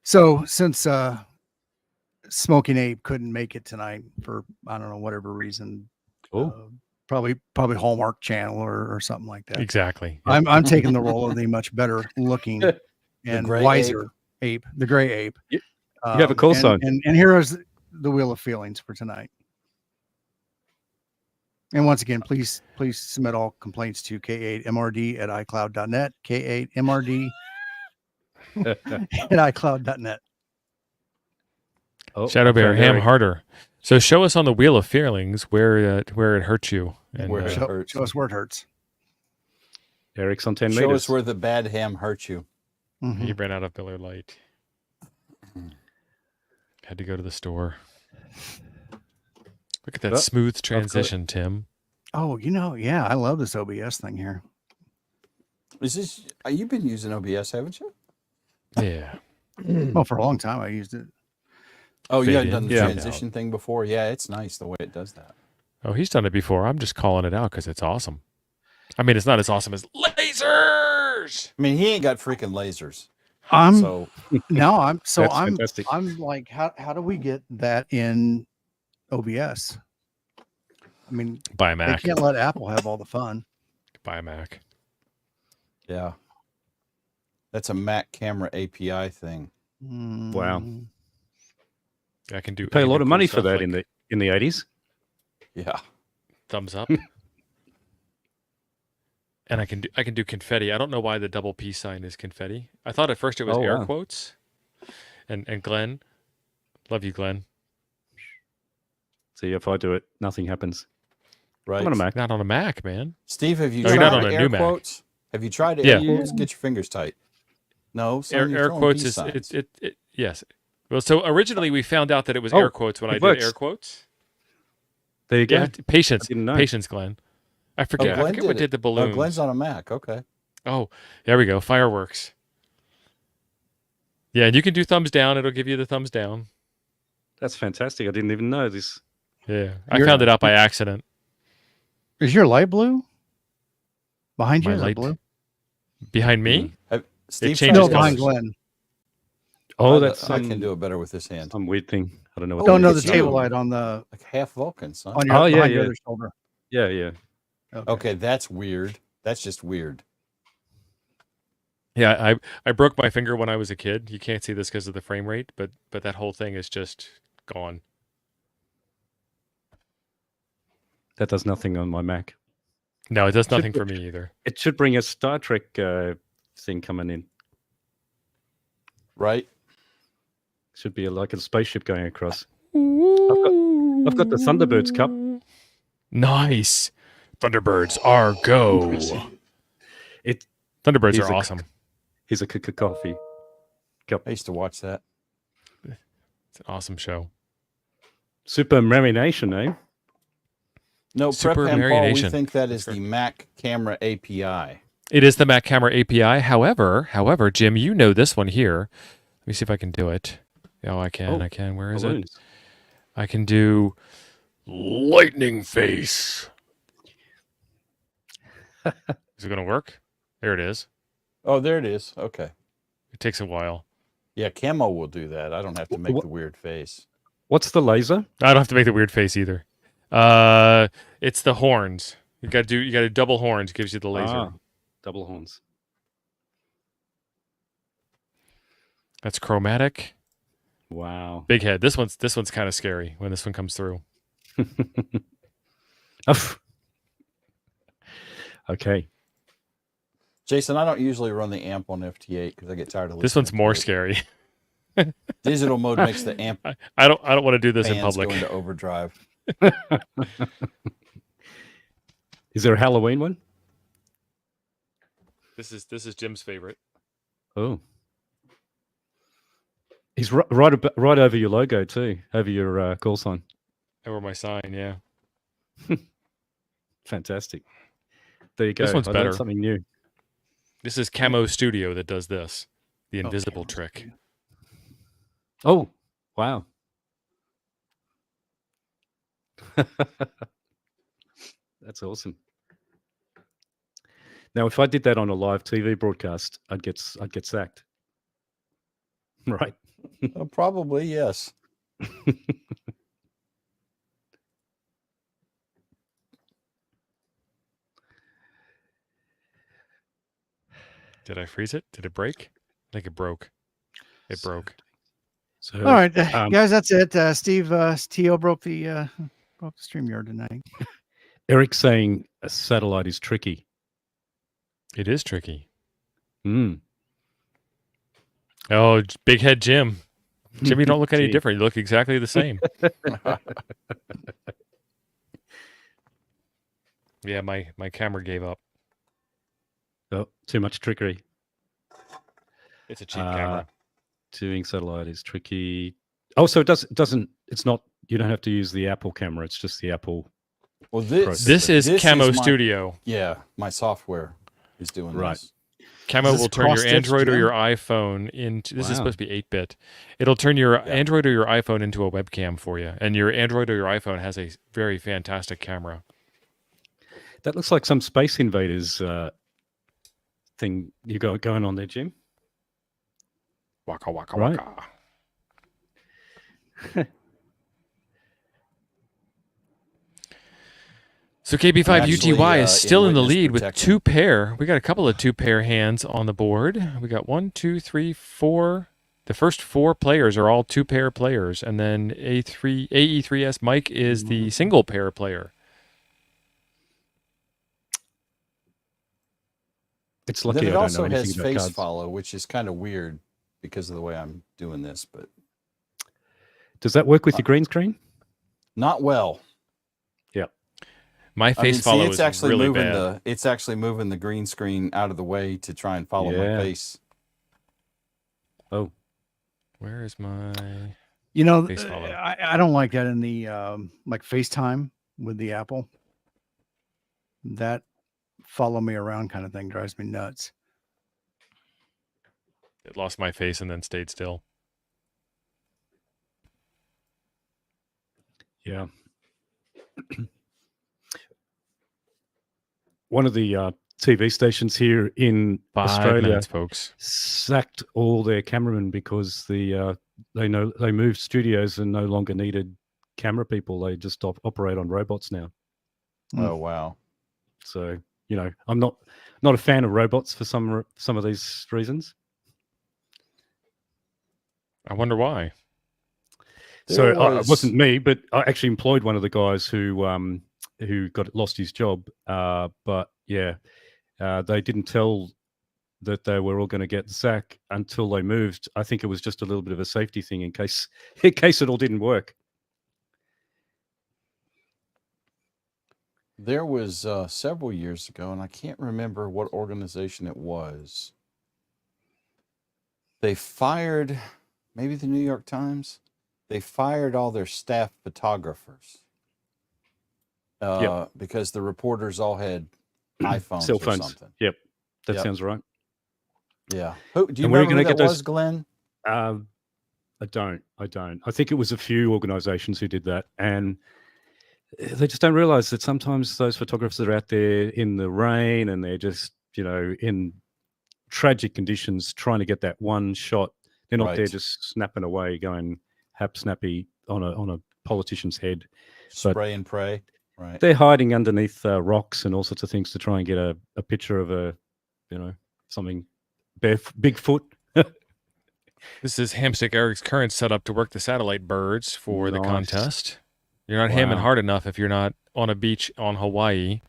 So since Smoking Ape couldn't make it tonight for I don't know whatever reason, probably Hallmark Channel or something like that. Exactly. I'm taking the role of the much better looking and gray wiser ape, the gray ape. You have a call and, sign. and here is the Wheel of Feelings for tonight. And once again, please submit all complaints to K8MRD@iCloud.net. K8MRD at iCloud.net. Oh, Shadow Bear, okay, ham Eric. harder. So show us on the Wheel of Feelings where it hurt you. And, Where it Show, hurts. show us where it hurts. Eric's on 10 Show meters. us where the bad ham hurt you. Mhm. He ran out of Miller Lite. Had to go to the store. Look at that Oh, smooth transition, Tim. Oh, yeah, I love this OBS thing here. Is this? You've been using OBS, haven't you? Yeah. Well, for a long time I used it. Oh, you Fade hadn't in, done the fade transition thing before. Yeah, it's nice the way it does that. Oh, he's done it before. I'm just calling it out because it's awesome. I mean, it's not as awesome as lasers. I mean, he ain't got freaking lasers. I'm So That's fantastic. I'm like, how do we get that in OBS? I mean, Buy a they Mac. can't let Apple have all the fun. Buy a Mac. yeah, that's a Mac camera API thing. Wow. I can do. Pay I a can lot do of cool money for stuff that like in the 80s. Yeah. thumbs up. And I can do confetti. I don't know why the double peace sign is confetti. I thought at first it was Oh, air wow. quotes. And Glenn, love you, Glenn. See, if I do it, nothing happens. Right. I'm on a Mac. Not on a Mac, man. Steve, have you No, you're not tried on a air new Mac. quotes? Have you tried Yeah. air quotes? Get your fingers tight. No, son, you're Air throwing quotes peace is signs. it yes. Well, so originally we found out that it was Oh, air quotes when it I works. did air quotes. There you go. Yeah, patience. I didn't know. Patience, Glenn. I forget. I forget what did the balloons. Oh, Glenn's on a Mac. Okay. Oh, there we go. Fireworks. Yeah, and you can do thumbs down. It'll give you the thumbs down. That's fantastic. I didn't even know this. Yeah, I found it out by accident. Is your light blue? Behind you? My Is it light blue? behind me? Steve changes No, colors. behind Glenn. Oh, that's I can do it better with this hand. some weird thing. I don't know what No, that no, is. the table light on the Like half Vulcan, son. on your Oh, yeah, behind your yeah. other shoulder. Yeah, yeah. Okay, that's weird. That's just weird. Yeah, I broke my finger when I was a kid. You can't see this because of the frame rate, but that whole thing is just gone. That does nothing on my Mac. No, it does Should nothing be- for me either. It should bring a Star Trek thing coming in. Right? Should be like a spaceship going across. I've got the Thunderbirds cup. Nice. Thunderbirds are go. Thunderbirds Here's are a- awesome. Here's a coffee cup. I used to watch that. It's an awesome show. Super Marination, eh? No, Super Prep and Paul, we Marination. think that is the Mac Camera API. It is the Mac Camera API. However, Jim, you know this one here. Let me see if I can do it. Oh, I can. Oh, I can. Where is balloons. it? I can do lightning face. Is it going to work? There it is. Oh, there it is. Okay. It takes a while. Yeah, Camo will do that. I don't have to make the weird face. What's the laser? I don't have to make the weird face either. It's the horns. You got to do double horns. Gives you the laser. Ah, double horns. That's chromatic. Wow. Big head. This one's kind of scary when this one comes through. Okay. Jason, I don't usually run the amp on FT8 because I get tired of This listening one's to more it. scary. Digital mode makes the amp. I don't want to do this in fans public. Go into overdrive. Is there a Halloween one? This is Jim's favorite. Oh. He's right over your logo too, over your call sign. Over my sign, yeah. Fantastic. There you go. This one's I learned better. something new. This is Camo Studio that does this. The invisible trick. Oh, wow. That's awesome. Now, if I did that on a live TV broadcast, I'd get sacked. Right. Probably, yes. Did I freeze it? Did it break? I think it broke. It broke. So, All right, guys, that's it. Steve T.O. broke the StreamYard tonight. Eric's saying a satellite is tricky. It is tricky. Mm. Oh, big head Jim. Jim, you don't look any Gee. different. You look exactly the same. Yeah, my camera gave up. Oh, too much trickery. It's a cheap camera. Doing satellite is tricky. Oh, so it's not, you don't have to use the Apple camera. It's just the Apple. Well, This is Camo Studio. Yeah, my software is doing Right. this. Camo Is this will turn your cross-stitched, Android or Jim? your iPhone into. This is Wow. supposed to be 8-bit. It'll turn your Android or your iPhone into a webcam for you, and your Android or your iPhone has a very fantastic camera. That looks like some Space Invaders thing you got going on there, Jim. Waka waka Right. waka. So KB5UTY is still in the lead with 2 pair. We got a couple of 2 pair hands on the board. We got 1, 2, 3, 4. The first 4 players are all 2 pair players, and then AE3S Mike is the single pair player. It's lucky Then I it don't also know has anything about face cards. follow, which is kind of weird because of the way I'm doing this, but Does that work with your green screen? not well. Yeah. My face follow is really bad. It's actually moving the green screen out of the way to try and follow Yeah. my face. Oh. Where is my You know, face follow? I don't like that in the like FaceTime. with the Apple. That follow me around kind of thing drives me nuts. It lost my face and then stayed still. Yeah. One of the TV stations here in 5 Australia, minutes, folks, sacked all their cameramen because they moved studios and no longer needed camera people. They just operate on robots now. Oh wow! So I'm not a fan of robots for some of these reasons. I wonder why. So it wasn't me, but I actually employed one of the guys who lost his job. But yeah, they didn't tell that they were all going to get the sack until they moved. I think it was just a little bit of a safety thing in case it all didn't work. There was several years ago, and I can't remember what organization it was. They fired, maybe the New York Times. They fired all their staff photographers because the reporters all had iPhones Cell phones. or something. Yep, that sounds right. Yeah. Do you remember who that was, Glenn? I don't. I think it was a few organizations who did that, and they just don't realize that sometimes those photographers are out there in the rain and they're just, in tragic conditions trying to get that one shot. They're not there just snapping away, going hap snappy on a politician's head. Spray and pray. Right. They're hiding underneath rocks and all sorts of things to try and get a picture of something Bigfoot. This is Hamstick Eric's current setup to work the satellite birds for the contest. You're not hamming hard enough if you're not on a beach on Hawaii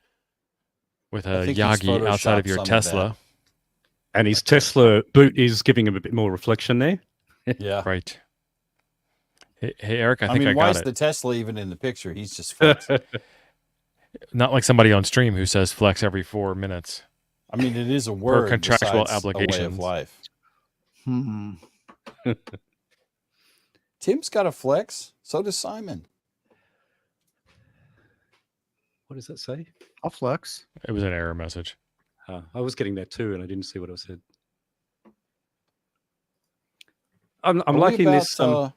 with a Yagi outside of your Tesla. And his Tesla boot is giving him a bit more reflection there. Yeah. Right. Hey, Eric, I think mean, I got why it. is the Tesla even in the picture? He's just flexing. Not like somebody on stream who says flex every 4 minutes. I mean, it is a word per contractual besides obligations. a way of life. Tim's got a flex. So does Simon. What does that say? I'll flex. It was an error message. I was getting that too, and I didn't see what it said. I'm liking this. Go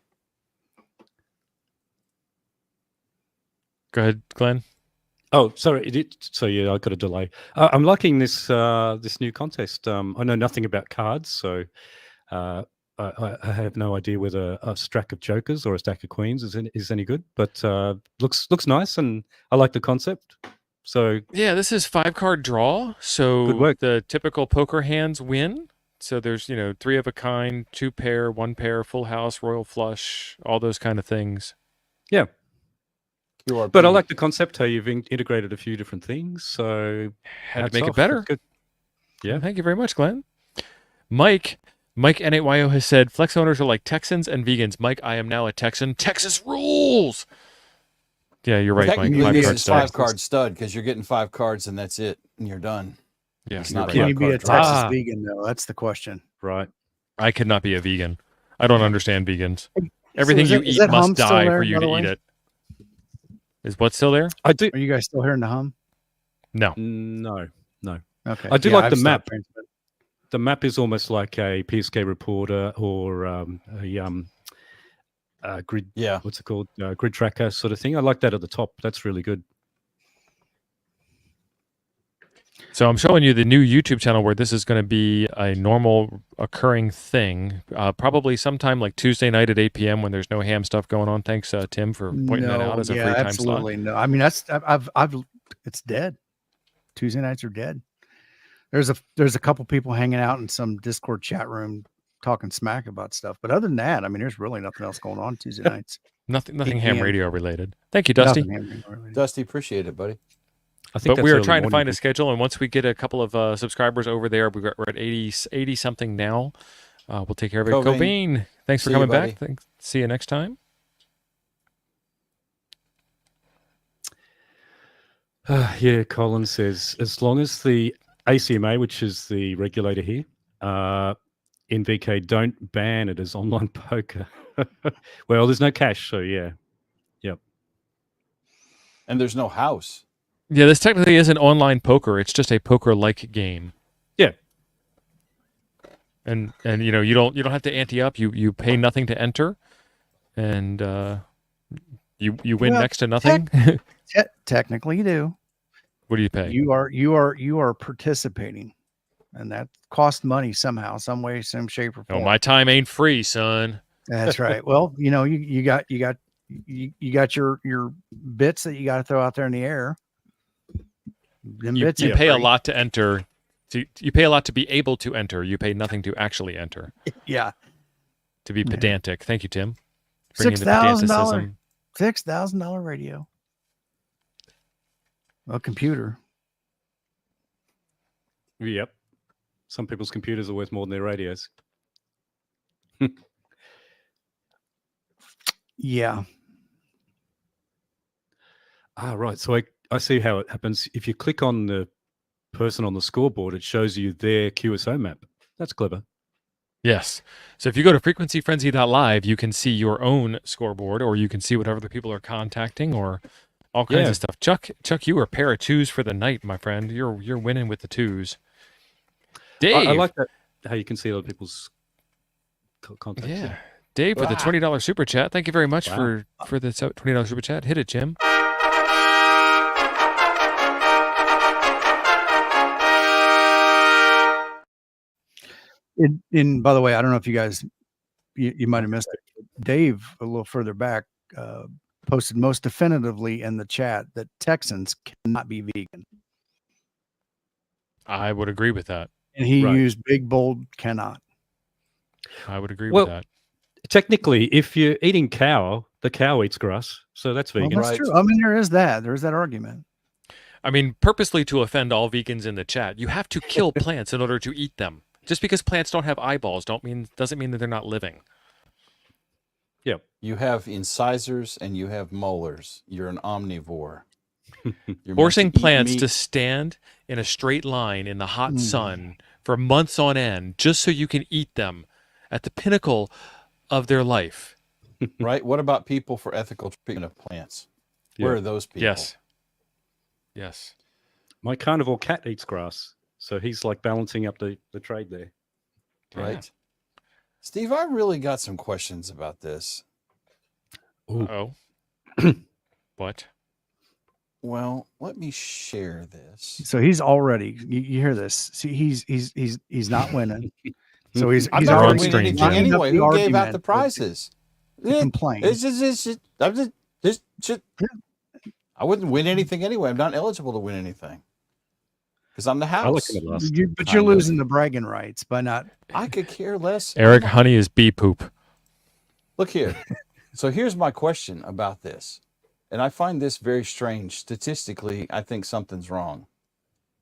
ahead, Glenn. Oh, sorry. So yeah, I got a delay. I'm liking this this new contest. I know nothing about cards, so I have no idea whether a stack of jokers or a stack of queens is any good. But looks nice, and I like the concept. So yeah, this is 5-card draw. So good work. The typical poker hands win. So there's 3 of a kind, 2 pair, 1 pair, full house, royal flush, all those kind of things. Yeah. QRP. But I like the concept how you've integrated a few different things. So had to make it better. Good. Yeah. Thank you very much, Glenn. Mike N8YO has said flex owners are like Texans and vegans. Mike, I am now a Texan. Texas rules. Yeah, you're right, Mike. Technically, this is 5-card stud because you're getting 5 cards and that's it, and you're done. Yeah, it's you're not right. Can you be a draw. Texas vegan though? That's the question. Right. I could not be a vegan. I don't understand vegans. Everything So you is eat that must hum still die there, for you by the to way? eat it. Is what still there? I do. Are you guys still hearing the hum? No. No. Okay. I do Yeah, like I've the stopped map. transmitting. The map is almost like a PSK reporter or a grid. Yeah. What's it called? Grid tracker sort of thing. I like that at the top. That's really good. So I'm showing you the new YouTube channel where this is going to be a normal occurring thing, probably sometime like Tuesday night at 8 p.m. when there's no ham stuff going on. Thanks, Tim, for pointing that out as a free time absolutely slot. no. I mean, it's dead. Tuesday nights are dead. There's a couple people hanging out in some Discord chat room talking smack about stuff, but other than that, I mean, there's really nothing else going on Tuesday nights. Nothing 8 ham p.m. radio related. Thank you, Dusty. Nothing ham radio related. Dusty, appreciate it, buddy. I think But we that's are early trying to morning. find a schedule, and once we get a couple of subscribers over there, we're at 80 something now. We'll take care of it. Cobain. Cobain, thanks for See you, coming buddy. back. Thanks. See you next time. Yeah, Colin says, as long as the ACMA, which is the regulator here, in VK don't ban it as online poker. Well, there's no cash, so yeah. Yep. And there's no house. Yeah, this technically isn't online poker. It's just a poker-like game. Yeah. And you know, you don't have to ante up. You pay nothing to enter, and you win Well, next to nothing. Technically, you do. What do you pay? You are participating, and that costs money somehow, some way, some shape or form. Oh, my time ain't free, son. That's right. Well, you know, you got your bits that you got to throw out there in the air. Them You bits ain't pay a free. lot to enter. You pay a lot to be able to enter. You pay nothing to actually enter. Yeah. To be pedantic. Thank you, Tim. $6,000. $6,000 radio. A computer. Yep. Some people's computers are worth more than their radios. Yeah. Right. So I see how it happens. If you click on the person on the scoreboard, it shows you their QSO map. That's clever. Yes. So if you go to frequencyfrenzy.live, you can see your own scoreboard, or you can see what other people are contacting, or all kinds of stuff. Chuck, you are a pair of twos for the night, my friend. You're winning with the twos. Dave, I like that, how you can see other people's contacts. Yeah. Dave for the $20 super chat. Thank you very much for the $20 super chat. Hit it, Jim. And by the way, I don't know if you guys, you might have missed it. Dave, a little further back, posted most definitively in the chat that Texans cannot be vegan. I would agree with that. And he used big, bold, cannot. I would agree with that. Technically, if you're eating cow, the cow eats grass. So that's vegan. Well, that's true. I mean, there is that argument. I mean, purposely to offend all vegans in the chat, you have to kill plants in order to eat them. Just because plants don't have eyeballs doesn't mean that they're not living. Yep. You have incisors and you have molars. You're an omnivore. You're Forcing meant to eat plants meat. to stand in a straight line in the hot sun for months on end just so you can eat them at the pinnacle of their life. Right? What about people for ethical treatment of plants? Where are those people? Yes. My carnivore cat eats grass. So he's like balancing up the trade there. Right. Yeah. Steve, I really got some questions about this. Uh-oh. What? Well, let me share this. So he's already, you hear this. See, he's not winning. So he's I'm not already winning anything anyway. Who gave out the prizes? Complain. I wouldn't win anything anyway. I'm not eligible to win anything because I'm the house. But you're losing the bragging rights by not. I could care less. Eric, honey is bee poop. Look here. So here's my question about this. And I find this very strange. Statistically, I think something's wrong.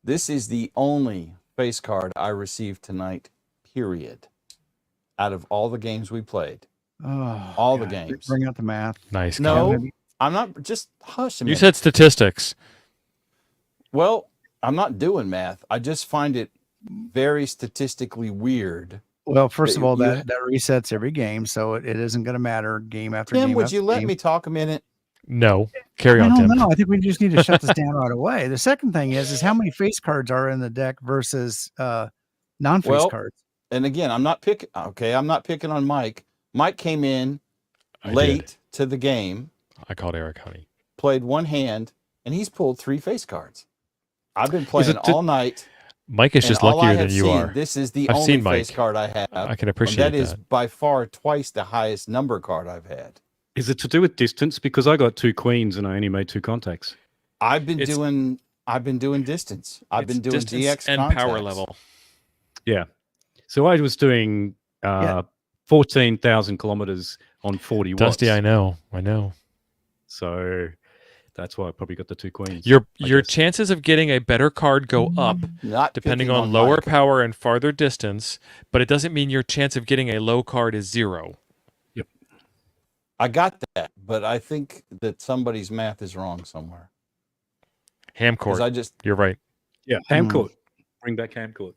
This is the only face card I received tonight, period. Out of all the games we played. All the games. Bring out the math. Nice. No, I'm not. Just hush a minute. You said statistics. Well, I'm not doing math. I just find it very statistically weird. Well, first of all, that resets every game, so it isn't going to matter game after Tim, game. would you let me talk a minute? No. Carry on, I Tim. don't know. I think we just need to shut this down right away. The second thing is how many face cards are in the deck versus non-face cards. And again, I'm not picking. Okay, I'm not picking on Mike. Mike came in late to the game. I called Eric honey. Played one hand, and he's pulled 3 face cards. I've been playing all night. Mike is just luckier than you are. This is the I've only seen face Mike. card I have. I can appreciate that. That is by far twice the highest number card I've had. Is it to do with distance? Because I got 2 queens and I only made 2 contacts. I've been doing distance. I've been doing DX and contacts. power level. Yeah. So I was doing 14,000 kilometers on 40 watts. Dusty, I know. So that's why I probably got the 2 queens. Your chances of getting a better card go up Not depending picking on lower Mike. power and farther distance, but it doesn't mean your chance of getting a low card is 0. Yep. I got that, but I think that somebody's math is wrong somewhere. Hamcourt. You're right. Yeah, Hamcourt. Bring back Hamcourt.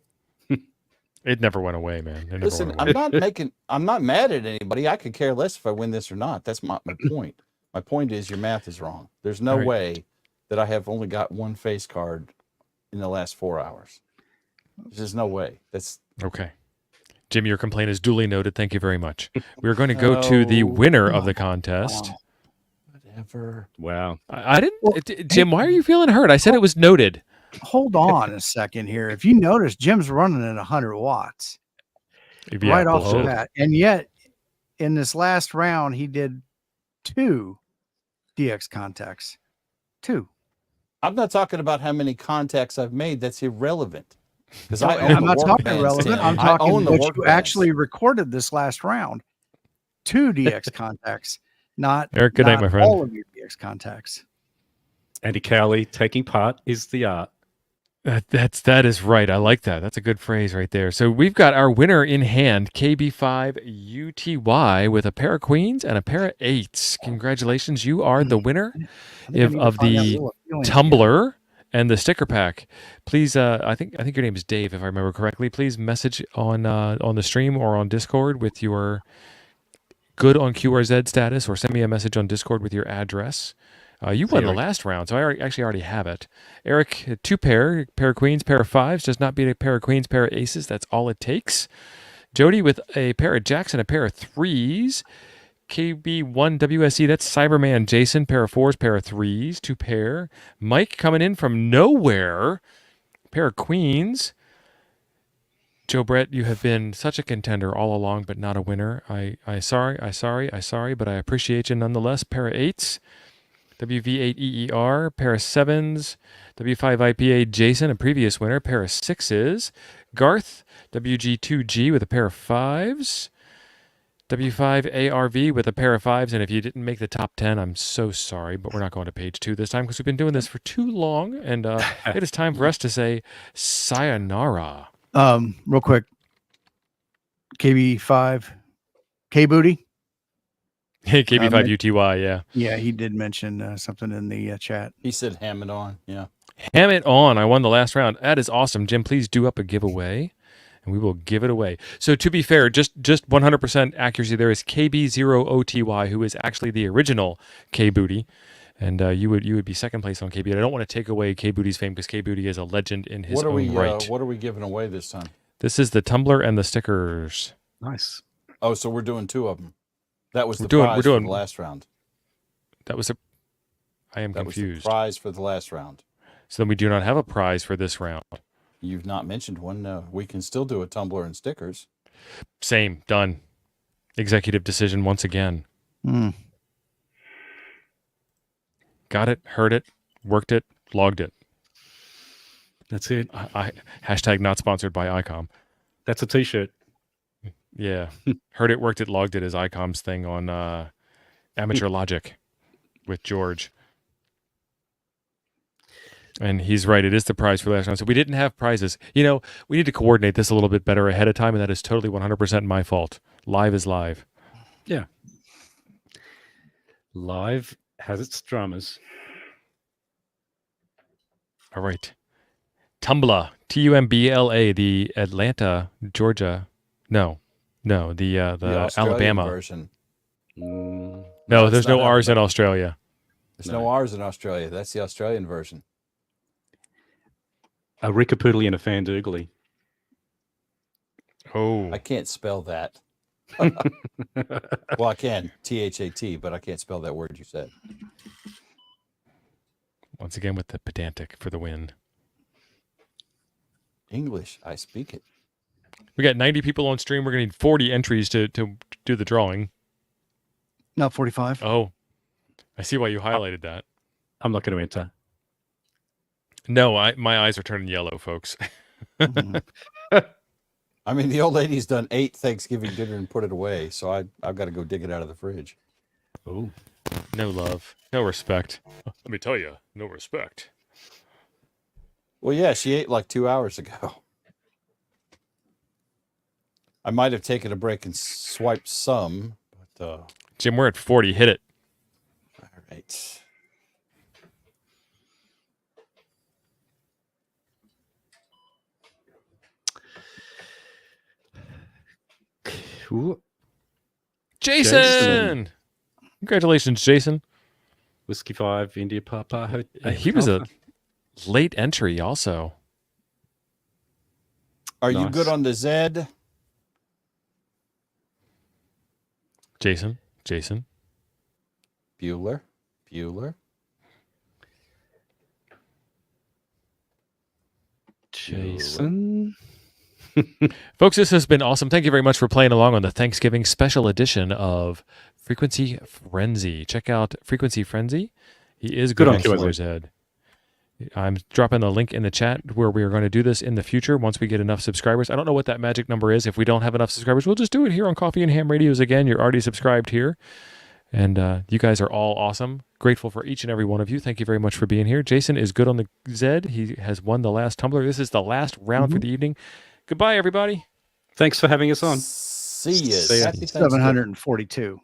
It never went away, man. It never Listen, went away. I'm not mad at anybody. I could care less if I win this or not. That's my point. My point is your math is wrong. There's no All right. way that I have only got one face card in the last 4 hours. There's just no way. That's Okay. Jim, your complaint is duly noted. Thank you very much. We're going to go to the winner of the contest. whatever. Wow. I didn't. Well, Jim, why are you feeling hurt? I said it was noted. Hold on a second here. If you notice, Jim's running at 100 watts Yeah, right off the bullshit. bat. And yet, in this last round, he did 2 DX contacts. 2. I'm not talking about how many contacts I've made. That's irrelevant. Because No, I'm not talking irrelevant. I'm talking what you actually recorded this last round. 2 DX contacts, not, Eric, good night, not my friend. all of your DX contacts. Andy Cowley, taking part is the art. That is right. I like that. That's a good phrase right there. So we've got our winner in hand, KB5UTY, with a pair of queens and a pair of eights. Congratulations, you are the winner of the tumbler and the sticker pack. Please, I think your name is Dave, if I remember correctly. Please message on the stream or on Discord with your good on QRZ status, or send me a message on Discord with your address. You won the last round, so I already have it. Eric, 2 pair of queens, pair of fives. Does not beat a pair of queens, pair of aces. That's all it takes. Jody with a pair of jacks and a pair of threes. KB1WSE, that's Cyberman Jason, pair of fours, pair of threes, 2 pair. Mike coming in from nowhere, pair of queens. Joe Brett, you have been such a contender all along, but not a winner. I sorry, but I appreciate you nonetheless. Pair of eights. WV8EER, pair of sevens. W5IPA Jason, a previous winner, pair of sixes. Garth, WG2G with a pair of fives. W5ARV with a pair of fives. And if you didn't make the top 10, I'm so sorry, but we're not going to page 2 this time because we've been doing this for too long. And it is time for us to say sayonara. Real quick. KB5, K Booty. Hey, KB5UTY, yeah. Yeah, he did mention something in the chat. He said ham it on. Yeah. Ham it on. I won the last round. That is awesome. Jim, please do up a giveaway, and we will give it away. So to be fair, just 100% accuracy, there is KB0OTY, who is actually the original K-Booty. And you would be second place on K-Booty. I don't want to take away K-Booty's fame because K-Booty is a legend in his own right. What are we giving away this time? This is the tumbler and the stickers. Nice. Oh, so we're doing 2 of them. That was the prize for the last round. I am confused. Was the prize for the last round. So then we do not have a prize for this round. You've not mentioned one. No, we can still do a tumbler and stickers. Same. Done. Executive decision once again. Got it. Heard it. Worked it. Logged it. That's it. Hashtag not sponsored by ICOM. That's a t-shirt. Yeah. Heard it, worked it, logged it is ICOM's thing on Amateur Logic with George. And he's right. It is the prize for last round. So we didn't have prizes. You know, we need to coordinate this a little bit better ahead of time, and that is totally 100% my fault. Live is live. Yeah. Live has its dramas. All right. Tumbla, Tumbla, the Atlanta, Georgia. No, the Alabama version. No, there's no R's in Australia. There's no R's in Australia. That's the Australian version. A rickapoodly and a fandoogly. Oh. I can't spell that. Well, I can. THAT, but I can't spell that word you said. Once again with the pedantic for the win. English, I speak it. We got 90 people on stream. We're going to need 40 entries to do the drawing. Not 45. Oh, I see why you highlighted that. I'm not going to enter. No, my eyes are turning yellow, folks. I mean, the old lady's done 8 Thanksgiving dinner and put it away, so I've got to go dig it out of the fridge. Oh, no love, no respect. Let me tell you, no respect. Well, yeah, she ate like 2 hours ago. I might have taken a break and swiped some, but Jim, we're at 40. Hit it. All right. Jason! Congratulations, Jason. Whiskey 5, India Papa. He was a late entry also. Are you Nice. good on the Zed? Jason. Bueller. Jason. Folks, this has been awesome. Thank you very much for playing along on the Thanksgiving special edition of Frequency Frenzy. Check out Frequency Frenzy. He is good on Killer Zed. I'm dropping the link in the chat where we are going to do this in the future once we get enough subscribers. I don't know what that magic number is. If we don't have enough subscribers, we'll just do it here on Coffee and Ham Radios again. You're already subscribed here. And you guys are all awesome. Grateful for each and every one of you. Thank you very much for being here. Jason is good on the Zed. He has won the last tumbler. This is the last round for the evening. Goodbye, everybody. Thanks for having us on. See you. Happy 742.